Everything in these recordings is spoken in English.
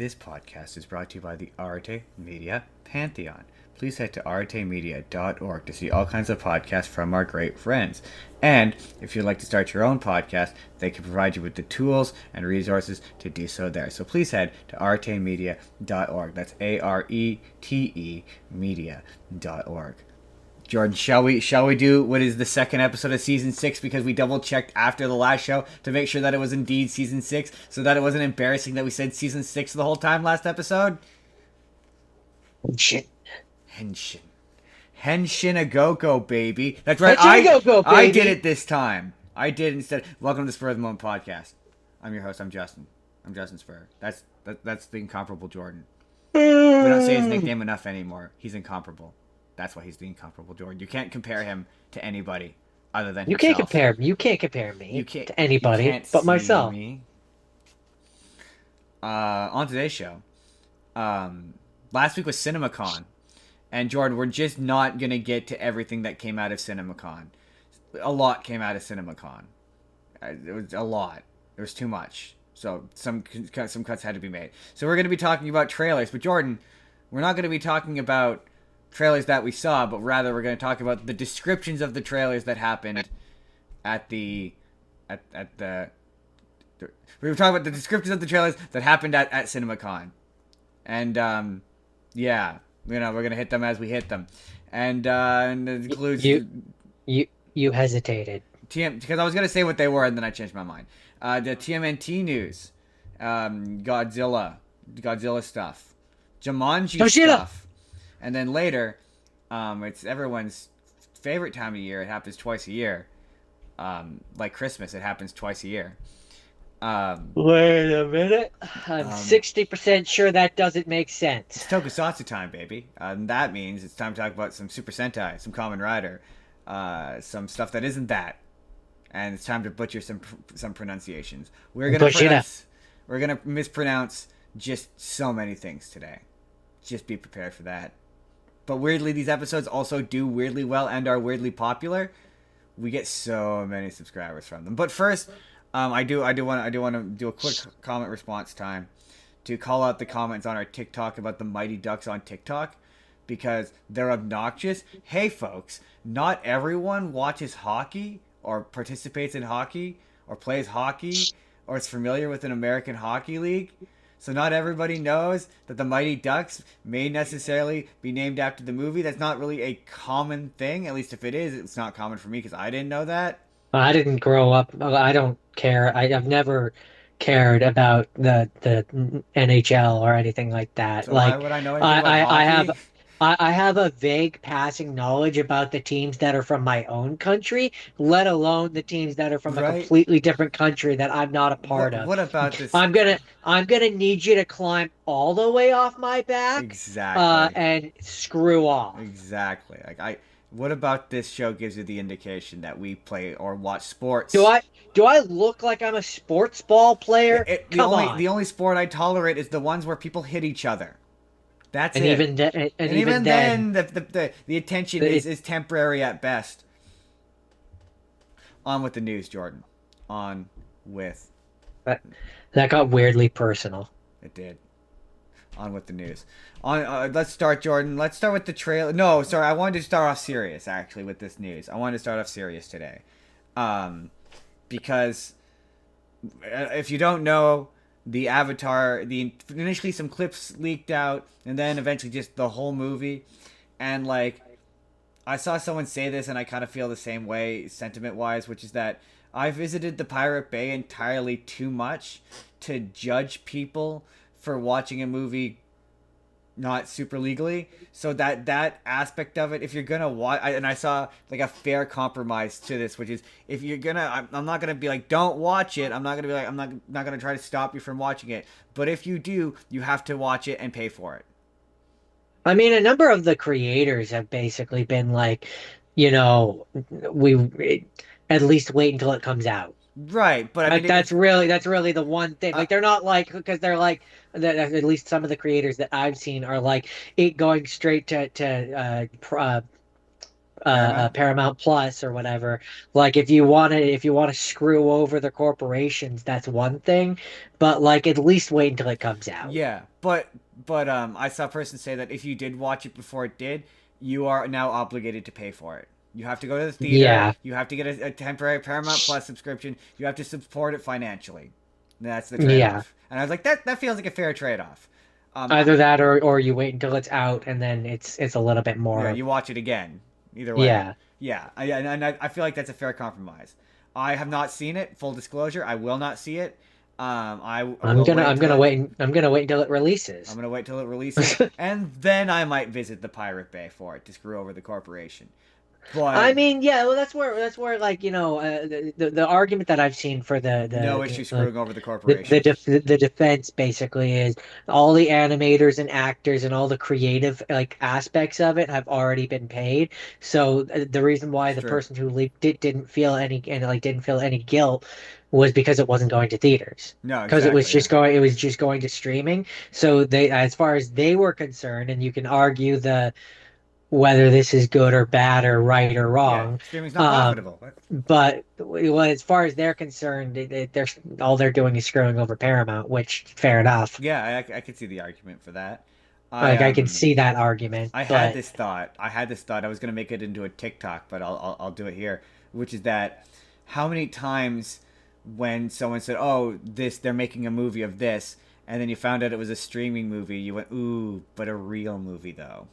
This podcast is brought to you by the Arte Media Pantheon. Please head to artemedia.org to see all kinds of podcasts from our great friends. And if you'd like to start your own podcast, they can provide you with the tools and resources to do so there. So please head to artemedia.org. That's ARETE media.org. Jordan, shall we do what is the second episode of season 6, because we double checked after the last show to make sure that it was indeed season 6, so that it wasn't embarrassing that we said season 6 the whole time last episode? Henshin a go-go, baby. That's right. I did it this time. I did instead. Welcome to the Spur of the Moment podcast. I'm your host. I'm Justin. I'm Justin Spurr. That's the incomparable Jordan. We don't say his nickname enough anymore. He's incomparable. That's why he's the incomparable Jordan. You can't compare him to anybody other than himself. You can't compare me to anybody but myself. Me. On today's show, last week was CinemaCon, and Jordan, we're just not gonna get to everything that came out of CinemaCon. A lot came out of CinemaCon. It was a lot. There was too much. So some cuts had to be made. So we're gonna be talking about trailers, but Jordan, we're not gonna be talking about trailers that we saw, but rather we're going to talk about the descriptions of the trailers that happened at the we were talking about the descriptions of the trailers that happened at CinemaCon. And yeah, we're going to hit them as we hit them. And it includes you hesitated. Because I was going to say what they were and then I changed my mind. The TMNT news, Godzilla stuff, Jumanji stuff. And then later, it's everyone's favorite time of year. It happens twice a year. Like Christmas, it happens twice a year. Wait a minute. I'm 60% sure that doesn't make sense. It's Tokusatsu time, baby. And that means it's time to talk about some Super Sentai, some Kamen Rider, some stuff that isn't that. And it's time to butcher some pronunciations. We're gonna mispronounce just so many things today. Just be prepared for that. But weirdly, these episodes also do weirdly well and are weirdly popular. We get so many subscribers from them. But first, I do want to do a quick comment response time to call out the comments on our TikTok about the Mighty Ducks on TikTok, because they're obnoxious. Hey, folks, not everyone watches hockey or participates in hockey or plays hockey or is familiar with an American Hockey League. So not everybody knows that the Mighty Ducks may necessarily be named after the movie. That's not really a common thing. At least if it is, it's not common for me because I didn't know that. I didn't grow up. I don't care. I've never cared about the NHL or anything like that. So why would I know anything about hockey? I have a vague passing knowledge about the teams that are from my own country, let alone the teams that are from a completely different country that I'm not a part of. What about this? I'm gonna need you to climb all the way off my back, exactly, and screw off. Exactly. What about this show gives you the indication that we play or watch sports? Do I look like I'm a sports ball player? The only sport I tolerate is the ones where people hit each other. That's it. Even then, the attention is temporary at best. On with the news, Jordan. On with. That got weirdly personal. It did. On with the news. Let's start, Jordan. Let's start with the trailer. No, sorry. I wanted to start off serious, actually, with this news. I wanted to start off serious today. Because if you don't know, the Avatar, initially some clips leaked out, and then eventually just the whole movie. And, like, I saw someone say this, and I kind of feel the same way, sentiment-wise, which is that I visited the Pirate Bay entirely too much to judge people for watching a movie not super legally. So that aspect of it, if you're gonna watch, and I saw like a fair compromise to this, which is if you're gonna, I'm not gonna be like, don't watch it. I'm not gonna be like, I'm not gonna try to stop you from watching it. But if you do, you have to watch it and pay for it. I mean, a number of the creators have basically been like, we at least wait until it comes out. Right, but I mean, that's really the one thing. Like, they're not like, because they're like that. At least some of the creators that I've seen are like it going straight to Paramount. Paramount Plus or whatever. Like if you want to screw over the corporations, that's one thing, but like at least wait until it comes out. Yeah, but I saw a person say that if you did watch it before it did, you are now obligated to pay for it. You have to go to the theater. Yeah. You have to get a temporary Paramount Plus subscription. You have to support it financially. That's the Yeah. trade-off. And I was like, that feels like a fair trade-off. I, Either that or you wait until it's out and then it's a little bit yeah, more. you watch it again. Either way. Yeah. Yeah, and I feel like that's a fair compromise. I have not seen it. Full disclosure, I will not see it. I will wait till it. I'm gonna wait until it releases. I'm gonna wait till it releases, and then I might visit the Pirate Bay for it to screw over the corporation. I But mean, yeah, well, that's where like the argument that I've seen for no issue screwing over the corporation. the defense basically is all the animators and actors and all the creative like aspects of it have already been paid. So the reason why It's the true. person who leaked it didn't feel any guilt was because it wasn't going to theaters. No, Because exactly. Yeah. it was just going to streaming. So they, as far as they were concerned, and you can argue the whether this is good or bad or right or Yeah. wrong. Streaming's not Um, profitable. but well, as far as they're concerned, they're all they're doing is screwing over Paramount, which fair enough. Yeah, I could see the argument for that. I Like I can see that argument, I had but this thought. I had this thought. I was gonna make it into a TikTok, but I'll do it here. Which is that how many times when someone said, "Oh, this they're making a movie of this," and then you found out it was a streaming movie, you went, "Ooh, but a real movie though."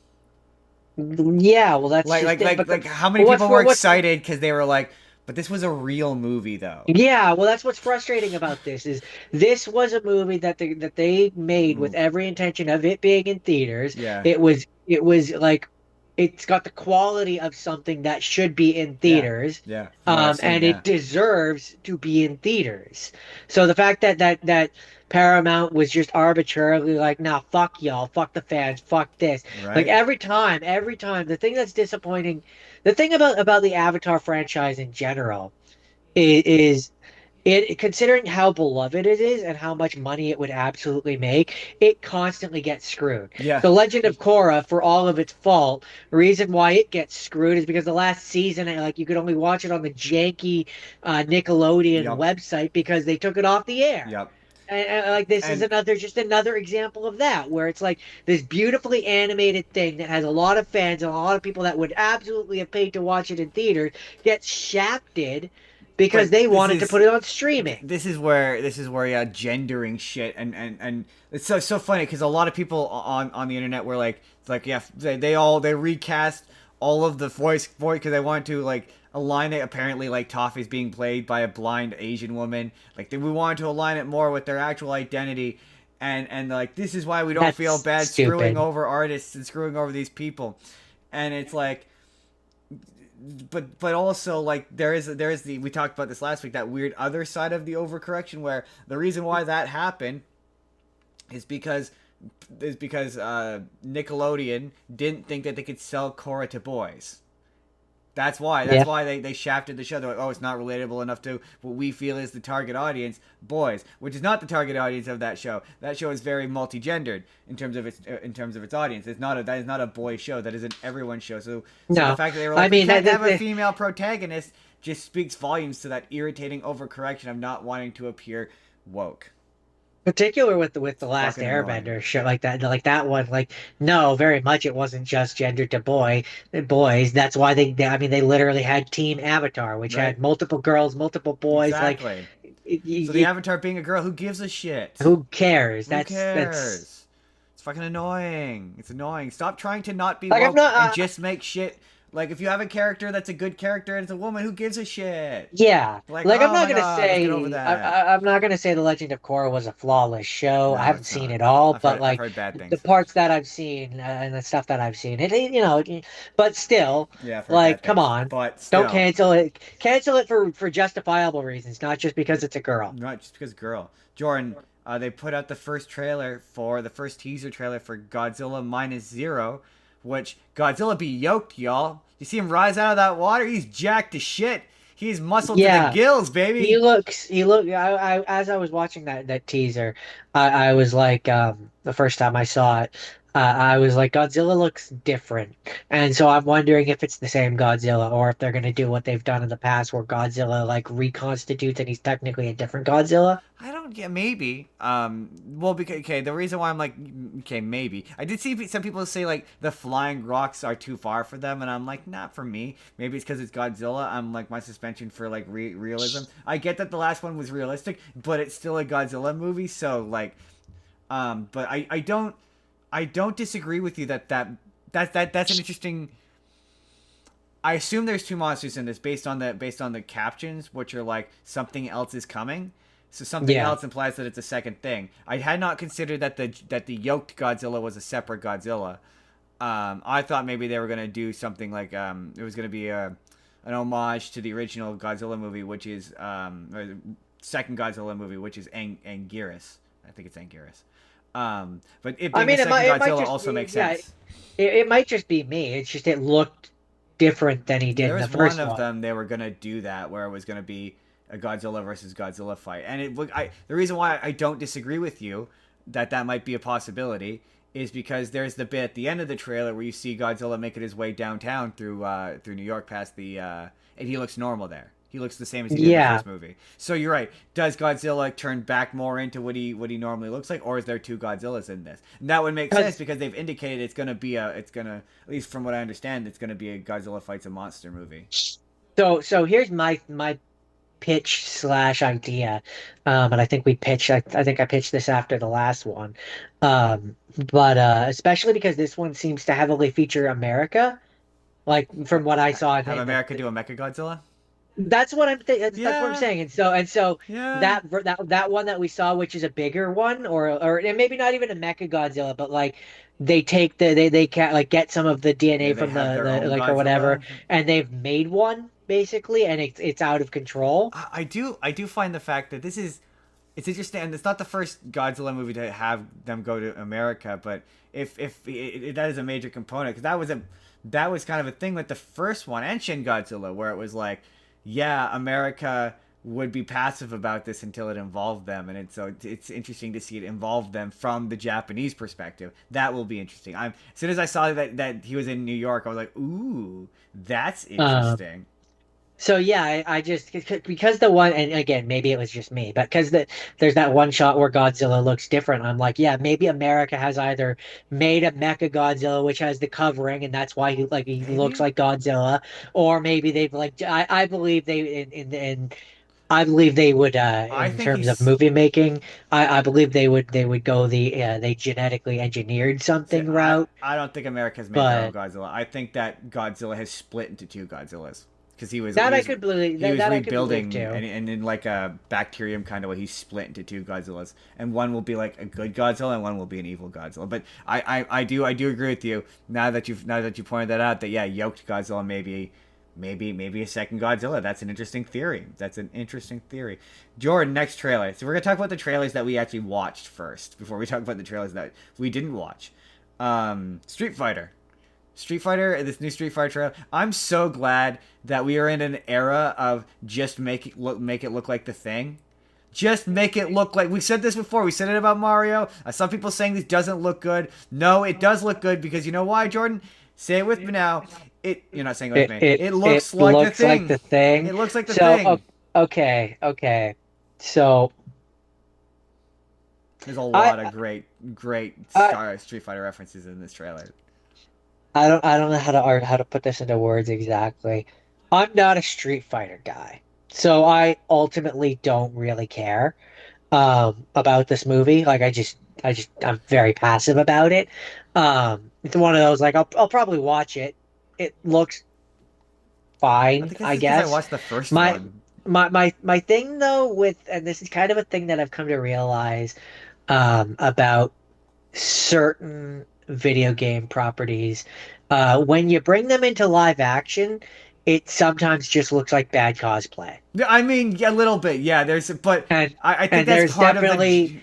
yeah, well, that's Like just like it. like But like how many what's people were what's excited because they were like, "But this was a real movie though." yeah, well, that's what's frustrating about this is this was a movie that they made with Ooh, every intention of it being in theaters. yeah, It was like it's got the quality of something that should be in yeah, theaters, yeah. From what I've seen, and yeah, it deserves to be in theaters. So the fact that Paramount was just arbitrarily like, nah, fuck y'all, fuck the fans, fuck this. Like right. every time, the thing that's disappointing, the thing about the Avatar franchise in general is it considering how beloved it is and how much money it would absolutely make, it constantly gets screwed. Yeah, The Legend of Korra, for all of its fault, the reason why it gets screwed is because the last season, like you could only watch it on the janky Nickelodeon yup, website because they took it off the air. yup. Like this is And another example of that, where it's like this beautifully animated thing that has a lot of fans and a lot of people that would absolutely have paid to watch it in theaters gets shafted because but they wanted to put it on streaming. this is where yeah, gendering shit and it's so funny because a lot of people on the internet were like it's like yeah they recast all of the voice because they wanted to like align it apparently like Toffee's being played by a blind Asian woman like we wanted to align it more with their actual identity and like this is why we don't feel That's bad screwing stupid. over artists and screwing over these people and it's like but also like there is the we talked about this last week that weird other side of the overcorrection where the reason why that happened is because Nickelodeon didn't think that they could sell Korra to boys. That's why. That's Yeah. why they shafted the show. They're like, oh, it's not relatable enough to what we feel is the target audience, boys, which is not the target audience of that show. That show is very multi-gendered in terms of its audience. That is not a boy show. That is an everyone show. So the No, fact that they were I like, we mean can't have a female protagonist just speaks volumes to that irritating overcorrection of not wanting to appear woke. particular with the last Fucking annoying. Airbender show like that one like no very much it wasn't just gendered to boys. That's why I mean they literally had Team Avatar, which had Right? multiple girls, multiple boys. Like Exactly. So the it, Avatar being a girl, who gives a shit? who cares? Who That's cares? It's fucking annoying. It's annoying. Stop trying to not be like I'm woke not and just make shit. Like if you have a character that's a good character and it's a woman, who gives a shit? yeah, Like like I'm oh not my gonna god, let's get over say that. I'm not gonna say The Legend of Korra was a flawless show. I No, haven't it's seen not. it all, I've but heard I've like heard bad the things. parts that I've seen and the stuff that I've seen, but still, Yeah, I've heard like, bad come things. on, But don't still, cancel it. Cancel it for justifiable reasons, not just because it's a girl. not just because girl. Jordan, they put out the first teaser trailer for Godzilla Minus Zero, which Godzilla be yoked, y'all. You see him rise out of that water? He's jacked to shit. He's muscled to the Yeah, gills, baby. as I was watching that teaser, I was like, the first time I saw it, I was like, Godzilla looks different. And so I'm wondering if it's the same Godzilla or if they're going to do what they've done in the past where Godzilla like reconstitutes and he's technically a different Godzilla. I don't. Yeah, maybe. Well, because okay, the reason why I'm like, okay, maybe. I did see some people say like the flying rocks are too far for them, and I'm like, not for me. Maybe it's because it's Godzilla. I'm like my suspension for like realism. I get that the last one was realistic, but it's still a Godzilla movie, so like, but I don't disagree with you that's an interesting. I assume there's two monsters in this based on the captions, which are like something else is coming. So something Yeah. else implies that it's a second thing. I had not considered that the yoked Godzilla was a separate Godzilla. I thought maybe they were gonna do something like it was gonna be an homage to the original Godzilla movie, which is or the second Godzilla movie, which is Anguirus. I think it's Anguirus. But it I being a mean, second it might Godzilla just also be, makes yeah, sense. it might just be me. It's just it looked different than he did There in the was one first of one. them they were gonna do that where it was gonna be a Godzilla versus Godzilla fight, and the reason why I don't disagree with you that might be a possibility is because there's the bit at the end of the trailer where you see Godzilla making his way downtown through New York past the and he looks normal there. He looks the same as he did in the Yeah, first movie. So you're right. Does Godzilla turn back more into what he normally looks like, or is there two Godzillas in this? And that would make sense because because they've indicated it's gonna at least from what I understand it's gonna be a Godzilla fights a monster movie. so here's my pitch slash idea. And I think I think I pitched this after the last one. But especially because this one seems to heavily feature America, like from what I saw Have in America do a Mecha Godzilla? that's what I'm thinking. That's what I'm Yeah, saying. And so yeah. that one that we saw, which is a bigger one, or and maybe not even a Mecha Godzilla, but like they take they can like get some of the Yeah, DNA they from have their the own like or whatever, Godzilla. and they've made one basically, and it's out of control. I do find the fact that it's interesting, and it's not the first Godzilla movie to have them go to America, but if that is a major component because that was kind of a thing with the first one and Shin Godzilla where it was like, yeah, America would be passive about this until it involved them, and it's interesting to see it involve them from the Japanese perspective. That will be interesting. As soon as I saw that he was in New York, I was like, ooh, that's Um, interesting. So yeah, I just because the one and again maybe it was just me, but because there's that one shot where Godzilla looks different, I'm like, yeah, maybe America has either made a Mecha Godzilla which has the covering and that's why he looks Maybe like Godzilla, or maybe they've like I believe they in I believe they would I in think terms of he's. movie making, I believe they would go the they genetically engineered See, something route, I don't think America's made their own but Godzilla. I think that Godzilla has split into two Godzillas because that I could believe he was that I could believe rebuilding too. and in like a bacterium kind of way he split into two Godzillas and one will be like a good Godzilla and one will be an evil Godzilla. But I do agree with you now that you pointed that out that yeah yoked Godzilla maybe a second Godzilla. That's an interesting theory. That's an interesting theory. Jordan, next trailer. So we're gonna talk about the trailers that we actually watched first before we talk about the trailers that we didn't watch. Street Fighter. Street Fighter, this new Street Fighter trailer. I'm so glad that we are in an era of just make it look like the thing. Just make it look like we said this before. We said it about Mario. Some people saying this doesn't look good. No, it does look good because you know why, Jordan? Say it with me now. You're not saying it with me. It It looks like the looks like thing. the thing. It looks like the So thing. okay. So There's a lot of I great I Street Fighter references in this trailer. I don't know how to put this into words exactly. I'm not a Street Fighter guy, so I ultimately don't really care about this movie. Like I'm very passive about it. It's one of those like I'll probably watch it. It looks I fine, think this I is because I guess. watched the first My one. my thing though with and this is kind of a thing that I've come to realize about certain video game properties. When you bring them into live action, it sometimes just looks like bad cosplay. Yeah, I mean, yeah, a little bit. Yeah, but And I think and that's part of the.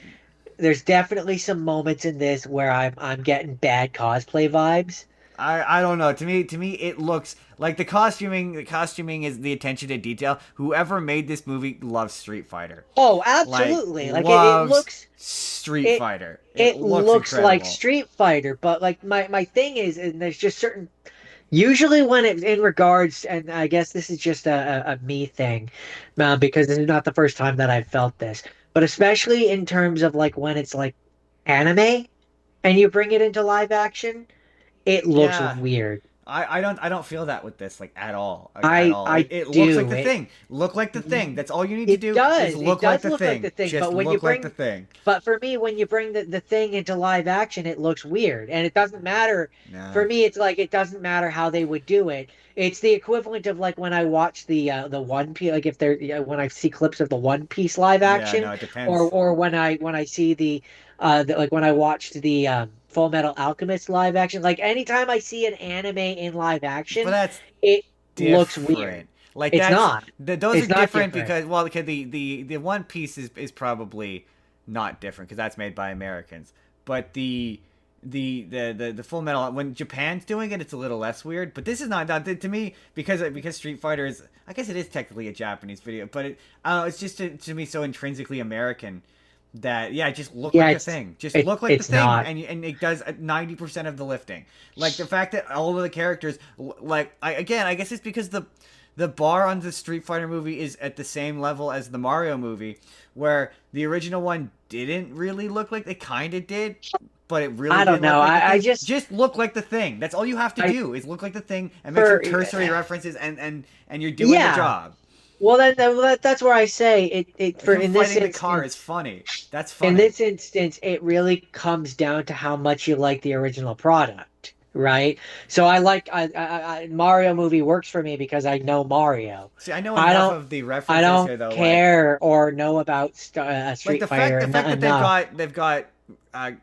there's definitely some moments in this where I'm getting bad cosplay vibes. I don't know. To me, it looks like the costuming. The costuming is the attention to detail. Whoever made this movie loves Street Fighter. Oh, Like absolutely. Like it loves looks Street it Fighter. It it looks looks like incredible. Street Fighter, but like my thing is, and there's just certain usually when it's in regards, and I guess this is just a me thing, because this is not the first time that I've felt this, but especially in terms of like when it's like anime and you bring it into live action, it looks Yeah, weird. I don't feel that with this like at all. Like at I all. I It looks like do the it. thing. Look like the thing. That's all you need to It do is does. It look like does the look like the thing. thing, Just but when you look like the bring, thing. but for me, when you bring the thing into live action, it looks weird. And it doesn't matter. No. For me, it's like it doesn't matter how they would do it. It's the equivalent of like when I watch the One Piece, like if they're when I see clips of the One Piece live Yeah, action, no, it depends. or when I see like when I watched the Full Metal Alchemist live action, like anytime I see an anime in live But action, that's it looks weird. different. Like It's that's not. those are It's not different different. because well, because the One Piece is probably not different because that's made by Americans. But the Full Metal when Japan's doing it, it's a little less weird. But this is not to me because Street Fighter is I guess it is technically a Japanese video, but I don't know, it's just to me so intrinsically American that yeah, just look Yeah, like the thing. Just it look like the it's thing, not. and it does 90% of the lifting. Like the fact that all of the characters, like I guess it's because the bar on the Street Fighter movie is at the same level as the Mario movie, where the original one didn't really look like it kind of did, but it really I don't didn't look know. like the I thing. just Just look like the thing. That's all you have to I do is look like the thing and make some for cursory references, and you're doing the yeah. job. Well, that's where I say it Like for him fighting the car is funny. That's in funny. this instance, it really comes down to how much you like the original product, right? So Mario movie works for me because I know Mario. See, I know I enough don't of the I references don't here though, care or know about like Street Fighter the fact that enough. they've got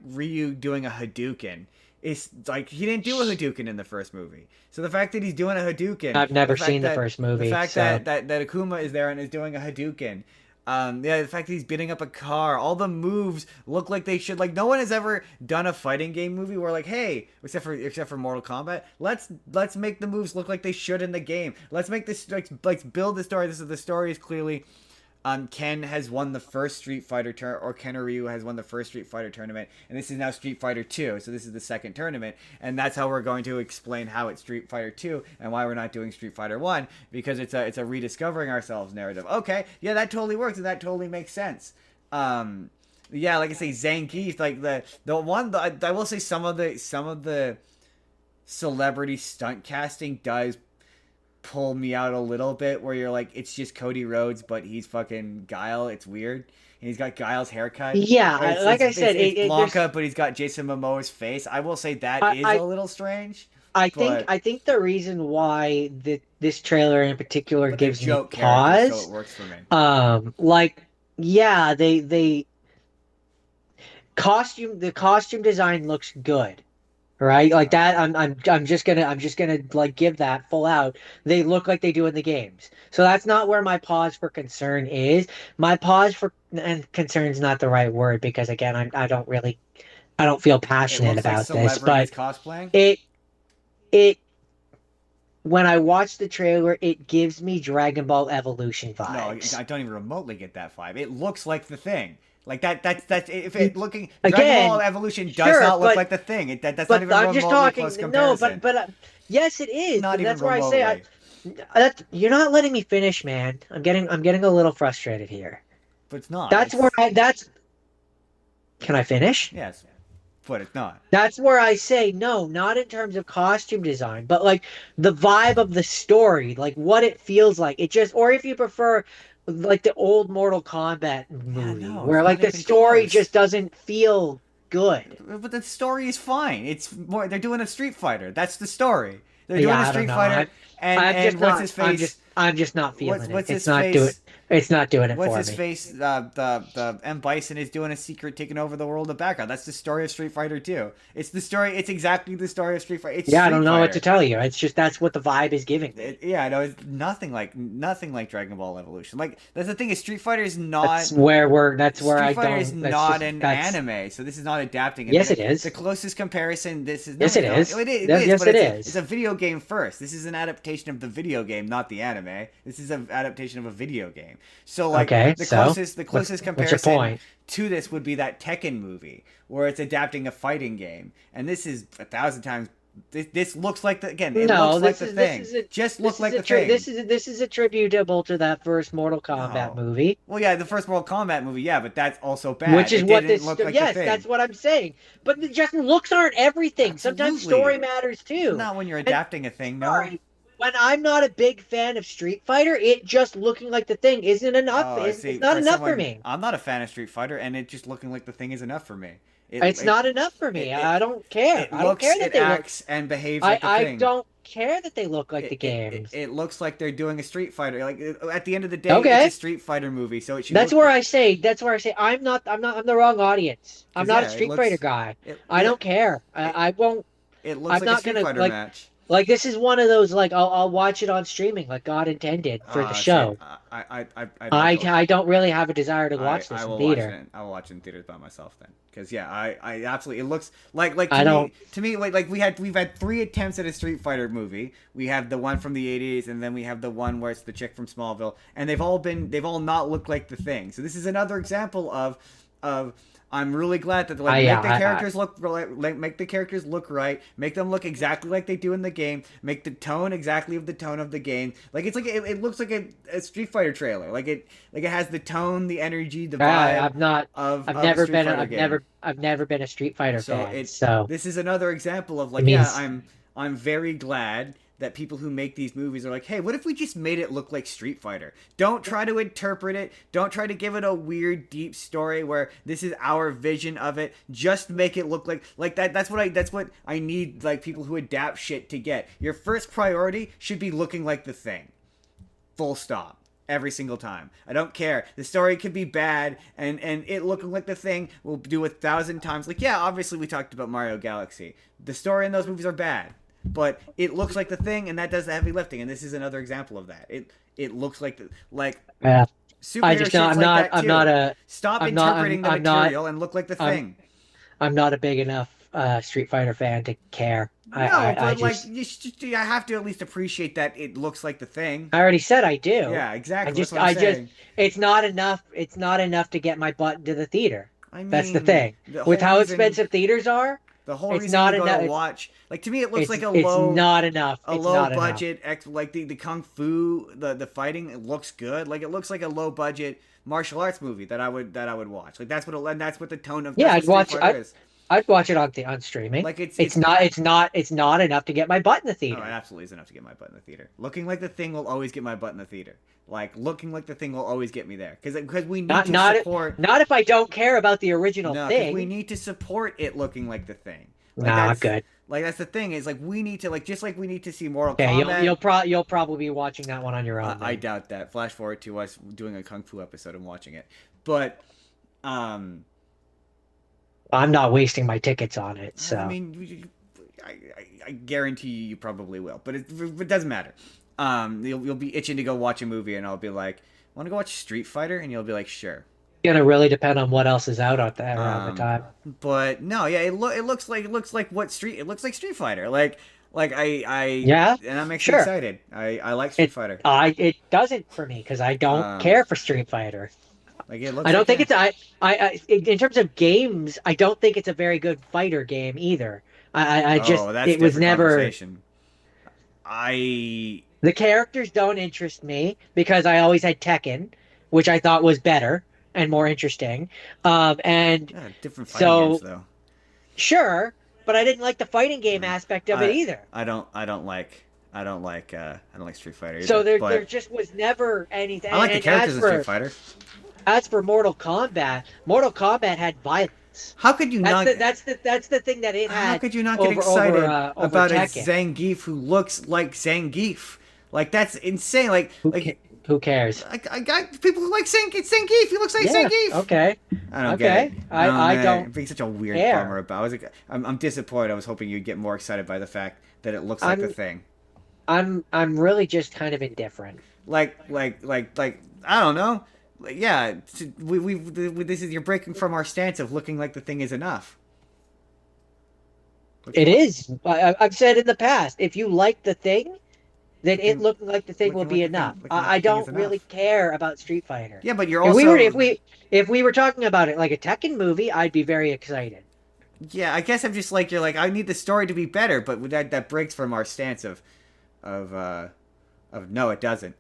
Ryu doing a Hadouken is like he didn't do a Hadouken in the first movie. So the fact that he's doing a Hadouken, I've the never fact seen the that first movie, so that Akuma is there and is doing a Hadouken, yeah, the fact that he's beating up a car, all the moves look like they should. Like no one has ever done a fighting game movie where like, hey, except for Mortal Kombat, let's make the moves look like they should in the game. Let's make this like build the story. The story is clearly Ken has won the first Street Fighter or Ken or Ryu has won the first Street Fighter tournament, and this is now Street Fighter 2, so this is the second tournament, and that's how we're going to explain how it's Street Fighter 2 and why we're not doing Street Fighter 1, because it's a rediscovering ourselves narrative. Okay, yeah, that totally works, and that totally makes sense. Yeah, like I say, Zangief, like I will say some of the celebrity stunt casting does pull me out a little bit where you're like it's just Cody Rhodes but he's fucking Guile. It's weird. And he's got Guile's haircut. yeah, Or it's, like it's, I it's, said, it's there's Blanca but he's got Jason Momoa's face. I will say that I, is I a little strange, I think but I think the reason why this trailer in particular they're gives me joke characters so it pause, works for me. like yeah, they the costume design looks good, right? Like that, I'm just gonna like give that full out. They look like they do in the games, so that's not where my pause for concern is. My pause for and concern is not the right word because again, I don't feel It passionate looks like about this, celebrities but cosplaying. it it when I watch the trailer, it gives me Dragon Ball Evolution No, vibes. I don't even remotely get that vibe. It looks like the thing. Like that's if it looking Dragon Ball Again, Evolution does sure, not look like the thing. That's not but even a I'm just remotely talking. close No, comparison. yes, it is. Not But even that's where I say remotely. you're not letting me finish, man. I'm getting a little frustrated here. But it's not. That's where It's I that's Can I finish? yes, but it's not. That's where I say no, not in terms of costume design, but like the vibe of the story, like what it feels like. It just, or if you prefer, like the old Mortal Kombat Yeah, movie, no, where it's like not the even story close. just doesn't feel good. But the story is fine. It's more they're doing a Street Fighter. That's the story. They're Yeah, doing a I don't Street know. Fighter, I'm just and what's not. his face? I'm just not feeling What's it. his face? It's not doing it What's for his me. face? The M Bison is doing a secret, taking over the world of background. That's the story of Street Fighter 2. It's the story. It's exactly the story of Street Fighter. It's Yeah, I don't Street know what to Fighter. tell you. It's just that's what the vibe is giving me. Yeah, I know. It's nothing like Dragon Ball Evolution. Like that's the thing is Street Fighter is not. That's where I Street Fighter is don't. not an That's anime, so this is not adapting it. yes, it The is. closest comparison, this is Yes, it is. it Yes, is, yes, but it it's is. a video game first. This is an adaptation of the video game, not the anime. This is an adaptation of a video game. So like Okay, so the closest what's your comparison point? to this would be that Tekken movie where it's adapting a fighting game, and this is 1,000 times. This looks like the again. It No, looks like the thing. Just look like the thing. This is attributable to that first Mortal Kombat No. movie, Well, yeah, the first Mortal Kombat movie, yeah, but that's also bad. which is It what didn't this. look like the Yes, thing. that's what I'm saying. But just looks aren't everything. Sometimes Absolutely. story matters too. Not when you're And adapting a thing, no. sorry, when I'm not a big fan of Street Fighter, it just looking like the thing isn't enough. Oh, It's not enough for me. I'm not a fan of Street Fighter, and it just looking like the thing is enough for me. It's not enough for me. it- I don't care. It I don't looks, care that it they look. acts, and behaves like the I thing. don't care that they look like the games. It looks like they're doing a Street Fighter. Like at the end of the day, Okay. it's a Street Fighter movie, so it should. That's look, where I say. That's where I say. I'm the wrong audience. I'm 'cause, not yeah, a it Street looks- Fighter guy. It, I yeah, don't care. I won't. It looks I'm like not a Street gonna, Fighter like, match. Like this is one of those. Like I'll watch it on streaming, like God intended for the show. I don't really have a desire to watch this I in will theater. watch it. I will watch it in theaters by myself then, because yeah, I absolutely. It looks like to me like we've had 3 attempts at a Street Fighter movie. We have the one from the '80s, and then we have the one where it's the chick from Smallville, and they've all not looked like the thing. So this is another example of. I'm really glad that make the characters look right, make them look exactly like they do in the game, make the tone exactly of the tone of the game. Like it's like it looks like a Street Fighter trailer. Like it has the tone, the energy, the vibe. I've never been a Street Fighter fan. This is another example of I'm very glad that people who make these movies are like, hey, what if we just made it look like Street Fighter? Don't try to interpret it. Don't try to give it a weird, deep story where this is our vision of it. Just make it look like that. That's what I need, like, people who adapt shit to get. Your first priority should be looking like the thing. Full stop. Every single time. I don't care. The story could be bad, and it looking like the thing will do 1,000 times. Like, yeah, obviously we talked about Mario Galaxy. The story in those movies are bad. But it looks like the thing, and that does the heavy lifting, and this is another example of that. It looks like superhero shit's like that too. Stop interpreting the material and look like the thing. I'm not a big enough Street Fighter fan to care. You have to at least appreciate that it looks like the thing. I already said I do. Yeah, exactly. It's not enough. It's not enough to get my butt into the theater. I mean, that's the thing. With how expensive theaters are. The whole reason you go to watch, like, to me, it looks like it's not enough. A low budget, like the kung fu, the fighting, it looks good. Like, it looks like a low budget martial arts movie that I would watch. Like, that's what the tone of I'd watch it on streaming. Like it's not enough to get my butt in the theater. No, it absolutely is enough to get my butt in the theater. Looking like the thing will always get my butt in the theater. Like, looking like the thing will always get me there because we need to support. Not if I don't care about the original thing. We need to support it looking like the thing. Like, good. Like, that's the thing is, like, we need to, like, just like we need to see Mortal Kombat. Yeah, you'll probably be watching that one on your own. I doubt that. Flash forward to us doing a kung fu episode and watching it, but I'm not wasting my tickets on it. So I mean, I guarantee you probably will, but it doesn't matter. You'll be itching to go watch a movie, and I'll be like, "Want to go watch Street Fighter?" And you'll be like, "Sure." It's gonna really depend on what else is out there around the time. But no, yeah, it looks like it looks like Street Fighter. Like yeah, and that makes me excited. I like Street Fighter. It doesn't for me because I don't care for Street Fighter. Like, it looks I don't think it's in terms of games, I don't think it's a very good fighter game either. It was never. The characters don't interest me because I always had Tekken, which I thought was better and more interesting. Different fighting games though. Sure, but I didn't like the fighting game aspect of it either. I don't like Street Fighter either. So there just was never anything. I like the characters in Street Fighter. As for Mortal Kombat had violence. How could you not? That's the thing that it had. How could you not get excited about Tekken. a Zangief who looks like Zangief? Like that's insane. Like Who like who cares? I got people who like Zangief. He looks like Yeah. Zangief. Okay. I don't get it. Okay. I don't I get it. don't It being such a weird bummer care. about. I'm disappointed. I was hoping you'd get more excited by the fact that it looks like the I'm thing. I'm really just kind of indifferent. Like I don't know. Like, yeah, this is you're breaking from our stance of looking like the thing is enough. Looking It like is. I've said in the past, if you like the thing, then it looking looking like the thing will looking like be the thing enough. looking like I the thing is don't really enough. care about Street Fighter. Yeah, but you're If we were also if we were talking about it like a Tekken movie, I'd be very excited. yeah. I guess I'm just like you're like I need the story to be better, but that breaks from our stance of no, it doesn't.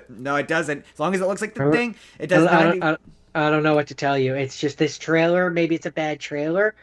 No, it doesn't. As long as it looks like the I thing, it doesn't have any. I don't know what to tell you. It's just this trailer. Maybe it's a bad trailer,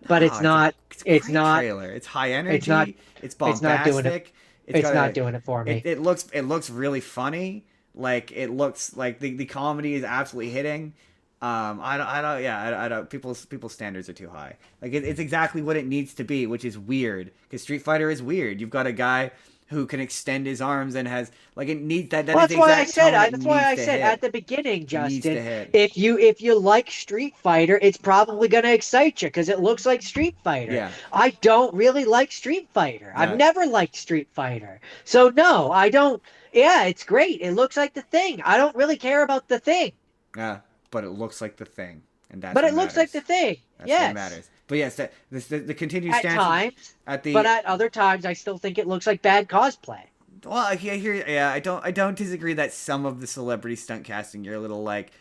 but No, it's a It's great not. trailer. It's high It's not. energy. It's It's not doing it. bombastic. It's It's got not a. doing it for me. It looks really funny. Like it looks like the comedy is absolutely hitting. I don't yeah I don't people's standards are too high. Like it's exactly what it needs to be, which is weird because Street Fighter is weird. You've got a guy who can extend his arms and has like it needs that Well, is the exact tone it that's why needs I to said hit. at the beginning, It needs to Justin, hit. if you like Street Fighter, it's probably going to excite you because it looks like Street Fighter. Yeah. I don't really like Street Fighter. I've Yeah. never liked Street Fighter. So no, I don't. Yeah, it's great. It looks like the thing. I don't really care about the thing, Yeah. But it looks like the thing, and that's but what it looks like the matters. thing. That's what Yes, matters. But yes, the continued at stance times, at but the at other times, I still think it looks like bad cosplay. well, I hear yeah, I don't disagree that some of the celebrity stunt casting you're a little like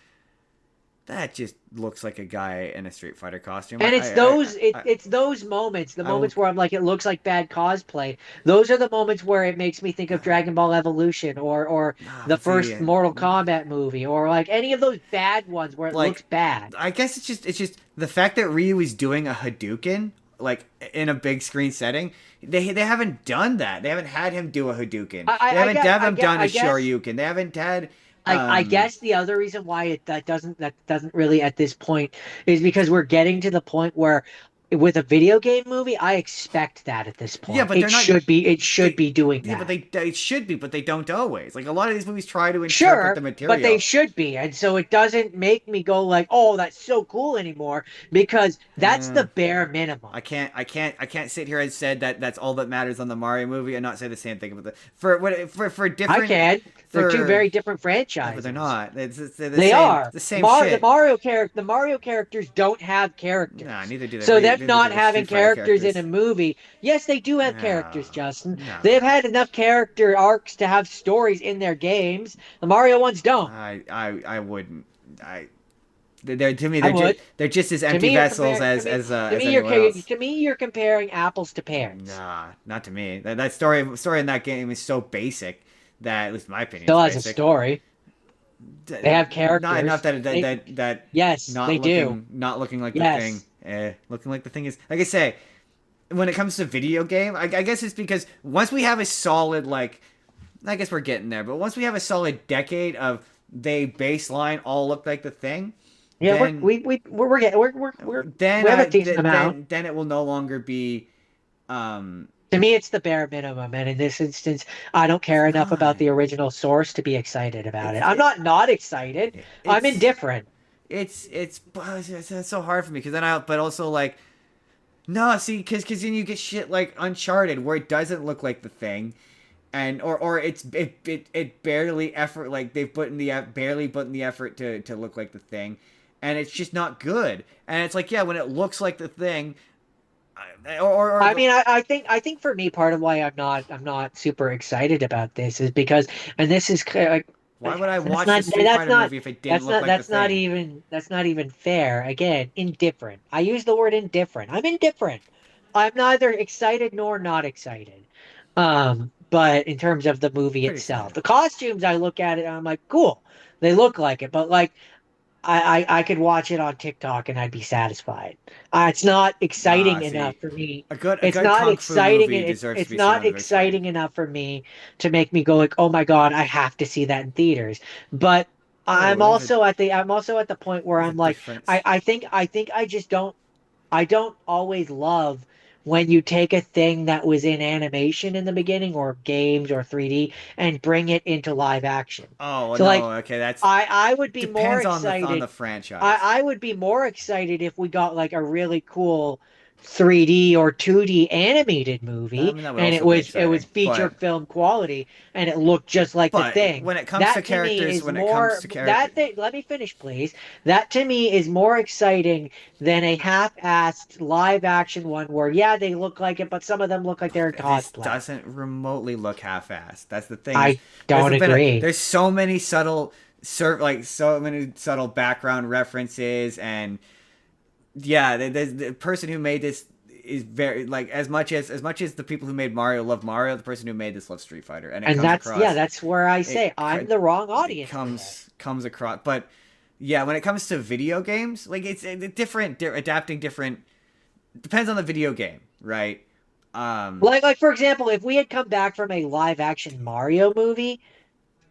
that just looks like a guy in a Street Fighter costume. And it's those moments, the I will moments where I'm like, it looks like bad cosplay. Those are the moments where it makes me think of Dragon Ball Evolution or nah, the but see first Mortal Kombat movie or like any of those bad ones where it looks like bad. I guess it's just the fact that Ryu is doing a Hadouken like in a big screen setting. They haven't done that. They haven't had him do a Hadouken. They haven't done a I guess Shoryuken. They haven't had I guess the other reason why that doesn't really at this point is because we're getting to the point where with a video game movie, I expect that at this yeah, point. but they're not. It should They, be doing yeah, but that. they should be, but they don't always. Like a lot of these movies try to interpret Sure, the but they material. should be. And so it doesn't make me go like, "Oh, that's so cool" anymore because that's the Uh, bare minimum. I can't sit here and said that that's all that matters on the Mario movie and not say the same thing about the for I different can. They're two for very different no, but they're franchises. not. It's They are. the same shit. The Mario characters don't have Nah, characters. neither do So them neither do not the having Street Fighter characters in a characters. movie, yes, they do have characters, No, Justin. no. They've had enough character arcs to have stories in their games. The Mario ones don't. I wouldn't. They're to me I would. they're just as To empty me, you're vessels comparing, as anyone else. to me, you're comparing apples to pears. Nah, not to me. That story in that game is so basic that, at least in my opinion, Still it's has a basic. story. They have characters. Not enough that Yes, they do. not looking like the Yes. thing. Looking like the thing is like I say. When it comes to video game, I guess it's because once we have a solid like, I guess we're getting there. But once we have a solid decade of they baseline all look like the thing. Yeah, Then we're getting then we have a decent amount. then it will no longer be To me, it's the bare minimum, and in this instance, I don't care it's enough about not. the original source to be excited about it. It's I'm not excited. I'm it's indifferent. it's so hard for me because then but also like no, see, because then you get shit like Uncharted where it doesn't look like the thing, and or it barely effort like they've put in the barely put in the effort to look like the thing, and it's just not good. And it's like yeah, when it looks like the thing, I mean, I think for me, part of why I'm not super excited about this is because, and this is like, why would I that's watch not the Street that's Fighter not movie if it didn't look like that's the not thing? even fair. Again, indifferent. I use the word indifferent. I'm indifferent. I'm neither excited nor not excited. But in terms of the movie Pretty itself, excited. the costumes, I look at it and I'm like, cool. They look like it, but like I could watch it on TikTok and I'd be satisfied. It's not Ah, exciting enough see, for me. a It's good not kung fu exciting. movie deserves to It's be seen not on the big screen. exciting enough for me to make me go like, oh my God, I have to see that in theaters. But Oh, I'm also at the point where there's a I'm like, difference. I think I just don't I don't always love when you take a thing that was in animation in the beginning or games or 3D and bring it into live action. Oh So like no, okay, that's I would be more depends on the excited. franchise. I would be more excited if we got like a really cool 3D or 2D animated I movie mean, that would and also be it was exciting, feature film quality and it looked just like the but thing. when it comes to That to me characters, is when it comes more to character, that thing, let me finish please. That to me is more exciting than a half-assed live action one where yeah, they look like it, but some of them look like they're this cosplay. doesn't remotely look half-assed. That's the thing. I don't agree. There's so many subtle so many subtle background references, and yeah, the person who made this is very like as much as the people who made Mario love Mario, the person who made this loves Street Fighter, and it And comes that's yeah, across. that's where I It say I'm the wrong it audience for this. comes across, but yeah, when it comes to video games, like it's different, adapting different depends on the video game, right? Like for example, if we had come back from a live action Mario movie,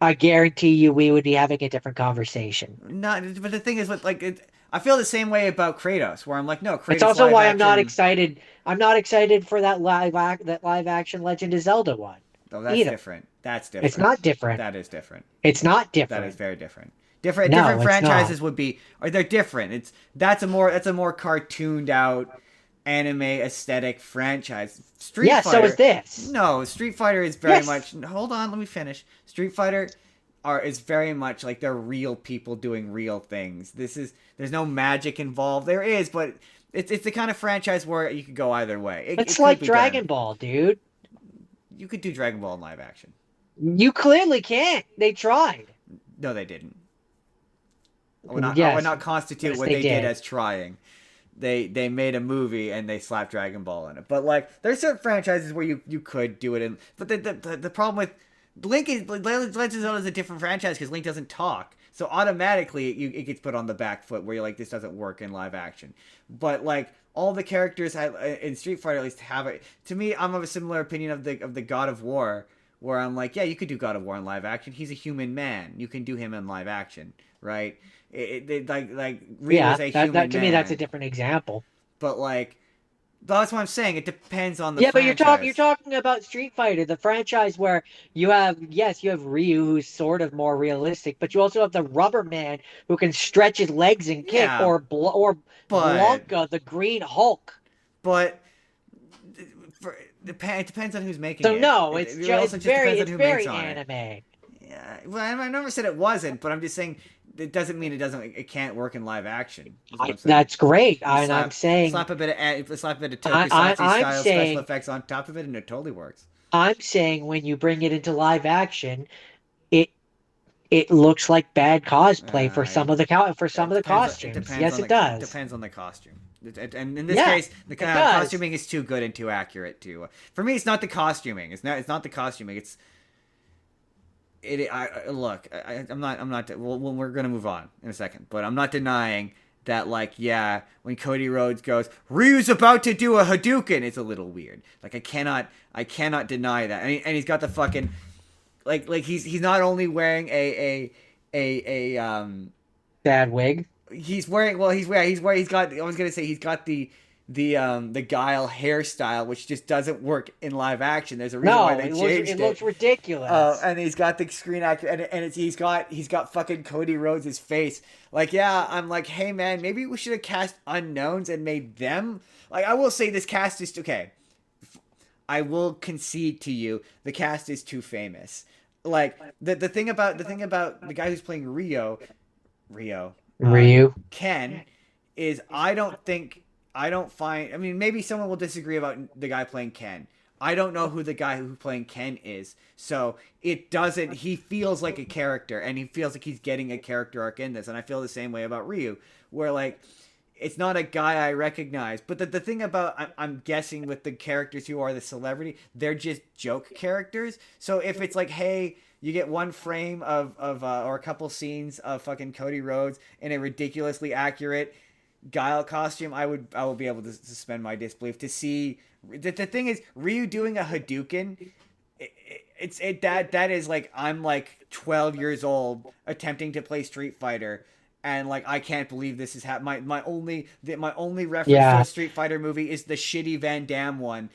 I guarantee you we would be having a different conversation. Not, but the thing is, with like, I feel the same way about Kratos, where I'm like, no, It's Kratos also live why I'm not action. excited. I'm not excited for that live action Legend of Zelda one Oh, that's either. different. That's It's different. not different. That is different. It's not That is different. very different. No, Different it's not. franchises would be, or they're different. That's a more cartooned out anime aesthetic franchise. Street Yeah, so is Fighter, this. no, Street Fighter is very Yes. much. Hold on, let me finish. Street Fighter is very much like they're real people doing real things. There's no magic involved. There is, but it's the kind of franchise where you could go either way. It's It could like be done. Dragon Ball, dude. You could do Dragon Ball in live action. You clearly can't. They tried. No, they didn't. I would Yes. not constitute Yes, what they they did did. as trying. They made a movie and they slapped Dragon Ball in it. But like there's certain franchises where you could do it in. But the problem with Legend of Zelda is a different franchise because Link doesn't talk. So automatically it gets put on the back foot where you're like this doesn't work in live action. But like all the characters in Street Fighter at least have it. To me, I'm of a similar opinion of the God of War, where I'm like, yeah, you could do God of War in live action. He's a human man. You can do him in live action, right? Like Ryu Yeah, is a that human to me that's a man, different example. but like that's what I'm saying. It depends on the Yeah, but you're franchise. talking about Street Fighter, the franchise where you have yes, you have Ryu who's sort of more realistic, but you also have the Rubber Man who can stretch his legs and kick, Yeah, or but Blanca, the Green Hulk. but it depends on who's making So it. no, It also just depends on it's who makes very on it. anime. Yeah, well, I never said it wasn't, but I'm just saying it doesn't mean it can't work in live action. Is what I'm saying. That's great. You And I'm saying slap a bit of Tokusatsu I'm style special saying effects on top of it, and it totally works. I'm saying when you bring it into live action, it it looks like bad cosplay for Uh, for some it of the depends. It costumes. depends Yes, on it does. the costume. And in this Yeah, case, the it does. costuming is too good and too accurate to. For me, it's not the costuming. It's not the costuming. It's it. Look. I'm not. Well, we're gonna move on in a second, but I'm not denying that. Like, yeah, when Cody Rhodes goes, Ryu's about to do a Hadouken, it's a little weird. Like, I cannot deny that. And he's got the fucking like he's not only wearing a Bad wig. he's wearing well he's got I was gonna say he's got the Guile hairstyle, which just doesn't work in live action. There's a reason why No, they changed it it. looks ridiculous. And he's got the screen actor, and he's got fucking Cody Rhodes' face. Like, yeah, I'm like, hey man, maybe we should have cast unknowns and made them. Like, I will say this cast is okay. I will concede to you, the cast is too famous. Like the thing about the guy who's playing Rio, Ryu. Ken, is I don't find. I mean, maybe someone will disagree about the guy playing Ken. I don't know who the guy who playing Ken is, so it doesn't. He feels like a character, and he feels like he's getting a character arc in this, and I feel the same way about Ryu, where like it's not a guy I recognize. But the thing about I'm guessing with the characters who are the celebrity, they're just joke characters. So if it's like, hey, you get one frame of or a couple scenes of fucking Cody Rhodes in a ridiculously accurate Guile costume, I will be able to suspend my disbelief to see. The thing is, Ryu doing a Hadouken, that is like I'm like 12 years old attempting to play Street Fighter, and like I can't believe this is my only reference to a Yeah. Street Fighter movie is the shitty Van Damme one,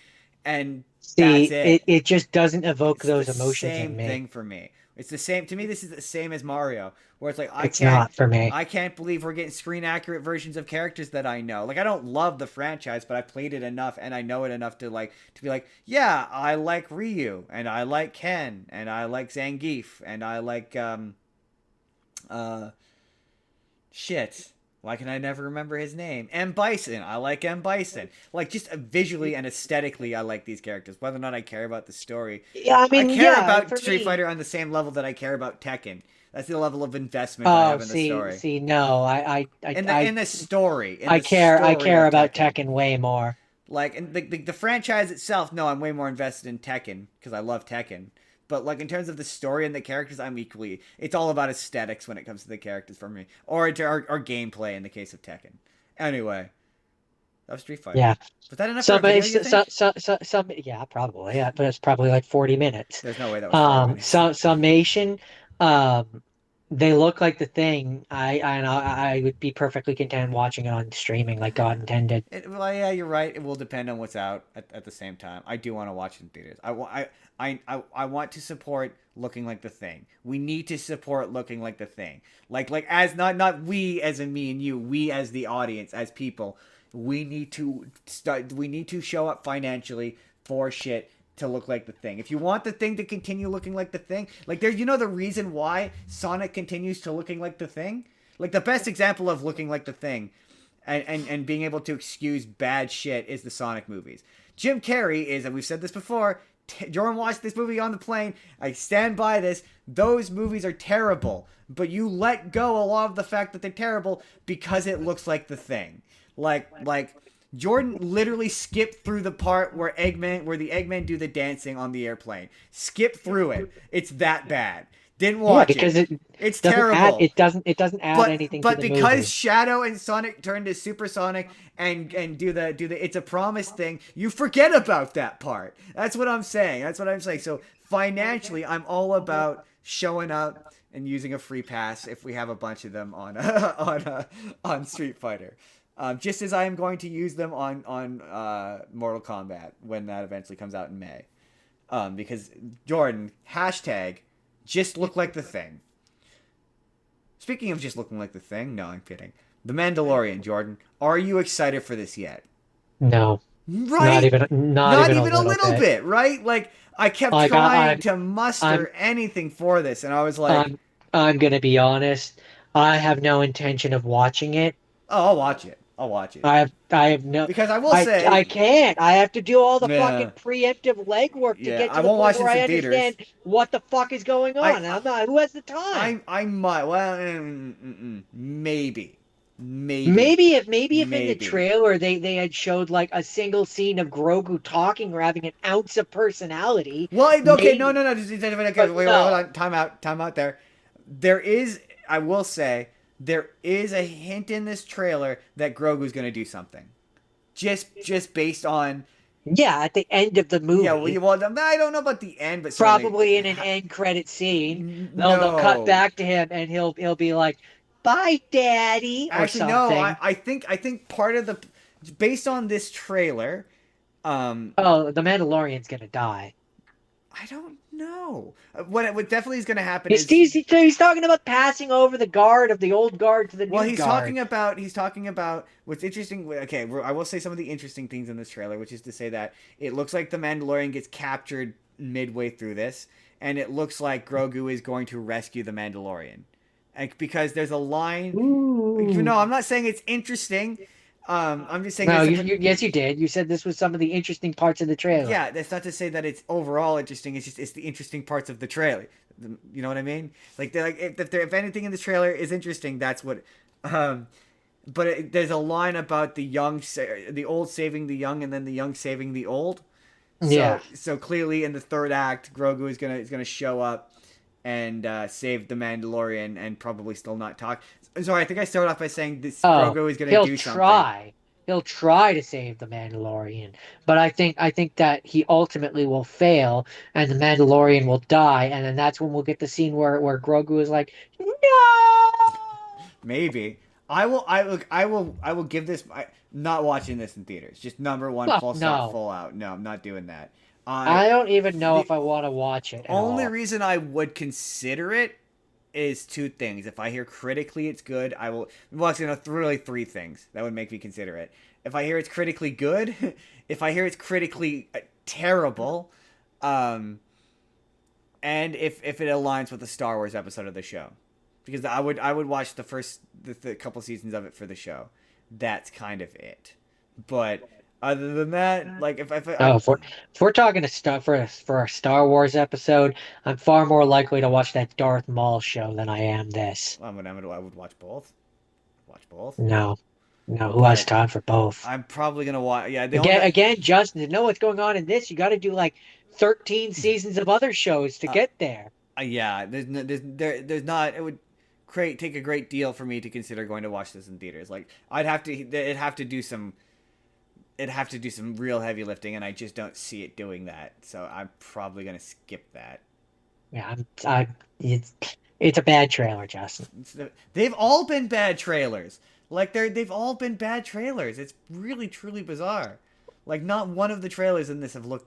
and that's See, it. it just doesn't evoke It's the those emotions same in me. thing for me. It's the same to me. This is the same as Mario, where it's like It's not for me. I can't believe we're getting screen accurate versions of characters that I know. Like I don't love the franchise, but I played it enough and I know it enough to be like, yeah, I like Ryu and I like Ken and I like Zangief and I like uh shit. Why can I never remember his name? M. Bison. I like M. Bison. Like, just visually and aesthetically, I like these characters. Whether or not I care about the story, Yeah, I I mean, care yeah, about for Street me. Fighter on the same level that I care about Tekken. That's the level of investment I Oh, have in the see, story. see, no, In the story, I care of about Tekken. Tekken way more. Like, and the franchise itself, no, I'm way more invested in Tekken because I love Tekken. But like in terms of the story and the characters, I'm equally. It's all about aesthetics when it comes to the characters for me, or gameplay in the case of Tekken. Anyway, that was Street Fighter. Yeah. Was that enough for a video? You think? Yeah, probably. Yeah, but it's probably like 40 minutes. There's no way that was 40 minutes. Summation, um, they look like the thing. I would be perfectly content watching it on streaming like God intended. Well, yeah, you're right. It will depend on what's out at the same time. I do want to watch it in theaters. I want to support looking like the thing. We need to support looking like the thing. Like as not we as in me and you, we as the audience, as people, we need to start. We need to show up financially for shit to look like the thing. If you want the thing to continue looking like the thing, like there, the reason why Sonic continues to looking like the thing. Like the best example of looking like the thing and being able to excuse bad shit is the Sonic movies. Jim Carrey is, and we've said this before, Jordan watched this movie on the plane. I stand by this. Those movies are terrible, but you let go a lot of the fact that they're terrible because it looks like the thing. Like Jordan literally skipped through the part where the Eggman do the dancing on the airplane. Skip through it. It's that bad. Didn't Yeah, watch because it. it It's doesn't add terrible. it doesn't add But anything to but the because movie. Shadow and Sonic turn to Supersonic and do the It's a Promise thing, you forget about that part. That's what I'm saying. That's what I'm saying. So financially, I'm all about showing up and using a free pass if we have a bunch of them on on Street Fighter. Just as I am going to use them on Mortal Kombat when that eventually comes out in May. Because Jordan hashtag just look like the thing. Speaking of just looking like the thing, no, I'm kidding. The Mandalorian, Jordan. Are you excited for this yet? No, Right? not Not even a even a little little bit. bit, right? Like I kept Like trying to I'm muster anything for this, and I was like, I'm I'm gonna be honest. I have no intention of watching it. "Oh, I'll watch it. I'll watch it." I have no Because I will I say, can't. I have to do all the fucking yeah, preemptive legwork to yeah, get I to the won't point watch where this I in theaters. understand what the fuck is going I, on. And I'm not, who has the time? I might. Well, maybe, maybe, Maybe if in the maybe. trailer they had showed like a single scene of Grogu talking or having an ounce of personality, Well, okay, no, maybe. no, no. Okay, But wait, hold no. on. Time out there. There is, I will say, there is a hint in this trailer that Grogu's going to do something. Just based on, Yeah, at the end of the yeah, movie. well, I don't know about the end, but certainly, Probably in an end credit scene, they'll cut no. back to him and he'll be like, "Bye, Daddy," or Actually, no. something. I think part of the, based on this trailer, Oh, the Mandalorian's gonna die. I don't know. What definitely is going to happen He's, is, he's he's talking about passing over the guard of the old guard to the well, new guard. he's talking about what's interesting. Okay, I will say some of the interesting things in this trailer, which is to say that it looks like the Mandalorian gets captured midway through this, and it looks like Grogu is going to rescue the Mandalorian, because there's a line. You Ooh. know, I'm not saying it's interesting. I'm just saying No, there's yes, you did. You said this was some of the interesting parts of the trailer. yeah, that's not to say that it's overall interesting. It's just it's the interesting parts of the trailer. You know what I mean? Like, if anything in this trailer is interesting, that's what. Um, but there's a line about the old saving the young, and then the young saving the old. Yeah. So clearly in the third act, Grogu is gonna show up and save the Mandalorian, and probably still not talk. Sorry, I think I started off by saying this Oh, Grogu is gonna he'll do something. try. He'll try to save the Mandalorian, but I think that he ultimately will fail, and the Mandalorian will die, and then that's when we'll get the scene where Grogu is like, "No!" Maybe. I will give this. Not watching this in theaters. Just number one, Fuck full stop, no. full out. No, I'm not doing that. I I don't even know the if I want to watch it at only all. reason I would consider it is two things. If I hear critically it's good, I will. Well, actually, no, really three things that would make me consider it. If I hear it's critically good, if I hear it's critically terrible, um, and if it aligns with the Star Wars episode of the show, because I would watch the couple seasons of it for the show. That's kind of it. But other than that, like if No, if we're talking to for a Star Wars episode, I'm far more likely to watch that Darth Maul show than I am this. I would watch both. Watch both. No, no, who has But time for both? I'm probably gonna watch. Yeah, the only Again, Justin, to know what's going on in this, you got to do like 13 seasons of other shows to uh, get there. yeah. There's not. It would create take a great deal for me to consider going to watch this in theaters. Like it'd have to do some. It'd have to do some real heavy lifting, and I just don't see it doing that. So I'm probably gonna skip that. Yeah, it's a bad trailer, Justin. They've all been bad trailers. Like they've all been bad trailers. It's really truly bizarre. Like not one of the trailers in this have looked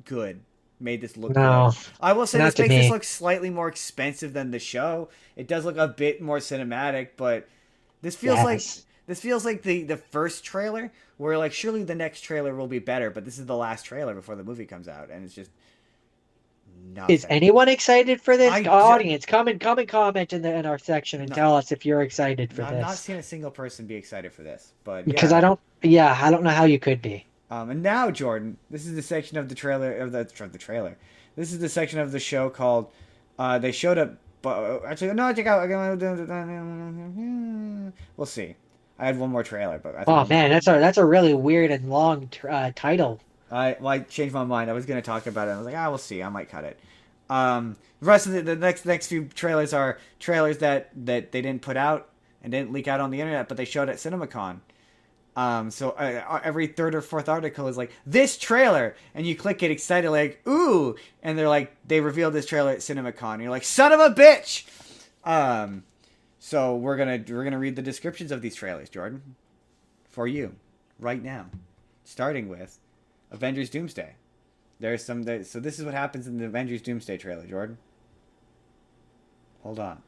good. Made this look good. No, I will say not this to makes this me. look slightly more expensive than the show. It does look a bit more cinematic, but this feels like Yes. the first trailer where like surely the next trailer will be better, but this is the last trailer before the movie comes out, and it's just Is nothing. anyone excited for this? I d- Audience, come and comment in our section and no, tell us if you're excited for I'm not this. seeing a single person be excited for this, but Because yeah. I don't know how you could be. And now, Jordan, this is the section of the trailer of the trailer. This is the section of the show called they showed up. Actually, no, check out. We'll see. I had one more trailer, but I think Oh man, that's a really weird and long title. I changed my mind. I was gonna talk about it. I was like, we'll see. I might cut it. The rest of the next few trailers are trailers that they didn't put out and didn't leak out on the internet, but they showed at CinemaCon. So every third or fourth article is like this trailer, and you click it excited like ooh, and they're like they revealed this trailer at CinemaCon. And you're like son of a bitch. So we're gonna read the descriptions of these trailers, Jordan, for you, right now, starting with Avengers Doomsday. So this is what happens in the Avengers Doomsday trailer, Jordan. Hold on.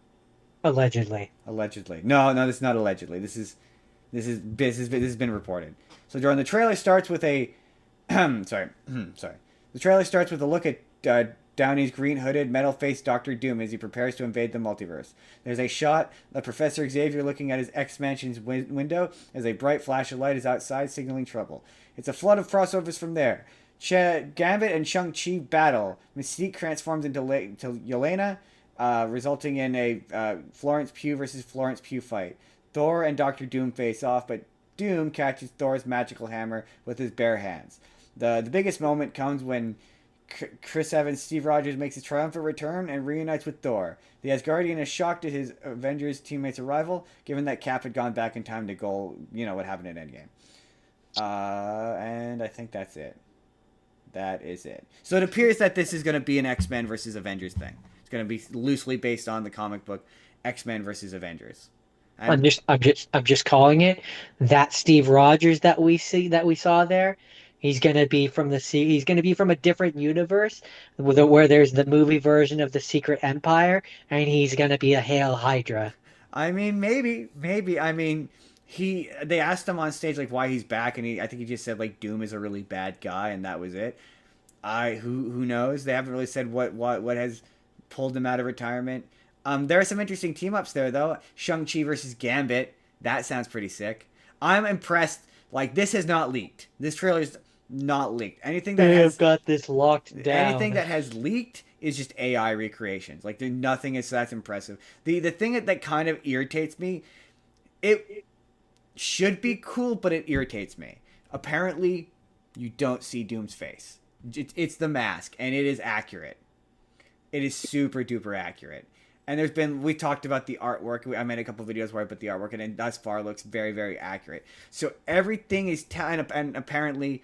Allegedly. Allegedly. No, this is not allegedly. This has been reported. So Jordan, the trailer starts with a sorry. Sorry. The trailer starts with a look at Downey's green hooded, metal faced Doctor Doom as he prepares to invade the multiverse. There's a shot of Professor Xavier looking at his X Mansion's window as a bright flash of light is outside, signaling trouble. It's a flood of crossovers from there. Gambit and Shang-Chi battle. Mystique transforms into Yelena, resulting in a Florence Pugh versus Florence Pugh fight. Thor and Doctor Doom face off, but Doom catches Thor's magical hammer with his bare hands. The biggest moment comes when Chris Evans' Steve Rogers makes his triumphant return and reunites with Thor. The Asgardian is shocked at his Avengers teammate's arrival, given that Cap had gone back in time to go, what happened in Endgame. And I think that's it. That is it. So it appears that this is going to be an X-Men versus Avengers thing. It's going to be loosely based on the comic book X-Men versus Avengers. And I'm just calling it that Steve Rogers that we saw there. He's gonna be from a different universe where there's the movie version of the Secret Empire, and he's gonna be a Hail Hydra. I mean, maybe. I mean, they asked him on stage like why he's back, and I think he just said like Doom is a really bad guy, and that was it. Who knows? They haven't really said what has pulled him out of retirement. There are some interesting team ups there though. Shang-Chi versus Gambit. That sounds pretty sick. I'm impressed. Like this has not leaked. This trailer's not leaked. They've got this locked Anything down. that has leaked is just AI recreations. Like there's nothing is that's impressive. The thing that kind of irritates me, it should be cool, but it irritates me. Apparently, you don't see Doom's face. It's the mask, and it is accurate. It is super duper accurate. And we talked about the artwork. I made a couple videos where I put the artwork, and it thus far looks very, very accurate. So everything is, and apparently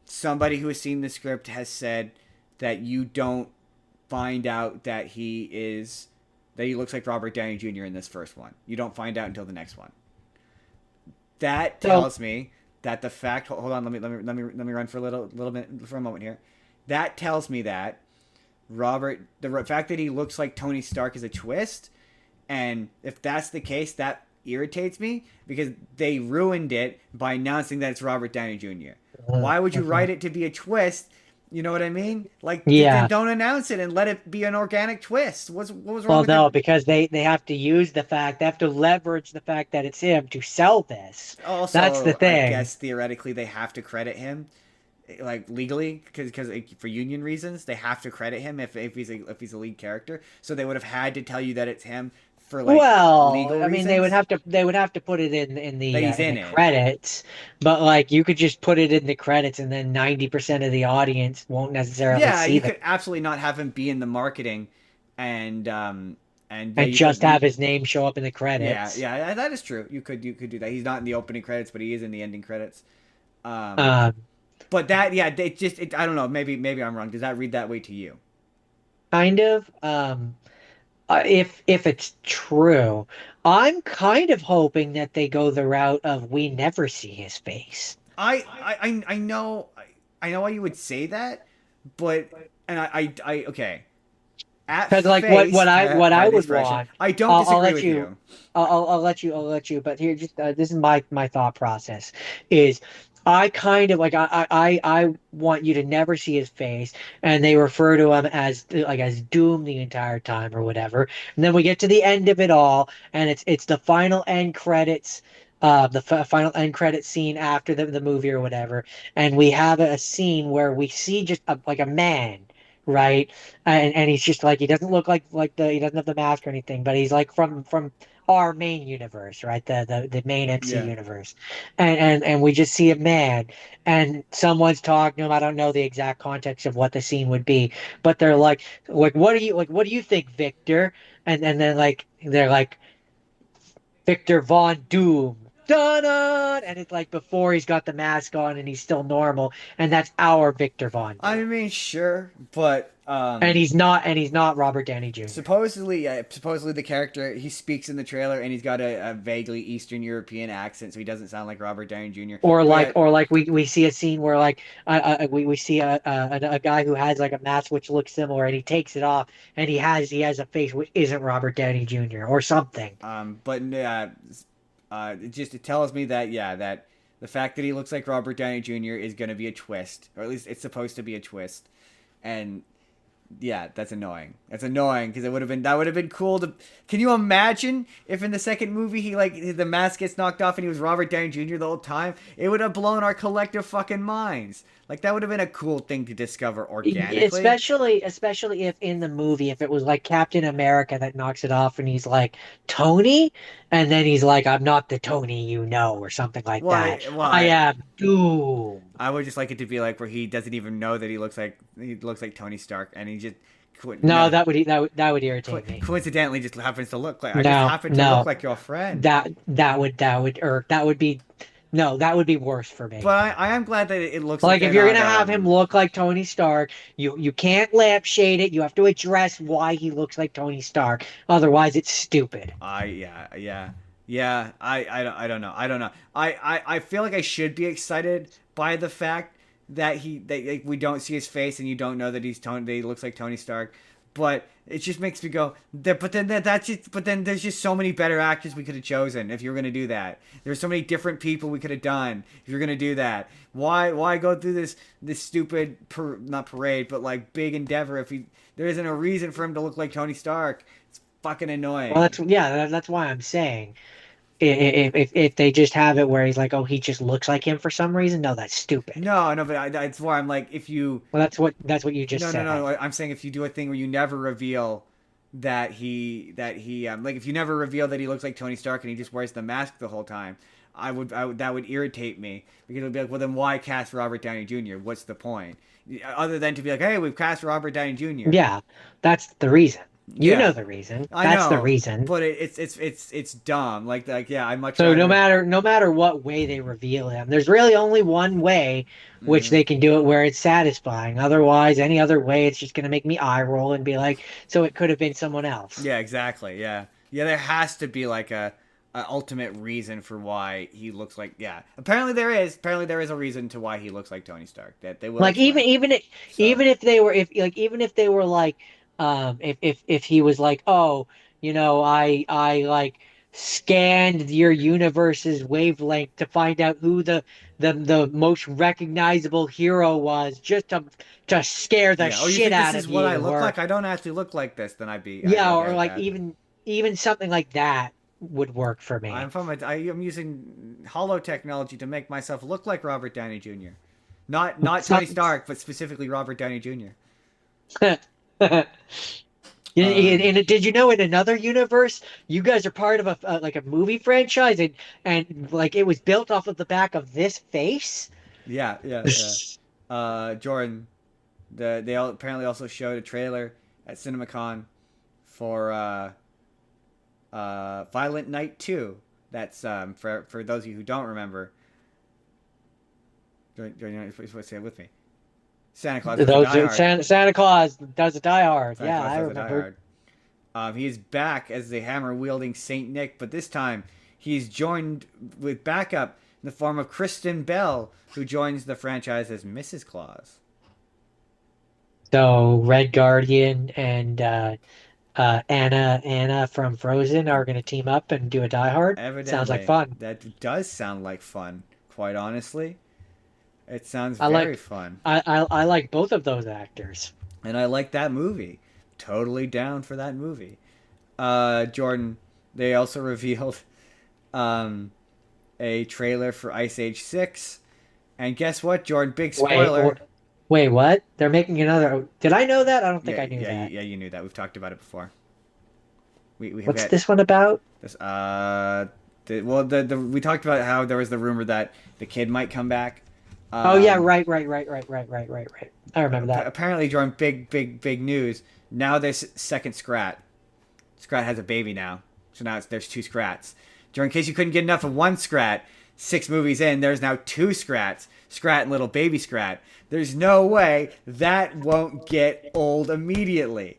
somebody who has seen the script has said that you don't find out that he is that he looks like Robert Downey Jr. in this first one. You don't find out until the next one. That So, tells me that the fact. Hold on, let me run for a little bit for a moment here. That tells me that the fact that he looks like Tony Stark is a twist, and if that's the case, that irritates me because they ruined it by announcing that it's Robert Downey Jr. Why would you write it to be a twist? You know what I mean? Like, then yeah. don't announce it and let it be an organic twist. What was wrong Well, with it? no, because they have to use the fact, they have to leverage the fact that it's him to sell this. That's the Also, I thing. guess theoretically they have to credit him, like legally, because for union reasons they have to credit him if he's a lead character. So they would have had to tell you that it's him for like Well, legal I mean, reasons they would have to put it that he's in in the it. credits, but like you could just put it in the credits, and then 90% of the audience won't necessarily Yeah, see you them, could absolutely not have him be in the marketing, and yeah, and you could just have his name show up in the yeah, credits. yeah, that is true. You could do that. He's not in the opening credits, but he is in the ending credits. Um, Um, but that yeah, I don't know. Maybe I'm wrong. Does that read that way to you? kind of. If it's true, I'm kind of hoping that they go the route of we never see his face. I know I know why you would say that, but and okay. At Because like face, what I pardon the would expression, want, I don't I'll disagree let with you, you. I'll let you. But here, just this is my thought process. Is I kind of like I want you to never see his face, and they refer to him as like as Doom the entire time or whatever. And then we get to the end of it all, and it's the final end credits. Final end credit scene after the movie or whatever, and we have a scene where we see just like a man, right? And he's just like he doesn't look like the he doesn't have the mask or anything, but he's like from our main universe, right? The main MC Yeah. universe. And we just see a man and someone's talking to him. I don't know the exact context of what the scene would be, but they're like what do you think, Victor? And then like they're like Victor Von Doom. Dun-dun! And it's like before he's got the mask on and he's still normal, and that's our Victor Von I Doom. mean, sure, but And he's not Robert Downey Jr. supposedly the character he speaks in the trailer and he's got a vaguely Eastern European accent, so he doesn't sound like Robert Downey Jr. But Or like we see a scene where like we see a guy who has like a mask which looks similar, and he takes it off, and he has a face which isn't Robert Downey Jr. or something. it tells me that that the fact that he looks like Robert Downey Jr. is going to be a twist, or at least it's supposed to be a twist, and yeah, that's annoying. That's annoying because it would have been cool to. Can you imagine if in the second movie he like the mask gets knocked off and he was Robert Downey Jr. the whole time? It would have blown our collective fucking minds. Like that would have been a cool thing to discover organically. Especially if in the movie, if it was like Captain America that knocks it off and he's like, Tony? And then he's like, I'm not the Tony you know, or something like that. I Why? am Doom. I would just like it to be like where he doesn't even know that he looks like Tony Stark, and he just No, no, that would irritate me. coincidentally just happens to look like I just No, happen to look no. like your friend. That would be no, that would be worse for me. But I am glad that it looks like Like if they're you're gonna not. have him look like Tony Stark, you can't lampshade it. You have to address why he looks like Tony Stark. Otherwise, it's stupid. I yeah. I don't know. I don't know. I feel like I should be excited by the fact that like, we don't see his face and you don't know that that he looks like Tony Stark. But it just makes me go. But then there's just so many better actors we could have chosen if you were gonna do that. There's so many different people we could have done if you're gonna do that. Why go through this stupid not parade but like big endeavor if there isn't a reason for him to look like Tony Stark? It's fucking Well, annoying. that's why I'm saying if they just have it where he's like, oh, he just looks like him for some reason. No, that's stupid. No, but it's why I'm like, if you Well, that's what you just no, said. I'm saying if you do a thing where you never reveal that he like if you never reveal that he looks like Tony Stark and he just wears the mask the whole time, I would that would irritate me because it would be like, well, then why cast Robert Downey Jr.? What's the point? Other than to be like, hey, we've cast Robert Downey Jr. Yeah, that's the reason. You know Yeah, the reason. I That's the know, reason. but it's dumb. Like yeah, I much So rather. no matter what way they reveal him, there's really only one way which Hmm. they can do it where it's satisfying. Otherwise, any other way, it's just gonna make me eye roll and be like, so it could have been someone else. Yeah, exactly. Yeah, yeah. There has to be like a ultimate reason for why he looks like. Yeah, apparently there is. Apparently there is a reason to why he looks like Tony Stark that they will Like explain. So even if they were if like even if they were like if he was like, oh, I like scanned your universe's wavelength to find out who the most recognizable hero was, just to scare the yeah. Oh, you shit think this out is of what I you. look Or like? I don't actually look like this. Then I'd be yeah, okay or with like that. even something like that would work for me. I'm using hollow technology to make myself look like Robert Downey Jr. Not Tony Some Stark, but specifically Robert Downey Jr. Um, And did you know in another universe, you guys are part of like a movie franchise, and like it was built off of the back of this face? yeah, yeah, yeah. Jordan, apparently also showed a trailer at CinemaCon for Violent Night 2. That's for those of you who don't remember. You're supposed to say it with me. Santa Claus was a Those Die are Hard. Santa Claus does a Die Hard. Santa Yeah, Claus I was a Die remember. Hard. He is back as the hammer wielding Saint Nick, but this time he's joined with backup in the form of Kristen Bell, who joins the franchise as Mrs. Claus. So Red Guardian and Anna from Frozen are going to team up and do a Die Hard. Sounds like Evidently, fun. that does sound like fun. Quite honestly, it sounds I very like fun, I like both of those actors. and I like that movie. Totally down for that movie. Jordan, they also revealed um, a trailer for Ice Age 6. And guess what, Jordan? Big Wait, spoiler. wait, what? They're making another. Did I know that? I don't think Yeah, I knew yeah, that. yeah, you knew that. We've talked about it before. We have What's had this one about? this. We talked about how there was the rumor that the kid might come back. Oh yeah, Um, right. I remember that. apparently, Jordan, big news. Now there's second Scrat. Scrat has a baby now, so now there's two Scrats. Jordan, in case you couldn't get enough of one Scrat, 6 movies in, there's now two Scrats. Scrat and little baby Scrat. There's no way that won't get old immediately.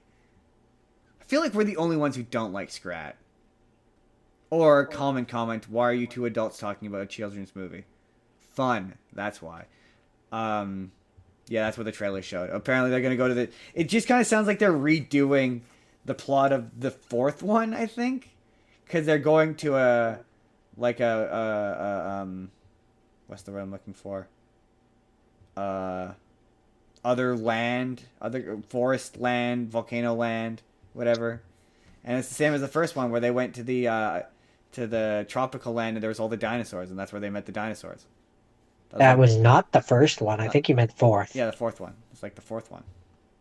I feel like we're the only ones who don't like Scrat. Or common comment, why are you two adults talking about a children's movie? Fun, that's why. Um, yeah, that's what the trailer showed. Apparently they're gonna go to the. It just kind of sounds like they're redoing the plot of the fourth one, I think, because they're going to a like what's the word I'm looking for? Uh, other land, other forest land, volcano land, whatever. And it's the same as the first one where they went to the tropical land and there was all the dinosaurs and that's where they met the dinosaurs. That was That like was not the first one. I uh, think you meant fourth. yeah, the fourth one. It's like the fourth one,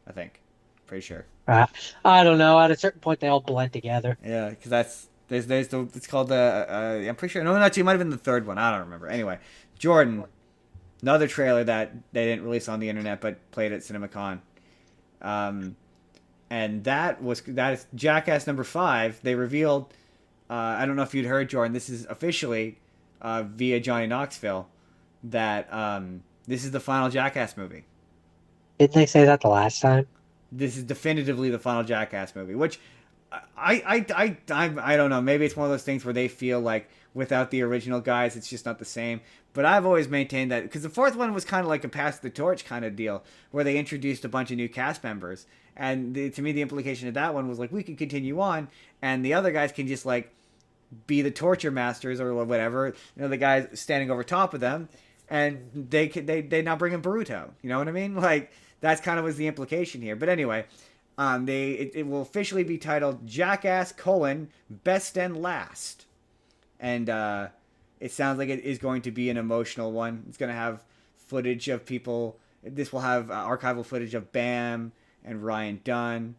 I think. Pretty sure. Uh, I don't know. At a certain point, they all blend together. Yeah, because there's the it's called the I'm pretty sure no, not you might have been the third one. I don't remember. Anyway, Jordan, another trailer that they didn't release on the internet but played at CinemaCon. Um, and that is Jackass number 5. They revealed. I don't know if you'd heard, Jordan. This is officially via Johnny Knoxville that this is the final Jackass movie. Didn't they say that the last time? This is definitively the final Jackass movie, which I don't know. Maybe it's one of those things where they feel like without the original guys, it's just not the same. But I've always maintained that because the fourth one was kind of like a pass the torch kind of deal, where they introduced a bunch of new cast members, and to me, the implication of that one was like we can continue on, and the other guys can just like be the torture masters or whatever. You know, the guys standing over top of them, and they now bring in Baruto. You know what I mean? Like that's kind of was the implication here. But anyway, it will officially be titled Jackass: Best and Last, and it sounds like it is going to be an emotional one. It's going to have footage of people. This will have archival footage of Bam and Ryan Dunn.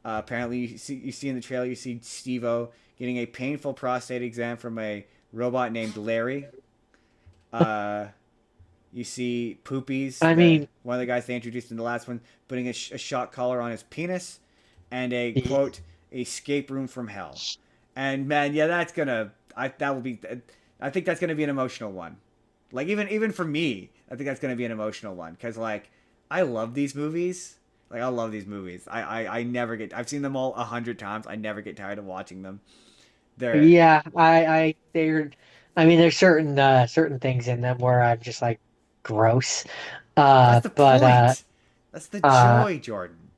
Apparently, you see in the trailer, you see Steve-O getting a painful prostate exam from a robot named Larry. You see Poopies, I mean, one of the guys they introduced in the last one, putting a shock collar on his penis. and a quote escape room from hell. And man, yeah, that's gonna that will be. I think that's gonna be an emotional one. Like even for me, I think that's gonna be an emotional one because like I love these movies. Like I love these movies. I never get. I've seen them all 100 times. I never get tired of watching them. They're Yeah, I mean, there's certain things in them where I'm just like gross. that's the But point. That's the uh, joy, Jordan.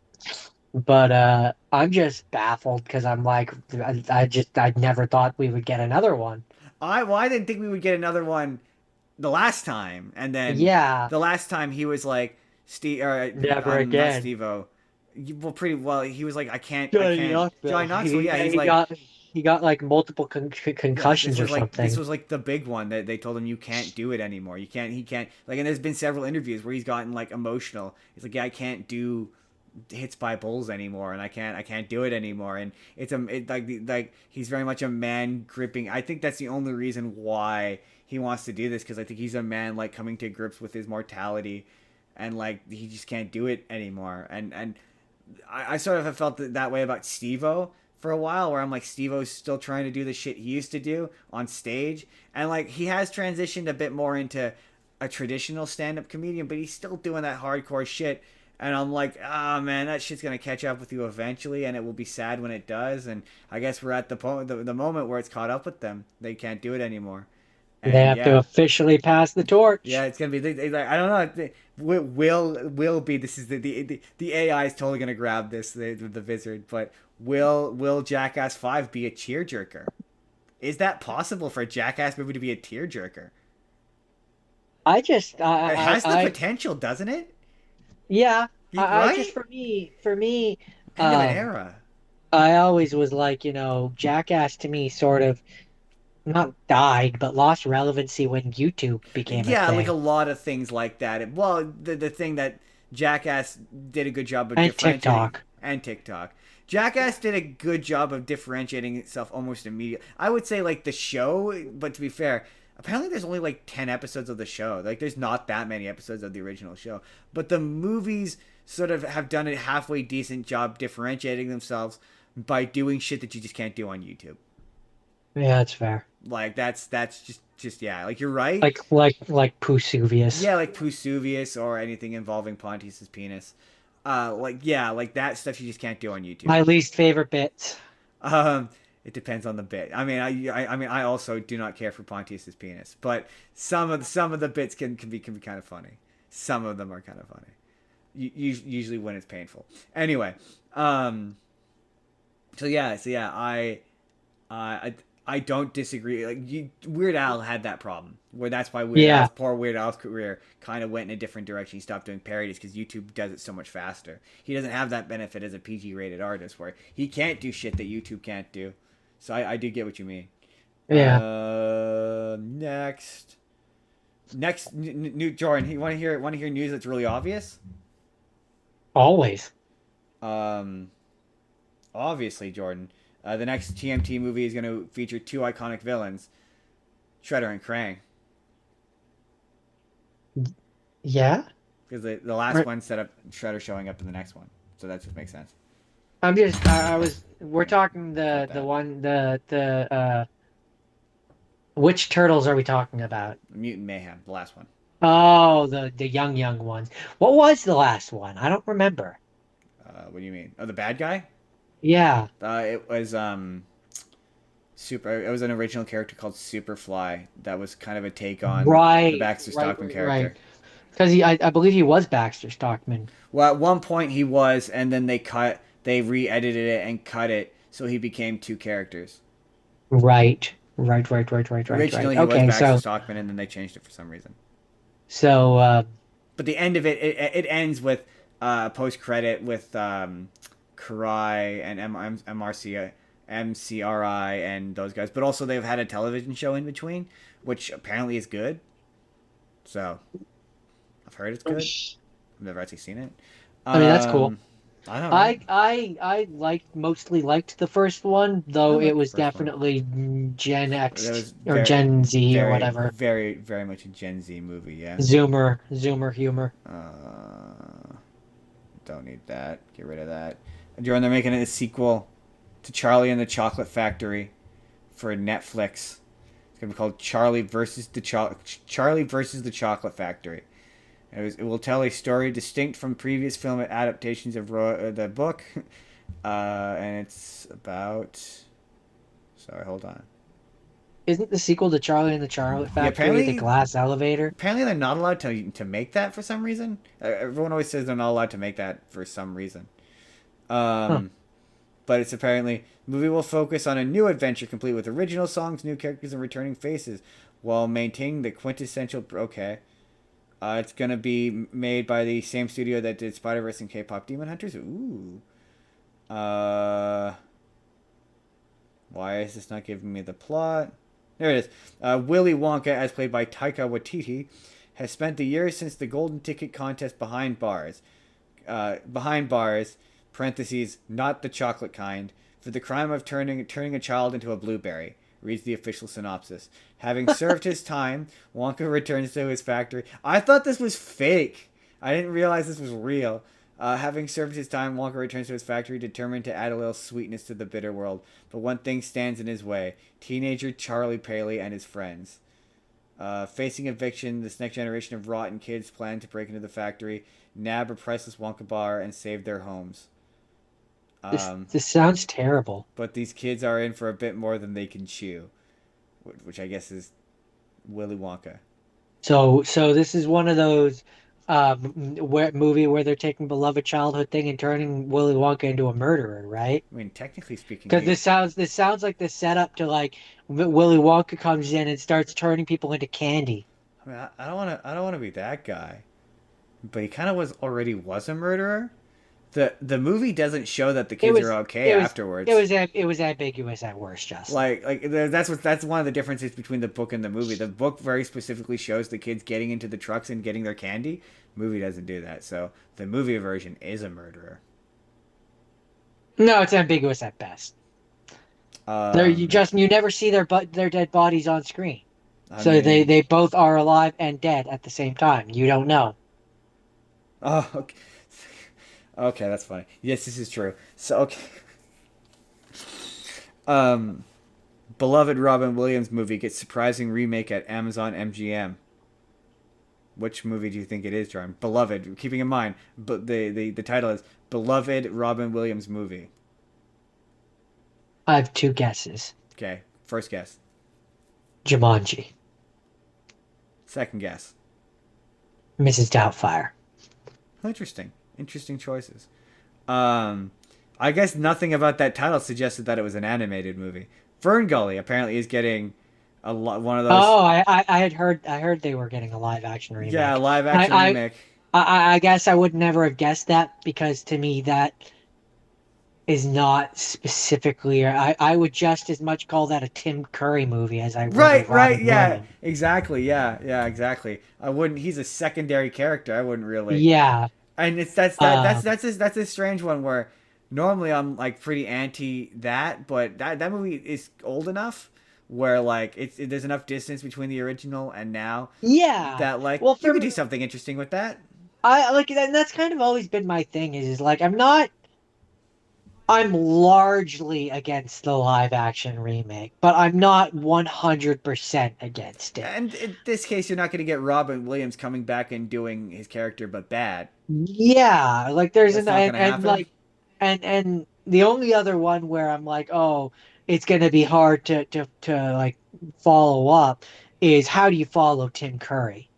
I'm just baffled because I'm like, I never thought we would get another one. I didn't think we would get another one the last time, and then Yeah, the last time he was like Steve, or never not again. Steve-O. Well, pretty well. He was like, I Johnny can't. Knoxville. Johnny Knoxville. Yeah, he's like, He got like multiple yeah. concussions or This something. was like the big one that they told him you can't do it anymore. You can't. He can't. Like, and there's been several interviews where he's gotten like emotional. He's like, yeah, I can't do hits by bulls anymore, and I can't do it anymore. And like he's very much a man gripping. I think that's the only reason why he wants to do this, because I think he's a man like coming to grips with his mortality, and like he just can't do it anymore. And I sort of have felt that way about Steve-O for a while, where I'm like, Steve-O's still trying to do the shit he used to do on stage, and like he has transitioned a bit more into a traditional stand-up comedian, but he's still doing that hardcore shit. And I'm like, ah, man, that shit's gonna catch up with you eventually, and it will be sad when it does. And I guess we're at the moment where it's caught up with them. They can't do it anymore. They And have to yeah, officially pass the yeah, torch. it's gonna be. I don't know. Will be. This is the AI is totally gonna grab this the Vizard. But will Jackass 5 be a tearjerker? Is that possible for a Jackass movie to be a tearjerker? I just, It has the potential, doesn't it? yeah, I just Right? for me, End of an um, era. I always was like, Jackass to me sort of not died, but lost relevancy when YouTube became a Yeah, like a thing. lot of things like that. Well, the thing that Jackass did a good job of And differentiating, TikTok. and TikTok. Jackass did a good job of differentiating itself almost immediately. I would say like the show, but to be fair, apparently there's only like 10 episodes of the show. Like there's not that many episodes of the original show. But the movies sort of have done a halfway decent job differentiating themselves by doing shit that you just can't do on YouTube. Yeah, that's fair. Like that's just yeah, like you're right. Like Pusuvius. Yeah, like Pusuvius or anything involving Pontius's penis. Like yeah, like that stuff you just can't do on YouTube. My least favorite bits. Um, it depends on the bit. I mean, I mean, I also do not care for Pontius's penis, but some of the bits can be kind of funny. Some of them are kind of funny. Usually when it's painful. Anyway, so yeah, I I don't disagree. Like Weird Al had that problem, where that's why Yeah. Poor Weird Al's career kind of went in a different direction. He stopped doing parodies because YouTube does it so much faster. He doesn't have that benefit as a PG rated artist, where he can't do shit that YouTube can't do. So I do get what you mean. Yeah. Next, new Jordan. You want to hear news that's really obvious? Always. Um, Obviously, Jordan. The next TMT movie is going to feature two iconic villains, Shredder and Krang. Yeah. Because the last Right. one set up Shredder showing up in the next one, so that just makes sense. We're talking Got the that. one, which turtles are we talking about? Mutant Mayhem, the last one. Oh, the young ones. What was the last one? I don't remember. What do you mean? Oh, the bad guy? Yeah. It was Super. It was an original character called Superfly. That was kind of a take on the Baxter Stockman character. Right. Because I believe he was Baxter Stockman. Well, at one point he was, and then they re-edited it and cut it, so he became two characters. Right. Originally, he was Okay, Baxter Stockman, and then they changed it for some reason. so But the end of it ends with post credit with Karai and MCRI and those guys. But also they've had a television show in between, which apparently is good. So I've heard it's good. I've never actually seen it. I mean, that's cool. I don't know. I mostly liked the first one, I though it liked the was first one. definitely Gen That X was or Gen Z or very, whatever. very much a Gen Z movie. Yeah. Zoomer humor. Don't need that. Get rid of that. They're making a sequel to Charlie and the Chocolate Factory for Netflix. It's gonna be called Charlie versus the Chocolate Factory. It will tell a story distinct from previous film adaptations of the book, and it's about. Sorry, hold on. Isn't the sequel to Charlie and the Chocolate Yeah, Factory the glass elevator? apparently they're not allowed to make that for some reason. Everyone always says they're not allowed to make that for some reason. Huh. Um, but it's apparently the movie will focus on a new adventure complete with original songs, new characters, and returning faces, while maintaining the quintessential. Okay, it's gonna be made by the same studio that did Spider Verse and K-pop Demon Hunters. Ooh. Uh, why is this not giving me the plot? There it is. Willy Wonka, as played by Taika Waititi, has spent the years since the Golden Ticket contest behind bars, parentheses, not the chocolate kind, for the crime of turning a child into a blueberry. Reads the official synopsis. Having served his time, Wonka returns to his factory. I thought this was fake. I didn't realize this was real. Having served his time, Wonka returns to his factory, determined to add a little sweetness to the bitter world. But one thing stands in his way: teenager Charlie Paley and his friends. Facing eviction, this next generation of rotten kids plan to break into the factory, nab a priceless Wonka bar, and save their homes. This sounds terrible. But these kids are in for a bit more than they can chew, which I guess is Willy Wonka. So this is one of those movie where they're taking beloved childhood thing and turning Willy Wonka into a murderer, right? I mean, technically speaking, Because this sounds like the setup to like Willy Wonka comes in and starts turning people into candy. I mean, I don't want to be that guy, but he kind of was a murderer. The movie doesn't show that the It kids was are okay it was afterwards. it was ambiguous at worst, Justin. That's one of the differences between the book and the movie. The book very specifically shows the kids getting into the trucks and getting their candy. Movie doesn't do that. So the movie version is a murderer. No, it's ambiguous at best. Um, You never see their dead bodies on screen. I So mean, they both are alive and dead at the same time. You don't know. oh, okay. Okay, that's funny. Yes, this is true. So okay. Um, beloved Robin Williams movie gets surprising remake at Amazon MGM. Which movie do you think it is, John? Beloved. Keeping in mind, but the title is Beloved Robin Williams movie. I have two guesses. Okay, first guess. Jumanji, Second guess. Mrs. Doubtfire. Interesting. Interesting choices. Um, I guess nothing about that title suggested that it was an animated movie. Fern Gully apparently is getting one of those. Oh, I had heard they were getting a live action Yeah, remake. live I, action I remake. I guess I would never have guessed that because to me that is not specifically. I would just as much call that a Tim Curry movie as I would a Right, Robin yeah, Williams. exactly, yeah, exactly. I wouldn't. He's a secondary character. I wouldn't really. Yeah. And it's Uh, that's a strange one where normally I'm like pretty anti that, but that movie is old enough where like there's enough distance between the original and now yeah. that like Well, you for could do something interesting with that. I like and that's kind of always been my thing is like I'm largely against the live action remake, but I'm not 100% against it. And in this case, you're not going to get Robin Williams coming back and doing his character, but bad. Yeah, like there's That's an not going to and happen. like and the only other one where I'm like, oh, it's gonna be hard to like follow up is how do you follow Tim Curry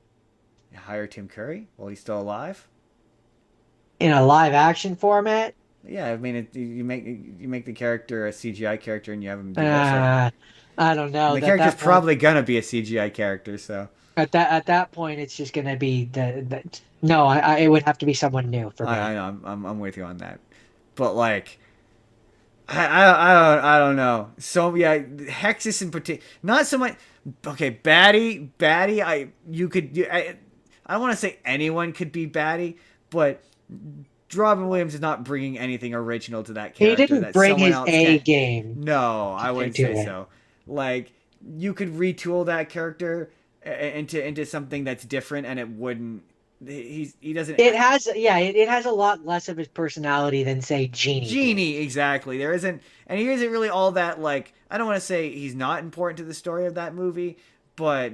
Hire Tim Curry while he's still alive. in a live action format? Yeah, I mean, you make the character a CGI character and you have him do voiceover. Uh, I don't And know. the At character's that point, probably gonna be a CGI character, so at that point, it's just gonna be the no. It would have to be someone new for I me. know I'm with you on that. But like, I don't know. So yeah, Hexus in particular, not so much. Okay, Batty. I don't want to say anyone could be Batty, but Robin Williams is not bringing anything original to that He character didn't that bring someone his else A can. game No, I wouldn't into say it. so. Like you could retool that character into something that's different, and it wouldn't he doesn't. It has, yeah, it has a lot less of his personality than say Genie did. Genie, exactly. There isn't, and he isn't really all that like. I don't want to say he's not important to the story of that movie, but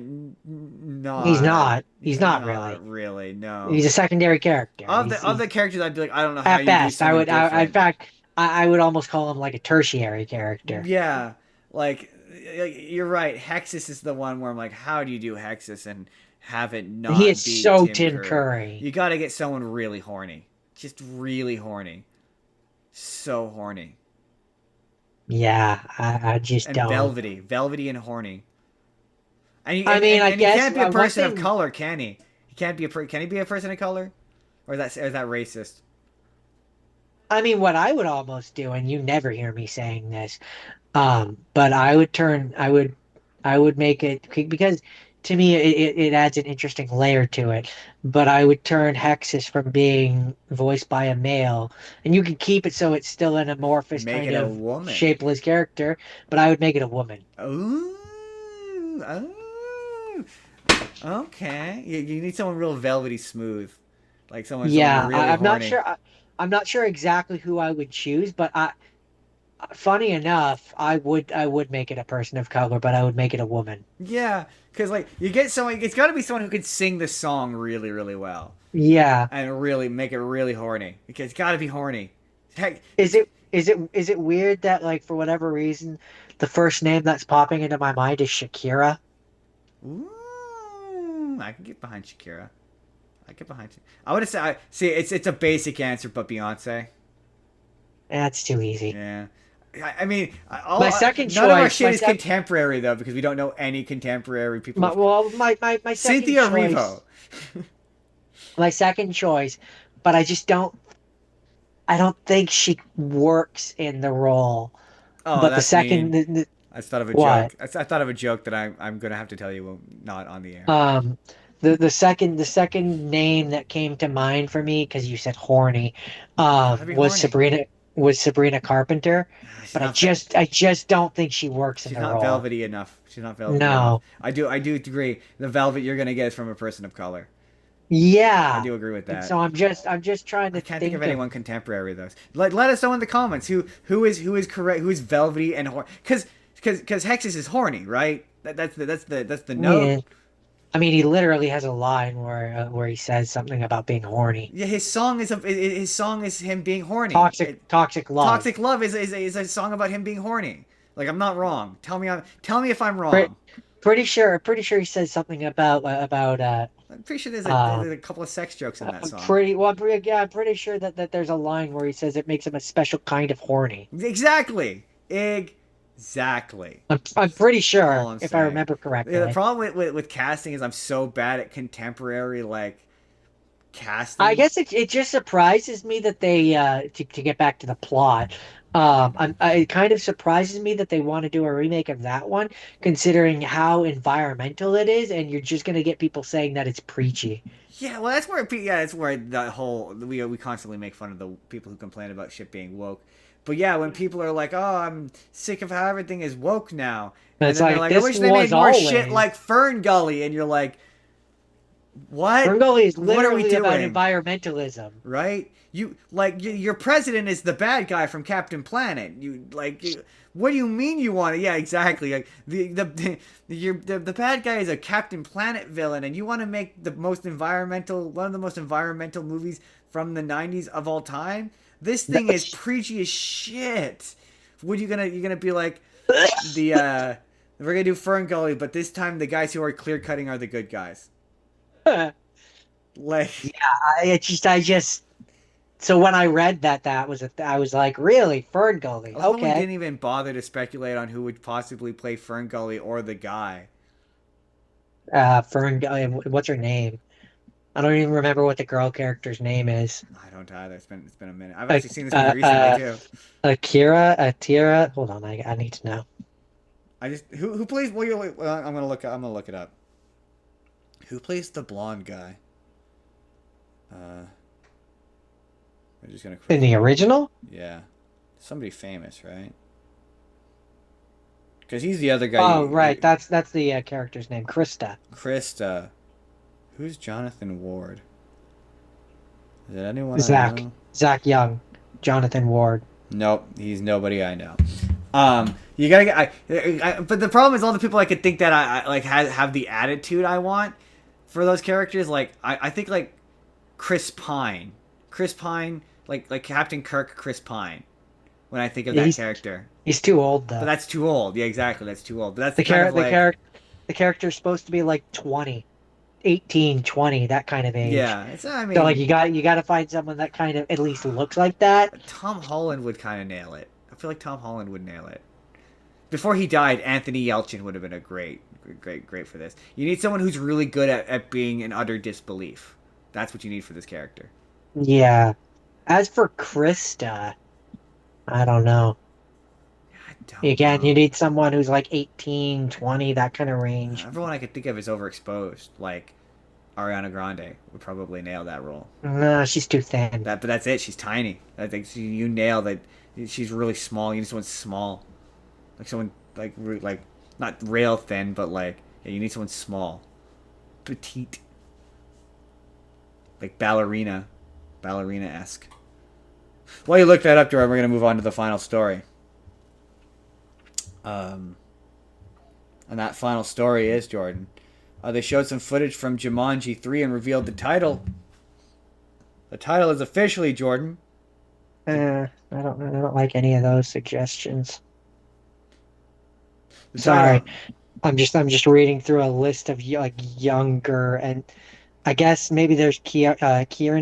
He's not. not. He's He's not really. not really. No. He's a secondary character. Of the characters, I'd be like, I don't know how At you do best. someone In different. fact, I would almost call him like a tertiary character. Yeah, like you're right. Hexus is the one where I'm like, how do you do Hexus and have it He not is be so Tim Tim Curry? Curry. You got to get someone really horny, just really horny, so horny, Yeah, I just and don't. velvety and horny. And I mean, I and he guess can't be a one person of thing. color, can he? He can't be can he be a person of color? Or is that racist? I mean, what I would almost do, and you never hear me saying this, but I would make it because to me it adds an interesting layer to it. But I would turn Hexus from being voiced by a male, and you can keep it so it's still an amorphous Make kind it a of woman. shapeless character, but I would make it a woman. Ooh, oh, okay. You need someone real velvety smooth, like someone Yeah, really I'm not horny. sure. I'm not sure exactly who I would choose, but funny enough, I would make it a person of color, but I would make it a woman. Yeah, because like you get someone, it's got to be someone who can sing the song really, really well Yeah. and really make it really horny. Because it's got to be horny. Heck, Is it weird that like for whatever reason the first name that's popping into my mind is Shakira? ooh, I can get behind Shakira. I get behind. I would have said, see, it's a basic answer, but Beyonce. That's too easy. Yeah. I mean, My second none of our choice, shit is contemporary though, because we don't know any contemporary people. my second Cynthia choice, Erivo. my second choice, but I don't think she works in the role. Oh, But the that's mean. second, I just thought of a what? joke. I thought of a joke that I'm gonna have to tell you not on the air. Um, the second name that came to mind for me because you said horny, Gotta be horny. Was Sabrina Carpenter, She's but not I just don't think she works in she's the not role. velvety enough. She's not velvety enough. No. I do agree. The velvet you're gonna get is from a person of color. I Yeah. do agree with And that. so I'm just trying I to can't think of think of anyone contemporary though. Let us know in the comments who is correct, who is velvety and horny. Because Hexus is horny, right? That's the note. yeah. I mean, he literally has a line where he says something about being horny. Yeah, his song is him being horny. Toxic love. Toxic Love is a song about him being horny. Like I'm not wrong. Tell me if I'm Pre wrong. pretty sure he says something about I'm pretty sure uh there's a couple of sex jokes in that I'm song. pretty well. Yeah, I'm pretty sure that there's a line where he says it makes him a special kind of horny. Exactly. Exactly. I'm pretty That's all sure I'm if I saying. remember Yeah, the correctly. problem with casting is I'm so bad at contemporary like I casting. guess it just surprises me that they to get back to the plot. It kind of surprises me that they want to do a remake of that one, considering how environmental it is, and you're just gonna get people saying that it's preachy. Yeah, well, that's where the whole we constantly make fun of the people who complain about shit being woke. But yeah, when people are like, "Oh, I'm sick of how everything is woke now," And and it's then they're like like, "I this wish they made was more shit always. like Fern Gully," and you're like, "What? Ferngully is What are we literally about doing?" environmentalism. Right? Your president is the bad guy from Captain Planet. What do you mean you want it? Yeah, exactly. Like the bad guy is a Captain Planet villain, and you want to make one of the most environmental movies from the '90s of all time. This thing is preachy as shit. What you gonna be like the we're gonna do Fern Gully, but this time the guys who are clear cutting are the good guys. Yeah, Like I just. So when I read I was like, really, Ferngully? I love how we Okay. didn't even bother to speculate on who would possibly play Fern Gully or the guy. Ferngully. What's her name? I don't even remember what the girl character's name is. I don't either. It's been a minute. I've Uh, actually seen this movie uh, recently uh, too. Atira. Hold on, I need to know. I just who plays? I'm gonna look it up. Who plays the blonde guy? I'm just gonna In the quickly. original? Yeah, somebody famous, right? Because he's the other guy. Oh, right. That's the character's name, Krista. Krista. Who's Jonathan Ward? Is it anyone I Zach. know? Zach Young. Jonathan Ward. Nope, he's nobody I know. You gotta get. But the problem is all the people I could think that I like have the attitude I want for those characters. Like I think like Chris Pine, Chris Pine, like Captain Kirk, Chris Pine. When I think of that He's character, he's too old but though. that's too old. Yeah, exactly. That's too old. But that's The kind char of like the character's supposed to be like 20, 18, 20, that kind of age. yeah. It's I So like mean you got to find someone that kind of at least looks like that. Tom Holland would kind of nail it. I feel like Tom Holland would nail it. Before he died, Anthony Yelchin would have been a great for this. You need someone who's really good at being in utter disbelief. That's what you need for this character. Yeah. As for Krista, I don't know. I don't Again, you know. need someone who's like 18, 20, that kind of range. Everyone I could think of is overexposed. Like Ariana Grande would probably nail that role. No, she's too thin. But that's it. She's tiny. I think you nail that. She's really small. You need someone small, like someone like not rail thin, but like yeah, you need someone small, petite, like ballerina esque. While you look that up, Jordan, we're gonna move on to the final story. Um, and that final story is Jordan. They showed some footage from Jumanji 3 and revealed the title. The title is officially Jordan. I don't like any of those suggestions. The Sorry. title. I'm just reading through a list of like younger and I guess maybe there's Kieran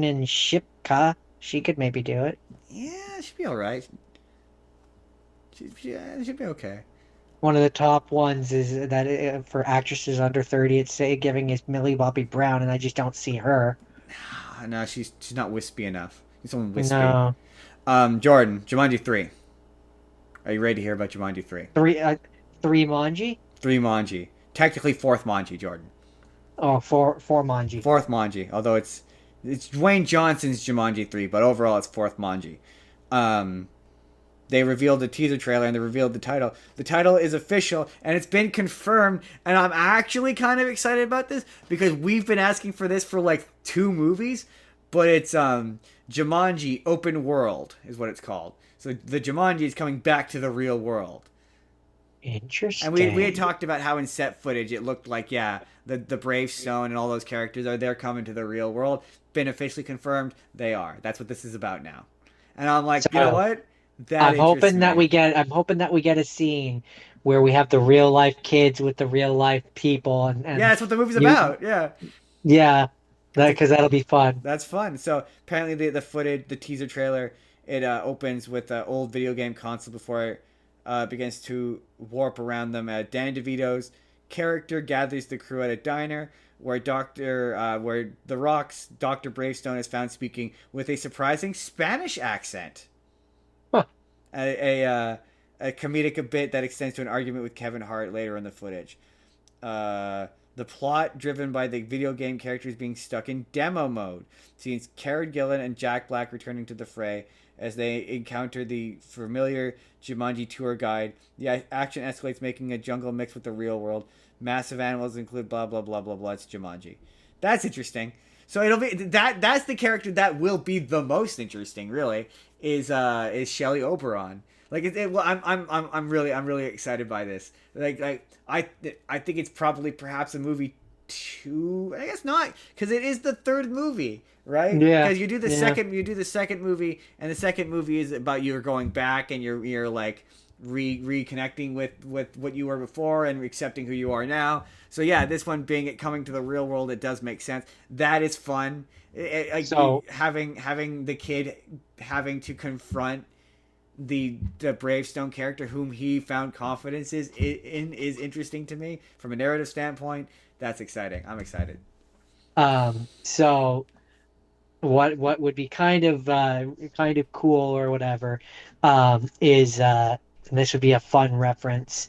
and Shipka. She could maybe do it. Yeah, it should be all right. Yeah, it should be okay. One of the top ones is that for actresses under 30, it's say giving is Millie Bobby Brown, and I just don't see her. No, she's not wispy enough. She's someone wispy. No, Jordan, Jumanji 3. Are you ready to hear about Jumanji 3? three Manji. 3 Manji. Technically fourth Manji, Jordan. Oh, four Manji. Fourth Manji, although it's Dwayne Johnson's Jumanji 3, but overall it's fourth Manji. They revealed a teaser trailer and they revealed the title. The title is official and it's been confirmed, and I'm actually kind of excited about this because we've been asking for this for like 2 movies, but it's Jumanji Open World is what it's called. So the Jumanji is coming back to the real world. And we had Interesting. talked about how in set footage it looked like, yeah, the Brave Stone and all those characters are there coming to the real world. Been officially confirmed, they are. That's what this is about now. And I'm like, you know So what? That interests me. I'm hoping that we get a scene where we have the real life kids with the real life people, Yeah, and that's what the movie's you, about. Yeah, yeah, that because that'll be fun. that's fun. So apparently the footage, the teaser trailer, it opens with an old video game console before it begins to warp around them. Danny DeVito's character gathers the crew at a diner where The Rock's Dr. Bravestone is found speaking with a surprising Spanish accent. Huh. A comedic bit that extends to an argument with Kevin Hart later in the footage. The plot driven by the video game characters being stuck in demo mode. Seeing Karen Gillan and Jack Black returning to the fray as they encounter the familiar Jumanji tour guide. The action escalates, making a jungle mix with the real world. Massive animals include blah blah blah blah blah. It's Jumanji. That's interesting. So it'll be that's the character that will be the most interesting. Really, is Shelley Oberon. Like well, I'm really excited by this. I think it's probably perhaps a movie 2. I guess not, because it is the 3rd movie, right? Yeah, Because yeah. you do the second movie, and the second movie is about you going back and you're like reconnecting with what you were before and accepting who you are now. So yeah, this one being it coming to the real world, it does make sense. That is fun. So Having the kid having to confront the Bravestone character whom he found confidence is interesting to me from a narrative standpoint. That's exciting. I'm excited. so what would be kind of cool or whatever is and this would be a fun reference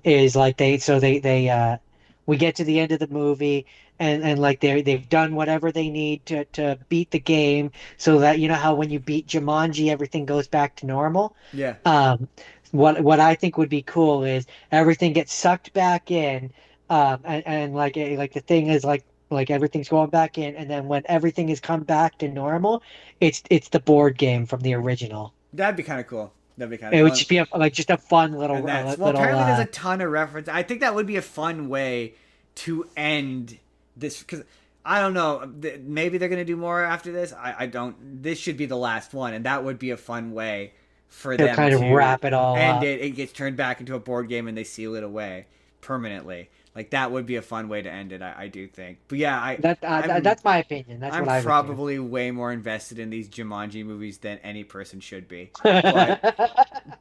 is like they we get to the end of the movie and like they've done whatever they need to beat the game so that you know how when you beat Jumanji everything goes back to normal. Yeah. um what I think would be cool is everything gets sucked back in, and like the thing is like like everything's going back in, and then when everything has come back to normal, it's the board game from the original. That'd be kind of cool. That'd be kind of It would cool. just be like just a fun And little that's well, little apparently there's a ton of reference. I think that would be a fun way to end this because I don't know. Maybe they're gonna do more after this. I don't. This should be the last one, and that would be a fun way for to them kind of to wrap it all end up. it. It gets turned back into a board game, and they seal it away permanently. Like that would be a fun way to end it. I do think. But yeah, That's my opinion. That's I'm what I would probably way more invested in these Jumanji movies than any person should be. do.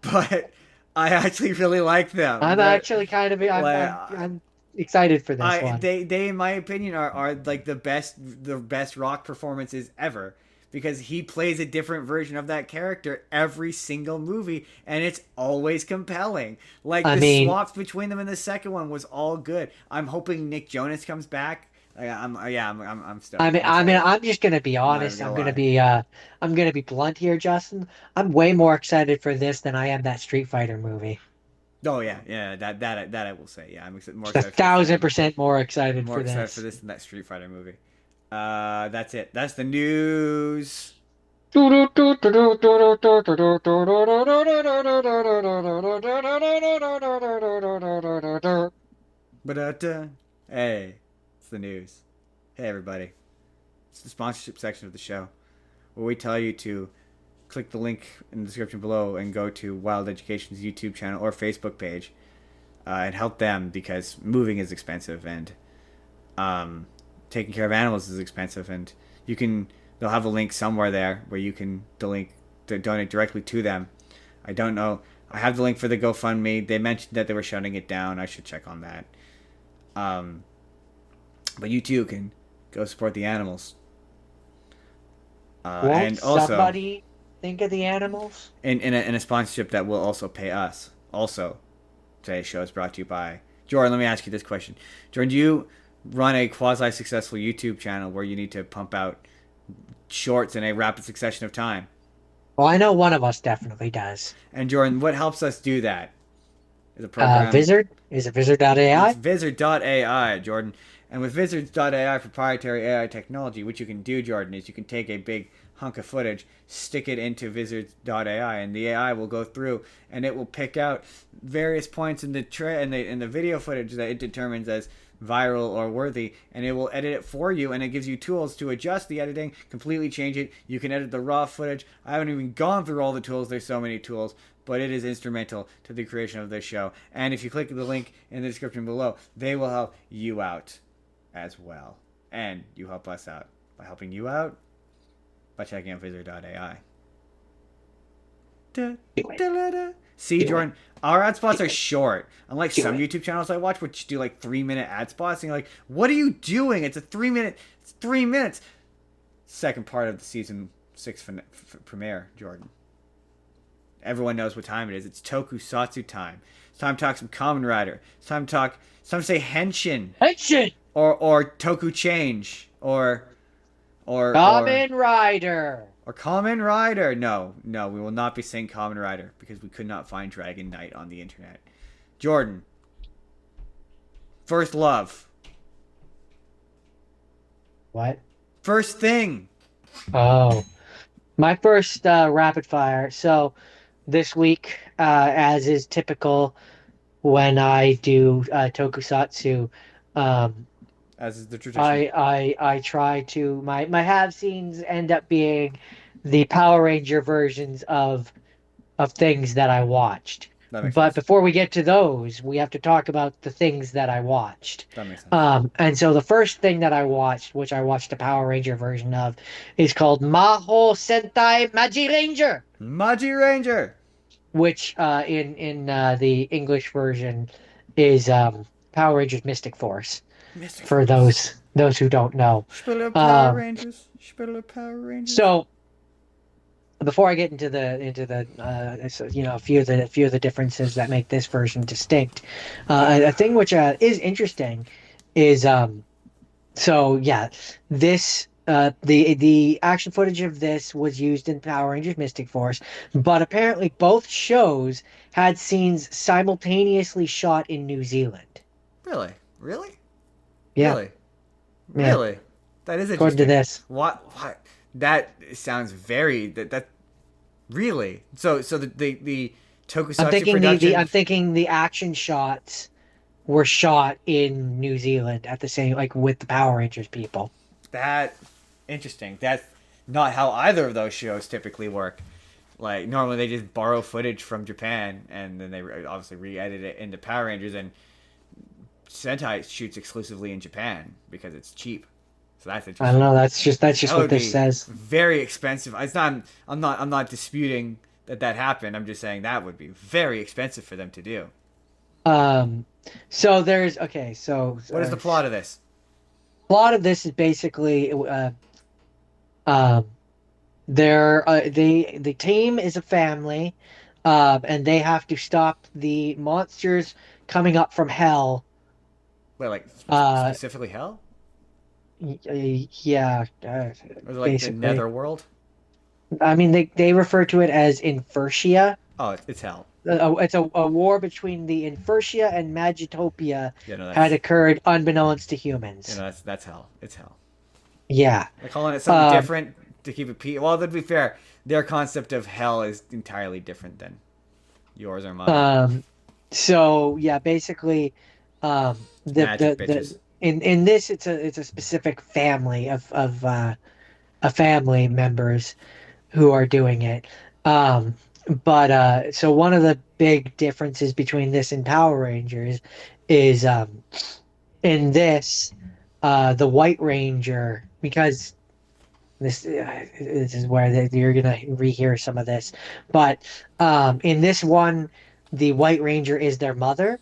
But I actually really like them. I'm actually kind of like, I'm excited for this one. They in my opinion are like the best rock performances ever because he plays a different version of that character every single movie and it's always compelling. Like the swaps between them in the second one was all good. I'm hoping Nick Jonas comes back. I'm stoked. I'm just gonna be honest. I'm gonna be blunt here, Justin. I'm way more excited for this than I am that Street Fighter movie. Oh yeah, that I will say. Yeah, I'm more Just excited. 1,000% more excited More for excited this. for this than that Street Fighter movie. That's it. That's the news. But hey, it's the news. Hey everybody, it's the sponsorship section of the show, where we tell you to click the link in the description below and go to Wild Education's YouTube channel or Facebook page, and help them because moving is expensive and taking care of animals is expensive, and they'll have a link somewhere there where you can donate directly to them. I don't know. I have the link for the GoFundMe. They mentioned that they were shutting it down. I should check on that. But you too can go support the animals. Won't and also somebody think of the animals? in a sponsorship that will also pay us. Also, today's show is brought to you by Jordan. Let me ask you this question, Jordan. Do you run a quasi-successful YouTube channel where you need to pump out shorts in a rapid succession of time? Well, I know one of us definitely does. And Jordan, what helps us do that? Is a program. Vizard? Is it Vizard.ai? It's Vizard.ai, Jordan. And with Vizard.ai proprietary AI technology, what you can do, Jordan, is you can take a big hunk of footage, stick it into Vizard.ai, and the AI will go through and it will pick out various points in the video footage that it determines as viral or worthy, and it will edit it for you, and it gives you tools to adjust the editing, completely change it. You can edit the raw footage. I haven't even gone through all the tools. There's so many tools, but it is instrumental to the creation of this show. And if you click the link in the description below, they will help you out as well. And you help us out by helping you out by checking out Vizard.ai. See, Jordan, our ad spots are short. Unlike some YouTube channels I watch, which do like 3-minute ad spots, and you're like, what are you doing? It's 3 minutes. Second part of the season 6 premiere, Jordan. Everyone knows what time it is. It's Tokusatsu time. It's time to talk some Kamen Rider. It's time to say Henshin. Henshin! Or Toku Change. Or Kamen Rider! Or Kamen Rider. No, we will not be saying Kamen Rider because we could not find Dragon Knight on the internet. Jordan. First love. What? First thing. Oh. My first rapid fire. So this week, as is typical when I do Tokusatsu, as is the tradition. I try to my have scenes end up being the Power Ranger versions of things that I watched. That makes But sense. before we get to those, we have to talk about the things that I watched. That makes sense. And so the first thing that I watched, which I watched the Power Ranger version of, is called Maho Sentai Magi Ranger. Magi Ranger. Which in the English version is Power Rangers Mystic Force. For those who don't know. Power Rangers. Power Rangers. So before I get into the a few of the differences that make this version distinct, a thing which is interesting is this the action footage of this was used in Power Rangers Mystic Force, but apparently both shows had scenes simultaneously shot in New Zealand. Really? Yeah. Really? Yeah, Really? That is according to interesting. this. What? What? That sounds very. That really. So the Tokusatsu I'm production. thinking the action shots were shot in New Zealand at the same, like with the Power Rangers people. That interesting. That's not how either of those shows typically work. Like normally they just borrow footage from Japan and then they obviously re-edit it into Power Rangers, and Sentai shoots exclusively in Japan because it's cheap. So that's I don't interesting. know. That's That just what would this be says. very expensive. It's not. I'm not disputing that happened. I'm just saying that would be very expensive for them to do. Um, so there's okay. So What is the plot of this? plot of this is basically um, the team is a family, and they have to stop the monsters coming up from hell. Wait, like Uh, specifically hell, yeah, or is it like the basically. netherworld? I mean, they refer to it as Infertia. Oh, it's hell. It's a war between the Infertia and Magitopia Yeah, no, had occurred unbeknownst to humans. that's hell. It's hell. Yeah. They're calling it something Um, different to keep it Well, to be fair, their concept of hell is entirely different than yours or mine. um, so yeah, basically, Magic bitches. in this it's a specific family of a family members who are doing it. Um, but so one of the big differences between this and Power Rangers is in this the White Ranger, because this is where you're gonna rehear some of this, but in this one the White Ranger is their mother,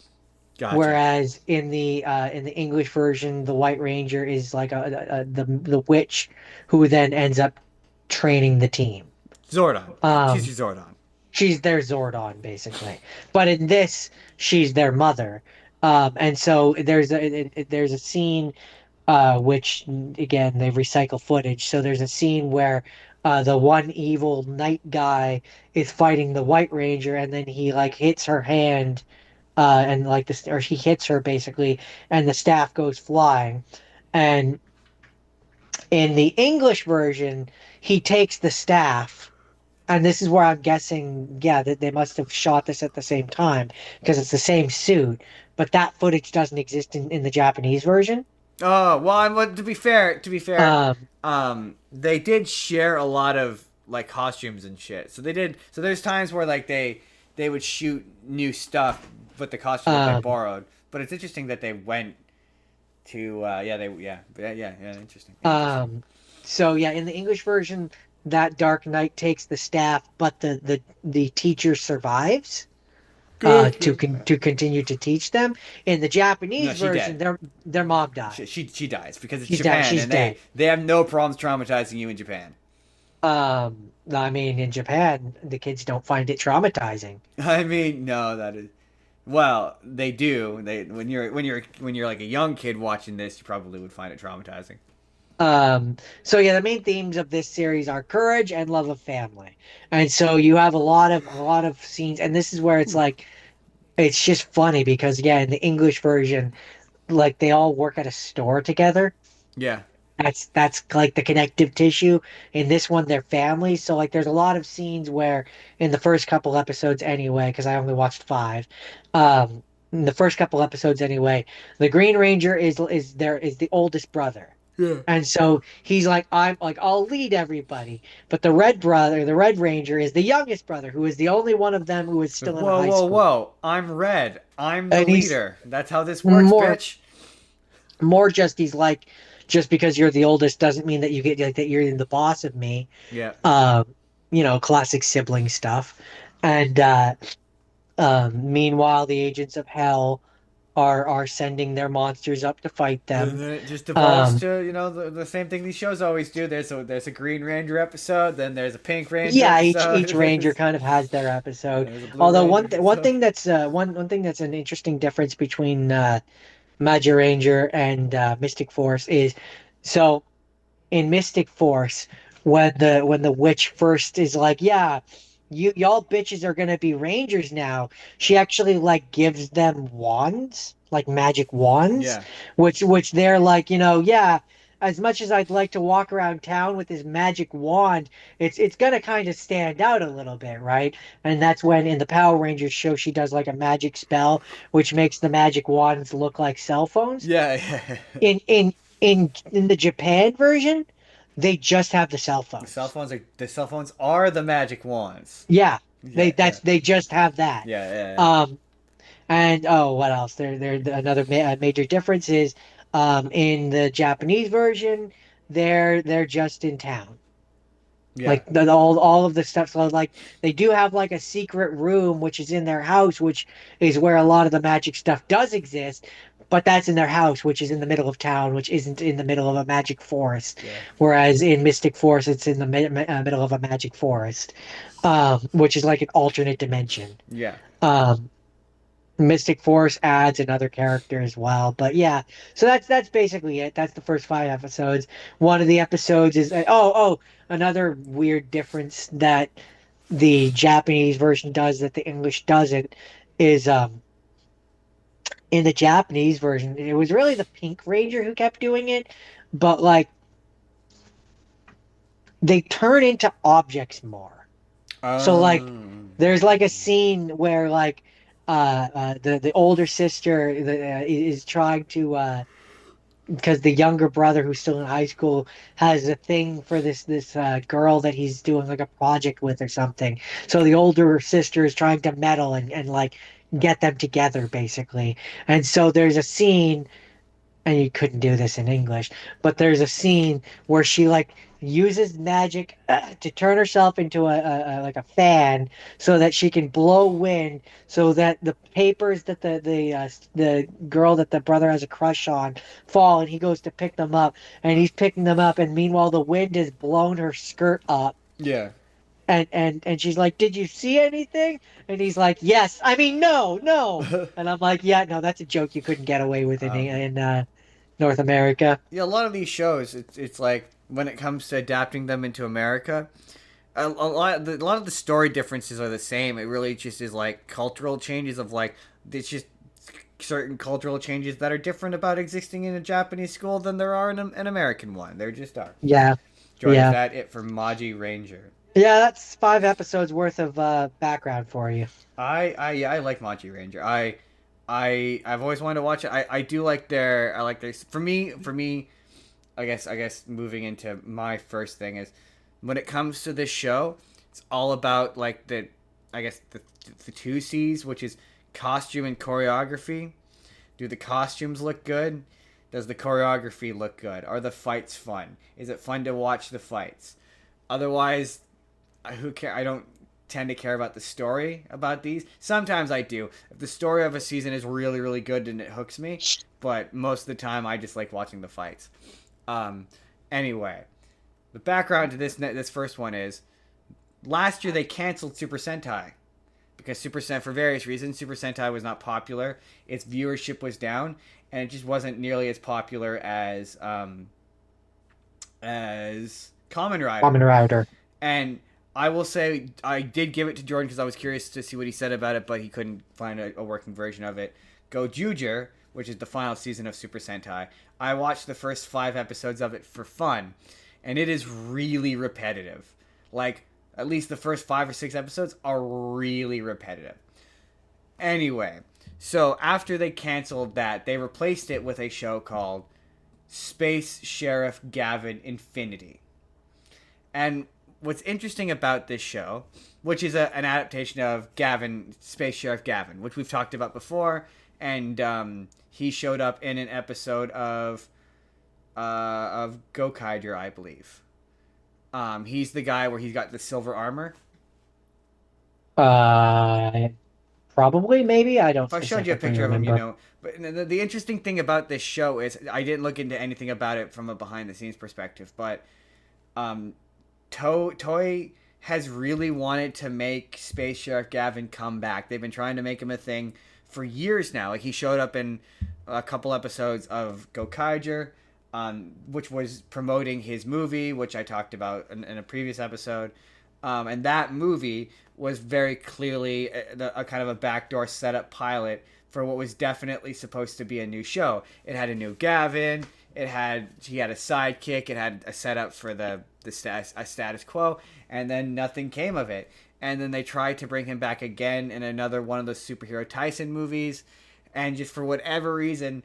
Gotcha. whereas in the English version the White Ranger is like the witch who then ends up training the team. Zordon. She's um your Zordon. she's their Zordon basically, but in this she's their mother. And so there's a scene which again they recycle footage. So there's a scene where the one evil night guy is fighting the White Ranger, and then he like hits her hand, and like this, or he hits her basically, and the staff goes flying. And in the English version, he takes the staff. And this is where I'm guessing, yeah, that they must have shot this at the same time because it's the same suit, but that footage doesn't exist in the Japanese version. Oh well, to be fair, Um, they did share a lot of like costumes and shit. So they did. So there's times where like they would shoot new stuff with the costume that they um, borrowed. But it's interesting that they went to yeah, interesting, interesting. Um, so yeah, in the English version, that Dark Knight takes the staff, but the teacher survives Good, good. to continue to teach them. In the No, Japanese she version, dead. their mom died. She dies because it's She's dead. Japan She's and dead. they have no problems traumatizing you in Japan. I mean, in Japan, the kids don't find it traumatizing. I mean, no, that is well, they do. They when you're like a young kid watching this, you probably would find it traumatizing. So yeah, the main themes of this series are courage and love of family. And so you have a lot of scenes, and this is where it's like it's just funny because yeah, in the English version, like they all work at a store together. Yeah. That's like the connective tissue. In this one, they're families. So like there's a lot of scenes where in the first couple episodes anyway, because I only watched five, in the first couple episodes anyway, the Green Ranger is the oldest brother. Yeah. And so he's like, I'm like, I'll lead everybody. But the Red brother, the Red Ranger, is the youngest brother, who is the only one of them who is still in Whoa, high whoa, school. whoa! I'm red. I'm the And he's leader. That's how this works, more bitch. more just he's like, just because you're the oldest doesn't mean that you get like that you're the boss of me. Yeah. Um, classic sibling stuff. And meanwhile, the agents of hell are sending their monsters up to fight And them. then it just devolves Um, to the same thing these shows always do. There's a Green Ranger episode, then there's a Pink Ranger yeah, episode, each ranger kind of has their episode. there's a Blue Although Ranger one episode. thing that's one thing that's an interesting difference between Magic Ranger and Mystic Force is so in Mystic Force when the witch first is like, yeah, y'all bitches are gonna be rangers now. She actually like gives them wands, like magic wands, Yeah. which they're like, yeah. as much as I'd like to walk around town with this magic wand, it's gonna kind of stand out a little bit, right? And that's when in the Power Rangers show she does like a magic spell, which makes the magic wands look like cell phones. Yeah, yeah. In the Japan version, they just have the cell phones. The cell phones are the magic wands. Yeah, Yeah, yeah. they just have that. Yeah, yeah, Um, and oh, what else? There another major difference is in the Japanese version, they're just in town. yeah. Like all of the stuff. So like they do have like a secret room which is in their house, which is where a lot of the magic stuff does exist. But that's in their house, which is in the middle of town, which isn't in the middle of a magic forest. Yeah. Whereas in Mystic Forest, it's in the middle of a magic forest, which is like an alternate dimension. Yeah. Um, Mystic Force adds another character as well. But yeah, so that's basically it. That's the first 5 episodes. One of the episodes is another weird difference that the Japanese version does that the English doesn't is in the Japanese version it was really the Pink Ranger who kept doing it, but like they turn into objects more. So like there's like a scene where like the older sister is trying to because the younger brother who's still in high school has a thing for this girl that he's doing like a project with or something. So the older sister is trying to meddle and like get them together basically. And so there's a scene and you couldn't do this in English, but there's a scene where she like uses magic to turn herself into a like a fan so that she can blow wind so that the papers that the girl that the brother has a crush on fall and he goes to pick them up and he's picking them up and meanwhile the wind has blown her skirt up Yeah. and she's like, "Did you see anything?" And he's like, "Yes." I mean, no, no. And I'm like, "Yeah, no, that's a joke you couldn't get away with in North America." Yeah, a lot of these shows, it's like when it comes to adapting them into America, a lot of the story differences are the same. It really just is like cultural changes of like it's just certain cultural changes that are different about existing in a Japanese school than there are in an American one. There just are. Yeah, Jordan, is yeah, that it for Maji Ranger? yeah. That's 5 episodes worth of background for you. Yeah, I like Maji Ranger. I've always wanted to watch it. I do like I like their for me. I guess moving into my first thing is when it comes to this show, it's all about like the two C's, which is costume and choreography. Do the costumes look good? Does the choreography look good? Are the fights fun? Is it fun to watch the fights? Otherwise, who care? I don't tend to care about the story about these. Sometimes I do. If the story of a season is really, really good and it hooks me, but most of the time I just like watching the fights. Um, anyway, the background to this first one is last year they canceled Super Sentai because for various reasons Super Sentai was not popular. Its viewership was down, and it just wasn't nearly as popular as Kamen Rider. Kamen Rider. And I will say I did give it to Jordan because I was curious to see what he said about it, but he couldn't find a working version of it. Go Jujer, which is the final season of Super Sentai. I watched the first 5 episodes of it for fun, and it is really repetitive. Like, at least the first 5 or 6 episodes are really repetitive. Anyway, so after they canceled that, they replaced it with a show called Space Sheriff Gavin Infinity. And what's interesting about this show, which is an adaptation of Space Sheriff Gavin, which we've talked about before, and he showed up in an episode of Gokaiger, I believe. He's the guy where he's got the silver armor. Uh, Probably, maybe. I don't If I showed you a specifically picture of him, you remember. know. But the interesting thing about this show is I didn't look into anything about it from a behind the scenes perspective, but um, Toei has really wanted to make Space Sheriff Gavin come back. They've been trying to make him a thing for years now. Like he showed up in a couple episodes of Gokaiger, which was promoting his movie, which I talked about in a previous episode. And that movie was very clearly a kind of a backdoor setup pilot for what was definitely supposed to be a new show. It had a new Gavin. he had a sidekick. It had a setup for a status quo, and then nothing came of it. And then they tried to bring him back again in another one of those superhero Tyson movies, and just for whatever reason,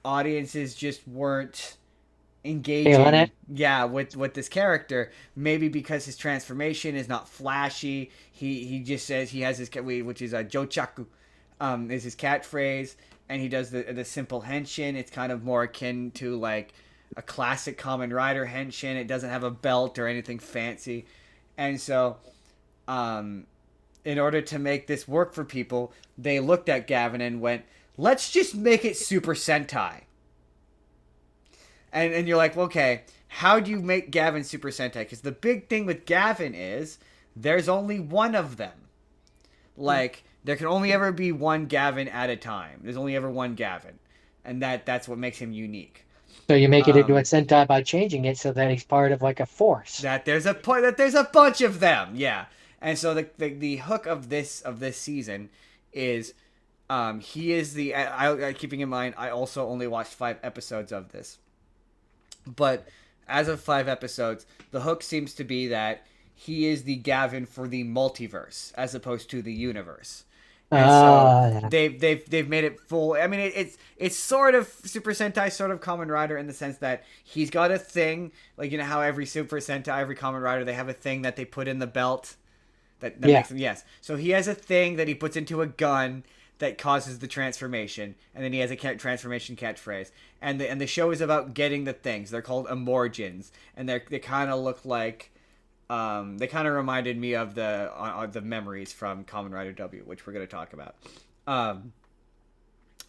audiences just weren't Feeling engaging, it? yeah, with this character. Maybe because his transformation is not flashy. He just says he has his, which is a jochaku, is his catchphrase, and he does the simple henshin. It's kind of more akin to like a classic Kamen Rider henshin. It doesn't have a belt or anything fancy, and so um, in order to make this work for people, they looked at Gavin and went, "Let's just make it Super Sentai." And you're like, well, okay, how do you make Gavin Super Sentai? Because the big thing with Gavin is there's only one of them. Like, there can only ever be one Gavin at a time. There's only ever one Gavin. And that's what makes him unique. So you make it into a Um, Sentai by changing it so that he's part of like a force. that there's a bunch of them, yeah. And so the hook of this season is he is keeping in mind I also only watched 5 episodes of this. But as of 5 episodes, the hook seems to be that he is the Gavin for the multiverse as opposed to the universe. And so Yeah. they've made it full. I mean, it's sort of Super Sentai, sort of Kamen Rider in the sense that he's got a thing, like you know how every Super Sentai, every Kamen Rider, they have a thing that they put in the belt that Yeah. makes them, yes. So he has a thing that he puts into a gun that causes the transformation, and then he has a transformation catchphrase. And the show is about getting the things. They're called Emorgens, and they kind of look like they kind of reminded me of the memories from Kamen Rider W, which we're going to talk about.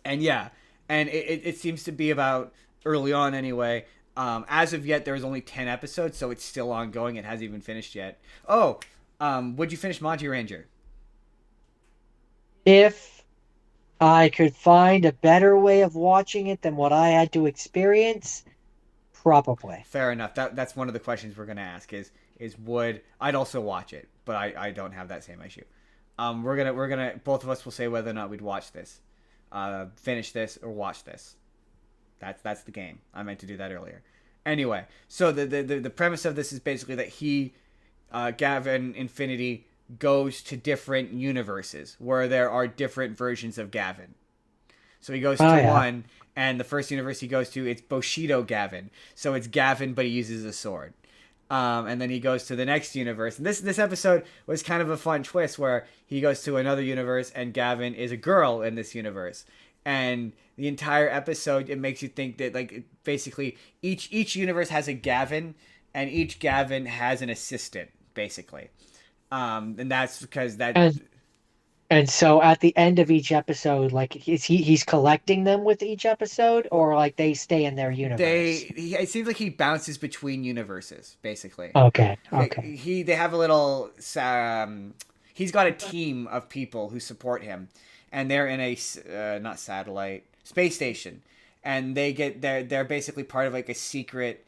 And yeah, and it seems to be about early on anyway. As of yet, there's only 10 episodes, so it's still ongoing. It hasn't even finished yet. Oh, would you finish Monty Ranger? If I could find a better way of watching it than what I had to experience, probably. Fair enough. That's one of the questions we're gonna ask is would I'd also watch it, but I don't have that same issue. We're gonna both of us will say whether or not we'd watch this, finish this or watch this. That's the game. I meant to do that earlier. Anyway, so the premise of this is basically that Gavin Infinity goes to different universes where there are different versions of Gavin. So he goes to Oh yeah. one, and the first universe he goes to, it's Bushido Gavin. So it's Gavin, but he uses a sword. And then he goes to the next universe. And this episode was kind of a fun twist where he goes to another universe, and Gavin is a girl in this universe. And the entire episode, it makes you think that like basically each universe has a Gavin, and each Gavin has an assistant, basically. And that's because that And so at the end of each episode, like he's collecting them with each episode, or like they stay in their universe? it seems like he bounces between universes, basically. Okay, okay. They have a little he's got a team of people who support him, and they're in a not satellite space station, and they're basically part of like a secret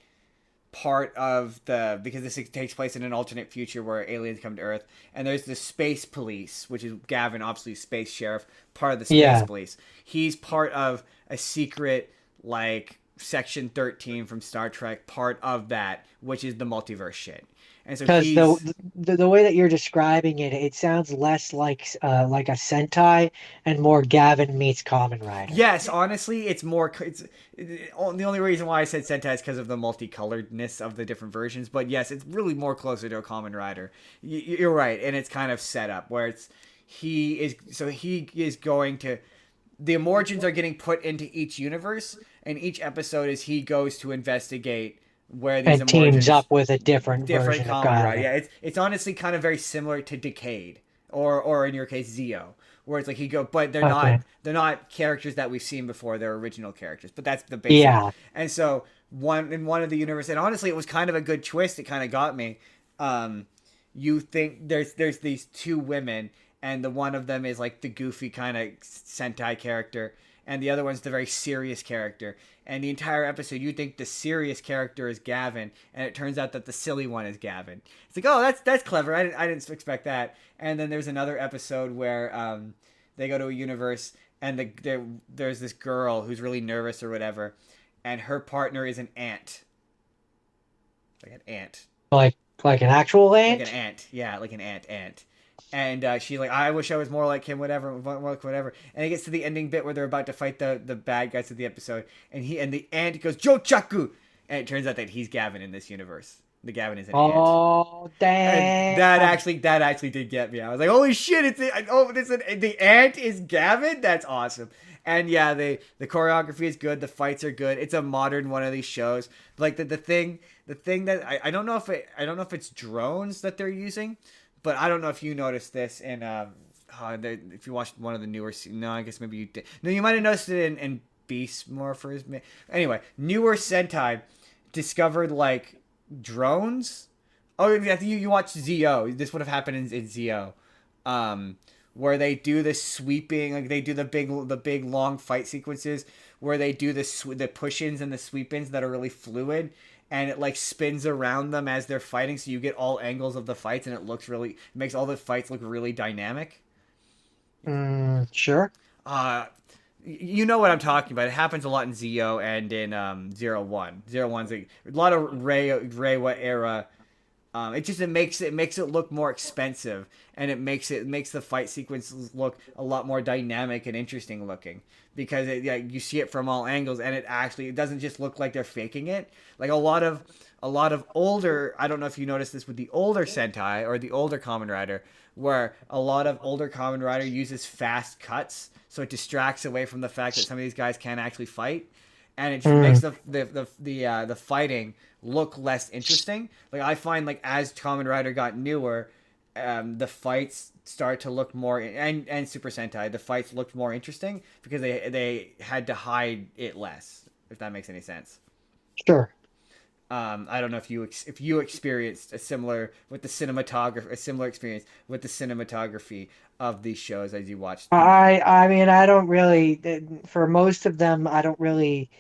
part of because this takes place in an alternate future where aliens come to Earth, and there's the space police, which is Gavin, obviously space sheriff, part of the space Yeah, police. He's part of a secret like Section 13 from Star Trek, part of that, which is the multiverse shit. And so because he's the way that you're describing it, it sounds less like a Sentai and more Gavin meets Kamen Rider. yes, honestly, it's more. The only reason why I said Sentai is because of the multicoloredness of the different versions. But yes, it's really more closer to a Kamen Rider. You're right, and it's kind of set up where he is going to. The Emorgens are getting put into each universe, and each episode is he goes to investigate where these And teams Emorgens up with a different different version of Kamen Rider. Gavin. Yeah, it's honestly kind of very similar to Decade or in your case Zeo, where it's like but Okay. they're not characters that we've seen before. They're original characters, but that's the basic. Yeah. And so one of the universe, and honestly, it was kind of a good twist. It kind of got me. You think there's these two women, and the one of them is like the goofy kind of Sentai character, and the other one's the very serious character. And the entire episode, you think the serious character is Gavin, and it turns out that the silly one is Gavin. It's like, oh, that's clever. I didn't expect that. And then there's another episode where they go to a universe, and there's this girl who's really nervous or whatever, and her partner is an ant, like an ant, Like like an actual like an ant? ant, yeah, like an ant. And she's like, I wish I was more like him, whatever, more like whatever. And it gets to the ending bit where they're about to fight the bad guys of the episode, and the ant goes Jochaku, and it turns out that he's Gavin in this universe. The Gavin is an ant. Oh, And damn. that actually did get me. I was like, holy shit! The ant is Gavin. That's awesome. And yeah, the choreography is good. The fights are good. It's a modern one of these shows. Like the thing that I don't know if I don't know if it's drones that they're using, but I don't know if you noticed this in if you watched one of the newer. No, I guess maybe you did. No, you might have noticed it in Beast Morphers. Anyway, newer Sentai discovered like drones. Oh, yeah, you watched Zo. This would have happened in Zo, where they do the sweeping, like they do the big long fight sequences where they do the push-ins and the sweep-ins that are really fluid, and it like spins around them as they're fighting, so you get all angles of the fights, and it makes all the fights look really dynamic. Sure. Uh, you know what I'm talking about. It happens a lot in Zo and in 01. 01's a lot of Reiwa era. It makes it look more expensive, and it makes the fight sequences look a lot more dynamic and interesting looking, because you see it from all angles, and it doesn't just look like they're faking it. Like a lot of older, I don't know if you noticed this with the older Sentai or the older Kamen Rider, where a lot of older Kamen Rider uses fast cuts, so it distracts away from the fact that some of these guys can't actually fight, and it just makes Mm, the fighting look less interesting. Like I find, like as Kamen Rider got newer, the fights start to look more, and Super Sentai, the fights looked more interesting because they had to hide it less. If that makes any sense. sure. I don't know if you experienced a similar experience with the cinematography of these shows as you watched the. I mean, I don't really, for most of them, I don't really,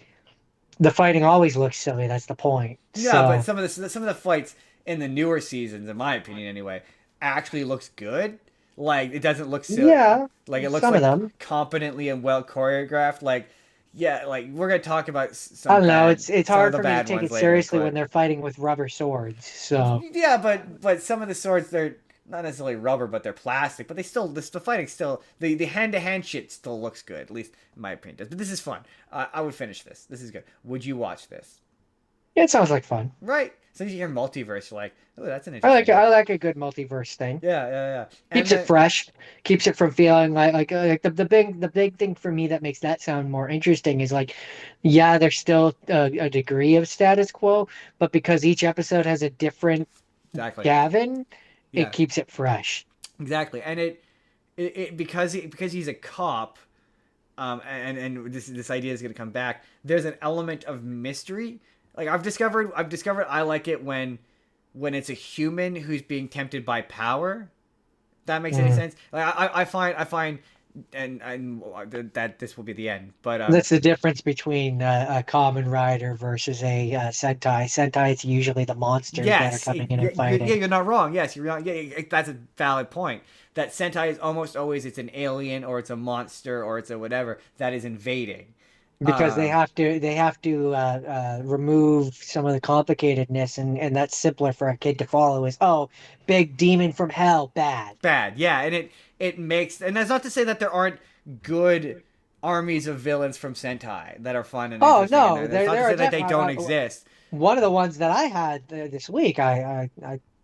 the fighting always looks silly. That's the point. Yeah, but So, some of the fights in the newer seasons, in my opinion anyway, actually looks good. Like it doesn't look silly. yeah, Like it looks some of like them. competently and well choreographed. Like yeah, like we're gonna talk about I don't know. It's some of hard the for me to bad take ones it later, seriously when but they're fighting with rubber swords. So, yeah, but some of the swords, they're not necessarily rubber, but they're plastic. But the fighting still, the hand to hand shit still looks good, at least in my opinion. Does. But this is fun. I would finish this. This is good. Would you watch this? yeah, it sounds like fun. Right. So you hear multiverse, you're like, oh, that's an interesting one. I like a good multiverse thing. Yeah, yeah, yeah. And Keeps it then fresh, keeps it from feeling like the big thing for me that makes that sound more interesting is like, yeah, there's still a degree of status quo, but because each episode has a different exactly. Gavin, it Yeah, keeps it fresh. exactly. And because he's a cop, and this idea is going to come back. There's an element of mystery. Like I've discovered I like it when it's a human who's being tempted by power. That makes any Mm. sense? Like I find, and that this will be the end. But That's the difference between a common rider versus a Sentai. Sentai, it's usually the monsters that are yes, coming in yeah, and fighting. you're not wrong. Yes, you're not. Yeah, that's a valid point. That Sentai is almost always it's an alien or it's a monster or it's a whatever that is invading. Because Um, they have to remove some of the complicatedness, and that's simpler for a kid to follow is, oh, big demon from hell, bad. Bad, yeah, and it makes, and that's not to say that there aren't good armies of villains from Sentai that are fun and Oh interesting in no, there. That's not there to are say that they definitely don't exist. one of the ones that I had this week. I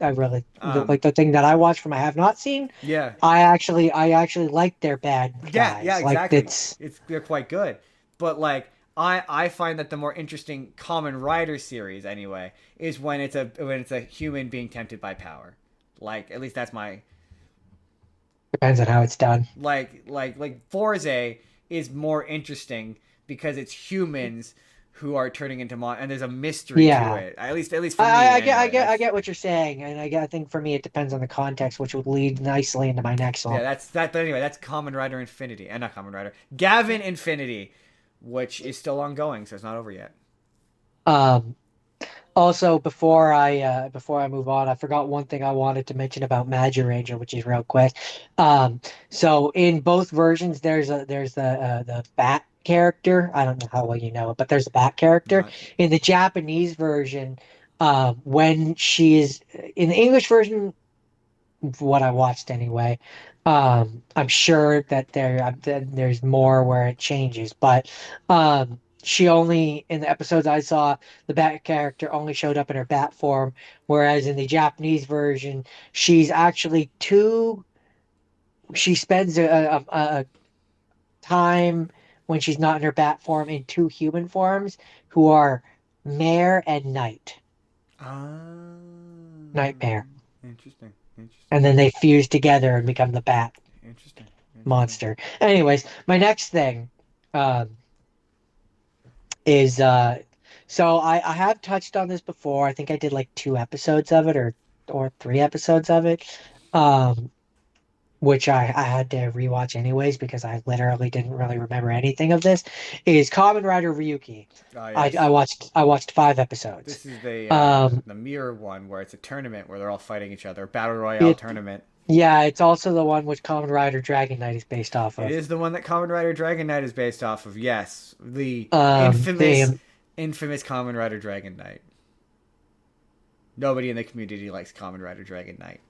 really Um, like the thing that I watched from I have not seen. yeah, I actually like their bad yeah, guys. Like exactly. it's They're quite good, but like I find that the more interesting Common Rider series anyway is when it's a human being tempted by power. Like at least that's my depends on how it's done. like Forze is more interesting because it's humans who are turning into and there's a mystery to Yeah. it. At least for me anyway. I That's get what you're saying, and I think for me it depends on the context, which would lead nicely into my next yeah, one. that's that. But anyway, that's Common Rider Infinity, and not Common Rider, Gavin Infinity, which is still ongoing, so it's not over yet. Um, Also, before I move on, I forgot one thing I wanted to mention about Ranger, which is real quick. So in both versions, there's the bat. character. I don't know how well you know it, but there's a bat character Not. in the Japanese version. When she is in the English version, what I watched anyway. I'm sure that there's more where it changes, but she only in the episodes I saw, the bat character only showed up in her bat form, whereas in the Japanese version, she's actually two. She spends a time when she's not in her bat form in two human forms, who are Mare and Night, Ah, Nightmare, interesting. Interesting. and then they fuse together and become the bat Interesting. Interesting. monster. Anyways, my next thing um, is so I have touched on this before. I think I did like 2 episodes of it or 3 episodes of it. Um, which I had to rewatch anyways because I literally didn't really remember anything of this, is Kamen Rider Ryuki. Ah, I yes. watched 5 episodes. This is the Um, mirror one where it's a tournament where they're all fighting each other, battle royale it tournament. yeah, it's also the one which Kamen Rider Dragon Knight is based off It of. is the one that Kamen Rider Dragon Knight is based off of. Yes, the infamous, The infamous Kamen Rider Dragon Knight. Nobody in the community likes Kamen Rider Dragon Knight.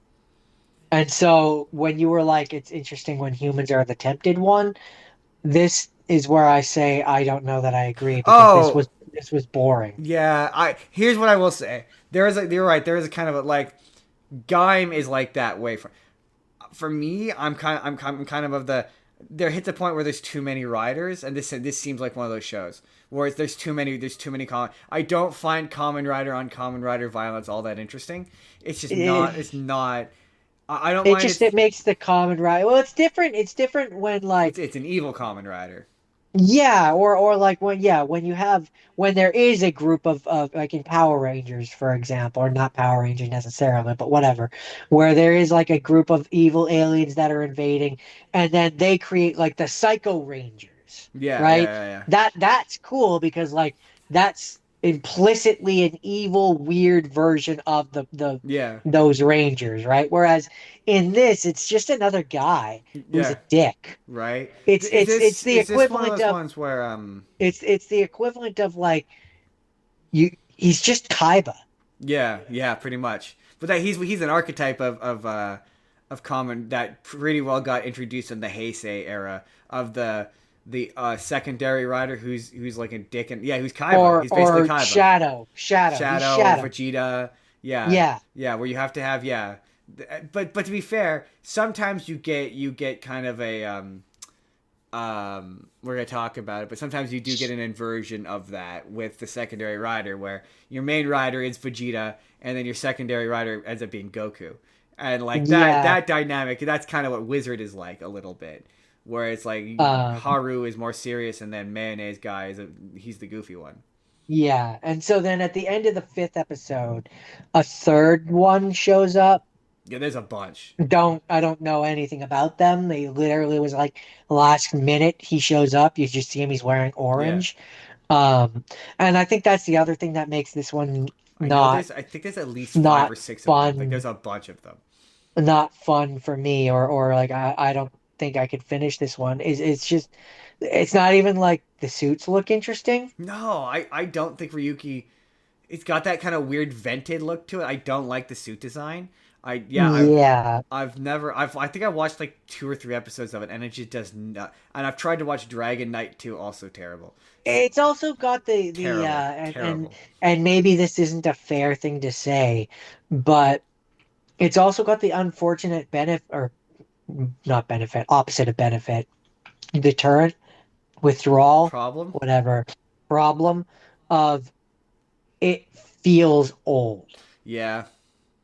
And so when you were like, it's interesting when humans are the tempted one, this is where I say I don't know that I agree because Oh, this was boring. yeah. I here's what I will say. There is a. You're right. There is a kind of a like. Gaim is like that way for me. I'm kind of the. There hits a point where there's too many riders, and this seems like one of those shows where there's too many common. I don't find Common Rider on Common Rider violence all that interesting. It's just not. It, It's not. I don't it mind. just it makes the Kamen Rider. Well, it's different. It's different when like It's an evil Common Rider. yeah, or like when you have when there is a group of like in Power Rangers, for example, or not Power Rangers necessarily, but whatever, where there is like a group of evil aliens that are invading, and then they create like the Psycho Rangers, Yeah, right? yeah. That's cool because like that's implicitly an evil, weird version of the Yeah, those Rangers, right? Whereas in this, it's just another guy who's a yeah. dick. Right. It's the Is this one of equivalent those of ones where it's the equivalent of like you he's just Kaiba. yeah, pretty much. But that he's an archetype of common that pretty well got introduced in the Heisei era of the secondary rider who's like a dick and yeah, who's Kaiba. He's basically Or Kaiba. Shadow. He's Shadow, Shadow. Vegeta, yeah, Yeah. yeah, where you have to have yeah. But to be fair, sometimes you get kind of a we're gonna talk about it, but sometimes you do get an inversion of that with the secondary rider, where your main rider is Vegeta, and then your secondary rider ends up being Goku, and like Yeah. that dynamic, that's kind of what Wizard is like a little bit, where it's like Um Haru is more serious, and then Mayonnaise guy he's the goofy one. yeah. And so then at the end of the 5th episode, a third one shows up. Yeah, there's a bunch. I don't know anything about them. They literally was like last minute he shows up. You just see him, he's wearing Yeah, orange. Um and I think that's the other thing that makes this one I know not there's I think there's at least five not or six of them. Like fun there's a bunch of them. not fun for me or like I don't think I could finish this one. It's just it's not even like the suits look interesting. No, I don't think Ryuki. It's got that kind of weird vented look to it. I don't like the suit design. Yeah. I've never I think I watched like 2 or 3 episodes of it and it just does not. And I've tried to watch Dragon Knight too, also terrible. It's also got the Terrible, and terrible. and maybe this isn't a fair thing to say, but it's also got the unfortunate benefit or not benefit, opposite of benefit, deterrent, withdrawal, Problem? whatever problem of it feels old. Yeah,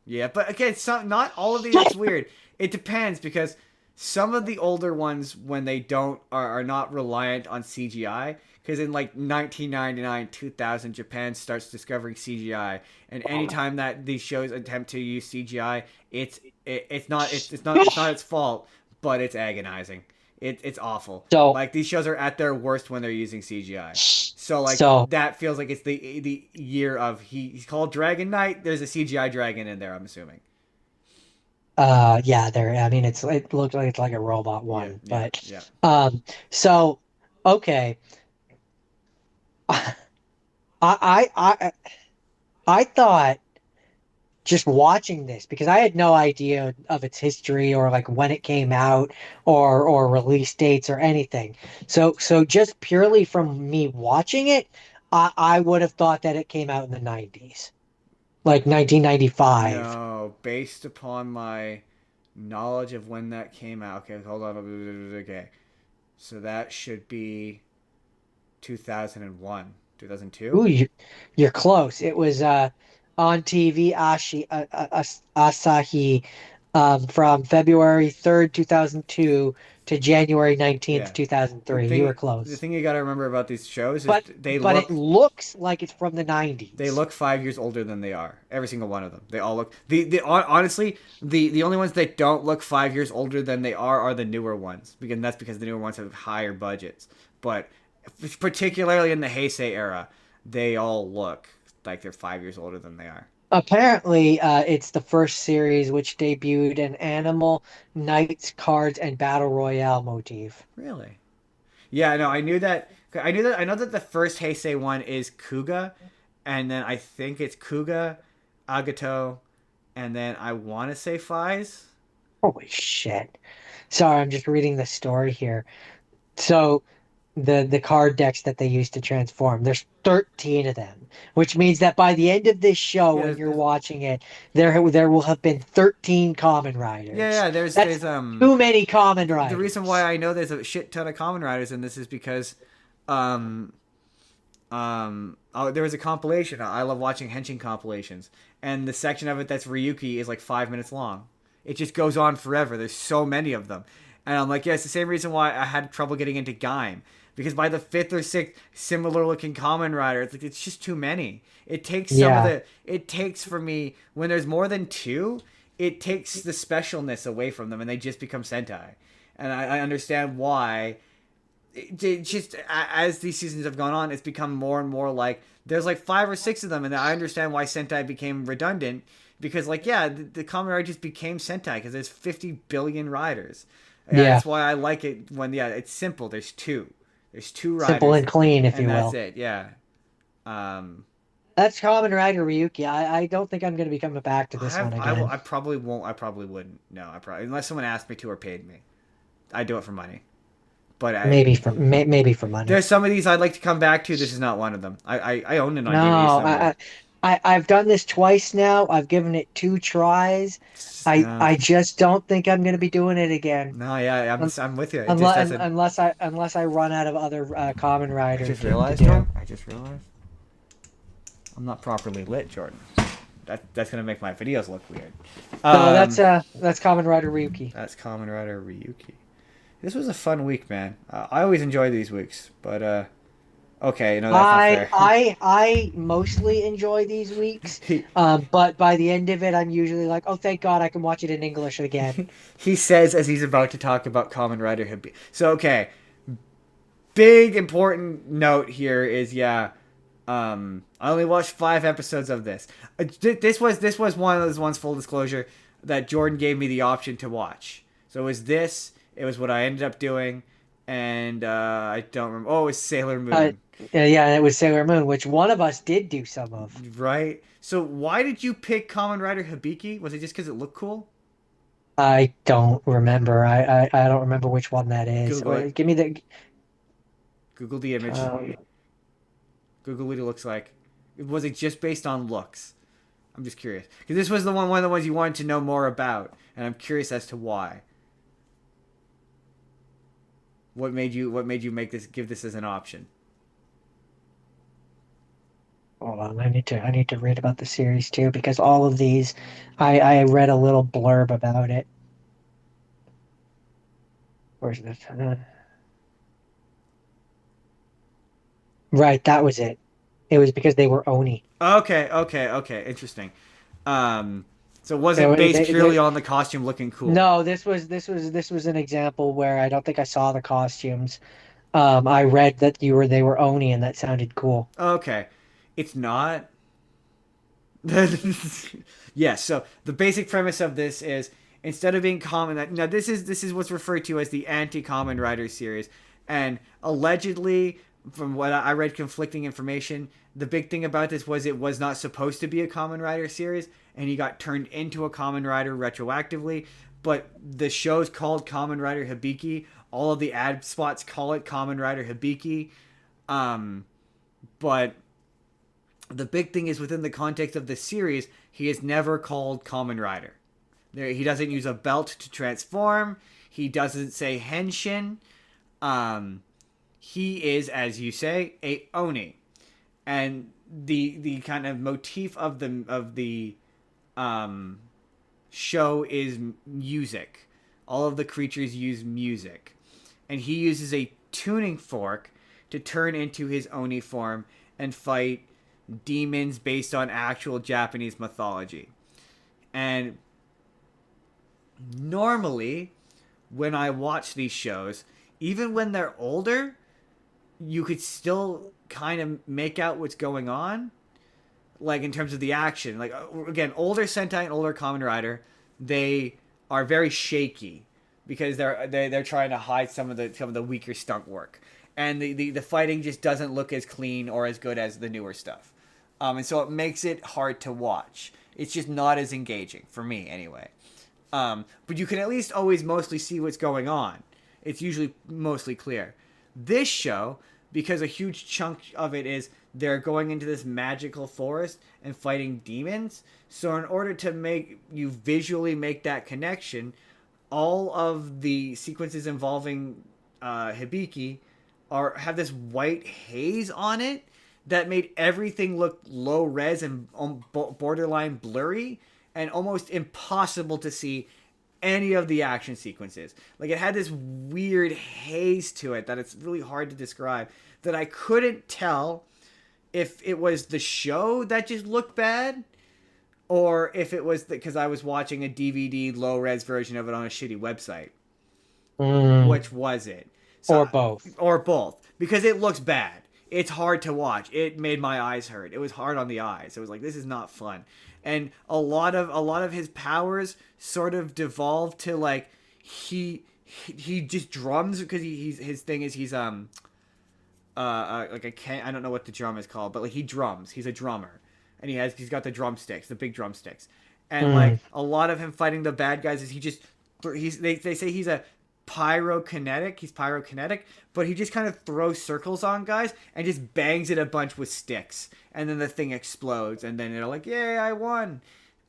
yeah. But again, some not all of these. It's weird. It depends because some of the older ones, when they don't are not reliant on CGI. Because in like 1999, 2000, Japan starts discovering CGI, and anytime that these shows attempt to use CGI, it's not its fault, but it's agonizing. It's awful. So Like these shows are at their worst when they're using CGI. So like so that feels like it's the year of he's called Dragon Knight. There's a CGI dragon in there. I'm assuming. yeah, there I mean it looks like it's like a robot Yeah, one, yeah, but yeah. um so okay. I I thought just watching this because I had no idea of its history or like when it came out or release dates or anything. So just purely from me watching it, I would have thought that it came out in the 90s, like 1995. No, based upon my knowledge of when that came out. Okay, hold on. Okay, so that should be 2001, 2002. Ooh, you're close. It was on TV Asahi from February 3rd, 2002 to January 19th, Yeah. 2003. You were The close. thing you got to remember about these shows is But it looks like it's from the they 90s. look 5 years older than they are. Every single one of them. They all look honestly the only ones that don't look 5 years older than they are the newer ones because that's because the newer ones have higher budgets. But particularly in the Heisei era, they all look like they're 5 years older than they are. Apparently, it's the first series which debuted an animal, knights, cards, and battle royale motif. Really? Yeah, no, I knew that. I knew that. I know that the first Heisei one is Kuga, and then I think it's Kuga, Agato, and then I want to say Faiz. Holy shit. Sorry, I'm just reading the story here. So the card decks that they use to transform. There's 13 of them, which means that by the end of this show, Yeah, when you're watching it, there will have been 13 common riders. yeah. That's too many common The reason why riders. I know there's a shit ton of Kamen Riders in this is because, um, there was a compilation. I love watching Henshin compilations, and the section of it that's Ryuki is like 5 minutes long. It just goes on forever. There's so many of them, and I'm like, yeah, it's the same reason why I had trouble getting into Gaim because by the fifth or sixth similar looking Kamen Rider, it's like it's just too many. It takes some of Yeah, the. It takes for me when there's more than two. It takes the specialness away from them, and they just become Sentai. And I understand why just as these seasons have gone on, it's become more and more like there's like five or six of them, and I understand why Sentai became redundant because like yeah, the Kamen Rider just became Sentai because there's 50 billion riders. Yeah, yeah. that's why I like it when yeah, it's simple. There's two Simple riders, and clean, if and you that's will. it. Yeah. Um, That's Kamen Rider Ryuki. I don't think I'm going to be coming back to I this one have I will again. I probably won't. I probably wouldn't. No, I probably unless someone asked me to or paid me. I do it for money. But Maybe for money. there's some of these I'd like to come back to. This is not one of them. I own it on No, DVD somewhere. I've done this twice now. I've given it two tries. No, I just don't think I'm going to be doing it again. no, yeah, Un- I'm with you. It just doesn't. unless I run out of other Kamen I Rider just to realized, do. Jordan. I just realized I'm not properly lit, Jordan. That's gonna make my videos look weird. No, Um, that's Kamen Rider Ryuki. that's Kamen Rider Ryuki. This was a fun week, man. I always enjoy these weeks, but okay, no, that's not fair. I mostly enjoy these weeks. he But by the end of it, I'm usually like, oh, thank God I can watch it in English again. he says as he's about to talk about Kamen Rider Hibi. So okay, big important note here is yeah. I only watched 5 episodes of this. This was one of those ones. Full disclosure, that Jordan gave me the option to watch. So it was this. It was what I ended up doing, and I don't remember. Oh, it was Sailor Uh, Moon, yeah, and it was Sailor Moon, which one of us did do some of. right? So why did you pick Kamen Rider Hibiki? Was it just because it looked cool? I don't remember. I don't remember which one that is. Google it. Give me the. Google the image. Um, Google what it looks like. Was it just based on looks? I'm just curious because this was one of the ones you wanted to know more about, and I'm curious as to why. What made you make this give this as an option? hold on, I need to read about the series too because all of these, I read a little blurb about it. Where's this? Right, that was it. It was because they were Oni. Okay. Interesting. Um, so it wasn't They, based they, purely they, on the costume looking cool. no, this was an example where I don't think I saw the costumes. I read that they were Oni and that sounded cool. Okay, it's not. Yeah. So the basic premise of this is instead of being common, now this is what's referred to as the anti-Common Rider series, and allegedly from what I read, conflicting information. The big thing about this was it was not supposed to be a Kamen Rider series, and he got turned into a Kamen Rider retroactively. But the show's called Kamen Rider Hibiki. All of the ad spots call it Kamen Rider Hibiki. But the big thing is within the context of the series, he is never called Kamen Rider. He doesn't use a belt to transform. He doesn't say Henshin. He is, as you say, a Oni, and the kind of motif of the show is music. All of the creatures use music, and he uses a tuning fork to turn into his Oni form and fight demons based on actual Japanese mythology. And normally, when I watch these shows, even when they're older, you could still kind of make out what's going on, like in terms of the action. Like again, older Sentai and older Kamen Rider, they are very shaky because they're trying to hide some of the weaker stunt work, and the fighting just doesn't look as clean or as good as the newer stuff, and so it makes it hard to watch. It's just not as engaging for me anyway. But you can at least always mostly see what's going on. It's usually mostly clear. This show, because a huge chunk of it is they're going into this magical forest and fighting demons. So in order to make you visually make that connection, all of the sequences involving Hibiki have this white haze on it that made everything look low res and borderline blurry and almost impossible to see any of the action sequences. Like, it had this weird haze to it that it's really hard to describe, that I couldn't tell if it was the show that just looked bad or if it was because I was watching a DVD low res version of it on a shitty website. Which was it? Or both. Or both. Because it looks bad. It's hard to watch. It made my eyes hurt. It was hard on the eyes. It was like, this is not fun. And a lot of his powers sort of devolved to like he just drums because his thing is he's like I don't know what the drum is called, but like he drums. He's a drummer, and he's got the drumsticks, the big drumsticks, and like a lot of him fighting the bad guys is they say he's a pyrokinetic. He's pyrokinetic, but he just kind of throws circles on guys and just bangs it a bunch with sticks, and then the thing explodes, and then they're like, "Yay, I won!"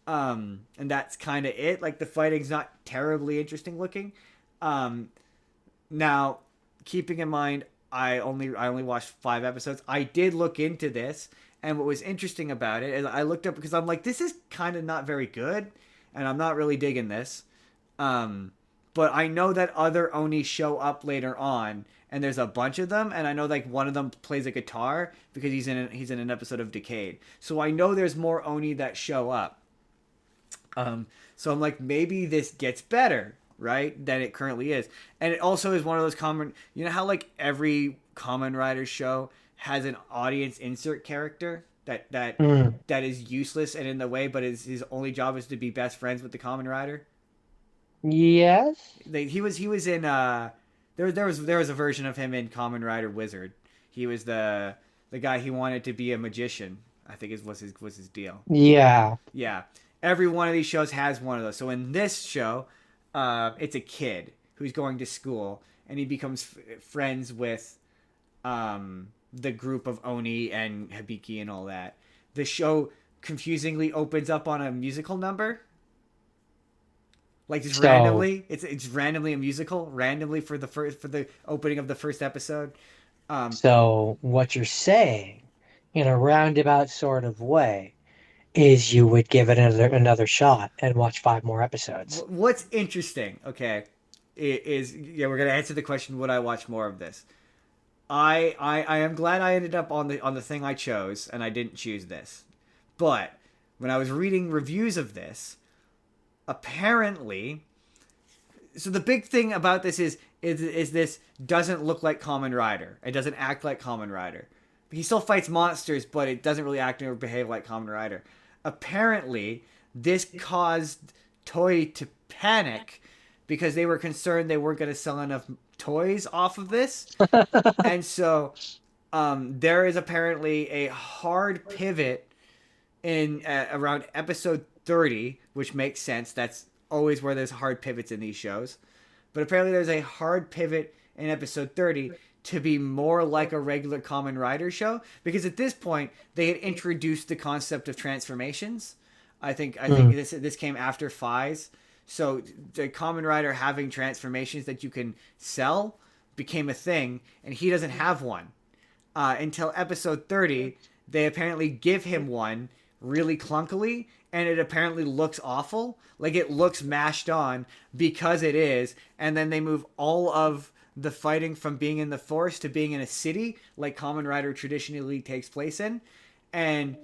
And that's kind of it. Like, the fighting's not terribly interesting looking. Now, keeping in mind, I only watched 5 episodes. I did look into this, and what was interesting about it is I looked up because I'm like, this is kind of not very good, and I'm not really digging this. But I know that other Oni show up later on, and there's a bunch of them, and I know like one of them plays a guitar because he's in an episode of Decade. So I know there's more Oni that show up. So I'm like, maybe this gets better, right, than it currently is. And it also is one of those common, you know how like every Kamen Rider show has an audience insert character that is useless and in the way, but his only job is to be best friends with the Kamen Rider. Yes. He was in there was a version of him in Kamen Rider Wizard. He was the guy, he wanted to be a magician, I think was his deal. Yeah. Yeah. Every one of these shows has one of those. So in this show, it's a kid who's going to school, and he becomes friends with the group of Oni and Hibiki and all that. The show confusingly opens up on a musical number. Like, just randomly, it's randomly a musical, randomly for the opening of the first episode. So what you're saying, in a roundabout sort of way, is you would give it another shot and watch 5 more episodes. What's interesting, okay, is we're gonna answer the question: would I watch more of this? I am glad I ended up on the thing I chose, and I didn't choose this. But when I was reading reviews of this, apparently, so the big thing about this is this doesn't look like Kamen Rider. It doesn't act like Kamen Rider. He still fights monsters, but it doesn't really act or behave like Kamen Rider. Apparently, this caused Toei to panic because they were concerned they weren't going to sell enough toys off of this. And so there is apparently a hard pivot in around episode 30, which makes sense. That's always where there's hard pivots in these shows. But apparently there's a hard pivot in episode 30 to be more like a regular Kamen Rider show, because at this point they had introduced the concept of transformations. I think this came after Fies. So the Kamen Rider having transformations that you can sell became a thing, and he doesn't have one until episode 30. They apparently give him one really clunkily, and it apparently looks awful. Like, it looks mashed on because it is, and then they move all of the fighting from being in the forest to being in a city, like Kamen Rider traditionally takes place in, and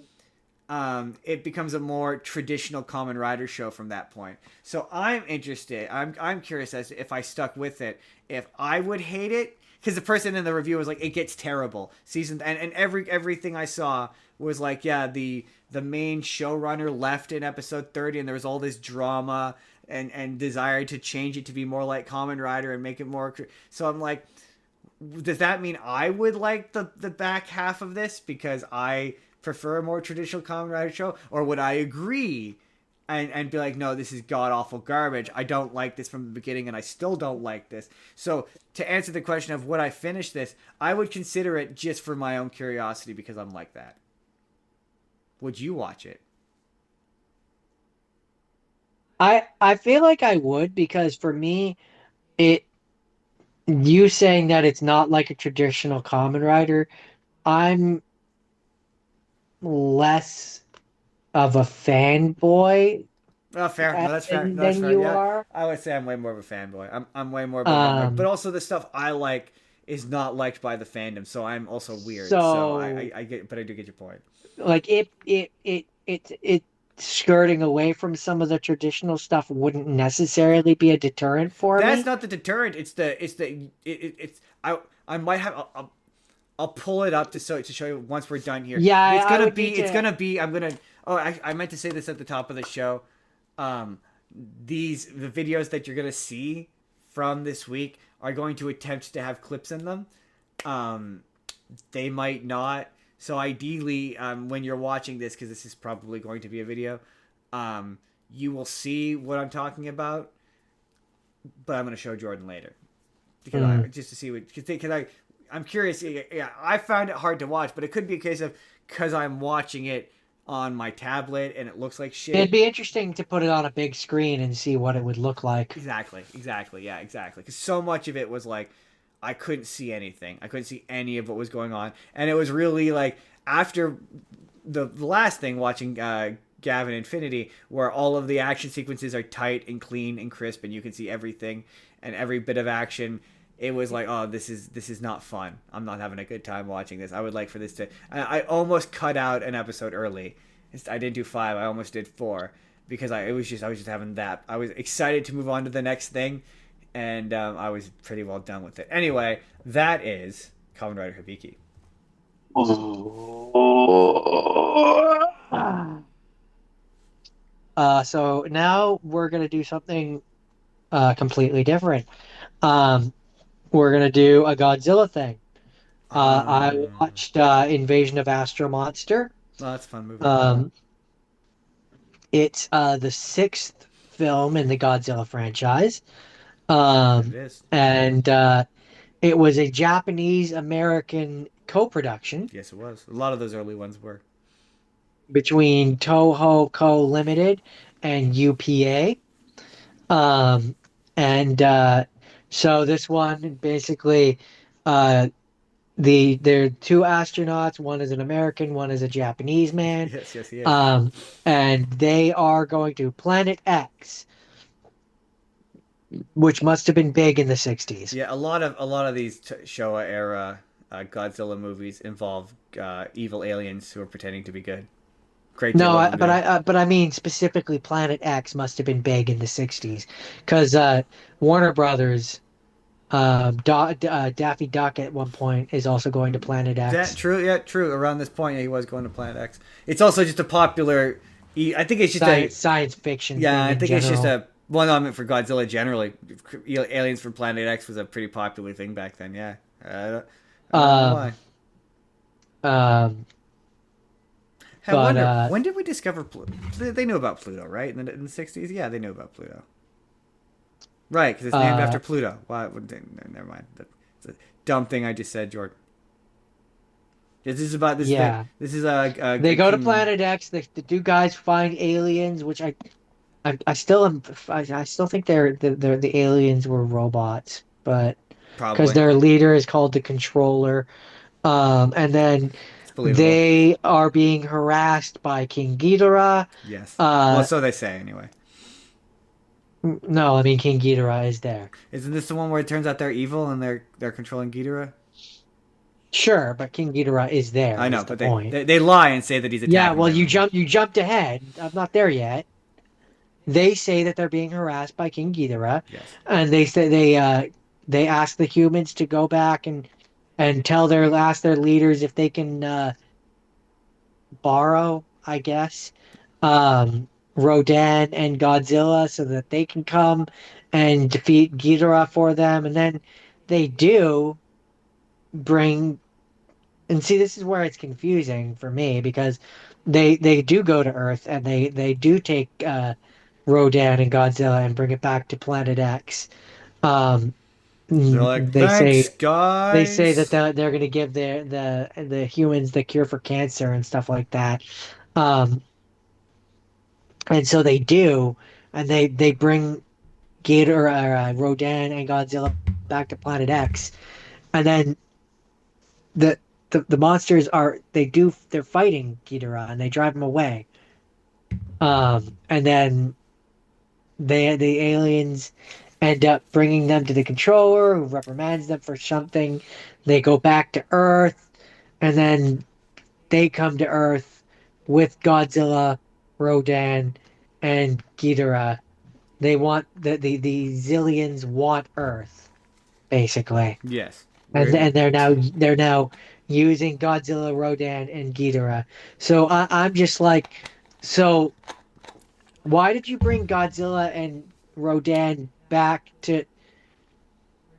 it becomes a more traditional Kamen Rider show from that point. So I'm interested. I'm curious as to if I stuck with it, if I would hate it, because the person in the review was like, it gets terrible season, and everything I saw was like, yeah, the main showrunner left in episode 30, and there was all this drama and desire to change it to be more like Kamen Rider and make it more. So I'm like, does that mean I would like the back half of this because I prefer a more traditional Kamen Rider show, or would I agree and be like, no, this is god awful garbage. I don't like this from the beginning, and I still don't like this. So to answer the question of would I finish this, I would consider it just for my own curiosity because I'm like that. Would you watch it? I feel like I would, because for me, it you saying that it's not like a traditional Kamen Rider, I'm less of a fanboy Oh, fair. No, that's fair. No, that's than fair. you Yeah, are. I would say I'm way more of a fanboy. I'm way more of a nitwit. But Um, also the stuff I like is not liked by the fandom, so I'm also weird. So so I get, but I do get your point. like it skirting away from some of the traditional stuff wouldn't necessarily be a deterrent for That's me. not the deterrent. It's I might have I'll pull it up to show you once we're done here. Yeah, It's I gonna would be need to. I'm gonna I meant to say this at the top of the show. Um, the videos that you're gonna see from this week are going to attempt to have clips in them. Um, they might not. So ideally, when you're watching this, because this is probably going to be a video, you will see what I'm talking about. But I'm going to show Jordan later because Mm. just to see what because I'm curious. Yeah, I found it hard to watch, but it could be a case of because I'm watching it on my tablet and it looks like It'd shit. be interesting to put it on a big screen and see what it would look like. Exactly, yeah, exactly. Because so much of it was like I couldn't see anything. I couldn't see any of what was going on, and it was really like after the last thing watching Gavin Infinity, where all of the action sequences are tight and clean and crisp, and you can see everything and every bit of action. It was like, oh, this is not fun. I'm not having a good time watching this. I would like for this to. I almost cut out an episode early. I didn't do 5. I almost did 4 because I was just having that. I was excited to move on to the next thing, and I was pretty well done with it. Anyway, that is Kamen Rider Hibiki. So now we're gonna do something completely different. Um, we're gonna do a Godzilla thing. I Oh, watched Invasion of Astro Monster. that's a fun movie. Um, it's the sixth film in the Godzilla franchise. That it Um, is. and it was a Japanese American co-production Yes, it was. A lot of those early ones were. between Toho Co. Limited and UPA. Um, and so this one basically, uh, there are two astronauts. One is an American, one is a Japanese man. Yes, yes, he is. Um, and they are going to Planet X, which must have been big in the 60s. Yeah, a lot of these Showa era Godzilla movies involve evil aliens who are pretending to be good. Great deal No, of them do. but I mean specifically Planet X must have been big in the 60s because Warner Brothers, Daffy Duck at one point is also going to Planet That X. true? Yeah, true. Around this point, yeah, he was going to Planet X. It's also just a popular. I think it's just a. Science fiction Yeah, thing I in think it's just general. a. Well, no, I mean for Godzilla generally, aliens from Planet X was a pretty popular thing back then. Yeah, I don't know Um, why. Um, I but wonder, when did we discover Pluto? They knew about Pluto, right? In the 60s? Yeah, they knew about Pluto. Right, because it's named uh, after Pluto. Why? Never mind. It's a dumb thing I just said, Jordan. This is about this. yeah, This is they a go to king. Planet X. The two guys find aliens, which I still am. I still think the aliens were robots, but because Probably. their leader is called the Controller. And then It's believable. they are being harassed by King Ghidorah. Yes. Well, Uh, so they say anyway. no, I mean King Ghidorah is there. Isn't this the one where it turns out they're evil and they're controlling Ghidorah? Sure, but King Ghidorah is there, I know, is the but point. they lie and say that he's Yeah, attacking well, them. you jumped ahead. I'm not there yet. They say that they're being harassed by King Ghidorah, Yes. and they ask the humans to go back and ask their leaders if they can borrow, I guess, Rodan and Godzilla so that they can come and defeat Ghidorah for them, and then they do bring. And see, this is where it's confusing for me because they do go to Earth and they do take Rodan and Godzilla and bring it back to Planet X. Um, They're like, they thanks, say that guys. they're going to give the humans the cure for cancer and stuff like that. Um, and so they do, and they bring Rodan and Godzilla back to Planet X, and then the the monsters they're fighting Ghidorah and they drive him away. And then the aliens end up bringing them to the controller, who reprimands them for something. They go back to Earth, and then they come to Earth with Godzilla, Rodan, and Ghidorah. They want the Zillions want Earth, basically. Yes. And We're they're now using Godzilla, Rodan, and Ghidorah. So I'm just like, so why did you bring Godzilla and Rodan back to?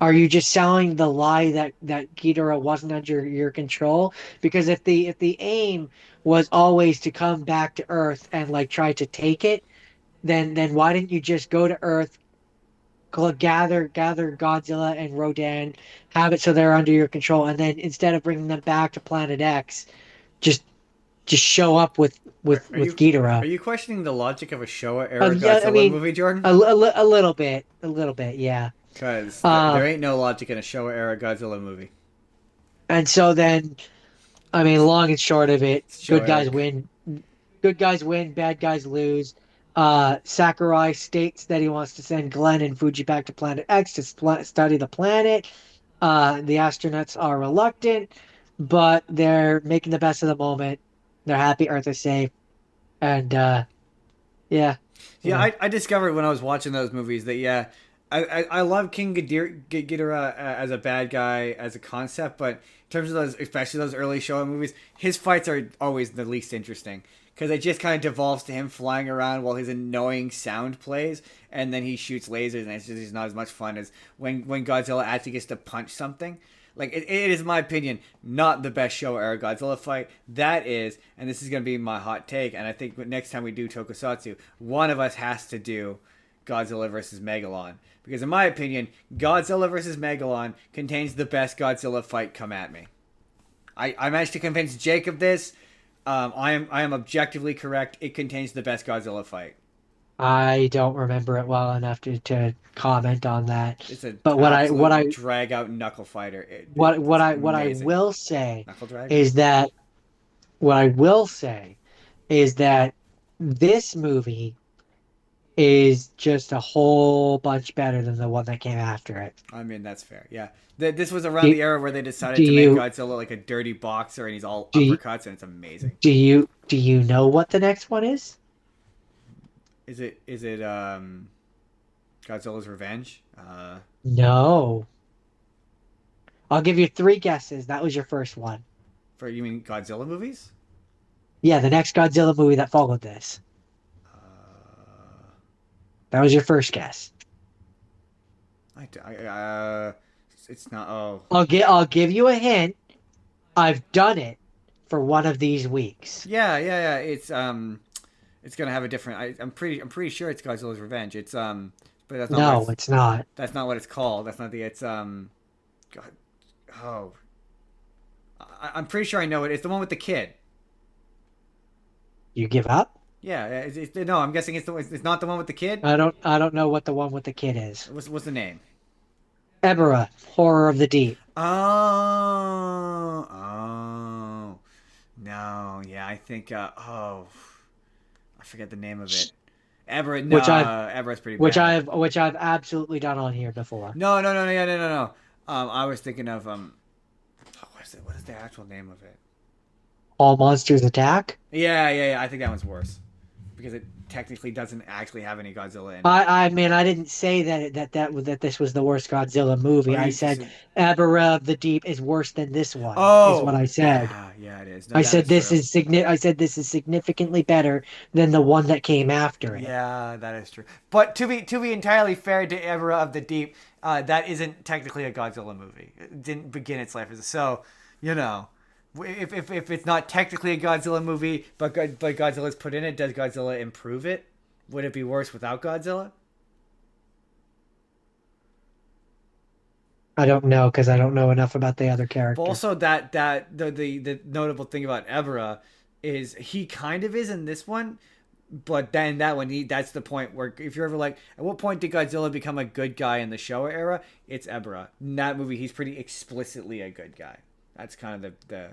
Are you just selling the lie that Ghidorah wasn't under your control? Because if the aim was always to come back to Earth and like try to take it, then why didn't you just go to Earth, gather Godzilla and Rodan, have it so they're under your control, and then instead of bringing them back to Planet X, just just show up are with you Ghidorah. questioning the logic of a Showa era Yeah, I Godzilla mean, movie, Jordan? a little bit, yeah. Because there Um, ain't no logic in a Showa era Godzilla movie. and so then, I mean, long and short of it, It's Showa good era. guys win. Good guys win, bad guys lose. Sakurai states that he wants to send Glenn and Fuji back to Planet X to study the planet. The astronauts are reluctant, but they're making the best of the moment. They're happy Earth is safe, and yeah, you Yeah, know, I discovered when I was watching those movies that yeah, I love King Ghidorah as a bad guy as a concept, but in terms of those, especially those early Showa movies, his fights are always the least interesting because it just kind of devolves to him flying around while his annoying sound plays, and then he shoots lasers, and it's not as much fun as when Godzilla actually gets to punch something. Like it is, in my opinion, not the best Showa era Godzilla fight. That is, and this is gonna be my hot take. And I think next time we do Tokusatsu, one of us has to do Godzilla versus Megalon because, in my opinion, Godzilla versus Megalon contains the best Godzilla fight. Come at me. I managed to convince Jake of this. I am objectively correct. It contains the best Godzilla fight. I don't remember it well enough to comment on that. It's an But absolute drag out knuckle fighter. It's what I amazing. will say Knuckle drag. is that what I will say is that this movie is just a whole bunch better than the one that came after it. I mean, that's fair. Yeah. This was around Do, the era where they do decided to make you Godzilla like a dirty boxer and he's all do you, uppercuts and it's amazing. do you know what the next one is? Is it Godzilla's Revenge? No. I'll give you three guesses. That was your first one. For you mean Godzilla movies? Yeah, the next Godzilla movie that followed this. Uh, That was your first guess. it's not. Oh, I'll give you a hint. I've done it. for one of these weeks. Yeah. It's gonna have a different. I'm pretty sure it's Godzilla's Revenge. But that's not what No, it's not. that's not what it's called. That's not the. God, oh, I'm pretty sure I know it. It's the one with the kid. You give up? Yeah, no, I'm guessing it's not the one with the kid. I don't know what the one with the kid is. What's the name? Ebera, Horror of the Deep. Oh, no, yeah, I think, I forget the name of it. Everett, no, Which I've Everett's pretty which bad. I've absolutely done on here before. No, yeah, no. I was thinking of, what is it? What is the actual name of it? All Monsters Attack. Yeah, I think that one's worse. Because it technically doesn't actually have any Godzilla in it. I mean, I didn't say that this was the worst Godzilla Oh, movie. I you just said said, Ebera of the Deep is worse than this one, is what oh, I said. yeah, it is. No, I that said is true. I said this is significantly better than the one that came after it. Yeah, that is true. But to be entirely fair to Era of the Deep, that isn't technically a Godzilla movie. It didn't begin its life as so. You know, if it's not technically a Godzilla movie, but Godzilla's put in it, does Godzilla improve it? Would it be worse without Godzilla? I don't know because I don't know enough about the other But character. also the notable thing about Ebra is he kind of is in this one, but then that one that's the point where if you're ever like, at what point did Godzilla become a good guy in the Showa era? It's Ebra. In that movie, he's pretty explicitly a good guy. That's kind of the.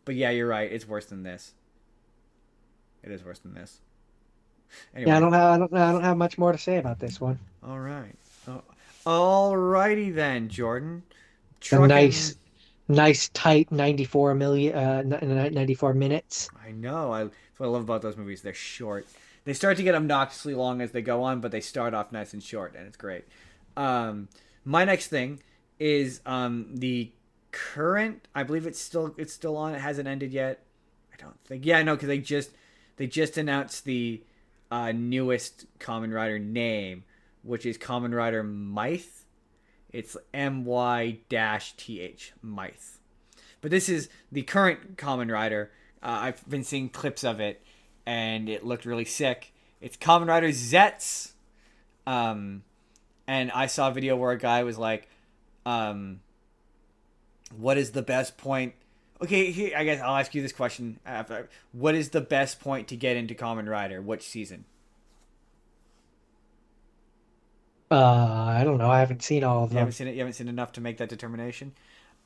But yeah, you're right. It's worse than this. It is worse than this. Yeah, Anyway, I don't have much more to say about this one. all right. Oh, alrighty then, Jordan. A Trucking. nice tight 94 minutes. I know. That's what I love about those movies. They're short. They start to get obnoxiously long as they go on, but they start off nice and short, and it's great. My next thing is the current. I believe it's still on. It hasn't ended yet. I don't think. Yeah, no, because they just announced the newest Kamen Rider name, which is Kamen Rider Myth. It's MY-TH Myth. But this is the current Kamen Rider. I've been seeing clips of it, and it looked really sick. It's Kamen Rider Zets. Um, and I saw a video where a guy was like, what is the best point? Okay, here, I guess I'll ask you this question. What is the best point to get into Kamen Rider? Which season? I don't know. I haven't seen all of You haven't them. seen it. You haven't seen enough to make that determination.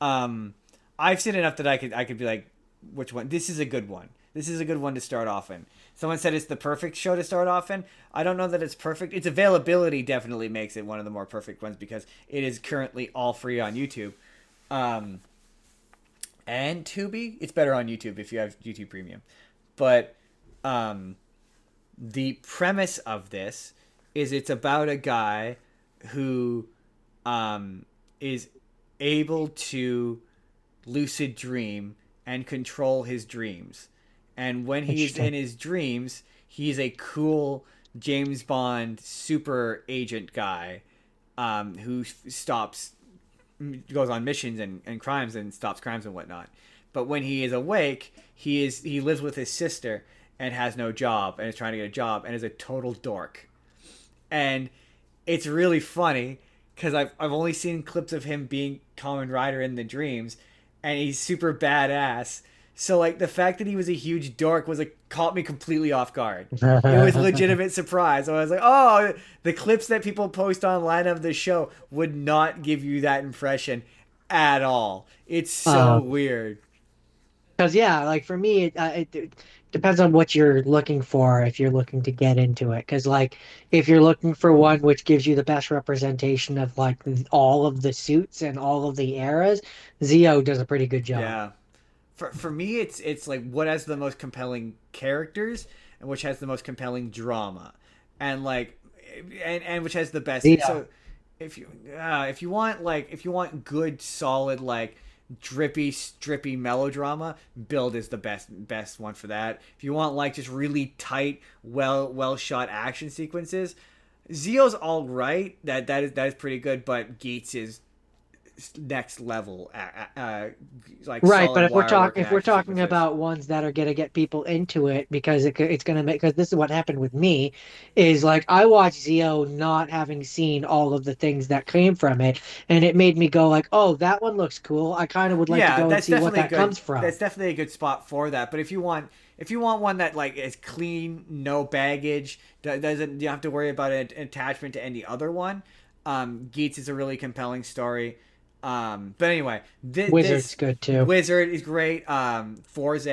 Um, I've seen enough that I could be like, which one? This is a good one. This is a good one to start off in. Someone said it's the perfect show to start off in. I don't know that it's perfect. Its availability definitely makes it one of the more perfect ones because it is currently all free on YouTube. Um, and Tubi. It's better on YouTube if you have YouTube Premium. But um, the premise of this is it's about a guy who is able to lucid dream and control his dreams. And when he's Interesting. in his dreams, he's a cool James Bond super agent guy who stops, goes on missions and crimes and stops crimes and whatnot. But when he is awake, he lives with his sister and has no job and is trying to get a job and is a total dork. And it's really funny because I've only seen clips of him being Kamen Rider in the dreams, and he's super badass. So like the fact that he was a huge dork was like caught me completely off guard. It was a legitimate surprise. So I was like, oh, the clips that people post online of the show would not give you that impression at all. It's so Um, weird. because yeah, like for me, it depends on what you're looking for if you're looking to get into it. Because like if you're looking for one which gives you the best representation of like all of the suits and all of the eras, Zio does a pretty good job. Yeah. For me, it's like what has the most compelling characters and which has the most compelling drama, and like, and which has the best. Zio. So if you want good solid like drippy strippy melodrama, Build is the best one for that. If you want like just really tight well shot action sequences, Zio's all right. That is pretty good, but Geats is next level, like Right, but solid wire work and if we're action talking sequences. about ones that are gonna get people into it because it's gonna make, because this is what happened with me, is like I watched Zio not having seen all of the things that came from it, and it made me go like, oh, that one looks cool. I kind of would like to Yeah, go and that's see what definitely that good. comes from. That's definitely a good spot for that. But if you want one that like is clean, no baggage, doesn't you don't have to worry about an attachment to any other one. Geats is a really compelling story. But anyway, Wizard's this good too. Wizard is great. Forze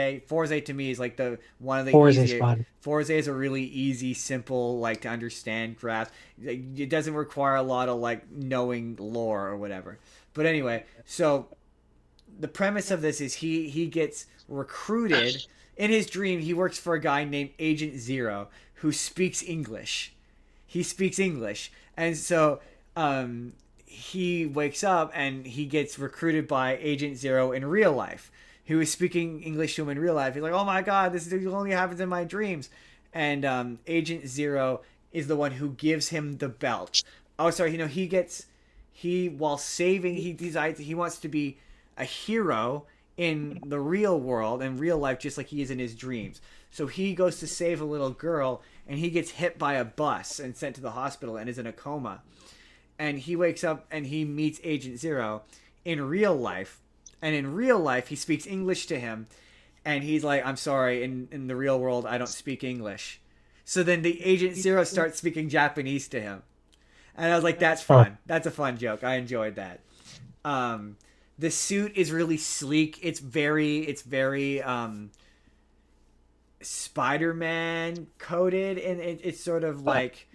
to me is like the one of the Forza is easier. fun. Forze is a really easy, simple, like to understand grasp. It doesn't require a lot of like knowing lore or whatever. But anyway, so the premise of this is he gets recruited in his dream. He works for a guy named Agent Zero who speaks English. He speaks English, and so he wakes up and he gets recruited by Agent Zero in real life, who is speaking English to him in real life. He's like, "Oh my god, this only happens in my dreams," and Agent Zero is the one who gives him the belt. Oh, sorry, he while saving, he decides he wants to be a hero in the real world and real life, just like he is in his dreams. So he goes to save a little girl, and he gets hit by a bus and sent to the hospital and is in a coma. And he wakes up and he meets Agent Zero in real life. And in real life, he speaks English to him. And he's like, I'm sorry, in the real world, I don't speak English. So then the Agent Zero starts speaking Japanese to him. And I was like, that's Huh. fun. That's a fun joke. I enjoyed that. Um, the suit is really sleek. It's very Spider-Man coded, and it's sort of like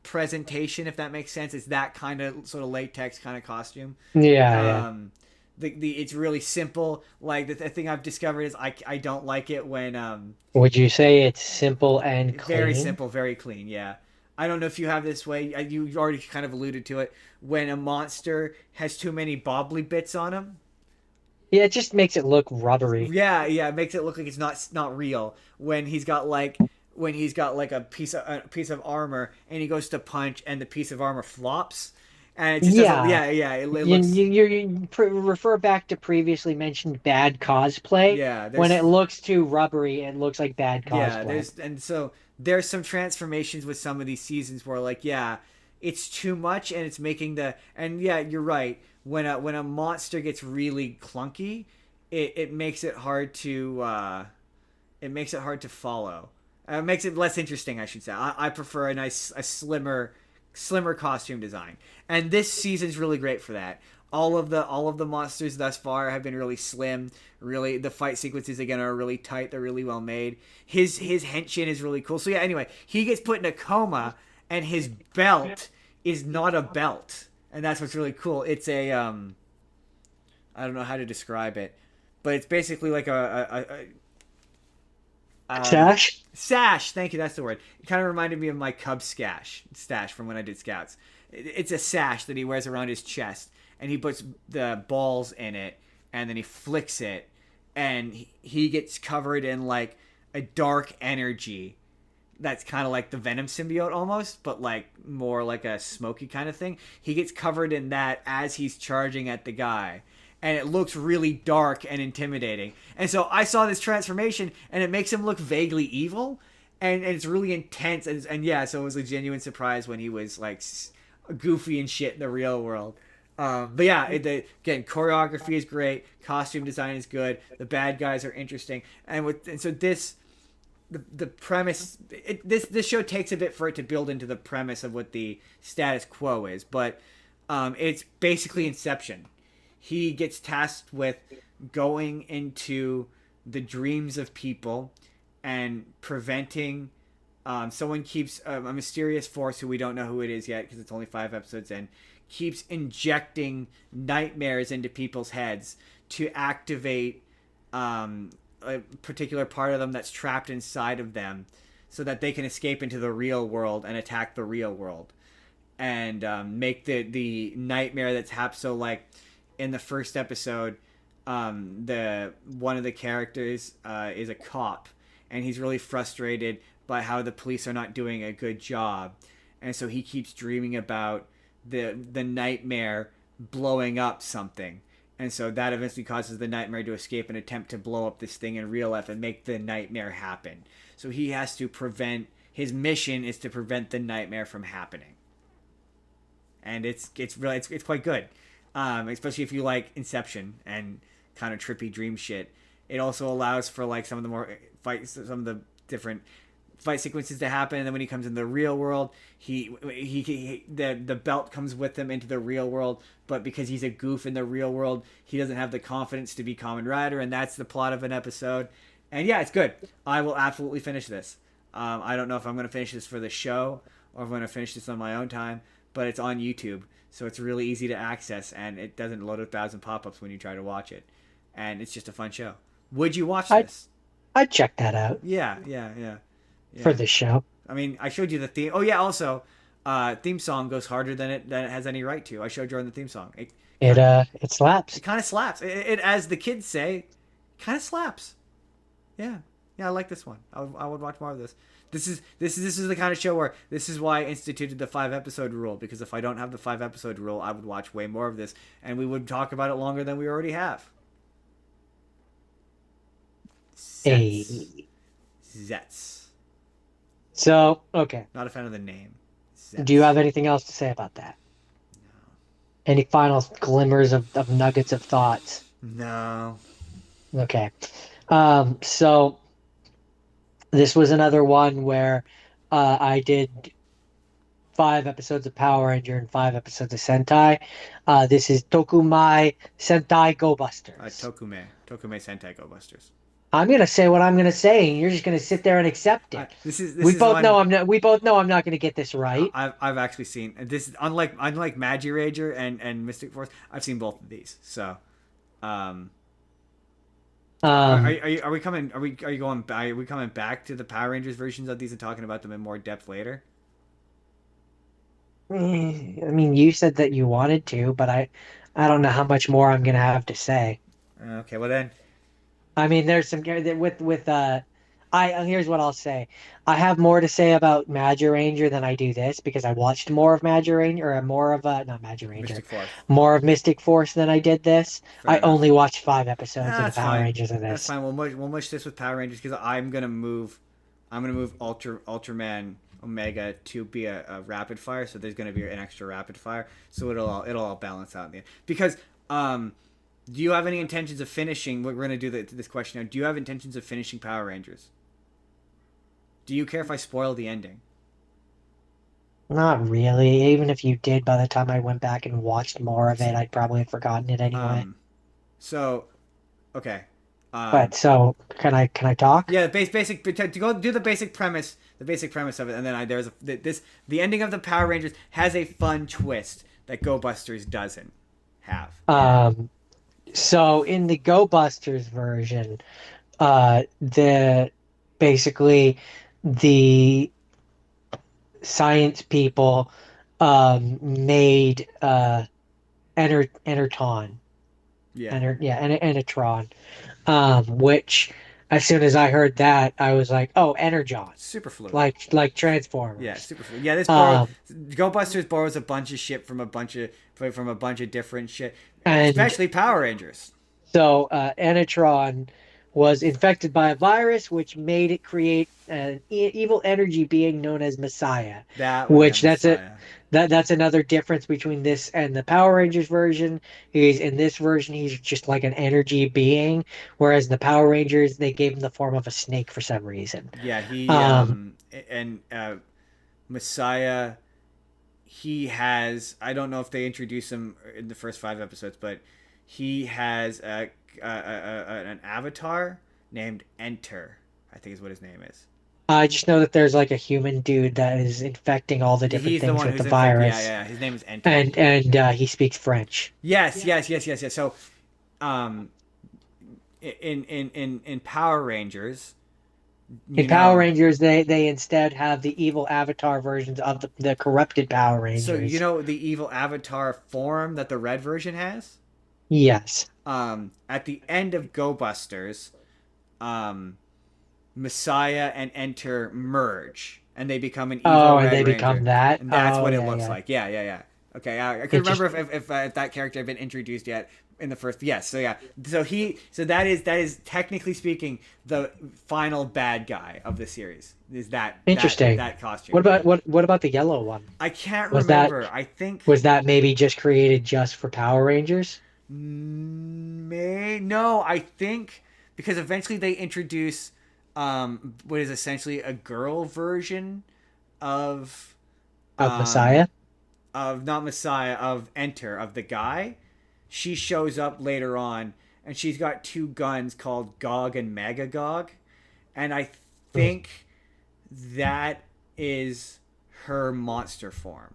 presentation, if that makes sense. It's that kind of sort of latex kind of costume. Yeah, yeah. Um, the it's really simple. Like the thing I've discovered is I don't like it when Would you say it's simple and very clean? simple, very clean. Yeah. I don't know if you have this way. You already kind of alluded to it. When a monster has too many bobbly bits on him, Yeah, it just makes it look rubbery. yeah, yeah, it makes it look like it's not real. When he's got like a piece of armor and he goes to punch and the piece of armor flops, and it just doesn't. Yeah. Yeah, yeah, it looks. Refer back to previously mentioned bad cosplay. Yeah, When it looks too rubbery, it looks like bad yeah, cosplay. there's some transformations with some of these seasons where like yeah, it's too much and it's making the and yeah, you're right. When a monster gets really clunky, it makes it hard to follow. It makes it less interesting, I should say. I prefer a slimmer costume design, and this season's really great for that. All of the monsters thus far have been really slim. Really, the fight sequences again are really tight. They're really well made. His henshin is really cool. So yeah, anyway, he gets put in a coma, and his belt is not a belt, and that's what's really cool. It's a I don't know how to describe it, but it's basically like Sash? sash. Thank you, that's the word. It kind of reminded me of my Cub stash from when I did Scouts. It's a sash that he wears around his chest, and he puts the balls in it, and then he flicks it, and he gets covered in like a dark energy that's kind of like the Venom symbiote almost, but like more like a smoky kind of thing. He gets covered in that as he's charging at the guy. And it looks really dark and intimidating. And so I saw this transformation, and it makes him look vaguely evil, and it's really intense. And yeah, so it was a genuine surprise when he was like goofy and shit in the real world. But yeah, again, choreography is great, costume design is good, the bad guys are interesting, and so the premise this show takes a bit for it to build into the premise of what the status quo is, but it's basically Inception. He gets tasked with going into the dreams of people and preventing someone keeps a mysterious force who we don't know who it is yet because it's only 5 episodes in, keeps injecting nightmares into people's heads to activate a particular part of them that's trapped inside of them so that they can escape into the real world and attack the real world and make the nightmare that's happened. So like in the first episode, the one of the characters is a cop, and he's really frustrated by how the police are not doing a good job, and so he keeps dreaming about the nightmare blowing up something. And so that eventually causes the nightmare to escape and attempt to blow up this thing in real life and make the nightmare happen. So he has to prevent, his mission is to prevent the nightmare from happening. And it's quite good. Especially if you like Inception and kind of trippy dream shit. It also allows for like some of the more fights, some of the different fight sequences to happen. And then when he comes in the real world, the belt comes with him into the real world. But because he's a goof in the real world, he doesn't have the confidence to be Kamen Rider, and that's the plot of an episode. And yeah, it's good. I will absolutely finish this. I don't know if I'm going to finish this for the show or if I'm going to finish this on my own time, but it's on YouTube, so it's really easy to access, and it doesn't load 1,000 pop-ups when you try to watch it. And it's just a fun show. Would you watch this? I'd check that out. Yeah. For the show. I mean, I showed you the theme. Oh yeah, also, theme song goes harder than it has any right to. I showed you on the theme song. It slaps. It kind of slaps. It, as the kids say, kind of slaps. Yeah, I like this one. I would watch more of this. This is the kind of show where this is why I instituted the 5-episode rule, because if I don't have the 5-episode rule, I would watch way more of this, and we would talk about it longer than we already have. Zets. So, okay. Not a fan of the name. Zets. Do you have anything else to say about that? No. Any final glimmers of nuggets of thoughts? No. Okay. So this was another one where I did 5 episodes of Power Ranger and 5 episodes of Sentai. This is Tokumai Sentai Go Busters. Tokumai Sentai Go Busters. I'm gonna say what I'm gonna say, and you're just gonna sit there and accept it. We both know I'm not gonna get this right. I've actually seen this. Unlike Magirager and Mystic Force, I've seen both of these. So, are we coming back to the Power Rangers versions of these and talking about them in more depth later? I mean, you said that you wanted to, but I don't know how much more I'm gonna have to say. Okay, well then. I mean, there's some here's what I'll say. I have more to say about Magiranger than I do this because I watched more of Magiranger or more of not Magiranger, Mystic Force. More of Mystic Force than I did this. Fair enough. Only watched 5 episodes of the Power fine. Rangers of this. That's fine. We'll mush this with Power Rangers because I'm gonna move Ultraman Omega to be a rapid fire, so there's gonna be an extra rapid fire, so it'll all balance out in the end. Because do you have any intentions of finishing? We're gonna do this question now. Do you have intentions of finishing Power Rangers? Do you care if I spoil the ending? Not really. Even if you did, by the time I went back and watched more of it, I'd probably have forgotten it anyway. Okay. But so can I talk? Yeah, basic to go do the basic premise of it, and then the ending of the Power Rangers has a fun twist that Go Busters doesn't have. So in the Go Busters version, the science people made Enerton. Enertron. Which as soon as I heard that, I was like, "Oh, Energon." Superfluid. Like Transformers. Yeah, superfluid. Yeah, Go Busters borrows a bunch of shit from a bunch of different shit, especially Power Rangers. So, Enertron was infected by a virus, which made it create an evil energy being known as Messiah. That's another difference between this and the Power Rangers version. In this version, he's just like an energy being, whereas in the Power Rangers, they gave him the form of a snake for some reason. Yeah, Messiah, he has, I don't know if they introduce him in the first 5 episodes, but he has an avatar named Enter, I think is what his name is. I just know that there's like a human dude that is infecting all the different things with the virus. Yeah, his name is Enter. And he speaks French. Yes. So, in Power Rangers, Power Rangers, they instead have the evil avatar versions of the corrupted Power Rangers. So the evil avatar form that the red version has? Yes. At the end of Go Busters, Messiah and Enter merge, and they become an evil Red Ranger. Become that. And that's what it looks like. Yeah. Okay, I couldn't remember Interesting. if that character had been introduced yet in the first. Yes, so yeah, so that is technically speaking the final bad guy of the series. Is Interesting. that costume? What about the yellow one? I can't Was that remember. I think was that maybe just created just for Power Rangers? may no. I think because eventually they introduce what is essentially a girl version of Of um Messiah? of not Messiah of Enter of the guy. She shows up later on, and she's got two guns called Gog and Magagog, and I Hmm. think that is her monster form.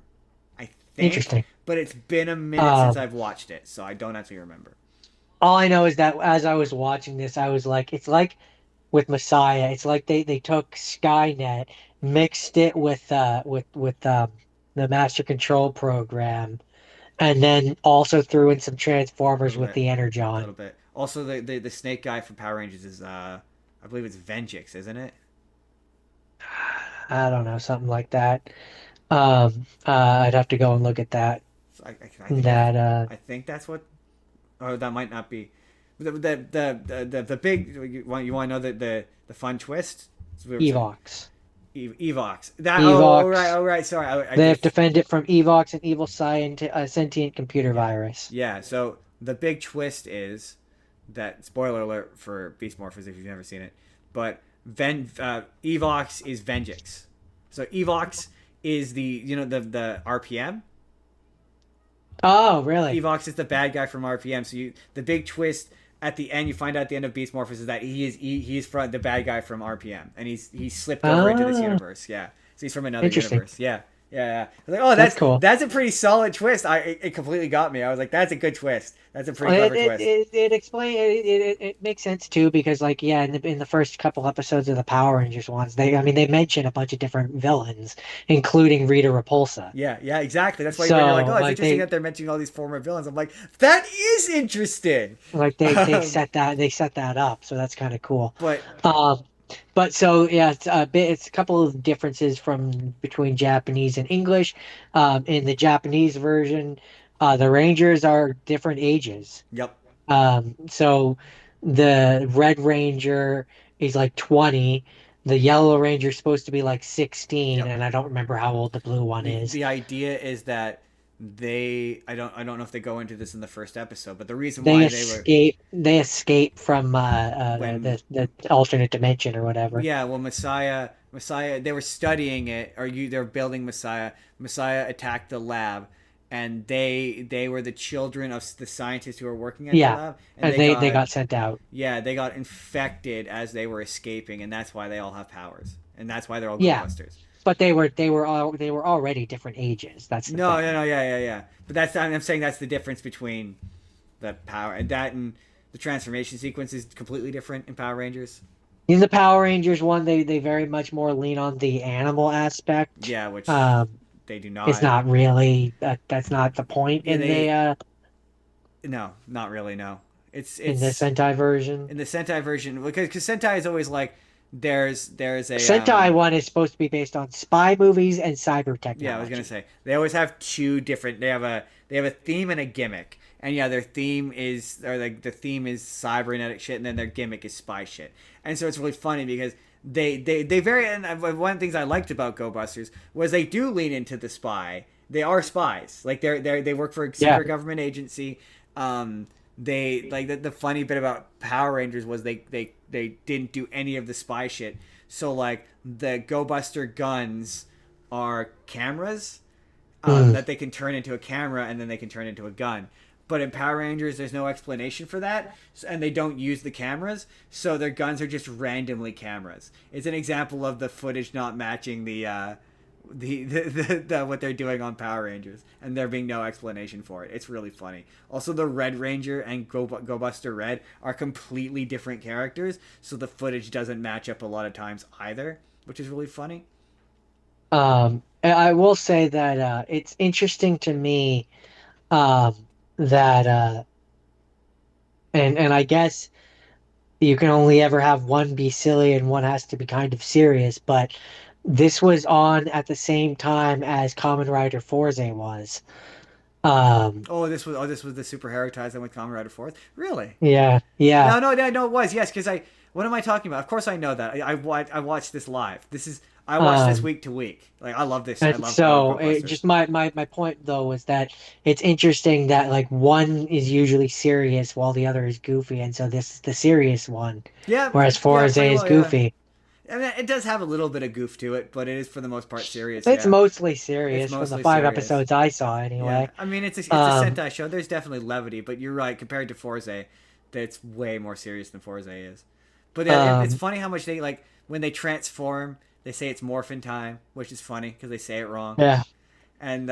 I think, Interesting. but it's been a minute since Um, I've watched it, so I don't actually remember. all I know is that as I was watching this, I was like, it's like with Messiah, it's like they took Skynet, mixed it with the Master Control program, and then also threw in some A Transformers little with bit, the a Energon. little bit. Also, the snake guy from Power Rangers is I believe it's Venjix, isn't it? I don't know, something like that. I'd have to go and look at that. So I think That I think that's what. Oh, that might not be. The big you want to know the fun twist? That's what we were saying. Evox. Evox. That Evox. oh right. Sorry, I They have just to defend it from Evox, an evil sentient computer yeah virus. yeah. So the big twist is that spoiler alert for Beast Morphers if you've never seen it, but Evox is Venjix. So Evox is the RPM. Oh, really? Evox is the bad guy from RPM. So the big twist at the end, you find out at the end of Beast Morphers is that he's from the bad guy from RPM, and he's slipped over into this Ah, universe. Yeah, so he's from another interesting. universe. Yeah, yeah. I was like, oh, That's cool. that's a pretty solid twist. It completely got me. I was like, that's a good twist. That's a pretty It clever it twist. it, it explain it makes sense too because like yeah in the first couple episodes of the Power Rangers ones they mention a bunch of different villains including Rita Repulsa. Yeah, yeah, exactly. That's why when you're like, So oh, it's like interesting that they're mentioning all these former villains. I'm like, that is interesting. they Um, set that up, so that's kind of cool. but Um, but so yeah, it's a couple of differences from between Japanese and English. In the Japanese version, the Rangers are different ages. yep, So the Red Ranger is like 20. The Yellow Ranger is supposed to be like 16, yep. and I don't remember how old the blue one is. The idea is that I don't know if they go into this in the first episode, but the reason They why they were escape from when the alternate dimension or whatever. yeah, well, Messiah, they were studying it, or they're building Messiah. Messiah attacked the lab, and they were the children of the scientists who were working at the Yeah, lab, and and they got sent out. they got infected as they were escaping, and that's why they all have powers, and that's why they're all Go Yeah, Busters. but they were already different ages. That's the No, no, thing. no, yeah, yeah, yeah. But I'm saying that's the difference between the power and the transformation sequence is completely different in Power Rangers. In the Power Rangers one, they very much more lean on the animal aspect. Yeah, which Um, they do it's not. not really that's not the point Yeah, in the they uh no, not really. No, in the it's Sentai version. in the Sentai version because Sentai is always like there's a Sentai one is supposed to be based on spy movies and cyber yeah, I was gonna technology. say they always have two different. They have a theme and a gimmick, and yeah, their theme is or like the theme is cybernetic shit, and then their gimmick is spy shit. And so it's really funny because they very and one of the things I liked about Go Busters was they do lean into the spy. They are spies, like they work for a Yeah. secret government agency. They like the funny bit about Power Rangers was they didn't do any of the spy shit. So like the Go Buster guns are cameras Mm. that they can turn into a camera and then they can turn into a gun. But in Power Rangers, there's no explanation for that, and they don't use the cameras, so their guns are just randomly cameras. It's an example of the footage not matching the what they're doing on Power Rangers, and there being no explanation for it. It's really funny. Also, the Red Ranger and Go Buster Red are completely different characters, so the footage doesn't match up a lot of times either, which is really funny. I will say that it's interesting to me um that and I guess you can only ever have one be silly and one has to be kind of serious, but this was on at the same time as Kamen Rider Forze was. This was the super Heractized with Kamen Rider Fourth. Really? Yeah, yeah. No, it was. Yes, because I. What am I talking about? Of course I know that. I watched this live. I watched this Um, week to week. Like I love this. and I love so GoBusters. just my point though was that it's interesting that like one is usually serious while the other is goofy, and so this is the serious one, Yeah, whereas yeah, Forza pretty is well. Yeah. goofy. I mean, it does have a little bit of goof to it, but it is for the most part serious. It's Yeah, mostly it's serious from the mostly five serious. episodes I saw Yeah, anyway. I mean it's a Um, Sentai show. There's definitely levity, but you're right. Compared to Forza, that's way more serious than Forza is. But yeah, it's um, funny how much they like when they transform. They say it's morphin time, which is funny because they say it wrong. yeah. And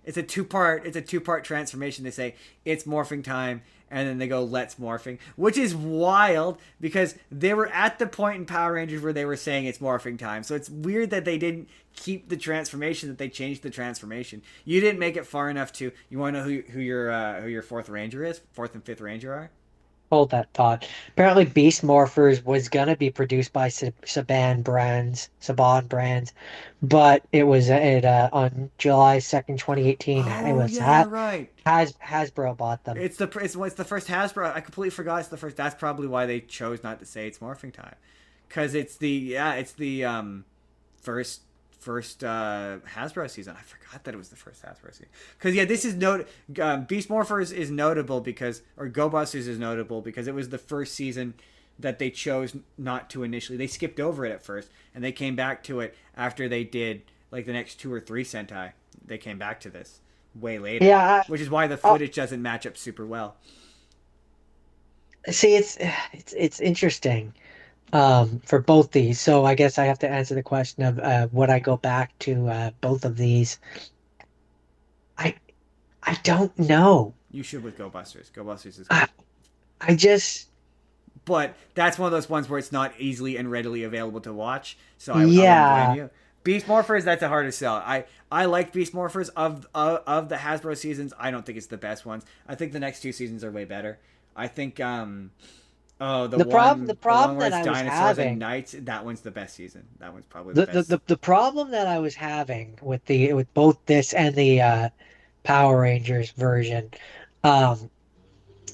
it's a two part transformation. They say it's morphing time, and then they go let's morphing, which is wild because they were at the point in Power Rangers where they were saying it's morphing time. So it's weird that they didn't keep the transformation, that they changed the transformation. You didn't make it far enough to. You want to know who your fourth ranger is? Fourth and fifth ranger are? Hold that thought. Apparently, Beast Morphers was gonna be produced by Saban Brands, but it was on July 2nd, 2018. It Oh was yeah, you're right. Hasbro bought them. It's the first Hasbro. I completely forgot it's the first. That's probably why they chose not to say it's morphing time, because it's the first Hasbro season. I forgot that it was the first Hasbro season. Because yeah, this is Beast Morphers is notable because Go Busters is notable because it was the first season that they chose not to initially. They skipped over it at first, and they came back to it after they did like the next two or three Sentai. They came back to this way later, Yeah, which is why the I, footage doesn't match up super well. see, it's interesting for both these. So I guess I have to answer the question of would I go back to both of these? I I don't know. You should with Go Busters. Go Busters is I good. I just But that's one of those ones where it's not easily and readily available to watch, so I wouldn't blame yeah. you. Beast Morphers, that's a harder sell. I like Beast Morphers of the Hasbro seasons. I don't think it's the best ones. I think the next two seasons are way better. I think The the one problem where that it's I was dinosaurs and having knights, that one's the best season. That one's probably the best. the problem that I was having with the with both this and the Power Rangers version, um,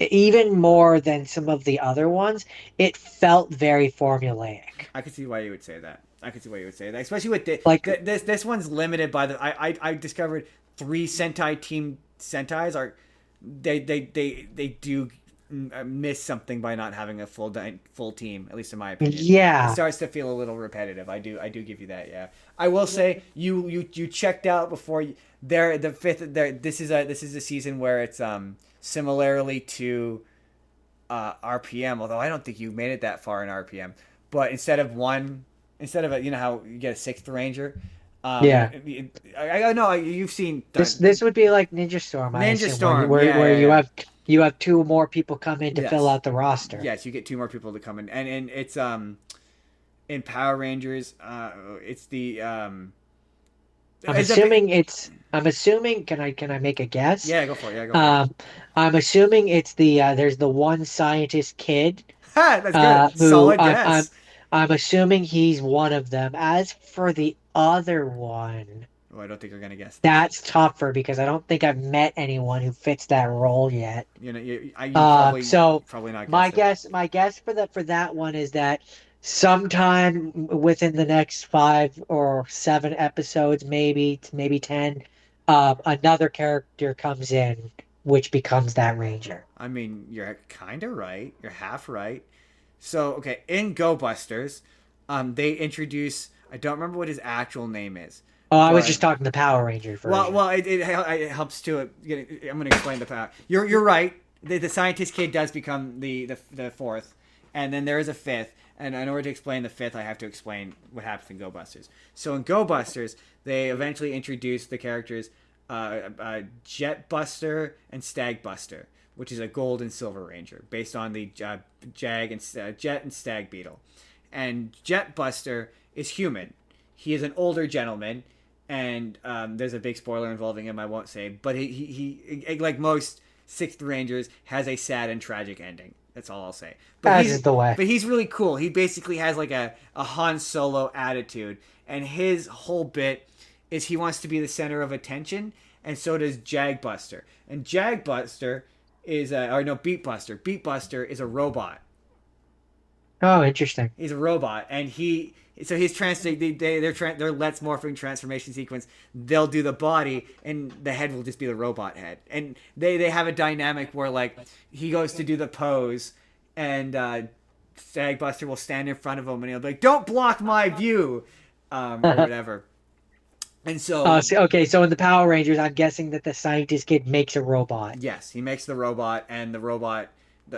even more than some of the other ones, it felt very formulaic. I can see why you would say that. I can see why you would say that, especially with Like, this one's limited by the. I discovered three Sentai team Sentais are they do miss something by not having a full team. At least in my opinion, it yeah, starts to feel a little repetitive. I do give you that. Yeah, I will say you checked out before there the fifth there. This is a season where it's similarly to RPM, although I don't think you made it that far in RPM. But instead of you know how you get a sixth ranger, yeah. I know you've seen This would be like Ninja Storm, I Ninja assume, Storm. Yeah, where yeah, yeah. you have two more people come in to fill Yes, out the roster. yes. You get two more people to come in, and it's in Power Rangers, it's the it's a bit, I'm assuming, can I make a guess? yeah. Go for it. Yeah, go for it. Um, I'm assuming it's there's the one scientist kid Ha, that's good. who Solid guess. I'm assuming he's one of them. As for the other one, Oh, I don't think you're gonna guess this. that's tougher because I don't think I've met anyone who fits that role yet. You know, you So probably not guess it. my guess for that one is that sometime within the next 5 or 7 episodes, maybe 10, another character comes in, which becomes that ranger. I mean, you're kind of right. You're half right. So, okay, in Go Busters, they introduce. I don't remember what his actual name is, Oh, I was but just talking the Power Ranger version. it helps to. I'm going to explain the power. You're right. The scientist kid does become the fourth, and then there is a fifth. And in order to explain the fifth, I have to explain what happens in Go Busters. So in Go Busters, they eventually introduce the characters Jet Buster and Stag Buster, which is a gold and silver ranger based on the Jet and Stag Beetle. And Jet Buster is human. He is an older gentleman, and there's a big spoiler involving him. I won't say, but he like most sixth rangers has a sad and tragic ending. That's all I'll say. As is the way. But he's really cool. He basically has like a Han Solo attitude, and his whole bit is he wants to be the center of attention, and so does Jagbuster. And Jagbuster is Beatbuster. Beatbuster is a robot. Oh, interesting. He's a robot, and his their Let's Morphing transformation sequence. They'll do the body, and the head will just be the robot head. And they have a dynamic where like he goes to do the pose, and Stagbuster will stand in front of him, and he'll be like, "Don't block my view," or whatever. And so, so in the Power Rangers, I'm guessing that the scientist kid makes a robot. yes, he makes the robot, and the robot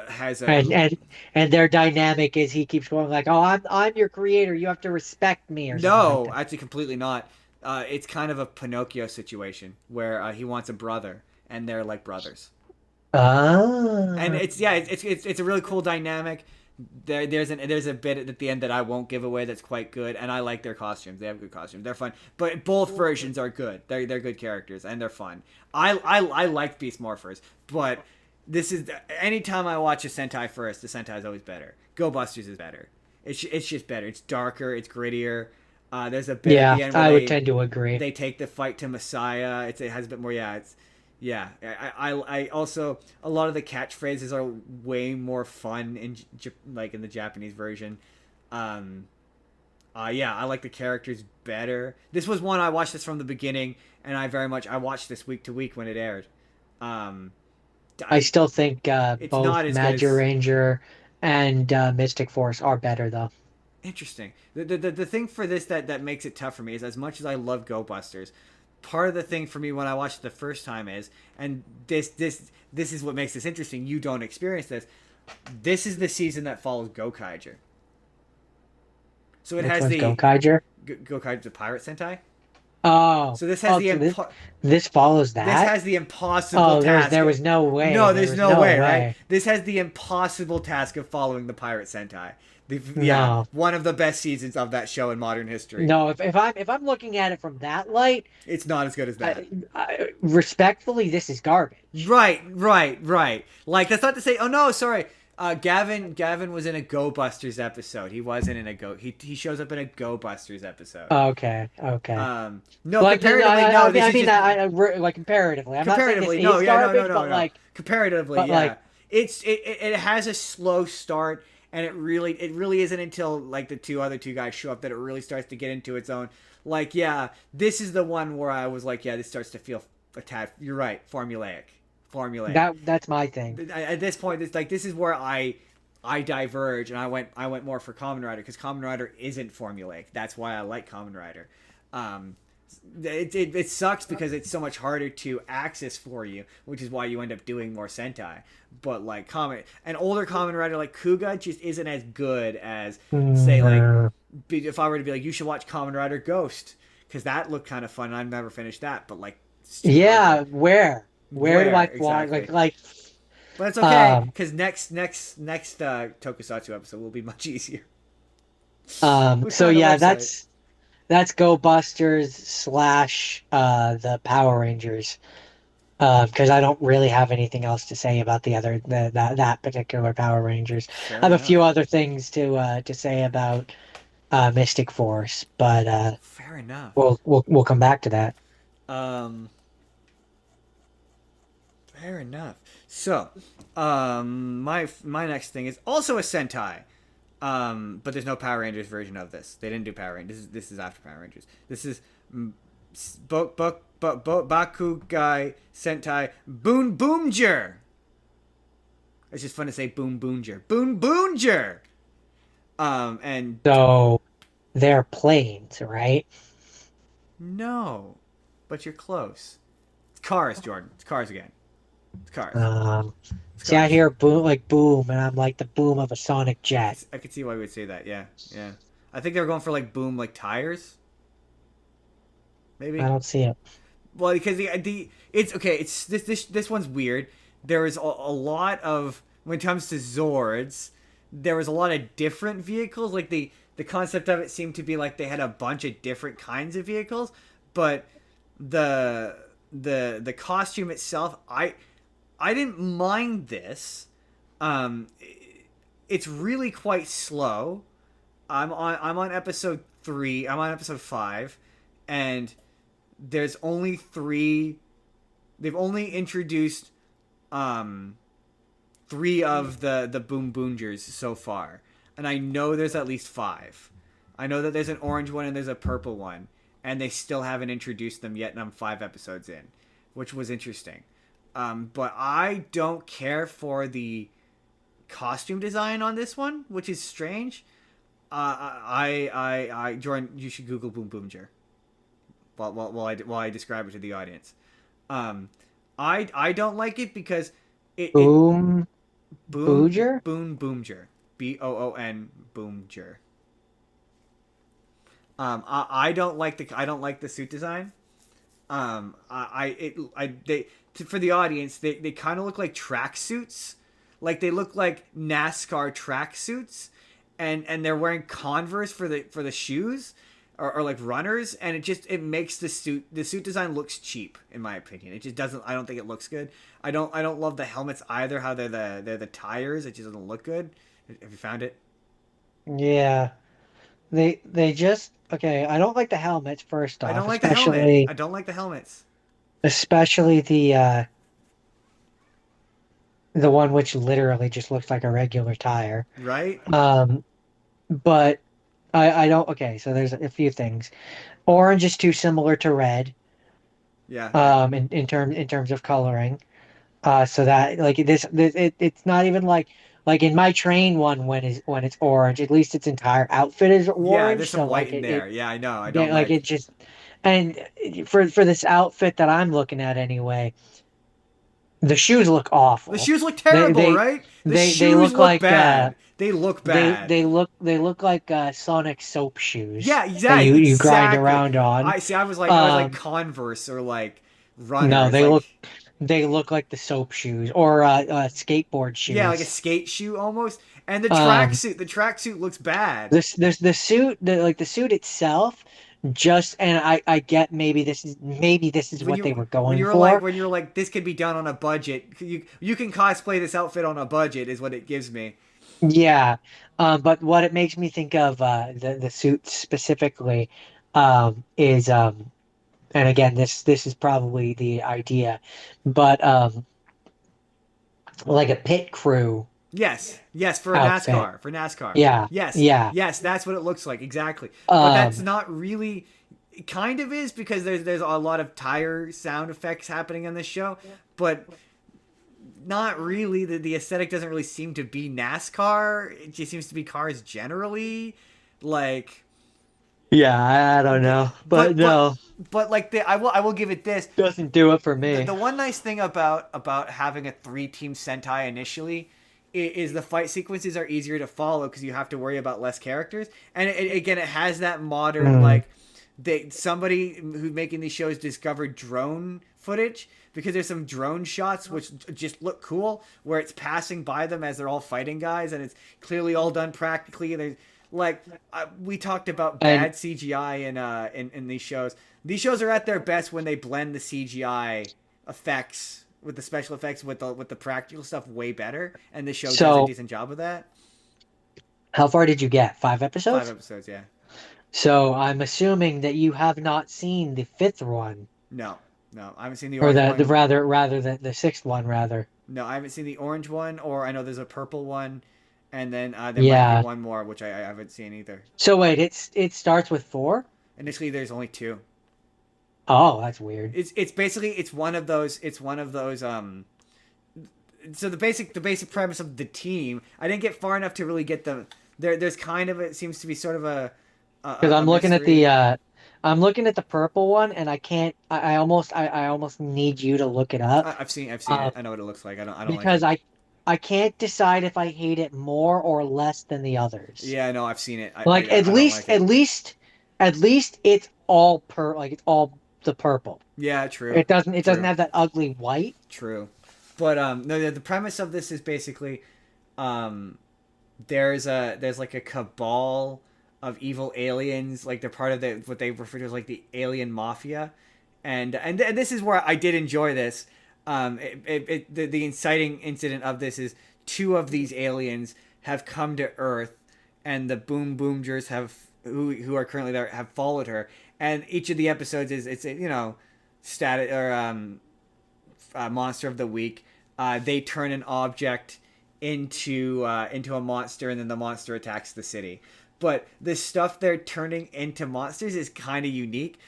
has a And their dynamic is he keeps going like, "Oh, I'm your creator. You have to respect me," or something no, like that. actually, completely not. It's kind of a Pinocchio situation where he wants a brother, and they're like brothers. And Ah. it's a really cool dynamic. There's a bit at the end that I won't give away that's quite good, and I like their costumes. They have good costumes. They're fun, but both versions are good. They're good characters and they're fun. I like Beast Morphers, but this is anytime I watch a Sentai first, the Sentai is always better. Go Busters is better. It's just better. It's darker. It's grittier. There's a bit at the end where I would tend to agree. they take the fight to Messiah. It has a bit more. I also a lot of the catchphrases are way more fun in like in the Japanese version. I like the characters better. This was one I watched this from the beginning, and I watched this week to week when it aired. I still think it's both not as good Magic as Ranger and Mystic Force are better though. interesting. The thing for this that makes it tough for me is as much as I love Go Busters, part of the thing for me when I watched it the first time is, and this is what makes this interesting. You don't experience this. This is the season that follows Gokaiger. So it Which has one's the Gokaiger? Gokaiger, the pirate Sentai. Oh, So this has this follows this that. has the impossible Oh, task. there was no way. No, There there's was no way, right? way. This has the impossible task of following the pirate Sentai. No. One of the best seasons of that show in modern history. No, if I'm looking at it from that light, It's not as good as that. respectfully, this is garbage. Right. Like that's not to say. Oh no, sorry. Gavin was in a Go Busters episode. He wasn't in a Go. He shows up in a Go Busters episode. Okay. No, Like, comparatively, no. I mean, like comparatively. I'm Comparatively, not saying this is garbage, no. but like, Comparatively, but yeah. like, It has a slow start, and it really isn't until like the other two guys show up that it really starts to get into its own. Like, yeah, this is the one where I was like, yeah, this starts to feel a tad. You're right, formulaic. that's my thing. At this point, this is where I diverge, and I went more for Kamen Rider because Kamen Rider isn't formulaic. That's why I like Kamen Rider. It sucks because it's so much harder to access for you, which is why you end up doing more Sentai. But like an older Kamen Rider like Kuga just isn't as good as say like if I were to be like you should watch Kamen Rider Ghost because that looked kind of fun. And I've never finished that, but like Yeah, where do I exactly. like? But it's okay because next Tokusatsu episode will be much easier. So yeah, that's Go Busters / the Power Rangers. Because I don't really have anything else to say about that particular Power Rangers. Fair I have enough. a few other things to say about Mystic Force, but Fair enough. we'll come back to that. Fair enough. So, my next thing is also a Sentai. But there's no Power Rangers version of this. They didn't do Power Rangers. This is after Power Rangers. This is Bakugai Sentai Boon Boomger. It's just fun to say Boon Boomger. Boon Boomger. And So they're planes, right? no, but you're close. It's cars, Jordan. It's cars again. It's cars. See, I hear boom, like boom, and I'm like the boom of a sonic jet. I could see why we would say that. Yeah. I think they were going for like boom, like tires. Maybe. I don't see it. Well, because it's okay. It's this one's weird. There is a lot of when it comes to Zords. There was a lot of different vehicles. Like the concept of it seemed to be like they had a bunch of different kinds of vehicles, but the costume itself, I didn't mind this. It's really quite slow. I'm on episode 3. I'm on episode 5, and there's only 3 they've only introduced three of the Boom Boongers so far, and I know there's at least five. I know that there's an orange one and there's a purple one, and they still haven't introduced them yet, and I'm 5 episodes in, which was interesting. But I don't care for the costume design on this one, which is strange. Jordan, you should Google Boom Boonger while I describe it to the audience. I don't like it because it Boom Booger? Boomger, Boon Boomger. I don't like the suit design. For the audience, they kind of look like track suits, like they look like NASCAR track suits, and they're wearing Converse for the shoes, or like runners, and it makes the suit design looks cheap, in my opinion. It just doesn't. I don't think it looks good. I don't love the helmets either. How they're the tires. It just doesn't look good. Have you found it? Yeah. They just okay, I don't like the helmets first I off, don't like the helmet. especially I don't like the helmets. especially the one which literally just looks like a regular tire. Right? Um but I don't okay, so there's a few things. Orange is too similar to red, Yeah. in terms of coloring. So that like it's not even like in my train one when it's orange, at least its entire outfit is Yeah. orange. There's some So white like in there. Yeah, I know. I don't yeah, like like. it just and for this outfit that I'm looking at anyway, the shoes look The awful. shoes look They terrible, they right? The they shoes look look like bad. They look bad. they look like Sonic soap shoes Yeah, that exactly. you grind Exactly. around on. I see. I was like Um, Converse or like no, runners. Like they look like the soap shoes or skateboard yeah, like a shoes. skate shoe almost. And Um, the tracksuit looks bad. the suit the suit itself just and I get maybe this is When what they you were going for. when you're like this could be done on a budget. You can cosplay this outfit on a budget is what it gives me. Yeah, but what it makes me think of the suit specifically is and again this is probably the idea, but like a pit crew Yes, yes, outfit. For NASCAR. Yeah, Yes, yeah. yes, that's what it looks like exactly. But that's Um, not really. It kind of is because there's a lot of tire sound effects happening on this show, but not really. The aesthetic doesn't really seem to be NASCAR. It just seems to be cars generally, like. yeah, I don't know, but But no, like I will give it this. doesn't do it for The me. one nice thing about having a 3-team Sentai initially is the fight sequences are easier to follow because you have to worry about less characters, and again it has that modern Mm. like somebody who's making these shows discovered drone footage because there's some drone shots which just look cool where it's passing by them as they're all fighting guys and it's clearly all done practically. There's like we talked about And bad CGI in these shows. These shows are at their best when they blend the CGI effects with the special effects with the practical stuff way better, and the show does a so, decent job of that. how far did you get? Five 5 episodes? episodes, yeah. So I'm assuming that you have not seen the fifth one, No, no, I haven't seen the or orange the one. rather the sixth one rather. No, I haven't seen the orange one, or I know there's a purple one, and then there might be Yeah. one more which I haven't seen either. So wait, it starts with four? Initially, there's only two. Oh, that's weird. It's basically it's one of those so the basic premise of the team. I didn't get far enough to really get there's kind of it seems to be sort of Because a mystery. I'm looking at the purple one and I can't I almost need you to look it up. I've seen Um, it. I know what it looks like. I don't like because it. I can't decide if I hate it more or less than the others. Yeah, no, I've seen it. Like I don't like it. at least it's all it's all the purple. Yeah, true. It doesn't True. have that ugly white. True. But no, the premise of this is basically um there's like a cabal of evil aliens, like they're part of what they refer to as like the alien mafia. And this is where I did enjoy this. The inciting incident of this is two of these aliens have come to Earth, and the Boom Boomgers who are currently there have followed her. And each of the episodes is it's static or monster of the week. They turn an object into a monster, and then the monster attacks the city. But the stuff they're turning into monsters is kind of unique.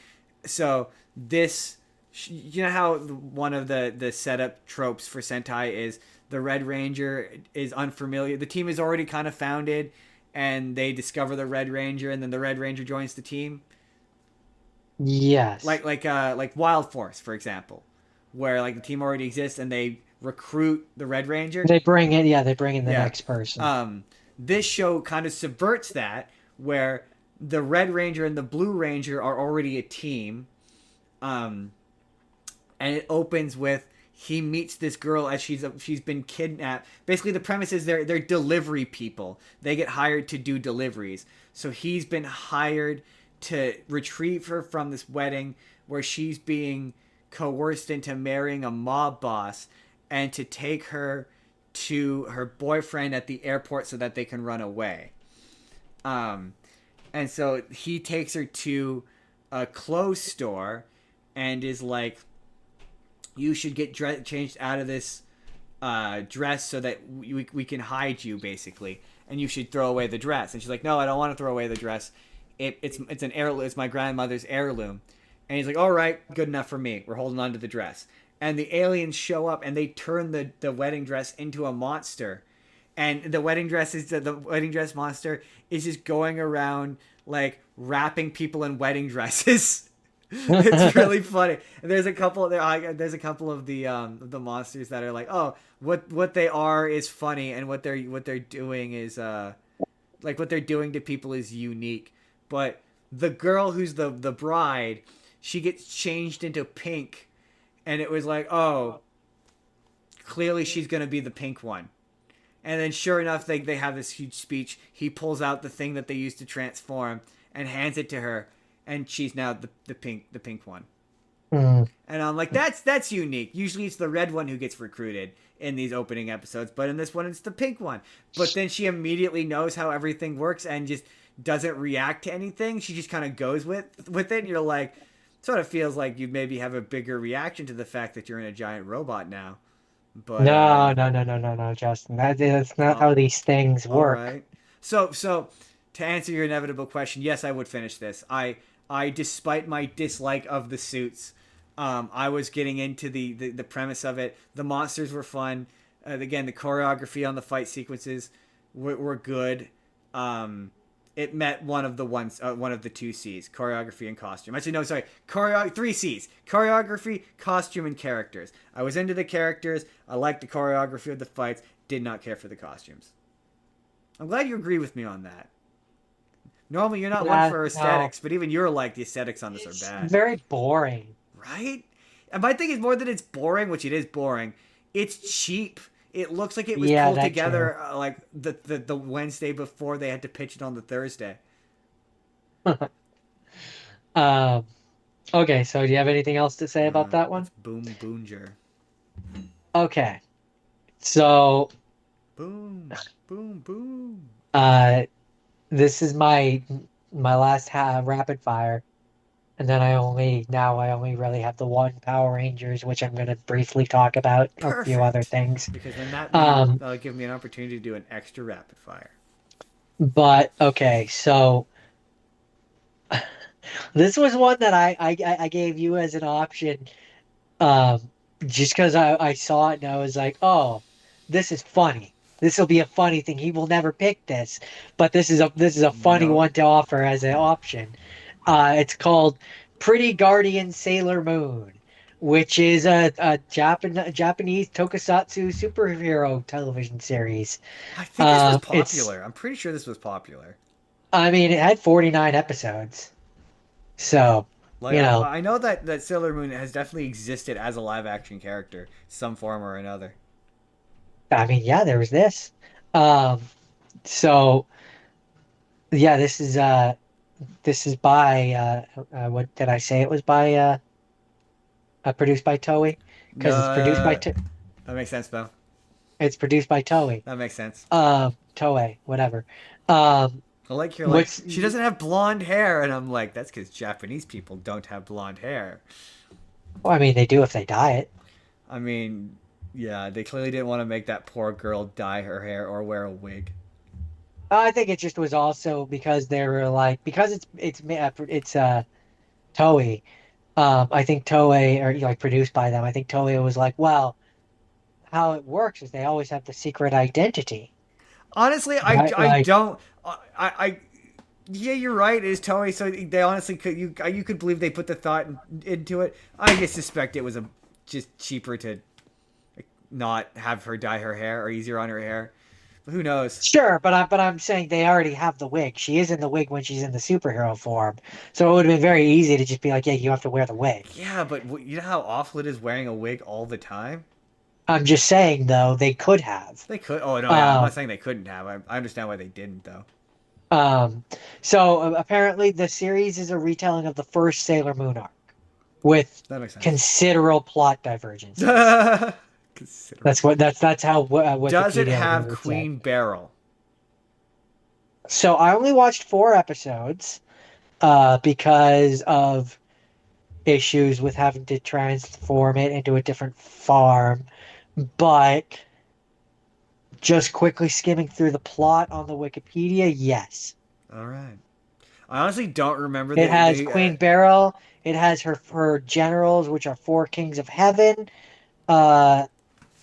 So this, you know how one of the setup tropes for Sentai is the Red Ranger is unfamiliar. The team is already kind of founded, and they discover the Red Ranger, and then the Red Ranger joins the team. Yes. Like Wild Force, for example, where like the team already exists and they recruit the Red Ranger. They bring in, yeah, they bring in the Yeah. next person. This show kind of subverts that, where the Red Ranger and the Blue Ranger are already a team. And it opens with he meets this girl as she's been kidnapped. Basically, the premise is they're delivery people. They get hired to do deliveries. So he's been hired to retrieve her from this wedding where she's being coerced into marrying a mob boss, and to take her to her boyfriend at the airport so that they can run away. And so he takes her to a clothes store and is like, you should get changed out of this dress so that we can hide you, basically. And you should throw away the dress. And she's like, no, I don't want to throw away the dress. It's an heirloom. It's my grandmother's heirloom. And he's like, all right, good enough for me. We're holding on to the dress. And the aliens show up and they turn the wedding dress into a monster. And the wedding dress monster is just going around like wrapping people in wedding dresses. It's really funny. And there's a couple of the monsters that are like, oh, what they are is funny, and what they're doing is like what they're doing to people is unique. But the girl who's the bride, she gets changed into pink, and it was like, oh, clearly she's gonna be the pink one. And then sure enough, they have this huge speech. He pulls out the thing that they used to transform and hands it to her, and she's now the pink one. And I'm like, that's unique. Usually it's the red one who gets recruited in these opening episodes, but in this one it's the pink one. But then she immediately knows how everything works and just doesn't react to anything. She just kind of goes with it. And you're like, sort of feels like you maybe have a bigger reaction to the fact that you're in a giant robot now. But No, Justin. That's not how these things work. All right. So to answer your inevitable question, yes, I would finish this. I despite my dislike of the suits, I was getting into the premise of it. The monsters were fun. Again, the choreography on the fight sequences were good. It met one of the two C's: choreography and costume. Actually, no, sorry, three C's: choreography, costume, and characters. I was into the characters. I liked the choreography of the fights. Did not care for the costumes. I'm glad you agree with me on that. Normally, you're not one for aesthetics, but even you're like, the aesthetics on this are bad. Very boring. Right? And my thing is more than it's boring, which it is boring. It's cheap. It looks like it was pulled together like the Wednesday before they had to pitch it on the Thursday. Okay, so do you have anything else to say about that one? Boom Boonger. Okay. So boom. This is my last rapid fire. And then I only really have the one Power Rangers, which I'm going to briefly talk about. Perfect. A few other things. Because then that'll give me an opportunity to do an extra rapid fire. But okay, so this was one that I gave you as an option, just because I saw it and I was like, oh, this is funny. This will be a funny thing. He will never pick this, but this is a funny one to offer as an option. It's called Pretty Guardian Sailor Moon, which is a Japanese tokusatsu superhero television series. I think this was popular. I'm pretty sure this was popular. I mean, it had 49 episodes. So, I know that Sailor Moon has definitely existed as a live action character, some form or another. I mean, yeah, there was this. So, yeah, this is by what did I say? It was by produced by Toei, because it's produced by that makes sense, though. It's produced by Toei. That makes sense. Toei, whatever. I like your like. She doesn't have blonde hair, and I'm like, that's because Japanese people don't have blonde hair. Well, I mean, they do if they dye it. I mean, yeah, they clearly didn't want to make that poor girl dye her hair or wear a wig. I think it just was also because they were like because it's Toei. I think Toei or like produced by them. I think Toei was like, well, how it works is they always have the secret identity, Honestly, right? I Like, don't. I yeah, you're right. It is Toei, so they honestly could you could believe they put the thought into it. I just suspect it was a just cheaper to not have her dye her hair or easier on her hair. But who knows? sure, but I'm saying they already have the wig. She is in the wig when she's in the superhero form, so it would have been very easy to just be like, yeah, you have to wear the wig. Yeah, but you know how awful it is wearing a wig all the time. I'm just saying though, they could have. They could. Oh no, yeah, I'm not Um, saying they couldn't have. I understand why they didn't though. um, so apparently the series is a retelling of the first Sailor Moon arc with That makes sense. considerable plot divergences. Considerable. That's how Does it Wikipedia have would say. Queen Beryl? So I only watched 4 episodes because of issues with having to transform it into a different farm. But just quickly skimming through the plot on the Wikipedia, yes. All right. I honestly don't remember It has the Queen Beryl. It has her generals, which are 4 kings of heaven, uh,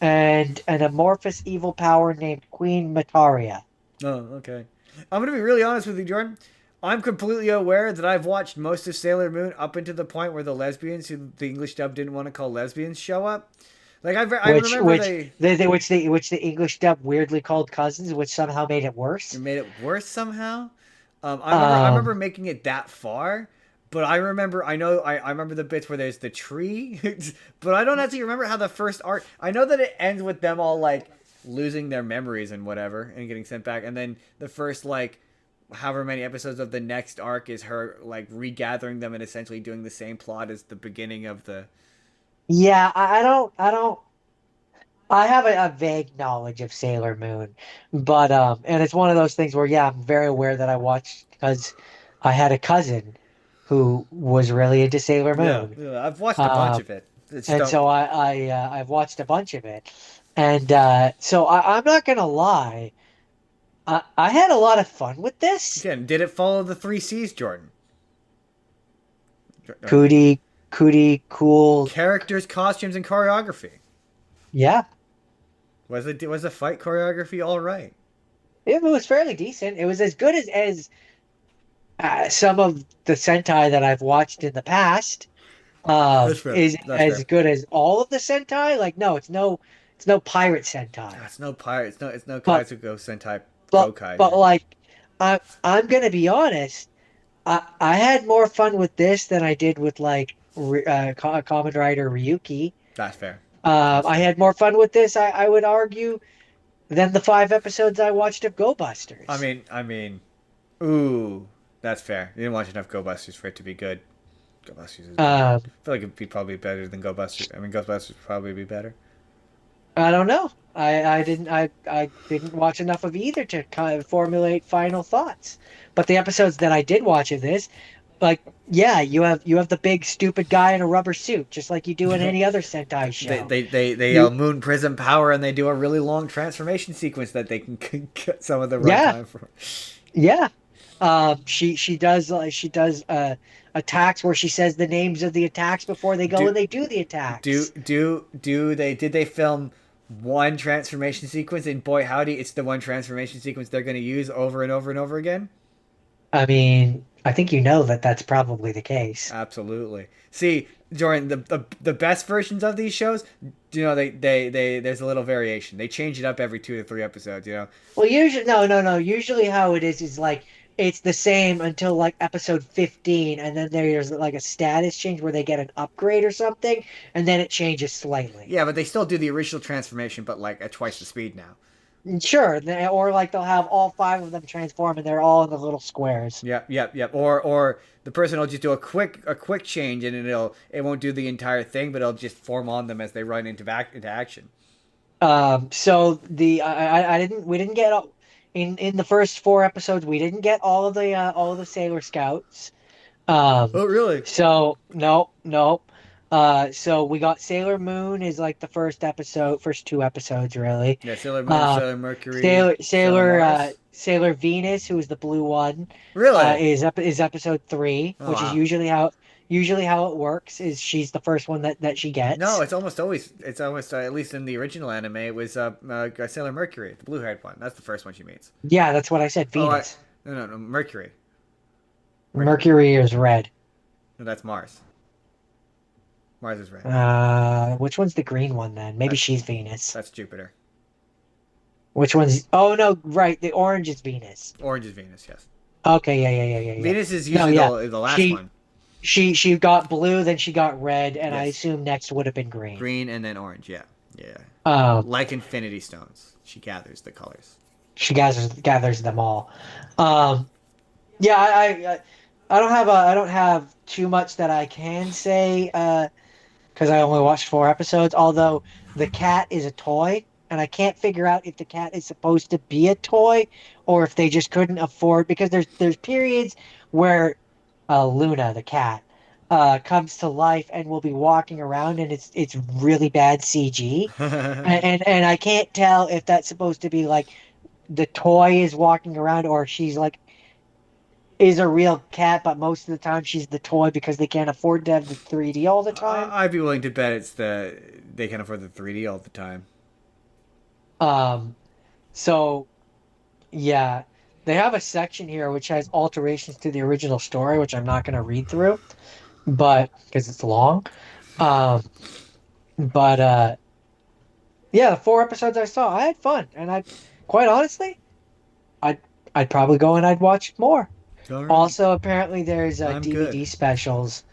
and an amorphous evil power named Queen Mataria. Oh, okay. I'm gonna be really honest with you, Jordan. I'm completely aware that I've watched most of Sailor Moon up until the point where the lesbians, who the English dub didn't want to call lesbians, show up. Like I Which remember which they which the English dub weirdly called cousins, which somehow made it worse. made it worse somehow. I remember Um, making it that far, but I remember the bits where there's the tree, but I don't actually remember how the first arc. I know that it ends with them all like losing their memories and whatever and getting sent back, and then the first like however many episodes of the next arc is her like regathering them and essentially doing the same plot as the beginning of the. yeah, I have a vague knowledge of Sailor Moon, but and it's one of those things where yeah, I'm very aware that I watched because I had a cousin who was really into Sailor Yeah, Moon. yeah, I've watched a bunch Um, of it. It's just and don't. so I've watched a bunch of it, and so I'm not gonna lie, I had a lot of fun with this. Again, did it follow the three C's, Jordan? Cootie, cootie, cool, Characters, costumes, and choreography. yeah. Was the fight choreography all right? It was fairly decent. It was as good as some of the Sentai that I've watched in the past. That's fair. Is That's as fair. good as all of the Sentai. Like, no, it's no pirate Sentai. It's no pirate. It's no But Kaizugo Sentai but Gokai. but like, I'm gonna be honest. I had more fun with this than I did with like Kamen Rider Ryuki. That's fair. That's I fair. had more fun with this. I would argue than the 5 episodes I watched of Go I Busters. mean, I mean, ooh, that's fair. You didn't watch enough Go Busters for it to be good. Go Busters is good. Um, I feel like it'd be probably better than Go Busters. I mean, Ghostbusters would probably be better. I don't know. I didn't watch enough of either to kind of formulate final thoughts. But the episodes that I did watch of this, like, yeah, you have the big stupid guy in a rubber suit, just like you do in any other Sentai show. They You moon prism power and they do a really long transformation sequence that they can cut some of the yeah, runtime for. yeah. She does attacks where she says the names of the attacks before they go Do and they do the do attacks. do they did they film one transformation sequence and boy howdy it's the one transformation sequence they're going to use over and over and over again. I mean, I think you know that that's probably the case. Absolutely. See, Jordan, the best versions of these shows, you know, they there's a little variation. They change it up every 2 to 3 episodes. You know. Well, usually, no. Usually, how it is like it's the same until like episode 15, and then there's like a status change where they get an upgrade or something, and then it changes slightly. Yeah, but they still do the original transformation, but like at twice the speed now. And sure, or like they'll have all 5 of them transform, and they're all in the little squares. Yep. Or the person will just do a quick change, and it won't do the entire thing, but it'll just form on them as they run into action. So I didn't we didn't get in the first 4 episodes we didn't get all of the Sailor Scouts. Um, Oh, really? so no. So we got Sailor Moon is like the first episode, first two episodes really. Yeah, Sailor Moon, Uh, Sailor Mercury, Sailor Mars. Sailor Venus, who is the blue one, Really? is episode 3, Oh which is wow. usually how it works. Is she's the first one that she No, gets. it's almost always. It's almost at least in the original anime. It was Sailor Mercury, the blue-haired one. That's the first one she meets. Yeah, that's what I said. Oh, Venus. no, Mercury. Mercury. Mercury is red. No, that's Mars. Mars is red. Which one's the green one then? Maybe That she's Venus. that's Jupiter. Which one's? Oh no, right. The orange is Venus. Orange is Venus. Yes. Okay, yeah. Venus is No, usually yeah. the last She one. she got blue, then she got red, and I Yes. assume next would have been green. Green and then orange. Yeah. Yeah. Um, Like Infinity Stones, she gathers the colors. she gathers them all. Um, yeah, I don't have too much that I can say because I only watched 4 episodes. Although the cat is a toy, and I can't figure out if the cat is supposed to be a toy or if they just couldn't afford because there's periods where Luna, the cat, comes to life and will be walking around, and it's really bad CG, and I can't tell if that's supposed to be like the toy is walking around or she's like is a real cat, but most of the time she's the toy because they can't afford to have the 3D all the time. I'd be willing to bet it's they can afford the 3D all the time. Um, so yeah, they have a section here which has alterations to the original story, which I'm not going to read through, but because it's long. Um, but yeah, the 4 episodes I saw, I had fun, and I, quite honestly, I'd I'd probably go and I'd watch more. All right, Also, apparently, there's I'm good. DVD specials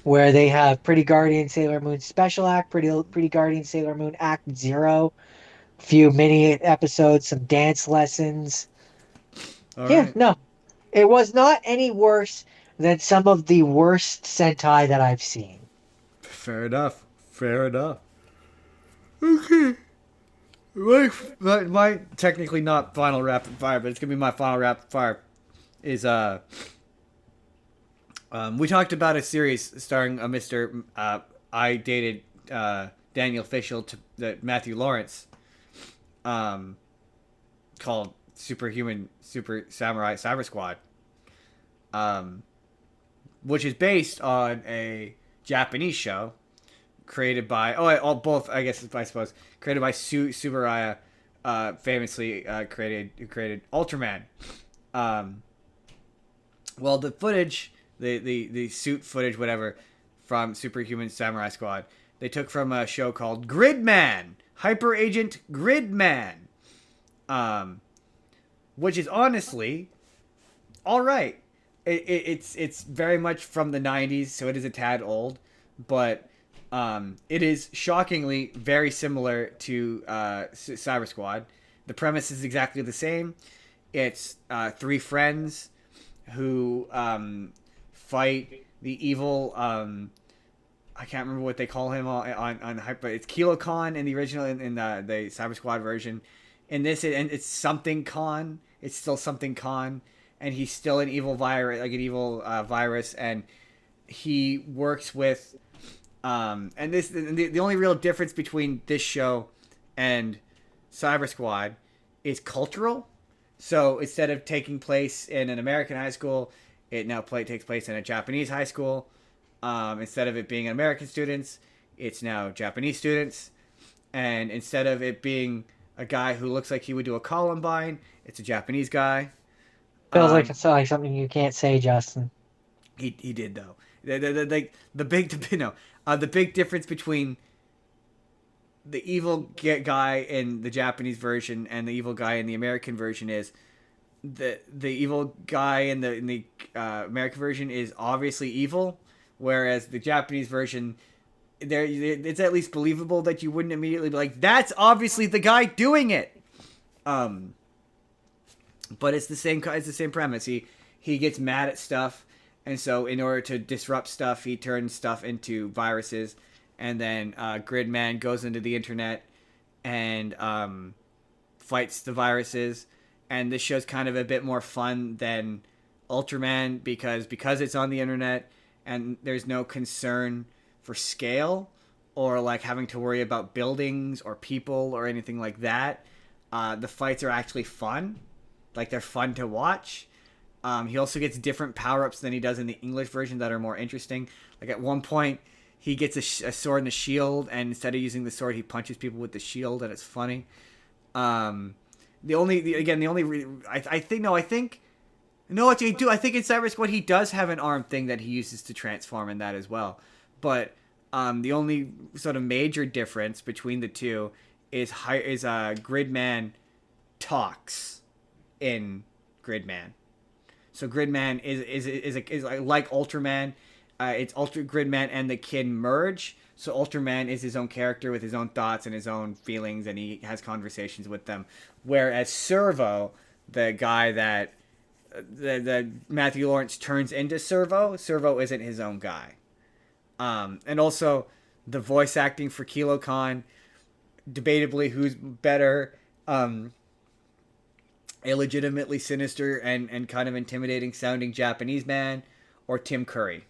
where they have Pretty Guardian Sailor Moon Special Act, Pretty Guardian Sailor Moon Act Zero, few mini episodes, some dance lessons. All Yeah, right, no, it was not any worse than some of the worst Sentai that I've seen. fair enough. Fair enough. Okay. My technically not final rapid fire, but it's gonna be my final rapid fire. Is we talked about a series starring a Mister I dated Daniel Fishel to Matthew Lawrence, um, called Superhuman Super Samurai Cyber Squad, um, which is based on a Japanese show created by both I guess I suppose created by Subaraya, famously created who created Ultraman. Um, well, the footage, the suit footage, whatever, from Superhuman Samurai Squad, they took from a show called Gridman, Hyper Agent Gridman, um, which is honestly all right. It's very much from the '90s, so it is a tad old, but it is shockingly very similar to Cyber Squad. The premise is exactly the same. It's three friends who fight the evil. I can't remember what they call him on hype, but it's Kilo Khan in the original in the Cyber Squad version. In this, it's something Khan. It's still something Khan, and he's still an evil virus, like an evil virus, and he works with. And the only real difference between this show and Cyber Squad is cultural. So instead of taking place in an American high school, it now takes place in a Japanese high school. Instead of it being American students, it's now Japanese students. And instead of it being a guy who looks like he would do a Columbine, it's a Japanese guy. Feels like Um, it's like something you can't say, Justin. he did though. The big you know the big difference between the evil guy in the Japanese version and the evil guy in the American version is the evil guy in the American version is obviously evil, whereas the Japanese version there it's at least believable that you wouldn't immediately be like that's obviously the guy doing it. Um, but it's the same premise. He gets mad at stuff, and so in order to disrupt stuff, he turns stuff into viruses, and then Gridman goes into the internet and fights the viruses. And this show's kind of a bit more fun than Ultraman because it's on the internet and there's no concern for scale or like having to worry about buildings or people or anything like that. The fights are actually fun. Like they're fun to watch. He also gets different power ups than he does in the English version that are more interesting. Like at one point, he gets a sword and a shield, and instead of using the sword, he punches people with the shield, and it's funny. The only I think no, I think no, what you do, I think in Cyber Squad he does have an arm thing that he uses to transform in that as well. But the only sort of major difference between the two is Gridman talks in Gridman. So Gridman is like Ultraman. It's Ultra Gridman and the Kid merge. So Ultraman is his own character with his own thoughts and his own feelings, and he has conversations with them. Whereas Servo, the guy that the Matthew Lawrence turns into Servo isn't his own guy. And also the voice acting for Kilo Khan, debatably who's better. Illegitimately sinister and kind of intimidating sounding Japanese man, or Tim Curry.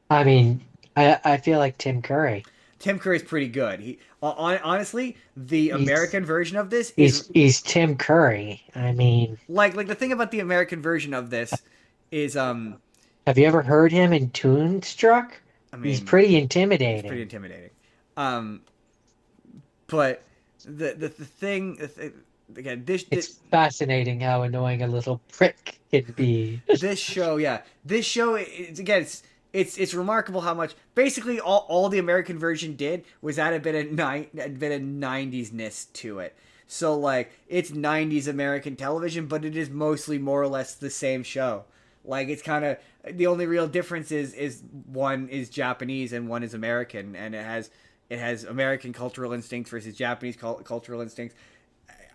I mean, I feel like Tim Curry. Tim Curry's pretty good. He honestly, the He's American version of this he's is he's Tim Curry. I mean, like the thing about the American version of this is have you ever heard him in Toonstruck? I He's mean pretty it's pretty intimidating. intimidating. Um, but the thing again It's fascinating how annoying a little prick can be. this show, yeah, this show, it's again, it's remarkable how much basically all the American version did was add a bit of 90s ness to it. So like it's 90s American television, but it is mostly more or less the same show. Like it's kind of the only real difference is one is Japanese and one is American, and it has American cultural instincts versus Japanese cultural instincts.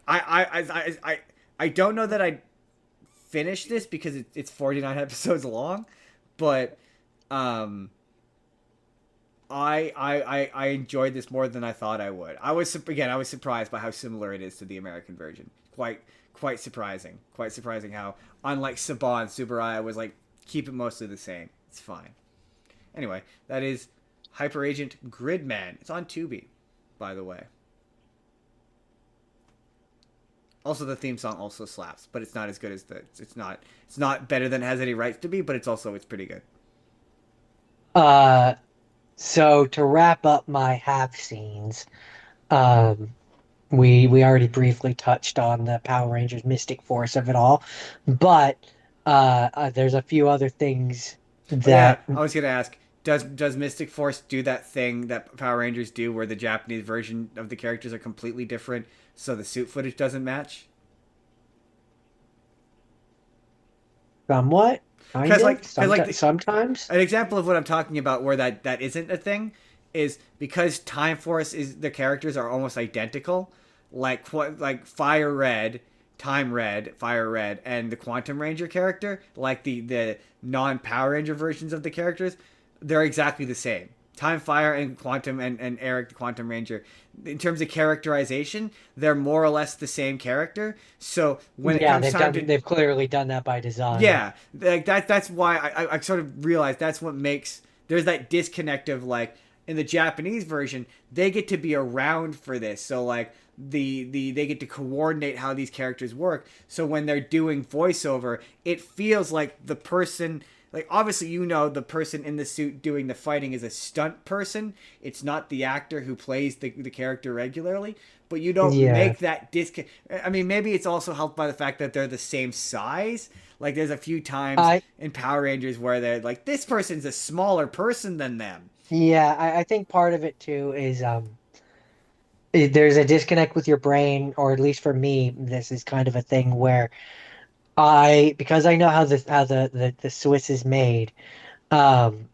I don't know that I finished this because it's 49 episodes long, but I enjoyed this more than I thought I would. I was surprised by how similar it is to the American version. Quite surprising. Quite surprising how unlike Saban, Subaraya was like keep it mostly the same. It's fine. Anyway, that is Hyper Agent Gridman. It's on Tubi, by the way. Also, the theme song also slaps, but it's not as good as it's not better than it has any rights to be, but it's pretty good. Uh, so to wrap up my half scenes, um, we already briefly touched on the Power Rangers Mystic Force of it all, but there's a few other things Oh yeah, that I was gonna ask, does Mystic Force do that thing that Power Rangers do, where the Japanese version of the characters are completely different, so the suit footage doesn't match? somewhat kind Because of like sometimes. an example of what I'm talking about where that isn't a thing is because Time Force is the characters are almost identical, like Fire Red, Time Red, Fire Red, and the Quantum Ranger character, like the non Power Ranger versions of the characters, they're exactly the same. Time Fire and Quantum and Eric the Quantum Ranger, in terms of characterization, they're more or less the same character. So when it Yeah, comes time to they've clearly done that by design. yeah, like that's why I sort of realized that's what makes there's that disconnect of like in the Japanese version they get to be around for this, so like they get to coordinate how these characters work. So when they're doing voiceover, it feels like the person like obviously the person in the suit doing the fighting is a stunt person. It's not the actor who plays the character regularly, but you don't Yeah. make that disconnect. I mean, maybe it's also helped by the fact that they're the same size. Like there's a few times I in Power Rangers where they're like, this person's a smaller person than them. yeah, I think part of it too is there's a disconnect with your brain, or at least for me, this is kind of a thing where because I know how the Swiss is made, um,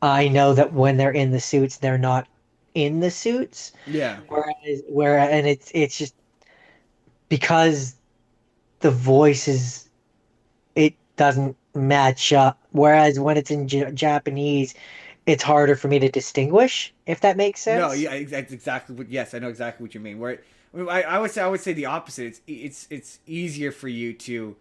I know that when they're in the suits, they're not in the suits. Yeah. And it's just because the voices it doesn't match up. Whereas when it's in Japanese, it's harder for me to distinguish, if that makes No, sense. yeah, that's exactly what. Yes, I know exactly what you mean. I would say the opposite. It's easier for you to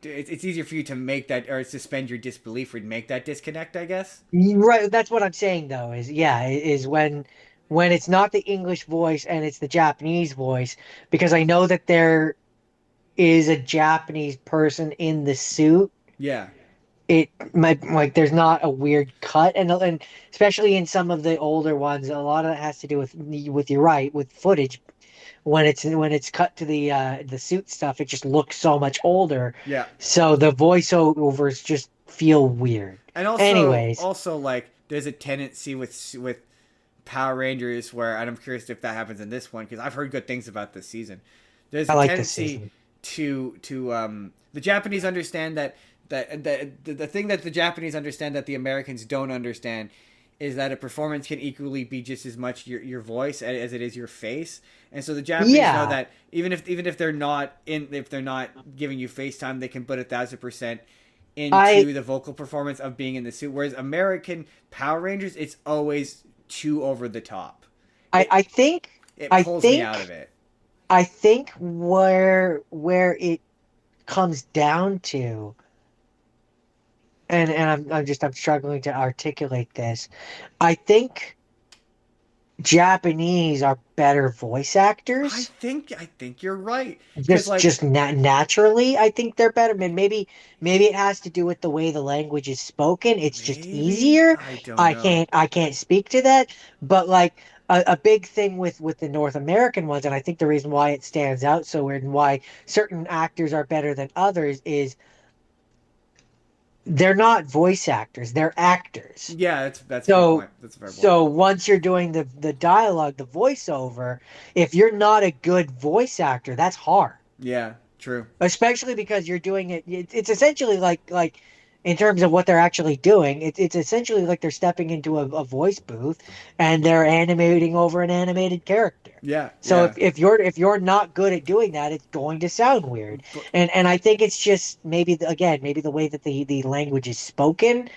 it's easier for you to make that or suspend your disbelief or make that disconnect, I guess. Right, that's what I'm saying though, is yeah, is when it's not the English voice and it's the Japanese voice, because I know that there is a Japanese person in the suit. Yeah. It might like there's not a weird cut, and especially in some of the older ones, a lot of it has to do with you're right, with footage. When it's cut to the suit stuff, it just looks so much older. Yeah. So the voiceovers just feel weird. And also, Anyways, like there's a tendency with Power Rangers where, and I'm curious if that happens in this one because I've heard good things about this season. There's I a like this tendency season. to the Japanese understand that the thing that the Japanese understand that the Americans don't understand is that a performance can equally be just as much your voice as it is your face. And so the Japanese know Yeah, that even if they're not giving you FaceTime, they can put 1,000% I into the vocal performance of being in the suit. Whereas American Power Rangers, it's always too over the top. I It I think it I pulls me out of think it. I think where it comes down to, and I'm struggling to articulate this. I think Japanese are better voice actors. I think you're right. Because Just like just naturally, I think they're better. Maybe it has to do with the way the language is spoken. It's just maybe easier. I don't I know. can't speak to that, but like a big thing with the North American ones, and I think the reason why it stands out so weird and why certain actors are better than others is they're not voice actors, they're actors. Yeah, that's a good So point. That's a fair point. so once you're doing the dialogue, the voiceover, if you're not a good voice actor, that's hard. Yeah, true. Especially because you're doing it's essentially like in terms of what they're actually doing, it's essentially like they're stepping into a voice booth and they're animating over an animated character. Yeah, So yeah. if you're not good at doing that, it's going to sound weird. But And I think it's just maybe the way that the language is spoken,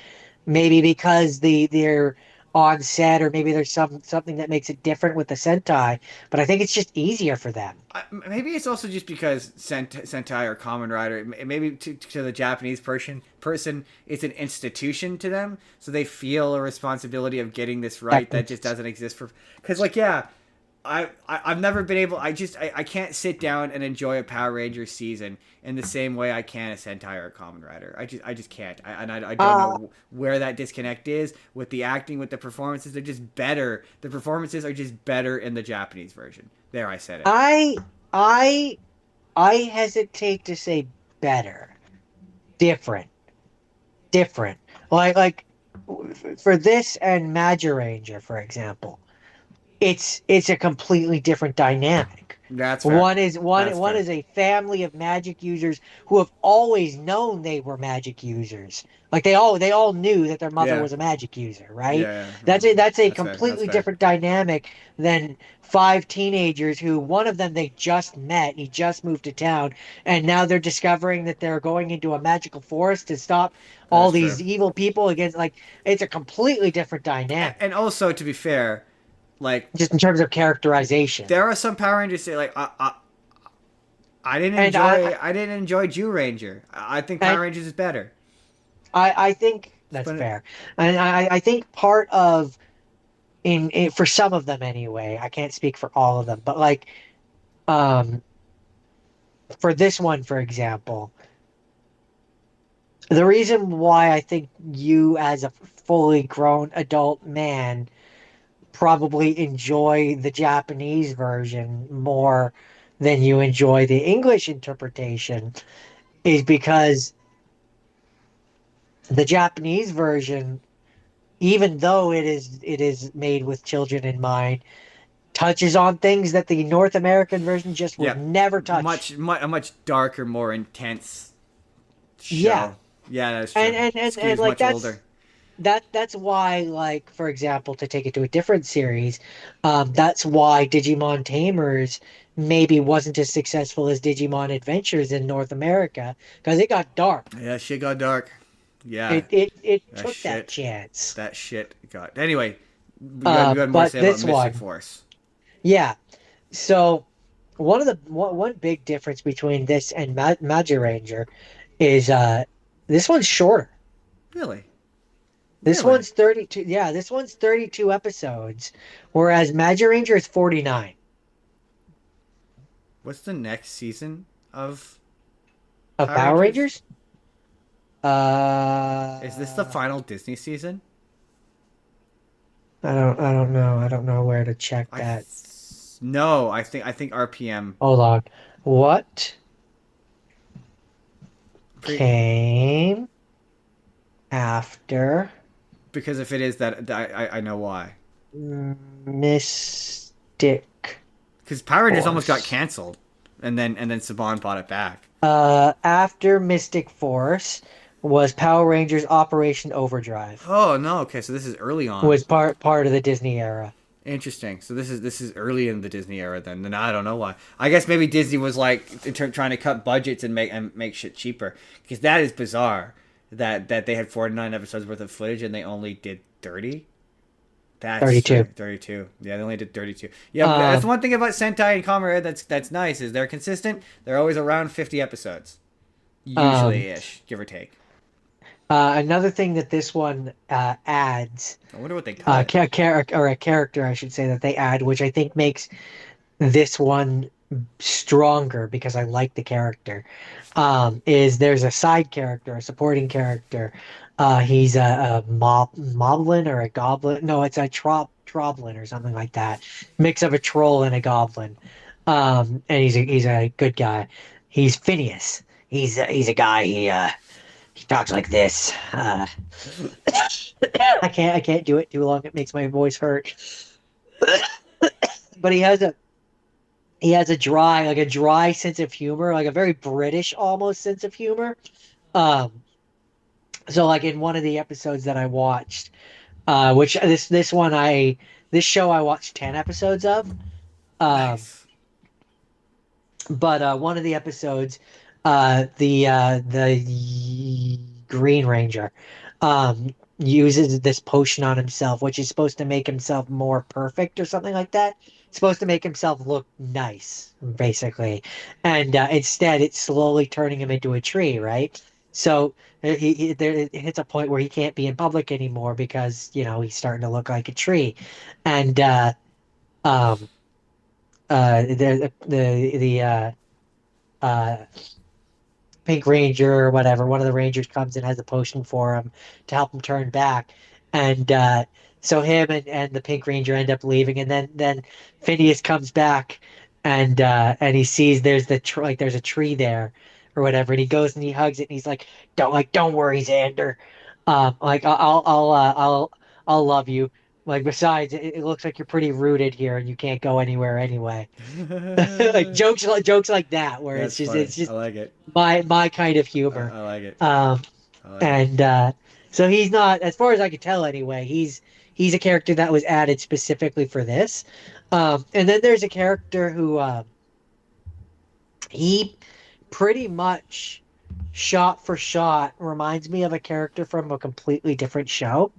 maybe because they're on set, or maybe there's something that makes it different with the Sentai, but I think it's just easier for them. maybe it's also just because Sentai or Kamen Rider, maybe to the Japanese person, it's an institution to them, so they feel a responsibility of getting this right that just That doesn't exist for. Because like yeah, I've never been able. I can't sit down and enjoy a Power Rangers season in the same way I can a Sentai or a Kamen Rider. I just can't. I don't uh, know where that disconnect is with the acting, with the performances. They're just better. The performances are just better in the Japanese version. There, I said it. I I I hesitate to say better, different, different. Like for this and Ranger, for example, it's a completely different dynamic. That's fair. One is That's one fair. is a family of magic users who have always known they were magic users. Like they all knew that their mother Yeah. was a magic user, right? Yeah. That's a That's fair. That's completely fair. different dynamic than five teenagers who one of them they just met, he just moved to town, and now they're discovering that they're going into a magical forest to stop all That's true. these evil people against, like, it's a completely different dynamic. And also, to be fair, like Just in terms of characterization. there are some Power Rangers say like And I didn't enjoy Jew Ranger. I think Power I Rangers is better. I think that's But fair, and I think part of in for some of them anyway. I can't speak for all of them, but like um for this one, for example, the reason why I think you, as a fully grown adult man, probably enjoy the Japanese version more than you enjoy the English interpretation is because the Japanese version, even though it is made with children in mind, touches on things that the North American version just would yeah, never touch. a much darker, more intense Yeah. show. Yeah, that's And true. and and, and Skews like much older. that's why, like, for example, to take it to a different series, that's why Digimon Tamers maybe wasn't as successful as Digimon Adventures in North America, because it got dark. Yeah, shit got dark. Yeah, It that took that shit. chance. That shit got. Anyway, you had more to But say about this Mystic one, Force. yeah. So one big difference between this and Ranger is this one's shorter. Really? This Really? one's 32. Yeah, this one's 32 episodes, whereas Magic Ranger is 49. What's the next season of Of Power Power Rangers? Rangers? Is this the Uh, final Disney season? I don't know. I don't know where to check that. No, I think RPM. Hold on. What Pre- came after because if it is that, I know why. Mystic Because Power Rangers almost got Force? canceled, and then Saban bought it back. After Mystic Force was Power Rangers Operation Overdrive. Oh no, okay, so this is early on. Was part of the Disney era. Interesting. So this is early in the Disney era then. Then I don't know why. I guess maybe Disney was like trying to cut budgets and make shit cheaper because that is bizarre. That they had 49 episodes worth of footage and they only did 30. That's 32. strange. 32. Yeah, they only did 32. Yeah, but that's Um, one thing about Sentai and Kamen that's nice is they're consistent. They're always around 50 episodes, um, usually ish, give or take. Another thing that this one adds, I wonder what they cut. a character, I should say, that they add, which I think makes this one stronger because I like the character. Is there's a side character, a supporting character. He's a moblin or a goblin. No, it's a troblin or something like that. Mix of a troll and a goblin. And he's a good guy. He's Phineas. He's a guy. He talks like this. I can't do it too long. It makes my voice hurt. But he has a dry sense of humor, like a very British almost sense of humor. Um, so like in one of the episodes that I watched, which this show I watched 10 episodes of. Um, Nice. but one of the episodes, the Green Ranger, uses this potion on himself, which is supposed to make himself more perfect or something like that. It's supposed to make himself look nice, basically, and instead it's slowly turning him into a tree, right? So it hits a point where he can't be in public anymore because he's starting to look like a tree, and um the uh Pink Ranger or whatever, one of the Rangers comes and has a potion for him to help him turn back. And so him and the Pink Ranger end up leaving, and then Phineas comes back and he sees there's a tree there or whatever, and he goes and he hugs it and he's like, don't worry, Xander. Like I'll love you. Like besides, it looks like you're pretty rooted here and you can't go anywhere anyway. Like jokes like that where That's funny. it's I just like it. my kind of I, humor. I like it. Um, I like it. and so he's not, as far as I can tell anyway, he's a character that was added specifically for this. And then there's a character who he pretty much shot for shot reminds me of a character from a completely different show.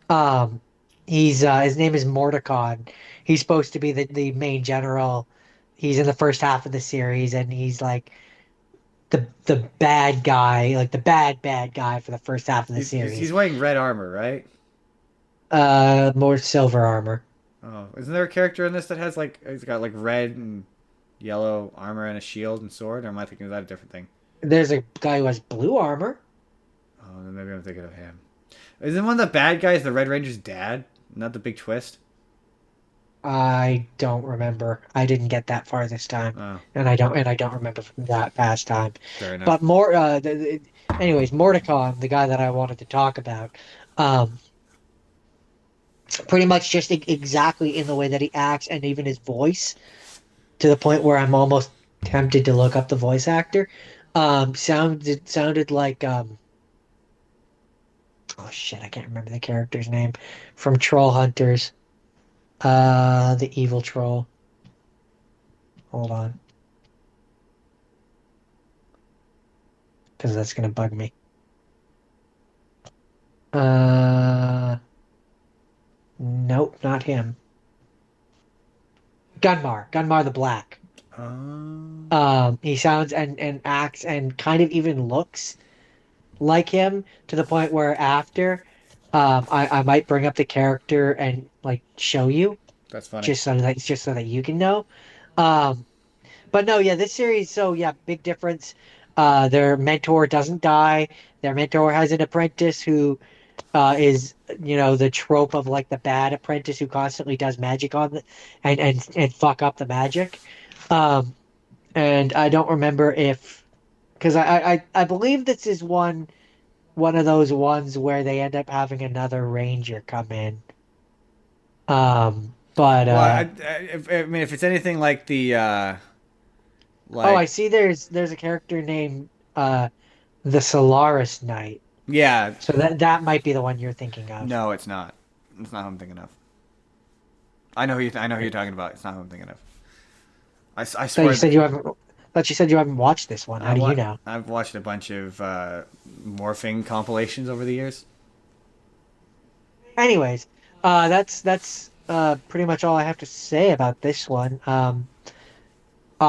Um, he's his name is Mordecon. He's supposed to be the main general. He's in the first half of the series, and he's like the bad guy, like the bad guy for the first half of the He's series. wearing red armor, right? More silver armor. Oh, isn't there a character in this that has like he's got like red and yellow armor and a shield and sword? Or am I thinking of that a different thing? There's a guy who has blue armor. Oh, then maybe I'm thinking of him. Isn't one of the bad guys the Red Ranger's dad? Not the big twist. I don't remember. I didn't get that far this time, Oh, and I don't remember from that past time. fair enough. But more, anyways, Mordecon, the guy that I wanted to talk about, um, pretty much just exactly in the way that he acts and even his voice, to the point where I'm almost tempted to look up the voice actor. Sounded like oh shit, I can't remember the character's name from Troll Hunters. The evil troll. Hold on, because that's gonna bug me. Nope, not him. Gunmar the Black. Oh. He sounds and acts and kind of even looks like him to the point where after, I might bring up the character and like show you That's funny. just so that you can know. Um, but no, yeah, this series. So yeah, big difference. Their mentor doesn't die. Their mentor has an apprentice who is the trope of like the bad apprentice who constantly does magic on the and fuck up the magic. Um, and I don't remember if because I believe this is one of those ones where they end up having another ranger come in. But Well, I mean, if it's anything like oh, I like, see. There's a character named the Solaris Knight. yeah, So that might be the one you're thinking of. no, it's not. It's not who I'm thinking of. I know who you're talking about. It's not who I'm thinking of. I Thought you swear that said you haven't. Thought you said you haven't watched this one. How do you know? I've watched a bunch of morphing compilations over the years. Anyways, that's pretty much all I have to say about this one.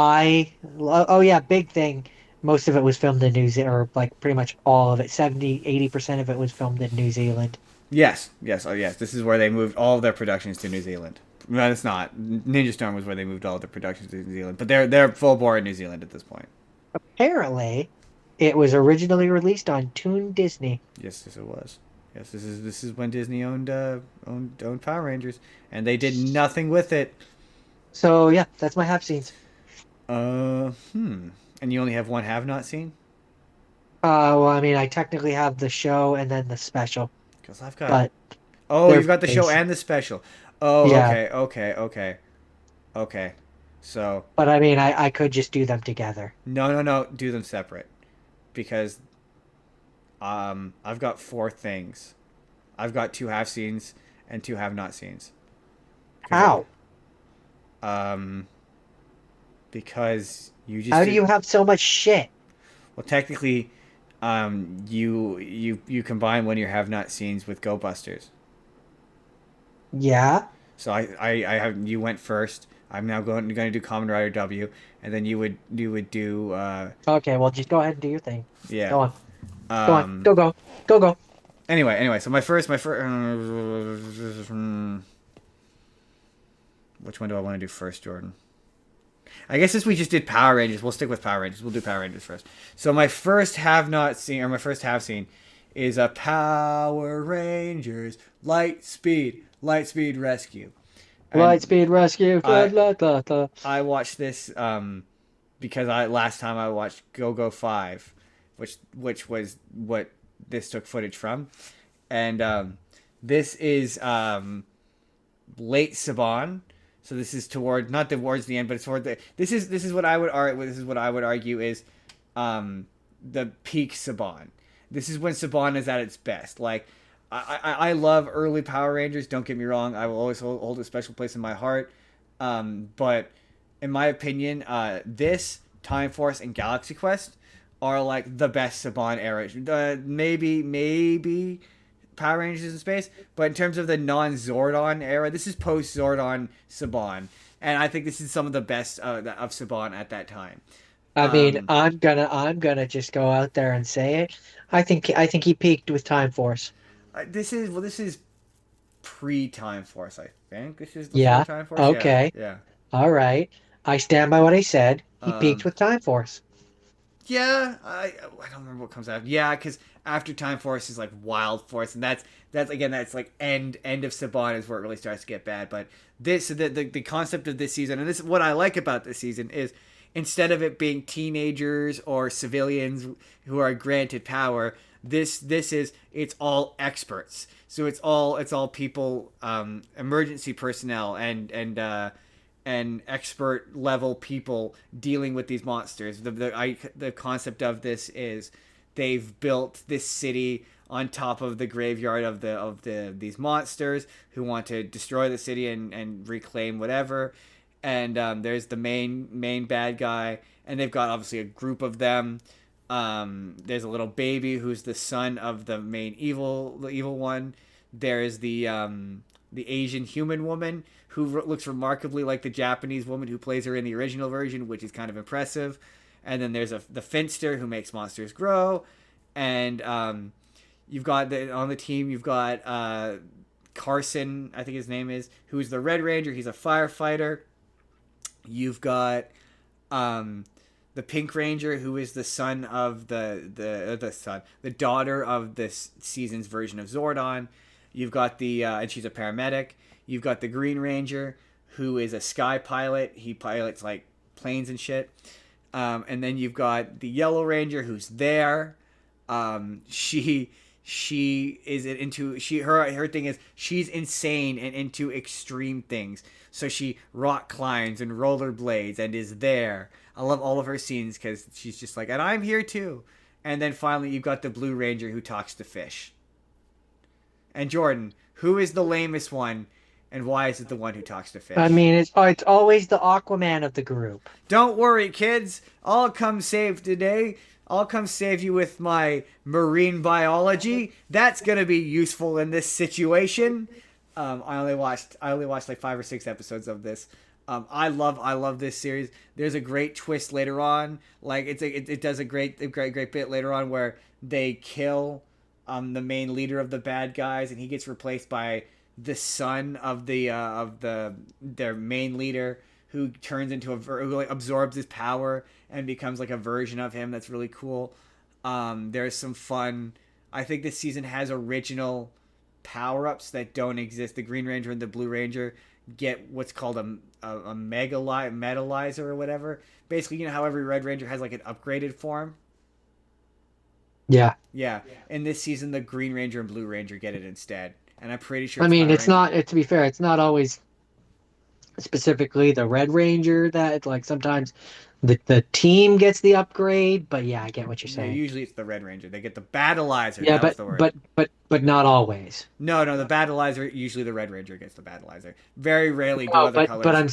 Oh yeah, big thing. Most of it was filmed in New Zealand, or like pretty much all of it. 70-80% of it was filmed in New Zealand. Yes, yes, oh yes. This is where they moved all of their productions to New Zealand. No, it's not. Ninja Storm was where they moved all of their productions to New Zealand, but they're full bore in New Zealand at this point. Apparently, it was originally released on Toon Disney. Yes, yes, it was. Yes, this is when Disney owned Power Rangers, and they did nothing with it. So yeah, that's my half scenes. And you only have one have not seen? Well, I mean, I technically have the show and then the special, Because I've got. but Oh, they're you've got the show basic. and the special. Oh, Yeah, okay. So but I mean, I could just do them together. no, do them separate because I've got four things. I've got two have scenes and two have not scenes. Because How? um because you just How do did. you have so much shit? Well, technically, you combine one of your have not scenes with Go Busters. Yeah. So I have you went first. I'm now going to do Kamen Rider W, and then you would do Okay, well, just go ahead and do your thing. yeah. Go on. Go on. Um. Go, go. Go, go. Anyway. So my first. Which one do I want to do first, Jordan? I guess since we just did Power Rangers, we'll stick with Power Rangers. We'll do Power Rangers first. So my first have not seen, or my first have seen, is a Power Rangers Light Speed Rescue, and Lightspeed Rescue. Da, I da, da, da. I watched this because I last time I watched Go Go 5, which was what this took footage from, and this is late Saban. So this is toward not towards the end, but it's toward the. This is what I would argue. This is what I would argue is the peak Saban. This is when Saban is at its best. Like I love early Power Rangers. Don't get me wrong. I will always hold a special place in my heart. But in my opinion, this Time Force and Galaxy Quest are like the best Saban era. Maybe Power Rangers in space, but in terms of the non-Zordon era, this is post-Zordon Saban, and I think this is some of the best of Saban at that time. I mean, Um, I'm gonna just go out there and say it. I think he peaked with Time Force. this is pre-Time Force, I think. This is before Yeah. Time Force. Yeah, Okay. yeah. All right. I stand by what I said. He peaked Um, with Time Force. Yeah, I don't remember what comes after. Yeah, because after Time Force is like Wild Force, and that's again that's like end of Saban is where it really starts to get bad. But the concept of this season, and this is what I like about this season is instead of it being teenagers or civilians who are granted power, this is it's all experts. So it's all people, emergency personnel and expert level people dealing with these monsters. The concept of this is they've built this city on top of the graveyard of the these monsters who want to destroy the city and reclaim whatever. And there's the main bad guy, and they've got obviously a group of them. There's a little baby who's the son of the main evil one. There's the Asian human woman who looks remarkably like the Japanese woman who plays her in the original version, which is kind of impressive. And then there's the Finster who makes monsters grow, and you've got on the team you've got Carson, I think his name is, who's the Red Ranger. He's a firefighter. You've got the Pink Ranger, who is the son of the daughter of this season's version of Zordon. You've got and she's a paramedic. You've got the Green Ranger, who is a sky pilot. He pilots like planes and shit. And then you've got the Yellow Ranger, who's there. She is into her thing is she's insane and into extreme things. So she rock climbs and rollerblades and is there. I love all of her scenes because she's just like, and I'm here too. And then finally you've got the Blue Ranger who talks to fish. And Jordan, who is the lamest one, and why is it the one who talks to fish? I mean, it's always the Aquaman of the group. Don't worry, kids. I'll come save today. I'll come save you with my marine biology. That's gonna be useful in this situation. I only watched like 5 or 6 episodes of this. I love this series. There's a great twist later on. Like it does a great bit later on where they kill the main leader of the bad guys, and he gets replaced by the son of their main leader, who turns into who like absorbs his power and becomes like a version of him. That's really cool. There's some fun. I think this season has original power-ups that don't exist. The Green Ranger and the Blue Ranger get what's called a metalizer or whatever. Basically, you know how every Red Ranger has like an upgraded form? Yeah. Yeah. In this season, the Green Ranger and Blue Ranger get it instead. And I'm pretty sure I mean, it's Power not, to be fair, it's not always specifically the Red Ranger that, like, sometimes the team gets the upgrade, but yeah, I get what you're Yeah, saying. usually it's the Red Ranger. They get the Battleizer. Yeah, That was the word. but not always. No, the Battleizer, usually the Red Ranger gets the Battleizer. Very rarely do No, other colors. but I'm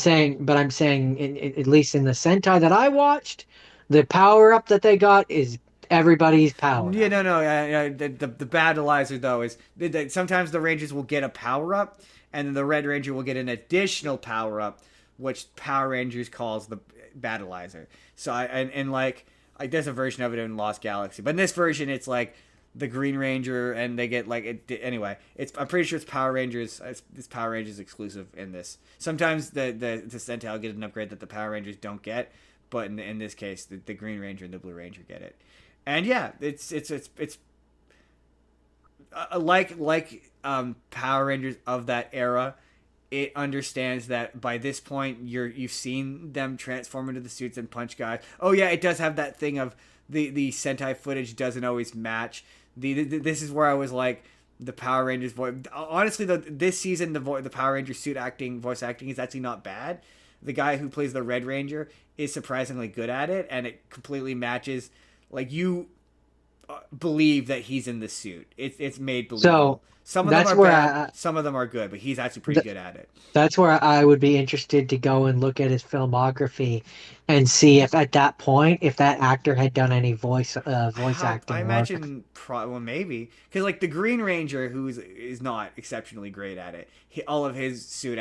saying, at least in the Sentai that I watched, the power up that they got is everybody's power. Yeah, no. The Battleizer, though, is sometimes the Rangers will get a power up, and then the Red Ranger will get an additional power up, which Power Rangers calls the Battleizer. So like there's a version of it in Lost Galaxy, but in this version it's like the Green Ranger, and they get like anyway. I'm pretty sure it's Power Rangers. It's Power Rangers exclusive in this. Sometimes the Sentai will get an upgrade that the Power Rangers don't get, but in this case the Green Ranger and the Blue Ranger get it. And yeah, it's like Power Rangers of that era. It understands that by this point you've seen them transform into the suits and punch guys. Oh yeah, it does have that thing of the Sentai footage doesn't always match. This is where I was like, the Power Rangers voice. Honestly, this season the Power Ranger voice acting is actually not bad. The guy who plays the Red Ranger is surprisingly good at it, and it completely matches. Like, you believe that he's in the suit. It's made believable. So some of them are bad, some of them are good, but he's actually pretty good at it. That's where I would be interested to go and look at his filmography and see if at that point, if that actor had done any voice acting. I imagine maybe, because like the Green Ranger, who is not exceptionally great at it, all of his suit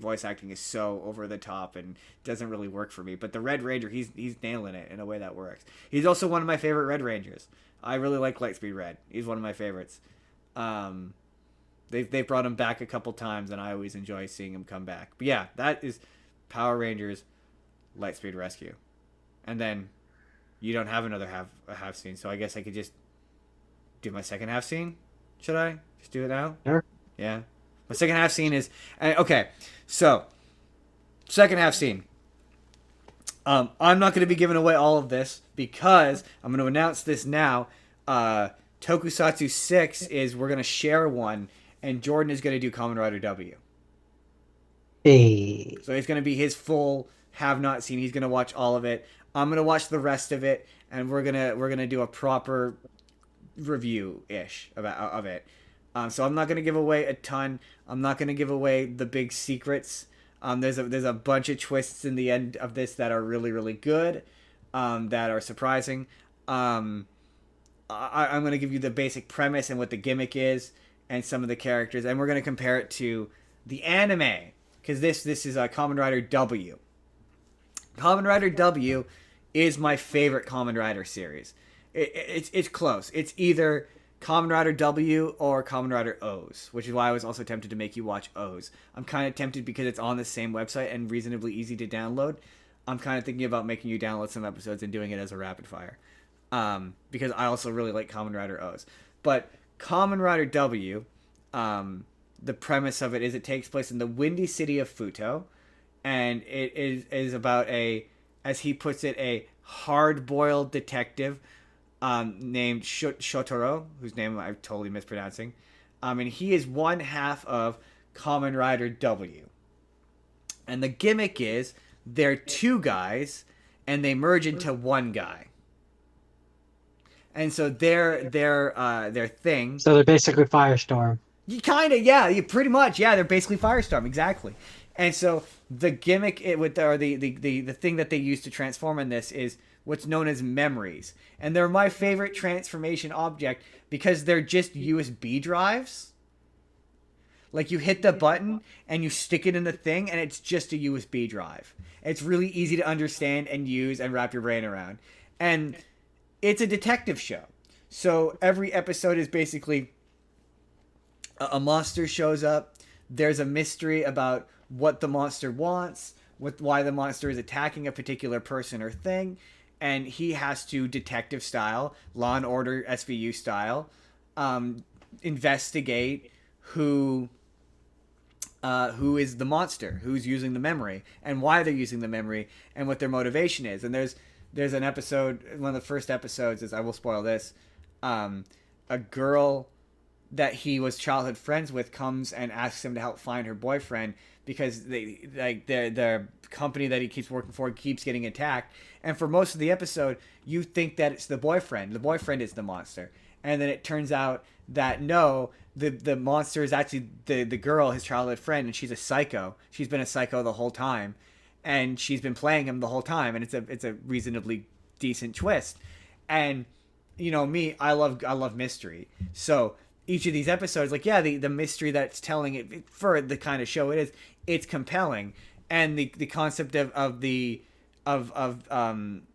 voice acting is so over the top and doesn't really work for me. But the Red Ranger, he's nailing it in a way that works. He's also one of my favorite Red Rangers. I really like Lightspeed Red. He's one of my favorites. They've brought him back a couple times, and I always enjoy seeing him come back. But yeah, that is Power Rangers Lightspeed Rescue. And then you don't have another half scene, so I guess I could just do my second half scene. Should I just do it now? Sure. Yeah. My second half scene is okay. So second half scene. I'm not going to be giving away all of this because I'm going to announce this now. Tokusatsu 6 is we're going to share one, and Jordan is going to do Kamen Rider W. Hey. So it's going to be his full have not seen. He's going to watch all of it. I'm going to watch the rest of it, and we're going to do a proper review-ish of it. So I'm not going to give away a ton. I'm not going to give away the big secrets. There's a bunch of twists in the end of this that are really, really good, that are surprising. I'm going to give you the basic premise and what the gimmick is and some of the characters, and we're going to compare it to The anime, because this is a Kamen Rider W. Kamen Rider W is my favorite Kamen Rider series. It's close. It's either Kamen Rider W or Kamen Rider O's, which is why I was also tempted to make you watch O's. I'm kind of tempted because it's on the same website and reasonably easy to download. I'm kind of thinking about making you download some episodes and doing it as a rapid fire. Because I also really like Kamen Rider O's. But Kamen Rider W, the premise of it is it takes place in the windy city of Futo, and it is about a, as he puts it, a hard-boiled detective named Shotaro, whose name I'm totally mispronouncing. And he is one half of Kamen Rider W. And the gimmick is they're two guys, and they merge into one guy. And so their thing. So they're basically Firestorm. You kind of, yeah, you pretty much, yeah. They're basically Firestorm, exactly. And so the gimmick the thing that they use to transform in this is what's known as memories, and they're my favorite transformation object because they're just USB drives. Like you hit the button and you stick it in the thing, and it's just a USB drive. It's really easy to understand and use and wrap your brain around, and it's a detective show. So every episode is basically a monster shows up. There's a mystery about what the monster wants, why the monster is attacking a particular person or thing, and he has to, detective style, Law and Order SVU style, investigate who is the monster, who's using the memory, and why they're using the memory, and what their motivation is. And there's an episode, one of the first episodes is, I will spoil this, a girl that he was childhood friends with comes and asks him to help find her boyfriend because the company that he keeps working for keeps getting attacked. And for most of the episode, you think that it's the boyfriend. The boyfriend is the monster. And then it turns out that no, the monster is actually the girl, his childhood friend, and she's a psycho. She's been a psycho the whole time, and she's been playing him the whole time, and it's a reasonably decent twist. And you know me, I love mystery. So each of these episodes, like, yeah, the mystery that's telling it for the kind of show it is, it's compelling. And the concept of the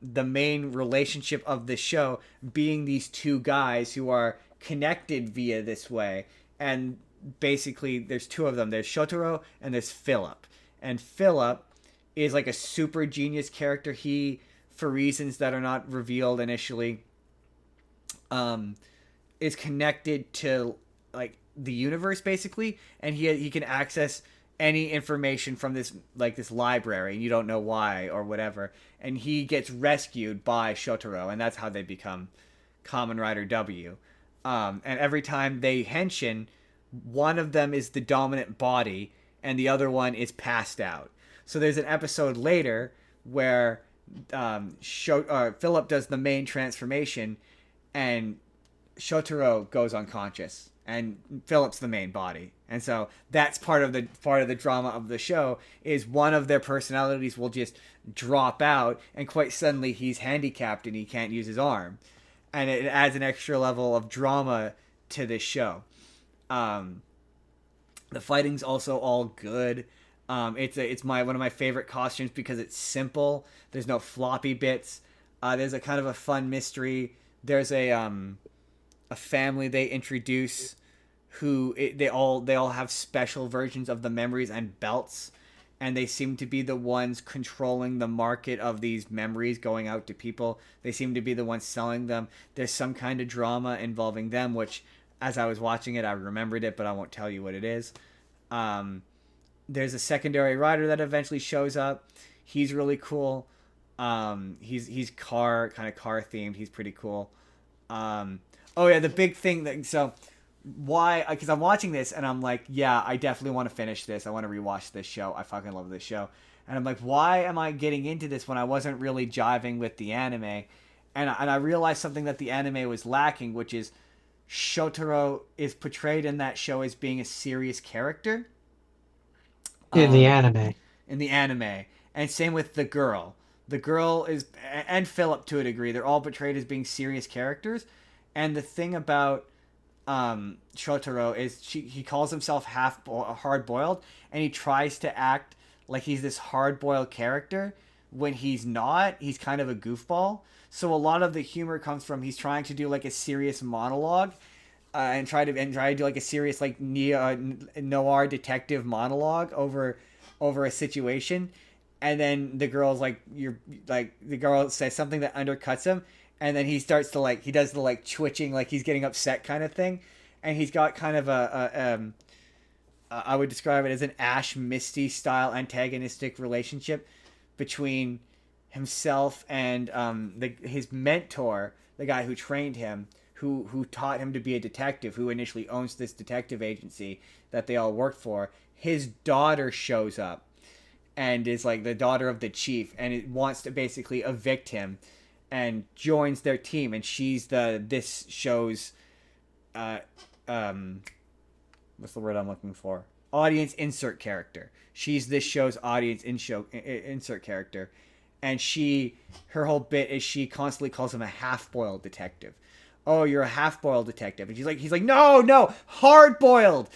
main relationship of the show being these two guys who are connected via this way. And basically there's two of them. There's Shotaro and there's Philip. And Philip is like a super genius character. He, for reasons that are not revealed initially, is connected to like the universe basically, and he can access any information from this library, and you don't know why or whatever, and he gets rescued by Shotaro, and that's how they become Kamen Rider W. And every time they henshin, one of them is the dominant body and the other one is passed out. So there's an episode later where Philip does the main transformation and Shotaro goes unconscious, and Philip's the main body, and so that's part of the drama of the show. Is one of their personalities will just drop out, and quite suddenly he's handicapped and he can't use his arm, and it adds an extra level of drama to this show. The fighting's also all good. It's one of my favorite costumes because it's simple. There's no floppy bits. There's a kind of a fun mystery. There's a family they introduce who they all have special versions of the memories and belts, and they seem to be the ones controlling the market of these memories going out to people. They seem to be the ones selling them. There's some kind of drama involving them, which as I was watching it I remembered it, but I won't tell you what it is. There's a secondary rider that eventually shows up. He's really cool. He's car themed. He's pretty cool. Oh yeah, the big thing that, so why, because I'm watching this and I'm like, yeah, I definitely want to finish this. I want to rewatch this show. I fucking love this show. And I'm like, why am I getting into this when I wasn't really jiving with the anime? And I realized something that the anime was lacking, which is Shotaro is portrayed in that show as being a serious character. In the anime. In the anime. And same with the girl. The girl is, and Philip to a degree, they're all portrayed as being serious characters. And the thing about Shotaro is he calls himself hard boiled, and he tries to act like he's this hard boiled character when he's not. He's kind of a goofball. So a lot of the humor comes from he's trying to do like a serious monologue, and try to do like a serious like noir detective monologue over a situation, and then the girl's like the girl says something that undercuts him, and then he starts to he does the twitching, like he's getting upset kind of thing, and he's got kind of I would describe it as an Ash Misty style antagonistic relationship between himself and his mentor, the guy who trained him, who taught him to be a detective, who initially owns this detective agency that they all work for. His daughter shows up and is like the daughter of the chief, and it wants to basically evict him, and joins their team, and she's this show's what's the word I'm looking for? Audience insert character. She's this show's audience insert character, and her whole bit is she constantly calls him a half-boiled detective. Oh, you're a half-boiled detective, and he's like, no, hard-boiled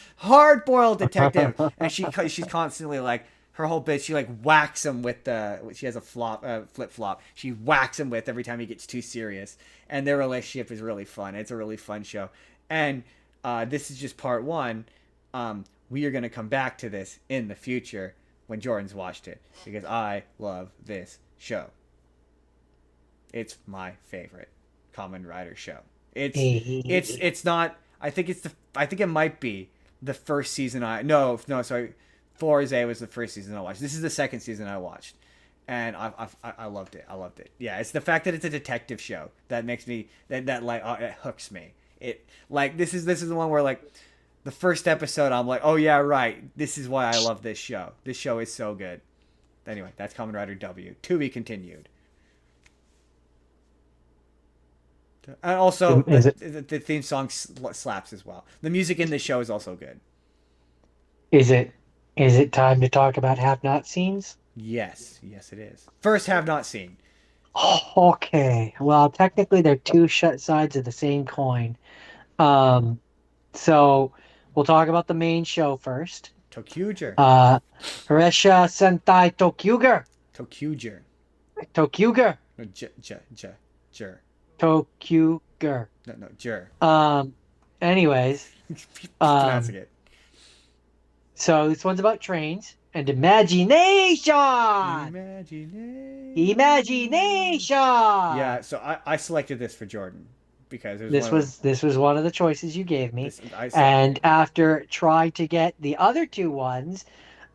detective, and she's constantly like, her whole bit, she like whacks him with she has a flip flop. She whacks him with every time he gets too serious, and their relationship is really fun. It's a really fun show, and this is just part one. We are gonna come back to this in the future when Jordan's watched it, because I love this show. It's my favorite Kamen Rider show. It's not. I think it might be the first season. Sorry. Forze was the first season I watched. This is the second season I watched, and I loved it. I loved it. Yeah, it's the fact that it's a detective show that makes me it hooks me. It this is the one where like the first episode I'm like, oh yeah, right. This is why I love this show. This show is so good. Anyway, that's Kamen Rider W. To be continued. And also, the theme song slaps as well. The music in this show is also good. Is it time to talk about have not seens? Yes, it is. First, have not seen. Oh, okay. Well, technically, they're two sides of the same coin. So we'll talk about the main show first. Tokyuger. Resha Sentai Tokyuger. Tokyuger. Tokyuger. No, jur. Tokyuger. No, jur. Anyways. Pronouncing it. So this one's about trains and imagination. Imagination. Yeah, so I selected this for Jordan because this was one of the choices you gave me. And after trying to get the other two ones,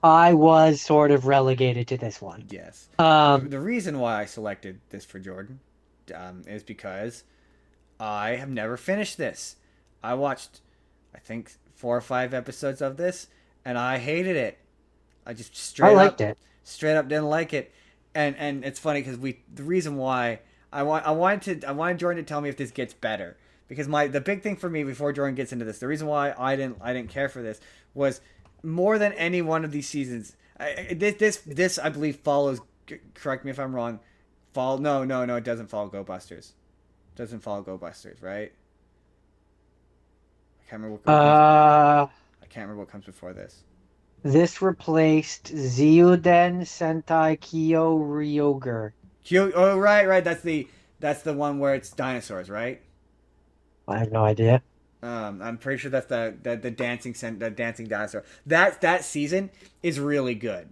I was sort of relegated to this one. Yes. The reason why I selected this for Jordan is because I have never finished this. I watched, I think, 4 or 5 episodes of this, and I hated it. I just straight up didn't like it. And it's funny because the reason why I wanted Jordan to tell me if this gets better, because the big thing for me before Jordan gets into this, the reason why I didn't care for this was more than any one of these seasons. This I believe follows. Correct me if I'm wrong. No, it doesn't follow Go Busters. It doesn't follow Go Busters, right? I can't remember what comes before this. This replaced Zyuden Sentai Kyo Ryoger. Oh, right. That's the one where it's dinosaurs, right? I have no idea. I'm pretty sure that's the dancing dinosaur. That season is really good.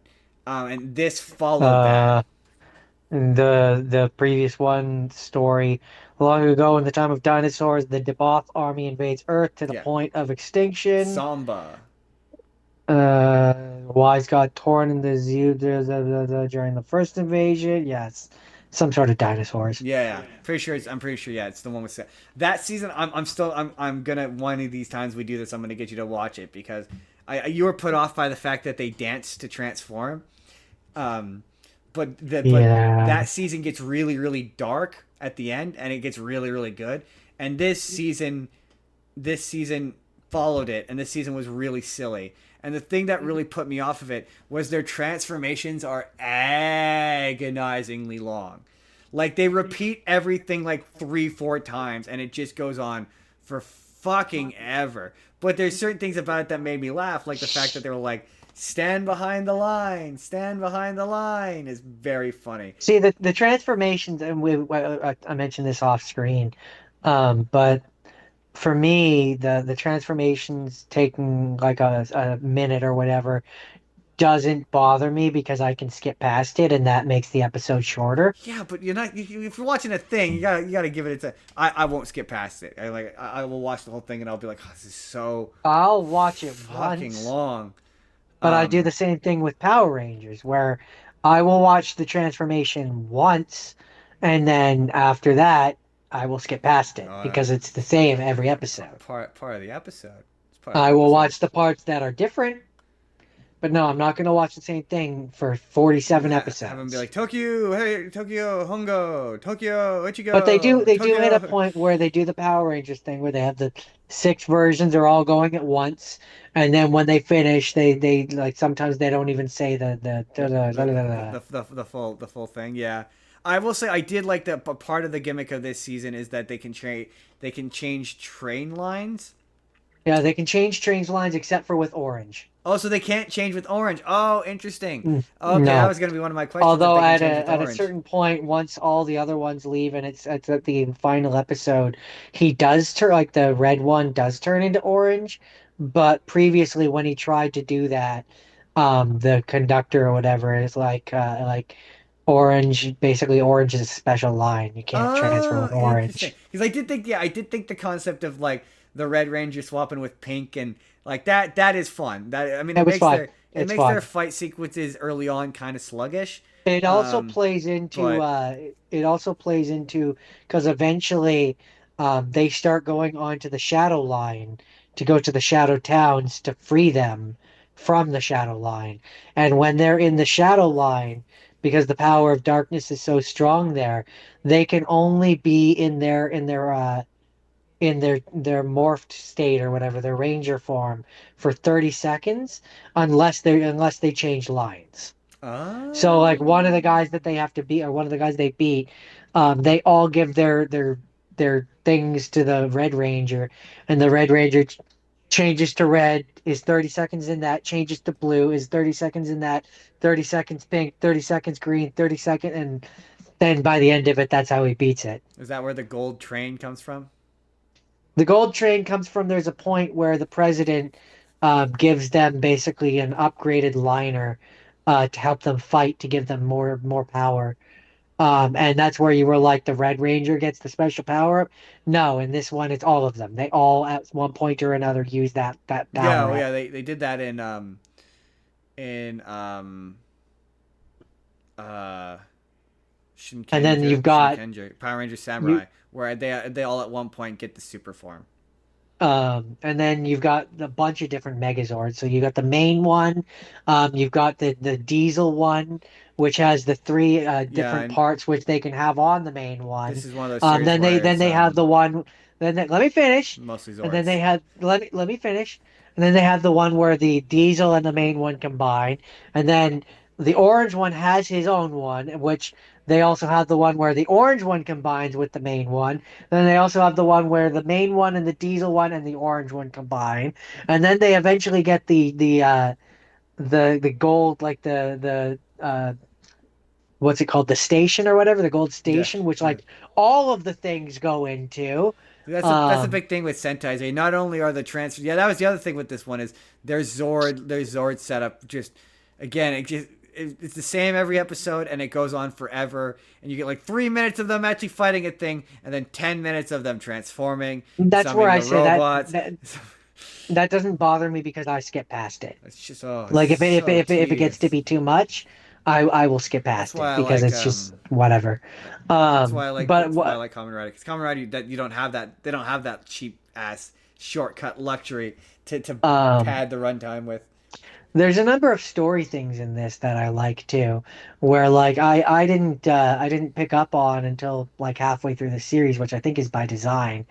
And this followed that. The previous one story, long ago in the time of dinosaurs, the Debath army invades Earth to the point of extinction. Samba. Wise got torn in the zoo during the first invasion. Yes, some sort of dinosaurs. Yeah. I'm pretty sure. Yeah, it's the one with that season. I'm gonna one of these times we do this. I'm gonna get you to watch it because you were put off by the fact that they dance to transform. But that season gets really, really dark at the end, and it gets really, really good. And this season followed it, and this season was really silly. And the thing that really put me off of it was their transformations are agonizingly long. Like, they repeat everything like 3-4 times, and it just goes on for fucking ever. But there's certain things about it that made me laugh, like the fact that they were like, stand behind the line, stand behind the line is very funny. See, the transformations, and I mentioned this off screen, but for me, the transformations taking like a minute or whatever doesn't bother me because I can skip past it, and that makes the episode shorter. Yeah, but you're not. If you're watching a thing, you gotta give it a. I won't skip past it. I will watch the whole thing and I'll be like, oh, this is so I'll watch it fucking once, long. but I do Um, the same thing with Power Rangers, where I will watch the transformation once, and then after that, I will skip past it because it's the same every episode. part of the episode. It's part of the I will episode. watch the parts that are different, but no, I'm not going to watch the same thing for You 47 have them be episodes. like Tokyo, hey Tokyo, Hongo, Tokyo, But Ichigo, they do hit a Tokyo. point where they do the Power Rangers thing where they have the six versions are all going at once, and then when they finish, they like sometimes they don't even say The full thing. Yeah, I will say I did like that. But part of the gimmick of this season is that they can change train lines. Yeah, they can change trains lines except for with orange. Oh, so they can't change with orange. Oh, interesting. Okay, that No. was gonna be one of my questions if Although they can change with at a orange. certain point, once all the other ones leave and it's at the final episode, he does turn like the red one does turn into orange. But previously, when he tried to do that, the conductor or whatever is like orange. Basically, orange is a special line. You can't transfer Oh, with interesting. orange. Because I did think the concept of like the Red Ranger swapping with Pink and like that is fun. That I mean, It was fun. it It's makes their fun. fight sequences early on kind of sluggish. It also Um, plays into but it also plays into because eventually they start going onto the shadow line to go to the shadow towns to free them from the shadow line. And when they're in the shadow line, because the power of darkness is so strong there, they can only be in their morphed state or whatever, their ranger form for 30 seconds unless they change lines. So like one of the oh, guys that they have to beat, or one of the guys they beat, they all give their things to the Red Ranger, and the Red Ranger changes to red, is 30 seconds in that, changes to blue, is 30 seconds in that, 30 seconds pink, 30 seconds green, 30 second, and then by the end of it, that's how he beats it. is that where the gold train comes from? The gold train comes from there's a point where the president gives them basically an upgraded liner to help them fight to give them more power. And that's where you were like the Red Ranger gets the special power up. No, in this one it's all of them. They all at one point or another use that Yeah, oh power yeah, up. they did that in uh And then you've got Power Ranger you Samurai, where they all at one point get the super form. and then you've got a bunch of different Megazords. So you got the main one, you've got the Diesel one, which has the three Yeah, different and parts which they can have on the main this one. is one of those series where Then it's they have the one. Let me finish. mostly And then Zords. they had let me finish. And then they have the one where the Diesel and the main one combine. And then the orange one has his own one, which they also have the one where the orange one combines with the main one. Then they also have the one where the main one and the diesel one and the orange one combine. And then they eventually get the gold like the what's it called? The station or whatever, the gold Yeah, station, which yeah. like all of the things go into. That's a Um big thing with Sentai. They not only are the transfers. Yeah, that was the other thing with this one is their Zord setup. Just again, it's the same every episode, and it goes on forever. And you get like 3 minutes of them actually fighting a thing, and then 10 minutes of them transforming, that's where summoning I the say robots. that doesn't bother me because I skip past it. It's just it's Like so if it gets to tedious. be too much, I will skip That's past why it I because like it's just whatever. But that's why I what like Kamen Rider. Because Kamen Rider that you don't have that they don't have that cheap ass shortcut luxury to um pad the runtime with. there's a number of story things in this that I like too, where like I didn't pick up on until like halfway through the series, which I think is by design.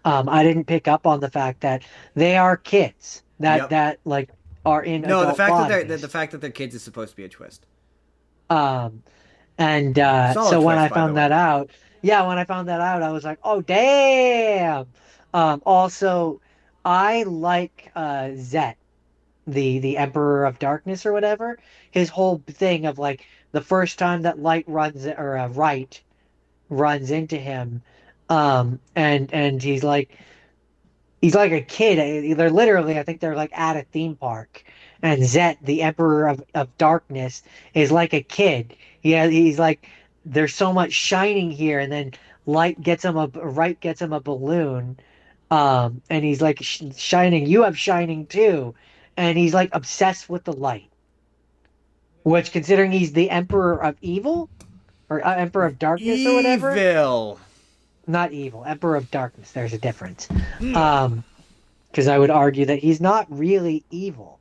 I didn't pick up on the fact that they are kids Yep. that like are in No, adult the bodies. fact that they're kids is supposed to be a twist. Um, and Solid so when twist, I by the found way. that out, yeah, when I found that out, I was like, oh damn. Also, I like Zet, the Emperor of Darkness or whatever. His whole thing of like the first time that Light runs or Right runs into him, and he's like a kid. They're literally, I think they're like at a theme park. And Zet, the Emperor of Darkness, is like a kid. Yeah, he's like, there's so much shining here, and then Right gets him a balloon, and he's like shining. You have shining too, and he's like obsessed with the light. Which, considering he's the Emperor of Evil or Emperor of Darkness or whatever, Evil. not evil, Emperor of Darkness. There's a difference. Um, because I would argue that he's not really evil.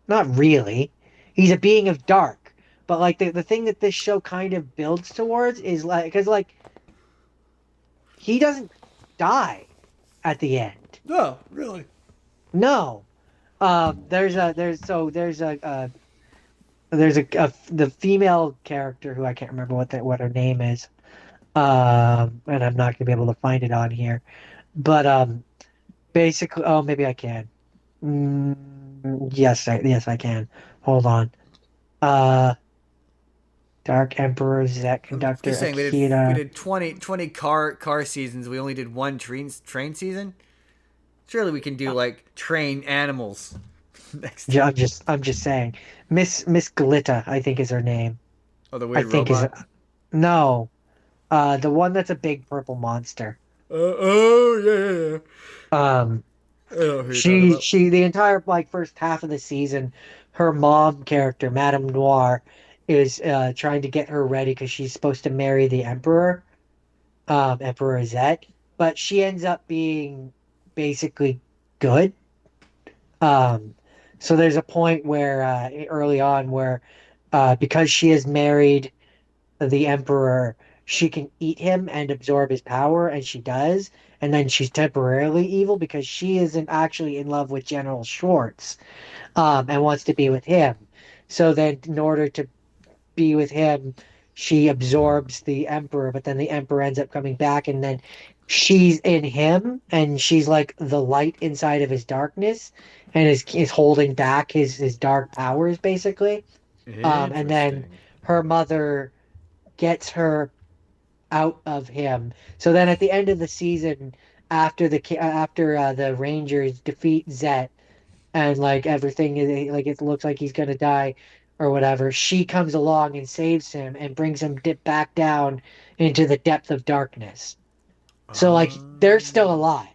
Not really. He's a being of dark. But like the thing that this show kind of builds towards is like because like he doesn't die at the end. No, really. No. There's a the female character who I can't remember what her name is. And I'm not gonna be able to find it on here. But basically, oh, maybe I can. Yes, I can. Hold on. Uh, Dark Emperor, Zet I'm Conductor, just saying we Akira. did 20 car seasons. We only did one train season. Surely we can do like train animals next time. I'm just saying. Miss Glitta, I think is her name. Oh, the I weird think is robot. no. The one that's a big purple monster. Oh yeah, yeah, Um, yeah. I know who you're talking about. the entire like first half of the season, her mom character, Madame Noir, is trying to get her ready because she's supposed to marry the Emperor, Emperor Zet, but she ends up being basically good. Um, so there's a point where early on where because she has married the Emperor, she can eat him and absorb his power, and she does. And then she's temporarily evil because she isn't actually in love with General Schwartz, and wants to be with him. So then, in order to be with him, she absorbs the Emperor, but then the Emperor ends up coming back, and then she's in him, and she's like the light inside of his darkness, and is holding back his dark powers, basically. And then Interesting. her mother gets her out of him. So then at the end of the season, after the Rangers defeat Zet and like everything like it looks like he's gonna die or whatever, she comes along and saves him and brings him back down into the depth of darkness. So like they're still Um. alive,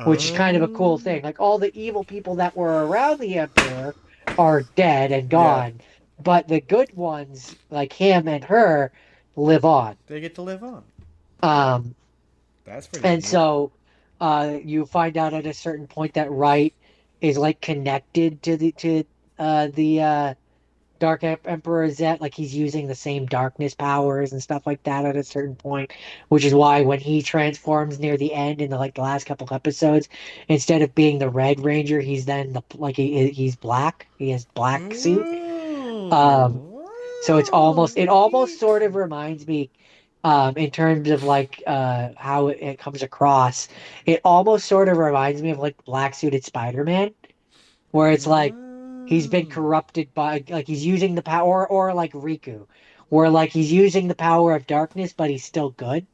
which is kind of a cool thing. Like all the evil people that were around the Emperor are dead and Yeah. gone, but the good ones like him and her live on. They get to live on. Um, That's pretty and neat. so you find out at a certain point that Wright is like connected to the Emperor Zet, like he's using the same darkness powers and stuff like that at a certain point, which is why when he transforms near the end in the last couple episodes, instead of being the Red Ranger, he's then he's black. He has black suit. Um, Ooh. so Oh, it almost neat. sort of reminds me, in terms of like how it comes across. It almost sort of reminds me of like black suited Spider-Man, where it's like he's been Oh. corrupted by like he's using the power, or like Riku, where like he's using the power of darkness, but he's still good.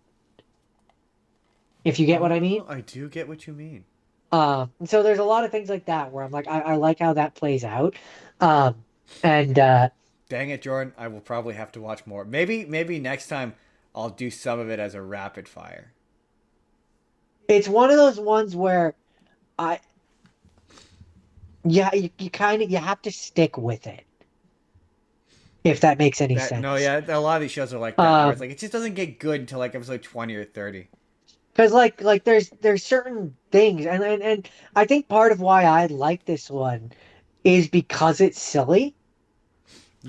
If you get what I mean. Oh, I do get what you mean. And so there's a lot of things like that where I'm like I like how that plays out. Um, and Dang it, Jordan. I will probably have to watch more. Maybe next time I'll do some of it as a rapid fire. it's one of those ones where I yeah, you kind of you have to stick with it, if that makes any That no, sense. yeah, a lot of these shows are like that, where it's Um, like it just doesn't get good until like episode 20 or 30. because there's certain things, and I think part of why I like this one is because it's silly.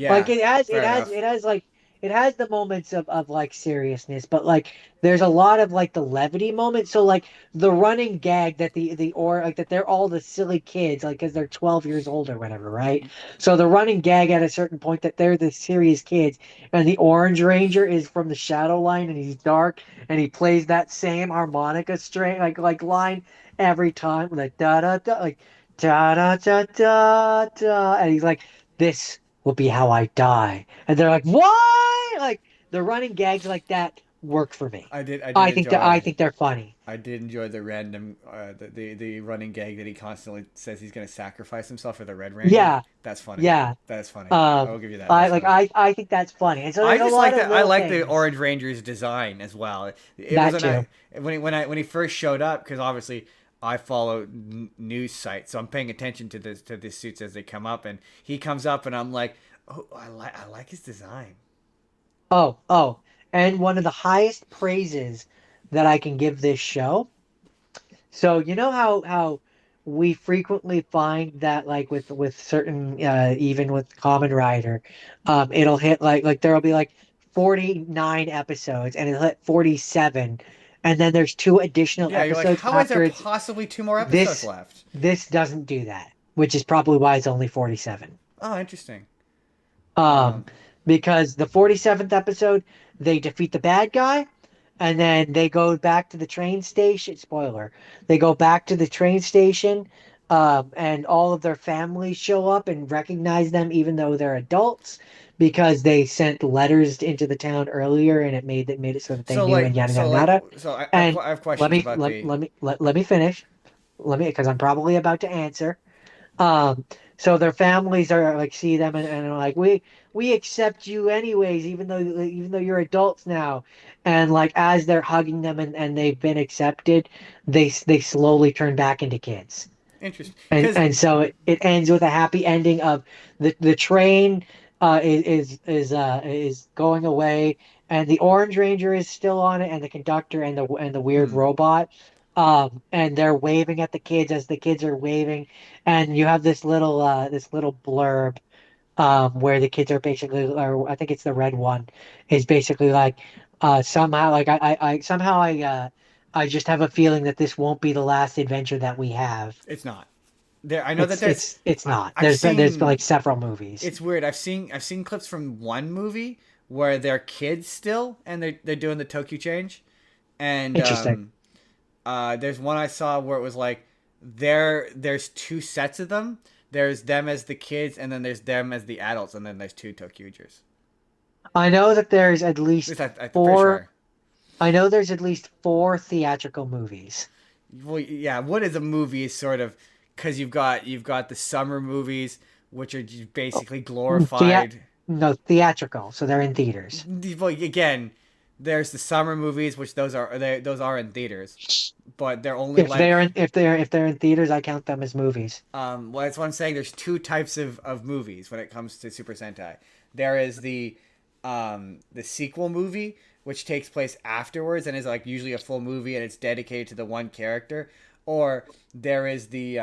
Like Yeah, fair enough. it has like it has the moments of like seriousness, but like there's a lot of like the levity moments. So like the running gag that the or like that they're all the silly kids like because they're 12 years old or whatever, right? So the running gag at a certain point that they're the serious kids, and the Orange Ranger is from the Shadow Line and he's dark and he plays that same harmonica string like line every time like da da da like da da da da da, and he's like, "This will be how I die," and they're like, "Why?" Like the running gags like that work for me. I did I enjoy think they're funny. I did enjoy the random the running gag that he constantly says he's going to sacrifice himself for the Red Ranger. Yeah, That's funny. yeah. That is funny. I Um, will give you that. That's funny. I think that's funny, and so I there's a just lot like of that. I little like the things Orange Ranger's design as well. It was that a too. when he first showed up, because obviously I follow news sites, so I'm paying attention to these suits as they come up, and he comes up, and I'm like, oh, I like his design. Oh, and one of the highest praises that I can give this show. So you know how we frequently find that like with certain even with Kamen Rider, it'll hit like there'll be like 49 episodes and it'll hit 47, and then there's two additional Yeah, you're like, episodes how is there after it's possibly two more episodes this left? this doesn't do that, which is probably why it's only 47. Oh, interesting. Um, Um, because the 47th episode, they defeat the bad guy, and then they go back to the train station. Spoiler, they go back to the train station, and all of their families show up and recognize them, even though they're adults, because they sent letters into the town earlier, and it made it so that they knew, and yada yada yada. And I have questions about the. let me finish. Let me, because I'm probably about to answer. So their families are like see them and are like, we accept you anyways, even though you're adults now. And like as they're hugging them and they've been accepted, they slowly turn back into kids. Interesting, And because so it ends with a happy ending of the train is going away, and the Orange Ranger is still on it, and the conductor and the weird robot, and they're waving at the kids as the kids are waving, and you have this little blurb where the kids are basically, or I think it's the red one, is basically like somehow like I just have a feeling that this won't be the last adventure that we have. it's not there. I know that It's not. I've There's been seen. like several movies. It's weird. I've seen clips from one movie where they're kids still, and they're doing the Tokyo change, and Interesting. there's one I saw where it was like there's two sets of them. There's them as the kids, and then there's them as the adults, and then there's two Tokyugers. I know that there's at At least least I'm pretty four. sure. I know there's at least four theatrical movies. Well, yeah. What is a movie? Is sort of because you've got the summer movies, which are just basically Thea glorified. no theatrical, so they're in theaters. Well, again, there's the summer movies, which those are in theaters, but they're only like If they're in theaters, I count them as movies. well, that's what I'm saying. There's two types of movies when it comes to Super Sentai. There is the sequel movie, which takes place afterwards and is like usually a full movie and it's dedicated to the one character, or there is the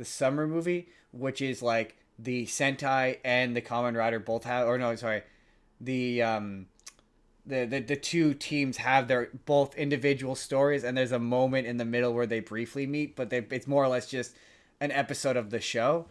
summer movie, which is like the Sentai and the Kamen Rider both have, or no, sorry, the the two teams have their both individual stories, and there's a moment in the middle where they briefly meet, but it's more or less just an episode of the show.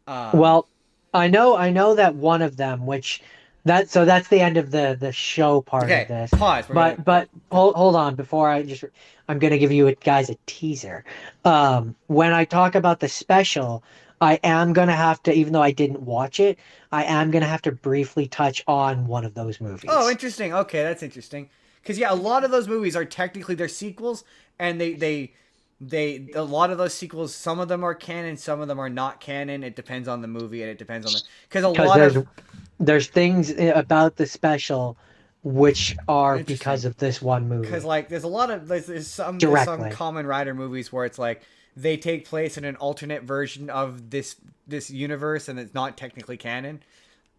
Um, Well, I know that one of them, which that's the end of the show part of okay, this. pause. We're gonna. But hold on before I'm gonna give you guys a teaser. When I talk about the special, I am gonna have to, even though I didn't watch it, I am gonna have to briefly touch on one of those Oh, movies. interesting. Okay, that's interesting. Because yeah, a lot of those movies are technically they're sequels, and they a lot of those sequels. Some of them are canon, some of them are not canon. It depends on the movie, and it depends on the because a Because lot of there's things about the special which are interesting. because of this one Because movie like there's a lot of there's some directly. Kamen Rider movies where it's like they take place in an alternate version of this universe, and it's not technically canon.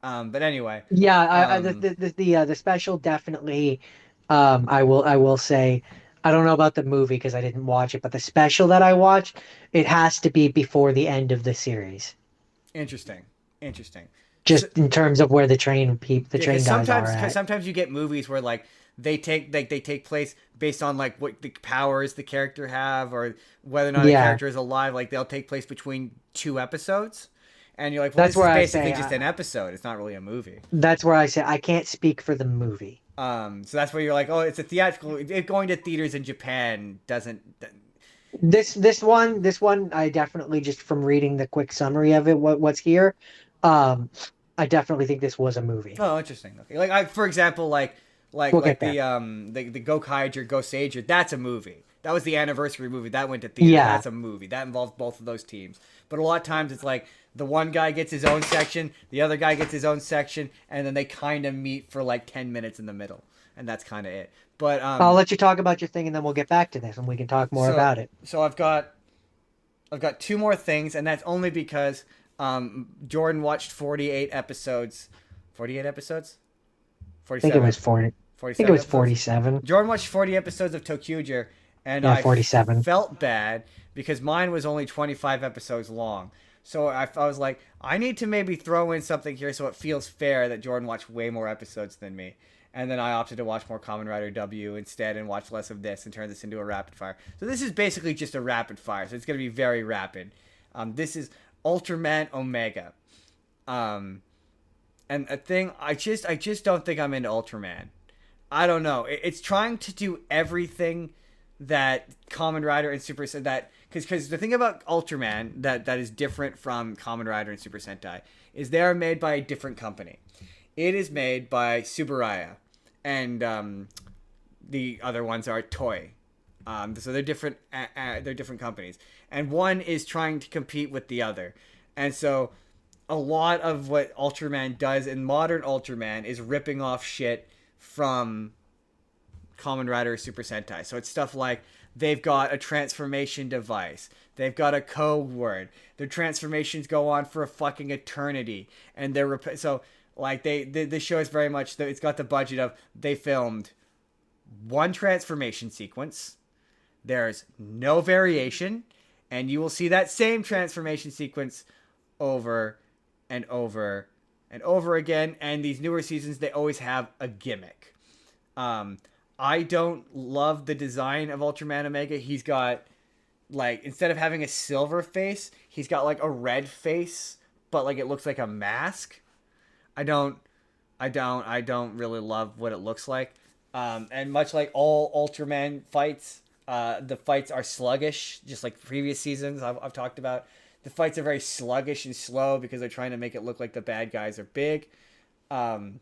But anyway, Yeah, um, the special definitely. I will say, I don't know about the movie because I didn't watch it, but the special that I watched, it has to be before the end of the series. interesting, interesting. So, just in terms of where the yeah, train guys are because at. sometimes you get movies where like they take place based on like what the powers the character have or whether or not a Yeah, character is alive. Like they'll take place between two episodes, and you're like, well, that's this where is I basically say just an episode. It's not really a movie. I can't speak for the movie. So that's where you're like, oh, it's a theatrical. Going to theaters in Japan doesn't. This one, I definitely just from reading the quick summary of it, what's here, um, I definitely think this was a movie. Oh, interesting. Okay, like for example, We'll get there. the Go Kaiger Go Sager. That's a movie. That was the anniversary movie that went to theaters. Yeah, That's a movie that involves both of those teams. But a lot of times it's like the one guy gets his own section, the other guy gets his own section, and then they kind of meet for like 10 minutes in the middle, and that's kind of it. But I'll let you talk about your thing, and then we'll get back to this, and we can talk more so about it. so I've got two more things, and that's only because Jordan watched 48 episodes. 48 episodes? I think it 47. was 40. I think it 47 was episodes? 47. Jordan watched 40 episodes of Tokuger, and Yeah, 47. felt bad because mine was only 25 episodes long. So I was like, I need to maybe throw in something here so it feels fair that Jordan watched way more episodes than me. And then I opted to watch more Kamen Rider W instead and watch less of this and turn this into a rapid fire. So this is basically just a rapid fire. So it's going to be very rapid. This is Ultraman Omega. And a thing I just don't think I'm into Ultraman. I don't know. It's trying to do everything that Kamen Rider and Super Sentai that because the thing about Ultraman that is different from Kamen Rider and Super Sentai is they are made by a different company. It is made by Subaraya, and the other ones are Toei. So they're different. They're different companies, and one is trying to compete with the other, and so a lot of what Ultraman does in modern Ultraman is ripping off shit from Kamen Rider or Super Sentai. So it's stuff like they've got a transformation device. They've got a code word. Their transformations go on for a fucking eternity. And they're so like the show is very much it's got the budget of they filmed one transformation sequence. There's no variation, and you will see that same transformation sequence over and over and over again. And these newer seasons, they always have a gimmick. I don't love the design of Ultraman Omega. He's got like instead of having a silver face, he's got like a red face, but like it looks like a mask. I don't really love what it looks like. And much like all Ultraman fights, the fights are sluggish, just like previous seasons I've talked about. The fights are very sluggish and slow because they're trying to make it look like the bad guys are big. And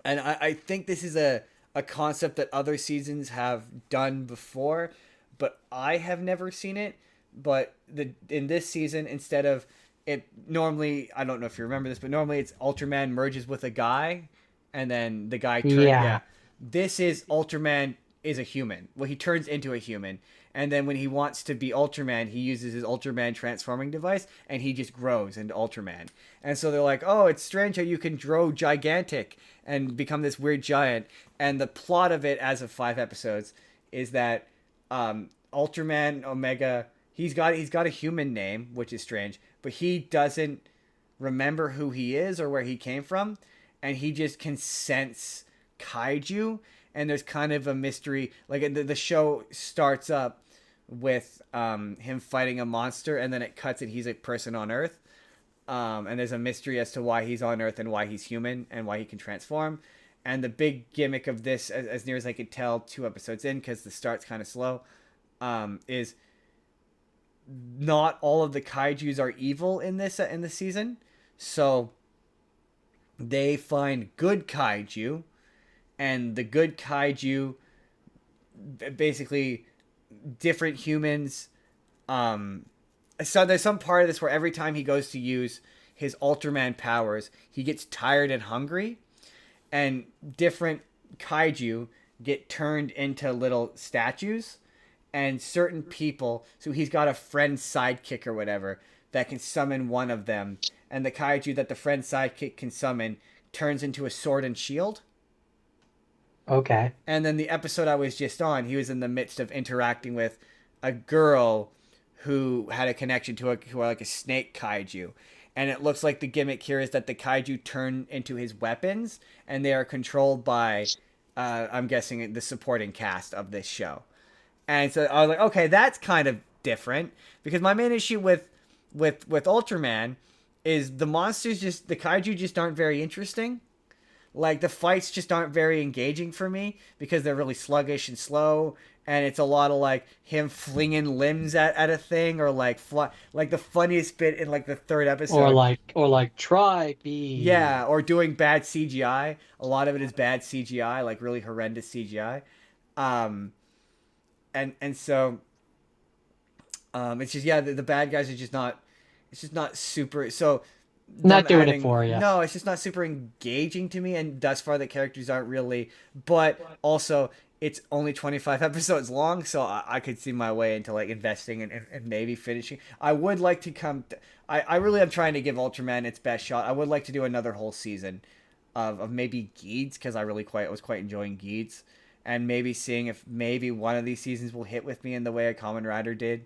I think this is a concept that other seasons have done before, but I have never seen it. But in this season, instead of it normally, I don't know if you remember this, but normally it's Ultraman merges with a guy, and then the guy turns. Yeah. Yeah, this is Ultraman is a human. Well, he turns into a human, and then when he wants to be Ultraman, he uses his Ultraman transforming device, and he just grows into Ultraman. And so they're like, oh, it's strange how you can grow gigantic and become this weird giant. And the plot of it, as of 5 episodes, is that Ultraman Omega, he's got a human name, which is strange, but he doesn't remember who he is or where he came from, and he just can sense kaiju. And there's kind of a mystery. Like the show starts up with him fighting a monster, and then it cuts and he's a person on Earth. And there's a mystery as to why he's on Earth and why he's human and why he can transform. And the big gimmick of this, as near as I could tell, 2 episodes in, because the start's kind of slow, is not all of the kaijus are evil in this season. So they find good kaiju, and the good kaiju, basically different humans. So there's some part of this where every time he goes to use his Ultraman powers, he gets tired and hungry, and different kaiju get turned into little statues, and certain people, so he's got a friend sidekick or whatever that can summon one of them, and the kaiju that the friend sidekick can summon turns into a sword and shield. Okay. And then the episode I was just on, he was in the midst of interacting with a girl who had a connection to like a snake kaiju. and it looks like the gimmick here is that the kaiju turn into his weapons, and they are controlled by, I'm guessing, the supporting cast of this show. And so I was like, okay, that's kind of different, because my main issue with Ultraman is the kaiju just aren't very interesting. Like the fights just aren't very engaging for me because they're really sluggish and slow, and it's a lot of like him flinging limbs at a thing, or like like the funniest bit in like the third episode. Or like try B. Yeah, or doing bad CGI. A lot of it is bad CGI, like really horrendous CGI. Um, and so it's just, yeah, the bad guys are just not. It's just not super. So Not doing it for you. no, it's just not super engaging to me, and thus far the characters aren't really. But also, it's only 25 episodes long, so I could see my way into like investing and maybe finishing. I would like to I really am trying to give Ultraman its best shot. I would like to do another whole season of maybe Geeds, because I was quite enjoying Geeds, and maybe seeing if maybe one of these seasons will hit with me in the way a Kamen Rider did.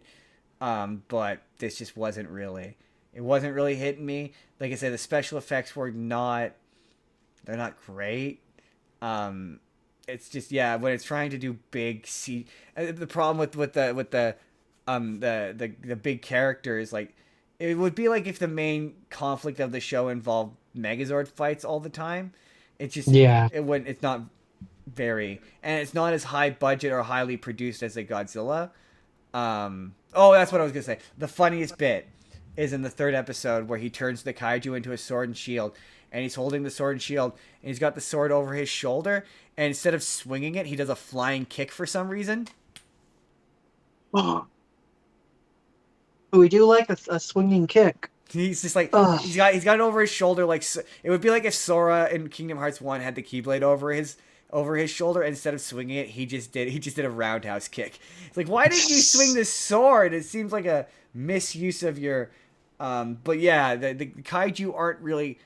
But this just wasn't really. It wasn't really hitting me. Like I said, the special effects were not. They're not great. It's just, yeah, when it's trying to do big the problem with the big characters, like, it would be like if the main conflict of the show involved Megazord fights all the time. It just, Yeah. it wouldn't. It's not very, and it's not as high budget or highly produced as a Godzilla. Oh, that's what I was gonna say. The funniest bit is in the third episode where he turns the kaiju into a sword and shield, and he's holding the sword and shield, and he's got the sword over his shoulder, and instead of swinging it, he does a flying kick for some reason. We do like a swinging kick. He's just like, Ugh. he's got it over his shoulder, like it would be like if Sora in Kingdom Hearts 1 had the Keyblade over his shoulder, and instead of swinging it, he just did a roundhouse kick. It's like, why didn't you swing the sword? It seems like a misuse of your but yeah, the kaiju aren't really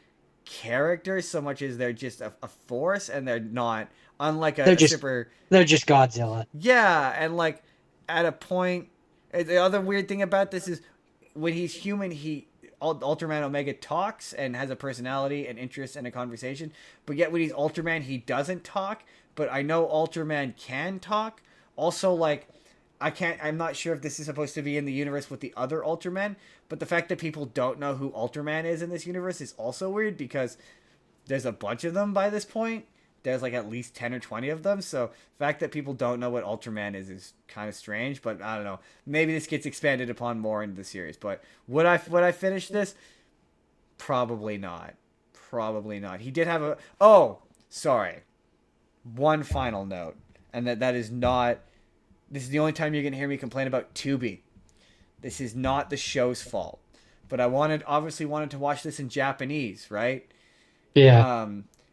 characters so much as they're just a force, and they're not, unlike They're a just super. they're just Godzilla. Yeah, and like at a point, the other weird thing about this is when he's human, Ultraman Omega talks and has a personality and interest and a conversation, but yet when he's Ultraman, he doesn't talk. But I know Ultraman can talk. Also, like, I'm not sure if this is supposed to be in the universe with the other Ultraman, but the fact that people don't know who Ultraman is in this universe is also weird, because there's a bunch of them by this point. There's like at least 10 or 20 of them. So the fact that people don't know what Ultraman is kind of strange, but I don't know. Maybe this gets expanded upon more into the series. But would I finish this? Probably not. Probably not. He did have a, oh, sorry. One final note. And that is not, this is the only time you're going to hear me complain about Tubi. This is not the show's fault. But I obviously wanted to watch this in Japanese, right? Yeah.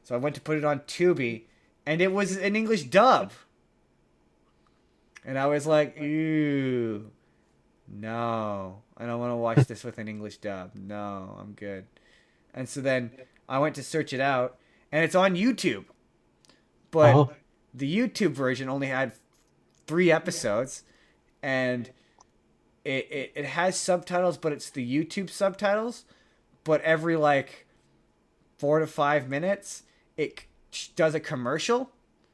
So I went to put it on Tubi, and it was an English dub. And I was like, ew, no, I don't want to watch this with an English dub. No, I'm good. And so then I went to search it out, and it's on YouTube. But Oh. the YouTube version only had 3 episodes, and it has subtitles, but it's the YouTube subtitles. But every like 4 to 5 minutes, it does a commercial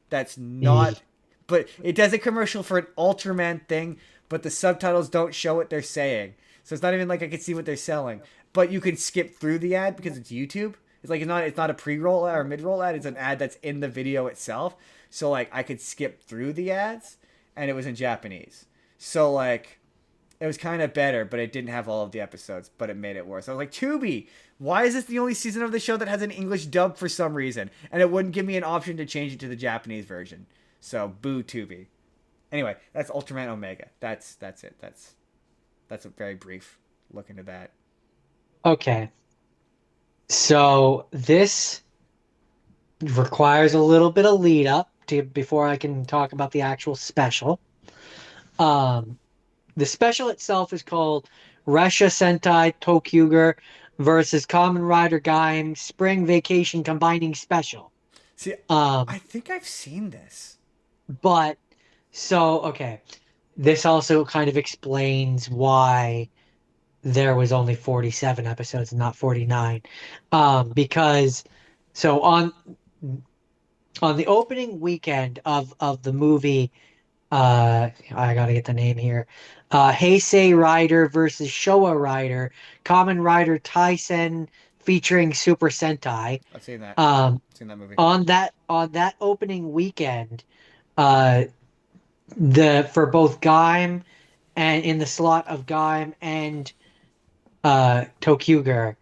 that's not, but it does a commercial for an Ultraman thing, but the subtitles don't show what they're saying. So it's not even like I can see what they're selling. But you can skip through the ad because it's YouTube. It's like it's not a pre-roll ad or mid-roll ad. It's an ad that's in the video itself. So like I could skip through the ads, and it was in Japanese. So like it was kind of better, but it didn't have all of the episodes, but it made it worse. I was like, Tubi, why is this the only season of the show that has an English dub for some reason? And it wouldn't give me an option to change it to the Japanese version. So boo Tubi. Anyway, that's Ultraman Omega. That's it. That's a very brief look into that. Okay. So this requires a little bit of lead up to before I can talk about the actual special. The special itself is called Resha Sentai Tokuger versus Kamen Rider Gaim Spring Vacation Combining Special. See, Um, I think I've seen this. but so okay, this also kind of explains why there was only 47 episodes and not 49. Because so on the opening weekend of the movie, I gotta get the name here. Heisei Rider versus Showa Rider, Kamen Rider Taisen featuring Super Sentai. I've seen that. Um, I've seen that movie. on that opening weekend, uh, the for both Gaim and in the slot of Gaim and Tokuger,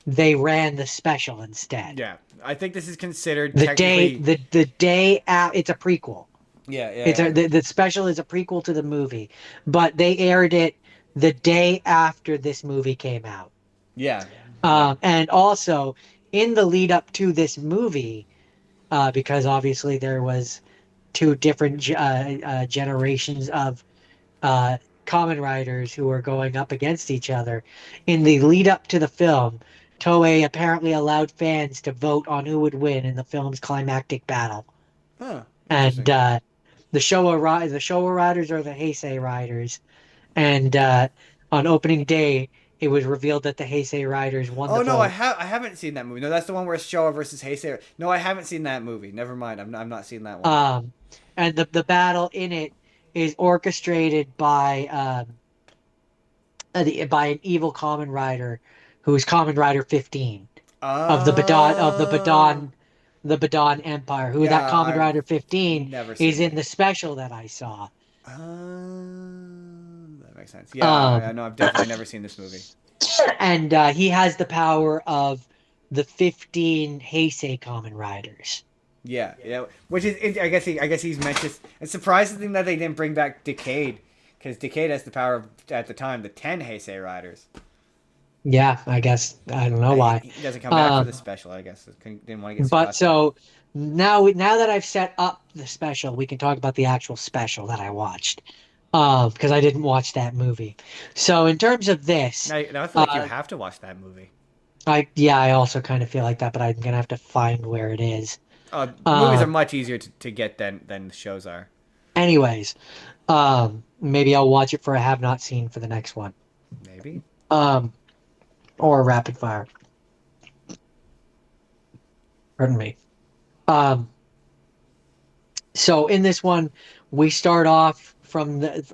they ran the special instead. Yeah, I think this is considered The day technically. the day it's a prequel. Yeah, yeah, It's yeah. the special is a prequel to the movie, but they aired it the day after this movie came out. Yeah, yeah. And also in the lead up to this movie, because obviously there was two different generations of uh, Kamen Riders who were going up against each other. In the lead up to the film, Toei apparently allowed fans to vote on who would win in the film's climactic battle. Huh. And Interesting. the Showa Riders are the Heisei Riders. And on opening day, it was revealed that the Heisei Riders won the Oh no, vote. I haven't seen that movie. No, that's the one where it's Showa versus Heisei. No, I haven't seen that movie. Never mind. I'm not seeing that one. Um, and the battle in it is orchestrated by an evil Kamen Rider who is Kamen Rider 15 of Oh. the Badon Empire, who that Yeah, Kamen I've Rider 15 never is seen in it. the special that I saw. That makes sense. Yeah, I Um, know. I've definitely never seen this movie. and he has the power of the 15 Heisei Kamen Riders. Yeah, yeah. Which is, I guess he's meant to. It's surprising that they didn't bring back Decade, because Decade has the power of, at the time, the 10 Heisei Riders. Yeah, I guess I don't know why. He doesn't come back for the Um, special. I guess didn't want to get but caught there. so now that I've set up the special, we can talk about the actual special that I watched. Because I didn't watch that movie. So in terms of this, Now I feel like you uh, have to watch that movie. I also kind of feel like that, but I'm gonna have to find where it is. Movies are Um, much easier to get than shows are. anyways, maybe I'll watch it for a have not seen for the next one. Maybe. Um, or rapid fire. Pardon me. Um, so in this one, we start off from the.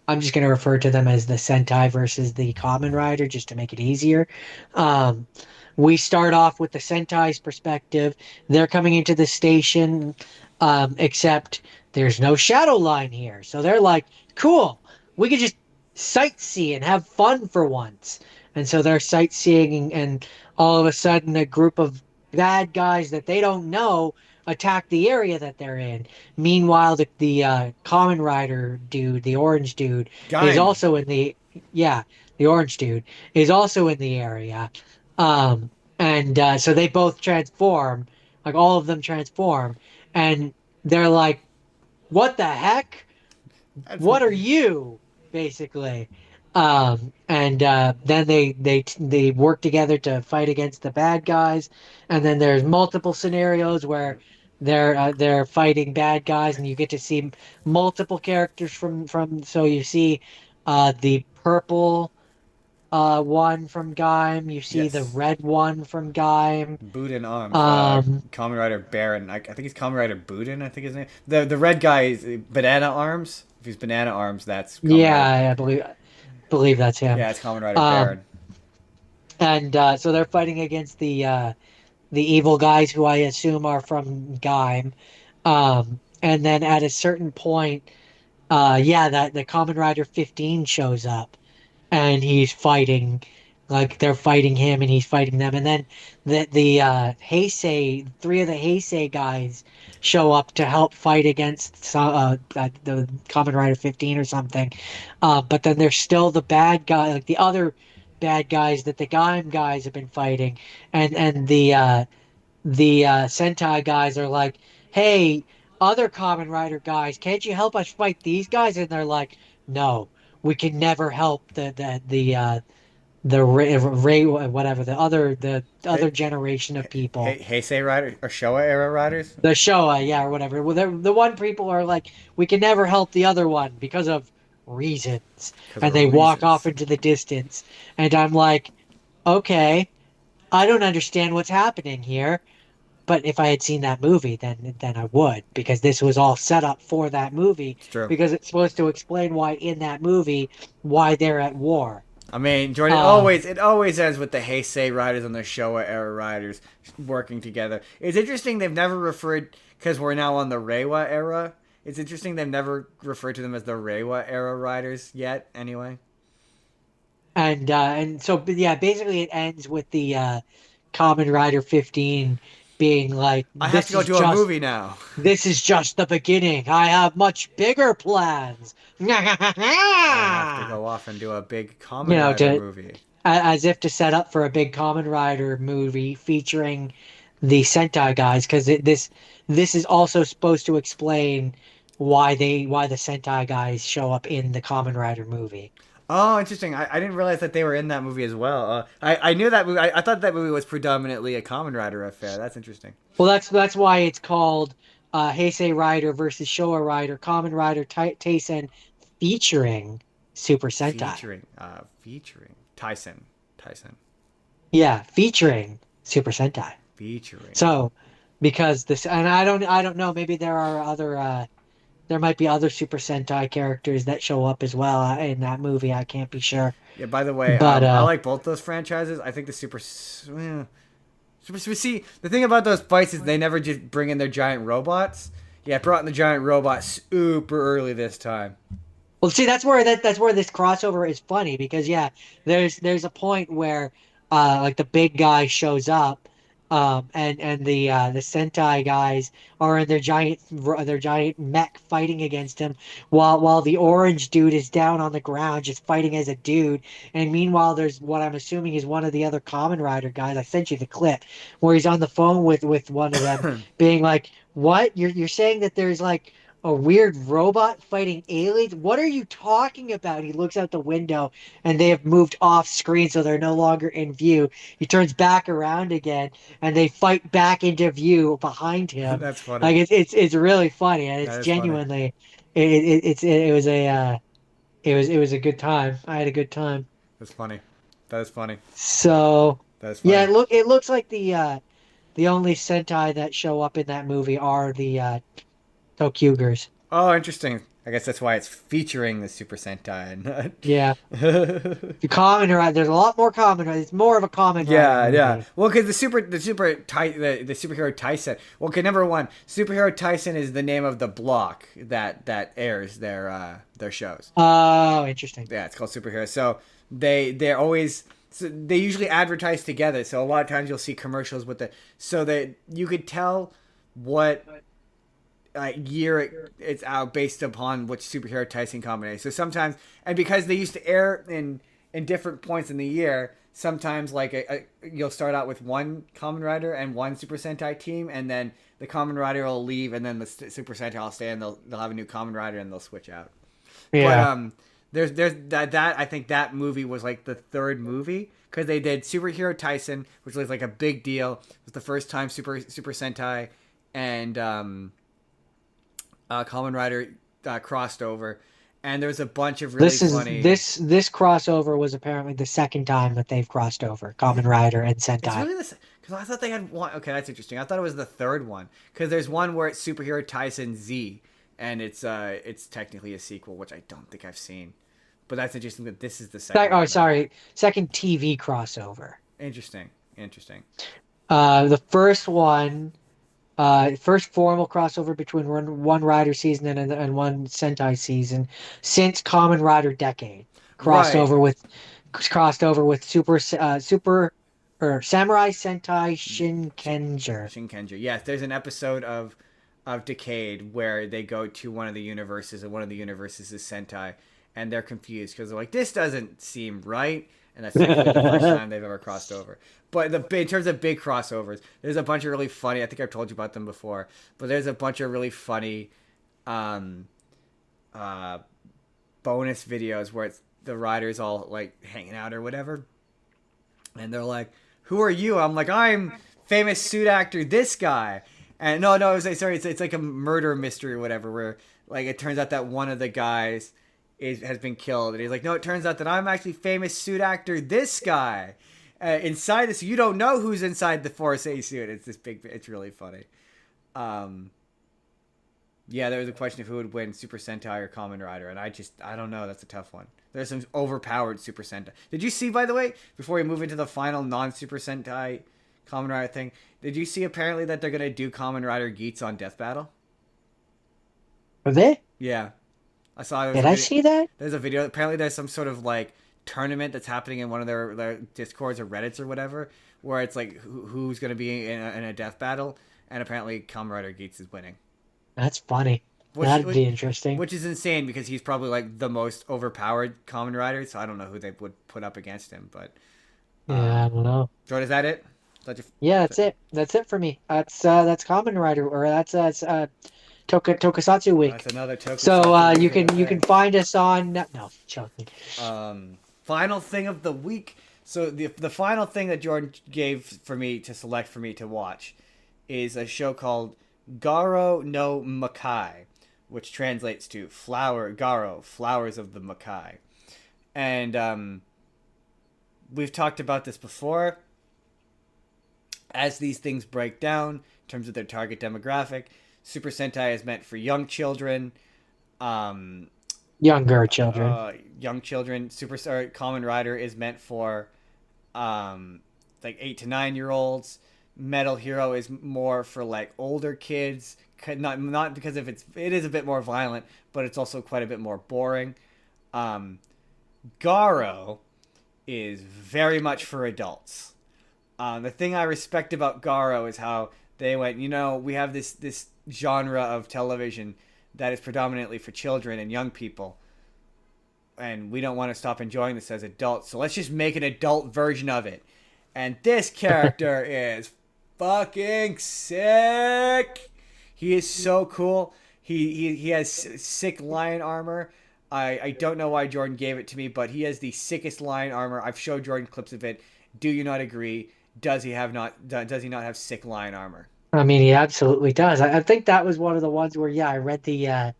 I'm just going to refer to them as the Sentai versus the Kamen Rider, just to make it easier. Um, we start off with the Sentai's perspective. They're coming into the station, except there's no shadow line here. So they're like, "Cool, we could just sightsee and have fun for once." And so they're sightseeing, and all of a sudden, a group of bad guys that they don't know attack the area that they're in. Meanwhile, the Kamen Rider dude, the orange dude, is Gaim. also in the yeah, the orange dude is also in the area. And so they both transform, like all of them transform, and they're like, "What the heck? That's What are you?" Basically. And then they work together to fight against the bad guys, and then there's multiple scenarios where they're fighting bad guys, and you get to see multiple characters from. So you see the purple one from Gaim, you see the yes. red one from Gaim. Boudin arms. Um, Kamen Rider Baron. I think he's Kamen Rider Boudin. I think his name. The red guy is Banana Arms. If he's Banana Arms, that's Kamen Rider. yeah, I believe that's him. Yeah, it's Kamen Rider Um, Baron. and so they're fighting against the evil guys who I assume are from Gaim. And then at a certain point, yeah, that the Kamen Rider 15 shows up and he's fighting, like they're fighting him and he's fighting them. And then the Heisei, three of the Heisei guys show up to help fight against the Kamen Rider 15 or something. But then there's still the bad guy, like the other bad guys that the Gaim guys have been fighting, and the Sentai guys are like, "Hey, other Kamen Rider guys, can't you help us fight these guys?" And they're like, "No, we can never help the Ray whatever the other Hey, generation of people, Heisei Rider or Showa era riders. the Showa, yeah, or whatever. Well, the one people are like, we can never help the other one because of reasons. 'Cause And of they walk off reasons. into the distance. And I'm like, okay, I don't understand what's happening here. But if I had seen that movie, then I would, because this was all set up for that movie, It's true. because it's supposed to explain why in that movie why they're at war. I mean, Jordan, Um, it always ends with the Heisei riders and the Showa era riders working together. It's interesting they've never referred, because we're now on the Reiwa era. It's interesting they've never referred to them as the Reiwa era riders yet. Anyway, and so but yeah, basically it ends with the Kamen Rider 15 being like, I have to go to a movie now. this is just the beginning. I have much bigger plans. You I have to go off and do a big Kamen know, Rider to movie. as if to set up for a big Kamen Rider movie featuring the Sentai guys, because this is also supposed to explain why the Sentai guys show up in the Kamen Rider movie. Oh, interesting. I didn't realize that they were in that movie as well. I knew that movie. I thought that movie was predominantly a Kamen Rider affair. That's interesting. Well, that's why it's called Heisei Rider versus Showa Rider, Kamen Rider Taisen featuring Super Sentai. Featuring Tyson, Yeah, featuring Super Sentai. featuring. So, because this, and I don't know, maybe there are other, there might be other Super Sentai characters that show up as well in that movie. I can't be sure, Yeah. By the way, but I like both those franchises. I think the See, the thing about those fights is they never just bring in their giant robots. Yeah, brought in the giant robot super early this time. well, see, that's where this crossover is funny, because yeah, there's a point where like the big guy shows up, and the Sentai guys are in their giant mech fighting against him, while the orange dude is down on the ground just fighting as a dude, and meanwhile there's what I'm assuming is one of the other Kamen Rider guys. I sent you the clip where he's on the phone with one of them, being like, "What? You're saying that there's like a weird robot fighting aliens? What are you talking about?" He looks out the window and they have moved off screen, so they're no longer in view. He turns back around again and they fight back into view behind him. That's funny. Like it's really funny, and it's That is funny. genuinely it was a it was a good time. I had a good time. That's funny. That is funny. So That is yeah, funny. it looks like the only Sentai that show up in that movie are the Tokyugers. Oh, interesting. I guess that's why it's featuring the Super Sentai and Yeah. not. The Kamen Rider, there's a lot more Kamen Rider. It's more of a Kamen Rider Yeah, yeah. movie. Well, because the superhero Tyson. Well, okay, number one, superhero Tyson is the name of the block that airs their shows. Oh, interesting. Yeah, it's called superhero. So they're always they usually advertise together. So a lot of times you'll see commercials with the so that you could tell what year it's out based upon which superhero Tyson combination. So sometimes, and because they used to air in different points in the year, sometimes like you'll start out with one Kamen Rider and one Super Sentai team, and then the Kamen Rider will leave, and then the Super Sentai will stay, and they'll have a new Kamen Rider, and they'll switch out. But Yeah. there's that I think that movie was like the third movie because they did Superhero Tyson, which was like a big deal. It was the first time Super Sentai and Kamen Rider crossed over, and there was a bunch of really funny. This crossover was apparently the second time that they've crossed over Kamen Rider and It's Sentai. really this because I thought they had one. Okay, that's interesting. I thought it was the third one because there's one where it's Superhero Tyson Z, and it's technically a sequel, which I don't think I've seen. But that's interesting that this is the second Oh, one. sorry, second TV crossover. Interesting, interesting. The first one, first formal crossover between one Rider season and one Sentai season since Kamen Rider Decade. Crossed Right. over with Super or Samurai Sentai Shinkenger. Shinkenger. Yes, there's an episode of Decade where they go to one of the universes, and one of the universes is Sentai, and they're confused because they're like, "This doesn't seem right," and that's technically the first time they've ever crossed over. But in terms of big crossovers, there's a bunch of really funny. I think I've told you about them before, but there's a bunch of really funny um, uh, bonus videos where it's the riders all like hanging out or whatever, and they're like, "Who are you?" I'm like, "I'm famous suit actor this guy." And no, sorry, it's like a murder mystery or whatever, where like it turns out that one of the guys has been killed, and he's like, no, it turns out that I'm actually famous suit actor this guy inside this. You don't know who's inside the Force A suit. It's this big. It's really funny. Um, yeah, there was a question of who would win, Super Sentai or Kamen Rider, and I don't know. That's a tough one. There's some overpowered Super Sentai. Did you see, by the way, before we move into the final non-Super Sentai Kamen Rider thing, did you see apparently that they're gonna do Kamen Rider Geats on Death Battle? Are they? Yeah, I saw. Did I see that? There's a video. Apparently, there's some sort of like tournament that's happening in one of their Discords or Reddits or whatever, where it's like who's gonna be in a death battle, and apparently Kamen Rider Geats is winning. That's funny. That'd be interesting. Which is insane because he's probably like the most overpowered Kamen Rider, so I don't know who they would put up against him. But yeah, I don't know. Jordan, is that it? Yeah, that's it. That's it for me. That's Kamen Rider, or that's Tokusatsu week. That's another Tokusatsu. So you can find us on no joking. Final thing of the week. So the final thing that Jordan gave for me to select for me to watch is a show called Garo no Makai, which translates to Flowers of the Makai. And we've talked about this before. As these things break down in terms of their target demographic, Super Sentai is meant for young children. Younger children. Young children. Kamen Rider is meant for like 8 to 9-year-olds. Metal Hero is more for like older kids. Not because of it is a bit more violent, but it's also quite a bit more boring. Garo is very much for adults. The thing I respect about Garo is how they went, we have this genre of television that is predominantly for children and young people, and we don't want to stop enjoying this as adults, so let's just make an adult version of it. And this character is fucking sick. He is so cool. He has sick lion armor. I don't know why Jordan gave it to me, but he has the sickest lion armor. I've showed Jordan clips of it. Do you not agree? Does he not have sick lion armor? I mean, he absolutely does. I think that was one of the ones where I read the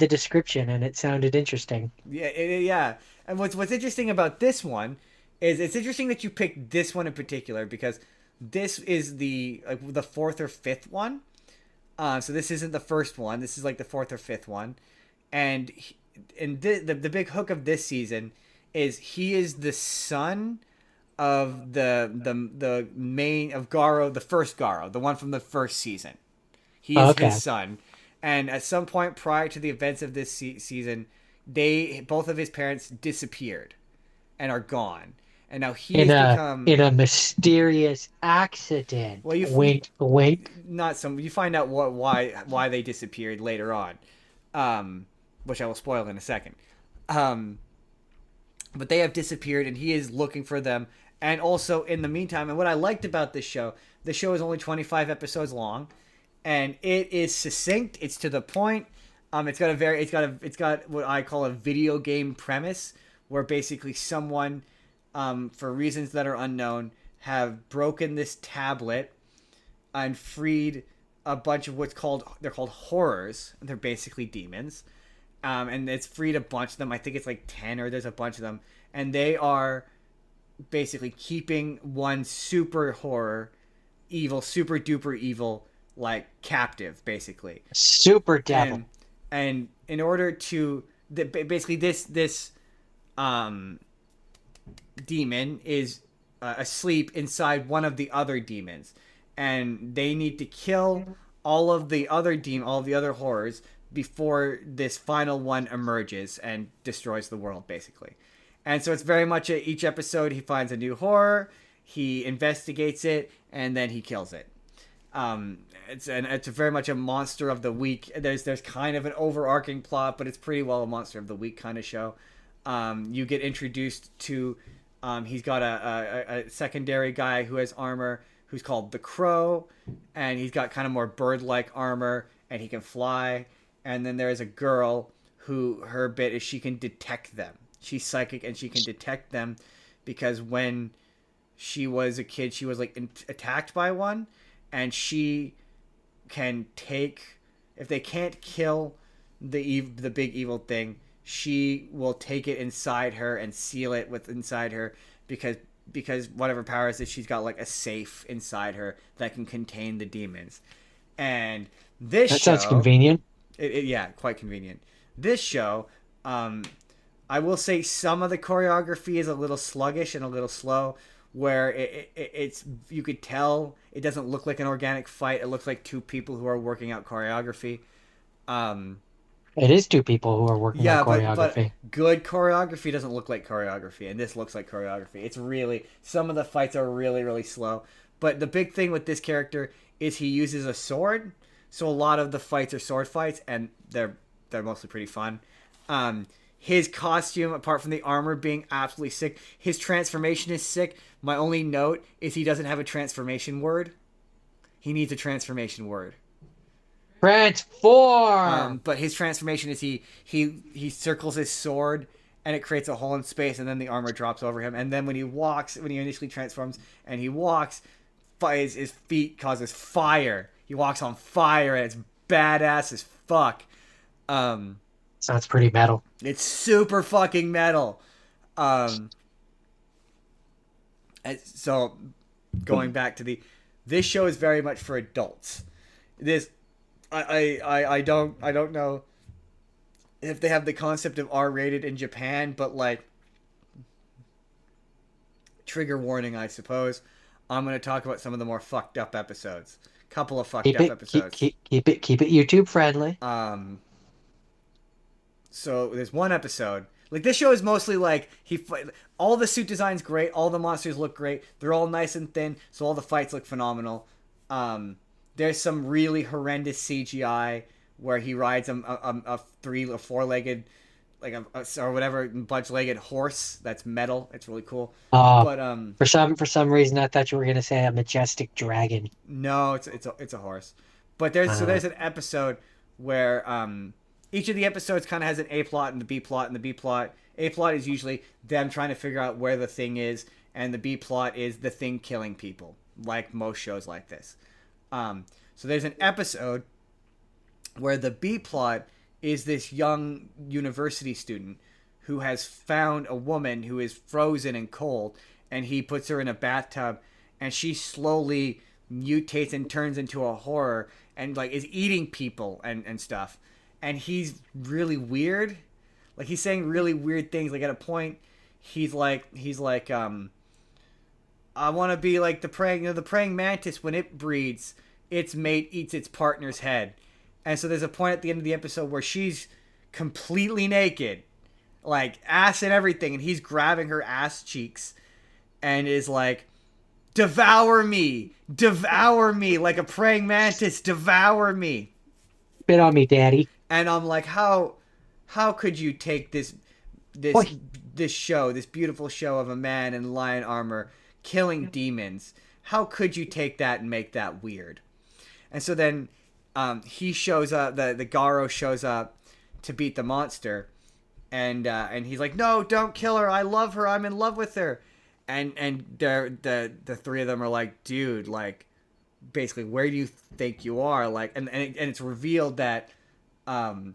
description and it sounded interesting. Yeah. And what's interesting about this one is it's interesting that you picked this one in particular because this is the fourth or fifth one. So this isn't the first one. This is like the fourth or fifth one, and the big hook of this season is he is the son of the main of Garo, the first Garo, the one from the first season. He is his son, and at some point prior to the events of this season, both of his parents disappeared and are gone. And now he's become in a mysterious accident. Well, wink. You find out why they disappeared later on, which I will spoil in a second. But they have disappeared, and he is looking for them. And also, in the meantime, and what I liked about this show, the show is only 25 episodes long, and it is succinct. It's to the point. It's got what I call a video game premise, where basically someone, for reasons that are unknown, have broken this tablet and freed a bunch of they're called horrors. They're basically demons. And it's freed a bunch of them. I think it's like 10 or there's a bunch of them. And they are basically keeping one super horror, evil, super duper evil, like captive, basically. Super devil. And in order to, basically this demon is asleep inside one of the other demons. And they need to kill all of the other horrors before this final one emerges and destroys the world, basically. And so it's very much each episode he finds a new horror, he investigates it, and then he kills it. It's very much a monster of the week. There's kind of an overarching plot, but it's pretty well a monster of the week kind of show. You get introduced to he's got a secondary guy who has armor who's called the Crow, and he's got kind of more bird-like armor, and he can fly. And then there's a girl who her bit is she can detect them. She's psychic and she can detect them because when she was a kid, she was like attacked by one, and she can take, if they can't kill the big evil thing, she will take it inside her and seal it with inside her because whatever powers that she's got like a safe inside her that can contain the demons. And this That sounds show, convenient. yeah, quite convenient. This show, I will say some of the choreography is a little sluggish and a little slow, where it's you could tell it doesn't look like an organic fight. It looks like two people who are working out choreography. Um, It is two people who are working on yeah, but choreography. good choreography doesn't look like choreography, and this looks like choreography. It's really some of the fights are really slow. But the big thing with this character is he uses a sword, so a lot of the fights are sword fights, and they're mostly pretty fun. His costume, apart from the armor being absolutely sick, his transformation is sick. My only note is he doesn't have a transformation word. He needs a transformation word. Transform! But his transformation is he circles his sword and it creates a hole in space, and then the armor drops over him. And then when he initially transforms and he walks, his feet causes fire. He walks on fire, and it's badass as fuck. Sounds pretty metal. It's super fucking metal. So going back to this show is very much for adults. This I don't know if they have the concept of R-rated in Japan, but like trigger warning, I suppose. I'm going to talk about some of the more fucked up episodes. Couple of fucked up episodes. Keep it YouTube friendly. So there's one episode. Like this show is mostly like all the suit design's great, all the monsters look great. They're all nice and thin, so all the fights look phenomenal. There's some really horrendous CGI where he rides a 3 or 4-legged, like or whatever, bunch-legged horse that's metal. It's really cool. But for some reason I thought you were gonna say a majestic dragon. No, it's a horse. But there's an episode where each of the episodes kind of has an A plot and the B plot, and the B plot, A plot is usually them trying to figure out where the thing is, and the B plot is the thing killing people, like most shows like this. So there's an episode where the B plot is this young university student who has found a woman who is frozen and cold, and he puts her in a bathtub, and she slowly mutates and turns into a horror and like is eating people and stuff. And he's really weird. Like he's saying really weird things. Like at a point he's like I want to be like the praying mantis. When it breeds, its mate eats its partner's head. And so there's a point at the end of the episode where she's completely naked, like ass and everything, and he's grabbing her ass cheeks and is like, devour me, like a praying mantis, devour me. Spit on me, daddy. And I'm like, how could you take this show, this beautiful show of a man in lion armor killing demons? How could you take that and make that weird? And so then he shows up, the Garo shows up to beat the monster, and he's like, no, don't kill her, I love her, I'm in love with her. And the three of them are like, dude, like basically, where do you think you are? Like, and it's revealed that the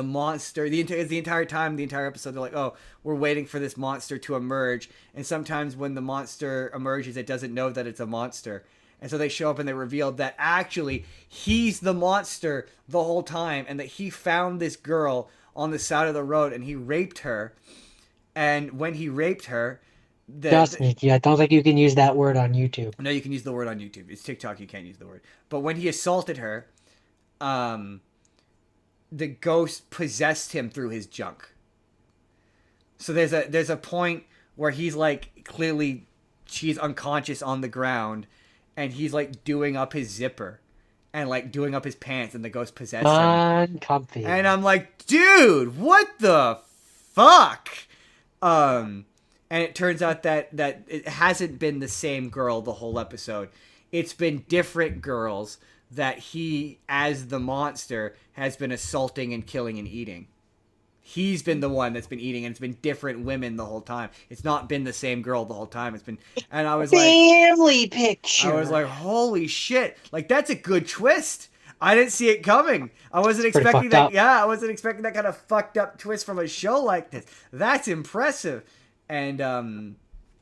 monster, the entire episode, they're like, oh, we're waiting for this monster to emerge, and sometimes when the monster emerges, it doesn't know that it's a monster. And so they show up and they revealed that actually he's the monster the whole time, and that he found this girl on the side of the road and he raped her. And when he raped her, I don't think you can use that word on YouTube. No, you can use the word on YouTube. It's TikTok, you can't use the word. But when he assaulted her, the ghost possessed him through his junk. So there's a point where he's like, clearly she's unconscious on the ground, and he's like doing up his zipper and like doing up his pants, and the ghost possessed him. Uncomfy. And I'm like, dude, what the fuck? And it turns out that it hasn't been the same girl the whole episode. It's been different girls that he, as the monster, has been assaulting and killing and eating. He's been the one that's been eating, and it's been different women the whole time. It's not been the same girl the whole time. It's been, and I was like, family picture. I was like, holy shit! Like that's a good twist. I didn't see it coming. I wasn't Pretty expecting fucked that. up. Yeah, I wasn't expecting that kind of fucked up twist from a show like this. That's impressive. And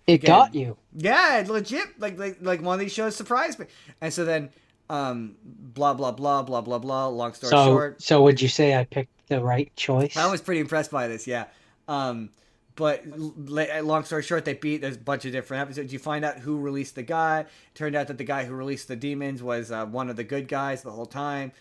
It got again, you. yeah, it's legit. Like one of these shows surprised me. And so then, blah blah blah blah blah blah. Long story So, short, so would you say I picked the right I choice? was pretty impressed by this. Yeah. Um, but long story short, they beat. There's a bunch of different episodes. You find out who released the guy. Turned out that the guy who released the demons was one of the good guys the whole time,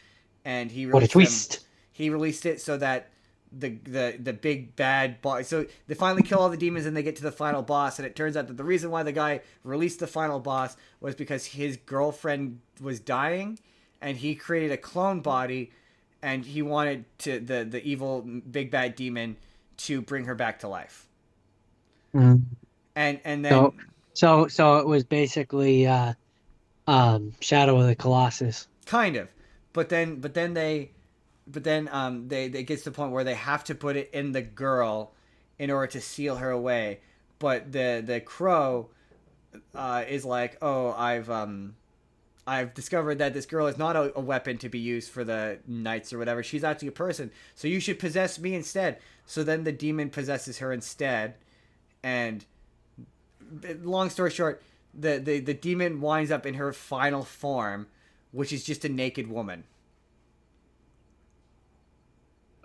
and he What a released them. twist! He released it so that the big bad boss. So they finally kill all the demons and they get to the final boss. And it turns out that the reason why the guy released the final boss was because his girlfriend was dying, and he created a clone body, and he wanted to the evil big bad demon to bring her back to life. Mm. And So, then so it was basically Shadow of the Colossus. kind of, but then they gets to the point where they have to put it in the girl in order to seal her away. But the crow is like, oh, I've discovered that this girl is not a weapon to be used for the knights or whatever. She's actually a person. So you should possess me instead. So then the demon possesses her instead. And long story short, the demon winds up in her final form, which is just a naked woman.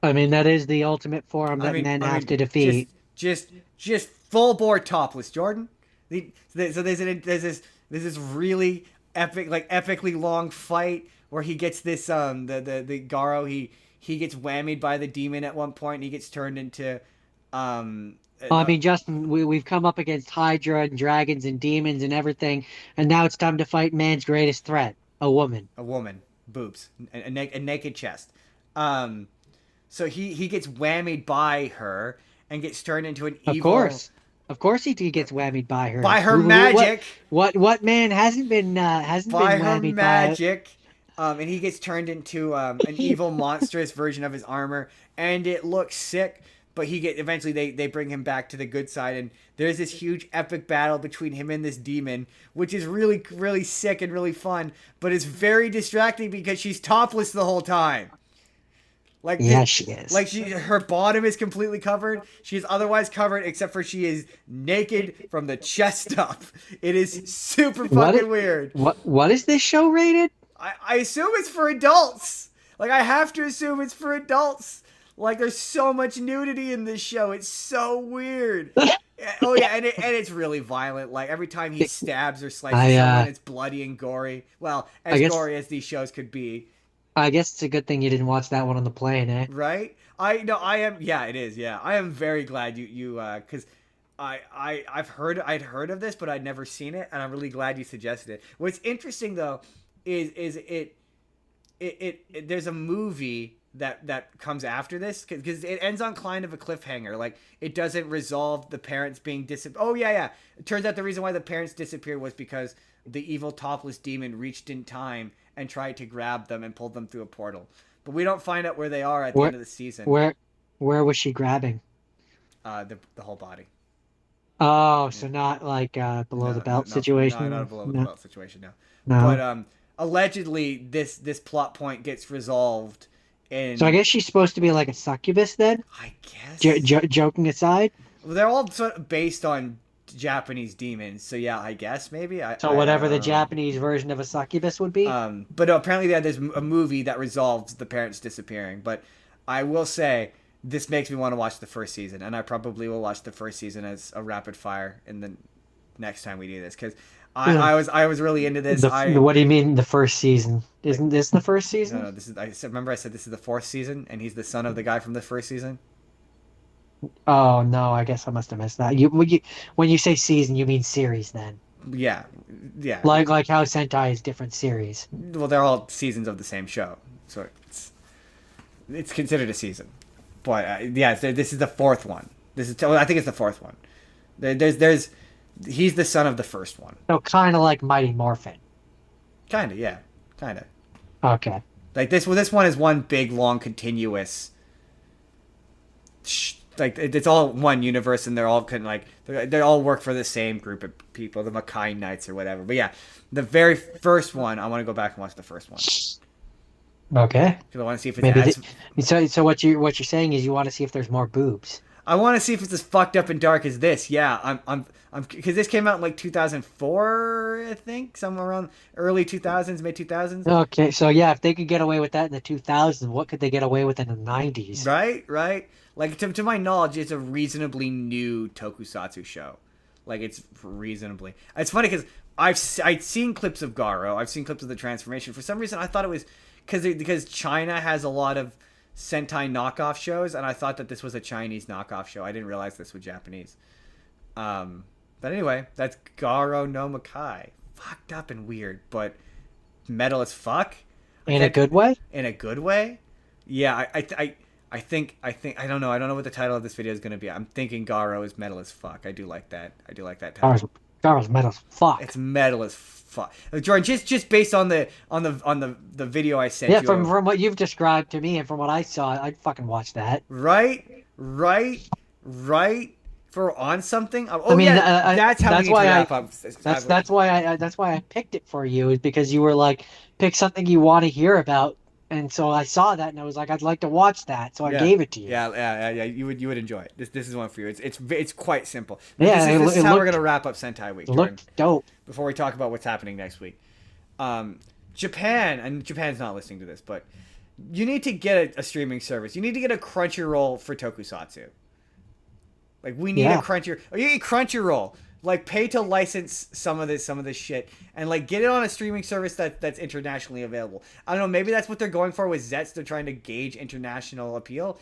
I mean, that is the ultimate form I that mean, men I have mean, to just defeat. just just full bore topless, Jordan. So there's this really epic, like epically long fight where he gets this the Garo, he gets whammied by the demon at one point and he gets turned into um Well, I mean, Justin, we've come up against Hydra and dragons and demons and everything, and now it's time to fight man's greatest threat, a woman. a woman, boobs, a naked chest. Um, so he gets whammied by her and gets turned into an Of evil course. Of course he gets whammied by her. by her magic. What man hasn't been By her whammied by magic. And he gets turned into an evil, monstrous version of his armor, and it looks sick. But eventually they bring him back to the good side, and there's this huge epic battle between him and this demon, which is really really sick and really fun. But it's very distracting because she's topless the whole time. Like Yeah, she is. like her bottom is completely covered. She is otherwise covered except for she is naked from the chest up. It is super fucking weird. What is this show rated? I assume it's for adults. Like I have to assume it's for adults. Like there's so much nudity in this show. It's so weird. Oh yeah, and it's really violent. Like every time he stabs or slices someone, it's bloody and gory. Well, I as guess gory as these shows could be. I guess it's a good thing you didn't watch that one on the plane, eh? Right? I no, I am. Yeah, it is. Yeah, I am very glad you because I'd heard of this, but I'd never seen it, and I'm really glad you suggested it. What's interesting though is there's a movie that comes after this because it ends on kind of a cliffhanger. Like it doesn't resolve the parents being Oh yeah. It turns out the reason why the parents disappeared was because the evil topless demon reached in time and tried to grab them and pulled them through a portal. But we don't find out where they are at the Where end of the season. where was she grabbing? The whole body. Oh, Yeah. so not like below the belt No, situation? not a below the No. belt situation. No. No. But allegedly this plot point gets resolved in. So I guess she's supposed to be like a succubus then? I guess. Joking aside. Well, they're all sort of based on Japanese demons, so yeah, I guess maybe. So whatever the Japanese version of a succubus would be. But apparently there's a movie that resolves the parents disappearing. But I will say this makes me want to watch the first season, and I probably will watch the first season as a rapid fire in the next time we do this because I was really into this. What do you mean the first season? Isn't this the first season? No, this is. Remember I said this is the fourth season, and he's the son of the guy from the first season. Oh no, I guess I must have missed that. When you say season, you mean series then? Yeah, yeah. Like how Sentai is different series. Well, they're all seasons of the same show, so it's considered a season. But yeah, so this is the fourth one. I think it's the fourth one. He's the son of the first one. So kind of like Mighty Morphin. Kind of, yeah, kind of. Okay. Like this. Well, this one is one big, long, continuous. Like it's all one universe, and they're all kind of like they all work for the same group of people, the Makai Knights or whatever. But yeah, the very first one, I want to go back and watch the first one. Okay. Because I want to see if it's Maybe as. so what you're saying is you want to see if there's more boobs. I want to see if it's as fucked up and dark as this. Yeah, I'm because this came out in like 2004, I think, somewhere around early 2000s, mid 2000s. Okay, so yeah, if they could get away with that in the 2000s, what could they get away with in the 90s? Right, right. Like to my knowledge, it's a reasonably new Tokusatsu show. Like it's reasonably. It's funny because I've seen clips of Garo. I've seen clips of the transformation. For some reason, I thought it was because China has a lot of Sentai knockoff shows, and I thought that this was a Chinese knockoff show. I didn't realize this was Japanese. But anyway, that's Garo no Makai. Fucked up and weird, but metal as fuck. In a good way? In a good way. Yeah, I think I don't know. I don't know what the title of this video is going to be. I'm thinking Garo is metal as fuck. I do like that. I do like that title. Garo's metal as fuck. It's metal as fuck. Jordan, just based on the video I sent you. Yeah, from what you've described to me and from what I saw, I'd fucking watch that. Right. For on something. Oh, I mean, yeah, that's how we need to wrap up. That's why I picked it for you, is because you were like, pick something you want to hear about, and so I saw that and I was like, I'd like to watch that, so I gave it to you. Yeah. You would enjoy it. This is one for you. It's quite simple. Yeah, this is how we're gonna wrap up Sentai Week. Jordan, looked dope. Before we talk about what's happening next week, Japan, and Japan's not listening to this, but you need to get a streaming service. You need to get a Crunchyroll for Tokusatsu. Like we need a Crunchyroll. Like pay to license some of this shit and like get it on a streaming service that's internationally available. I don't know, maybe that's what they're going for with Zets. They're trying to gauge international appeal.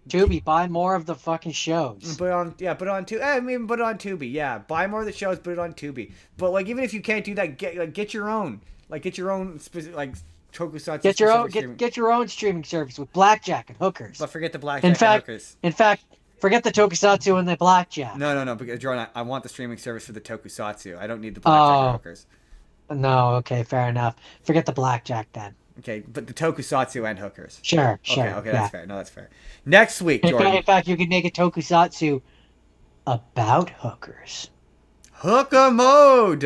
Tubi, buy more of the fucking shows. Put it on Tubi. I mean, put it on Tubi. Yeah, buy more of the shows. Put it on Tubi. But like, even if you can't do that, get your own. Like, get your own Tokusatsu. Get your own streaming service with blackjack and hookers. But forget the blackjack and hookers. In fact, forget the Tokusatsu and the blackjack. No. Because Jordan, I want the streaming service for the Tokusatsu. I don't need the blackjack and hookers. No, okay, fair enough. Forget the blackjack then. Okay, but the Tokusatsu and hookers. Sure. Okay, that's fair. No, that's fair. Next week, Jordan. In fact, you could make a Tokusatsu about hookers. Hooker mode.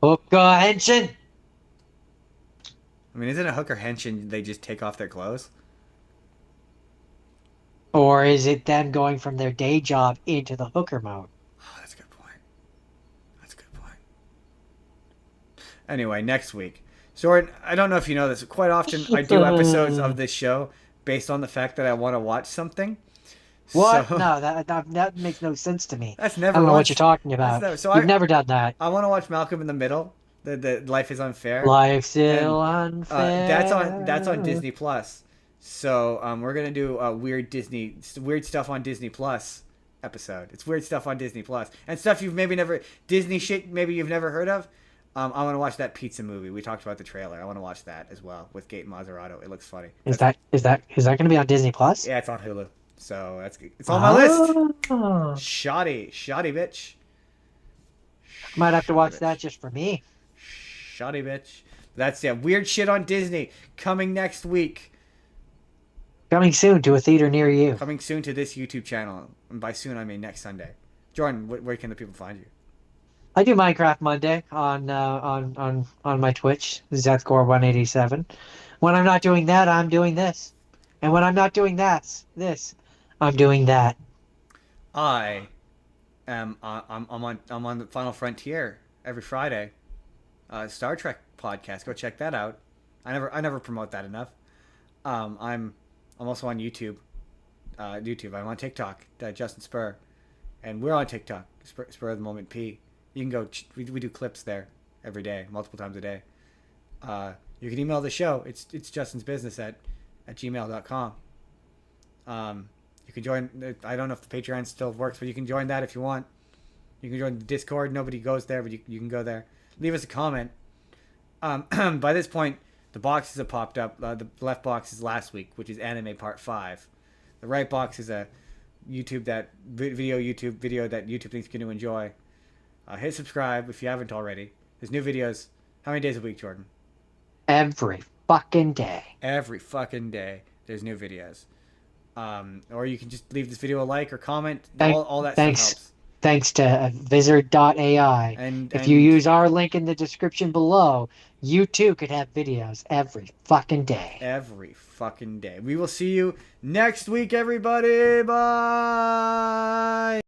Hooker henshin. I mean, isn't a hooker henshin they just take off their clothes? Or is it them going from their day job into the hooker mode? Oh, that's a good point. Anyway, next week. Jordan, I don't know if you know this. Quite often, I do episodes of this show based on the fact that I want to watch something. What? So, no, that makes no sense to me. That's never. I don't know what you're talking about. You've never done that. I want to watch Malcolm in the Middle. The Life is Unfair. Life's still unfair. That's on Disney Plus. So we're gonna do a weird stuff on Disney Plus episode. It's weird stuff on Disney Plus and stuff you've maybe never Disney shit maybe you've never heard of. I want to watch that pizza movie. We talked about the trailer. I want to watch that as well with Gaten Mazzarato. It looks funny. Is that going to be on Disney Plus? Yeah, it's on Hulu. So that's good. It's on my list. Shoddy bitch. Might have to watch that just for me. Shoddy bitch. That's weird shit on Disney coming next week. Coming soon to a theater near you. Coming soon to this YouTube channel. And by soon, I mean next Sunday. Jordan, where can the people find you? I do Minecraft Monday on my Twitch, Zethcore187. When I'm not doing that, I'm doing this. And when I'm not doing this, I'm doing that. I'm on the Final Frontier every Friday. Star Trek podcast. Go check that out. I never promote that enough. I'm also on YouTube. I'm on TikTok. Justin Spurr, and we're on TikTok. Spur of the Moment P. You can go. We do clips there every day, multiple times a day. You can email the show. It's Justin's Business at gmail.com. You can join. I don't know if the Patreon still works, but you can join that if you want. You can join the Discord. Nobody goes there, but you can go there. Leave us a comment. By this point, the boxes have popped up. The left box is last week, which is Anime Part 5. The right box is a YouTube video that YouTube thinks you're going to enjoy. Hit subscribe if you haven't already. There's new videos. How many days a week, Jordan? Every fucking day. Every fucking day, there's new videos. Or you can just leave this video a like or comment. All that stuff helps. thanks to Vizard.ai. And If you use our link in the description below, you too could have videos every fucking day. every fucking day. We will see you next week, everybody. Bye.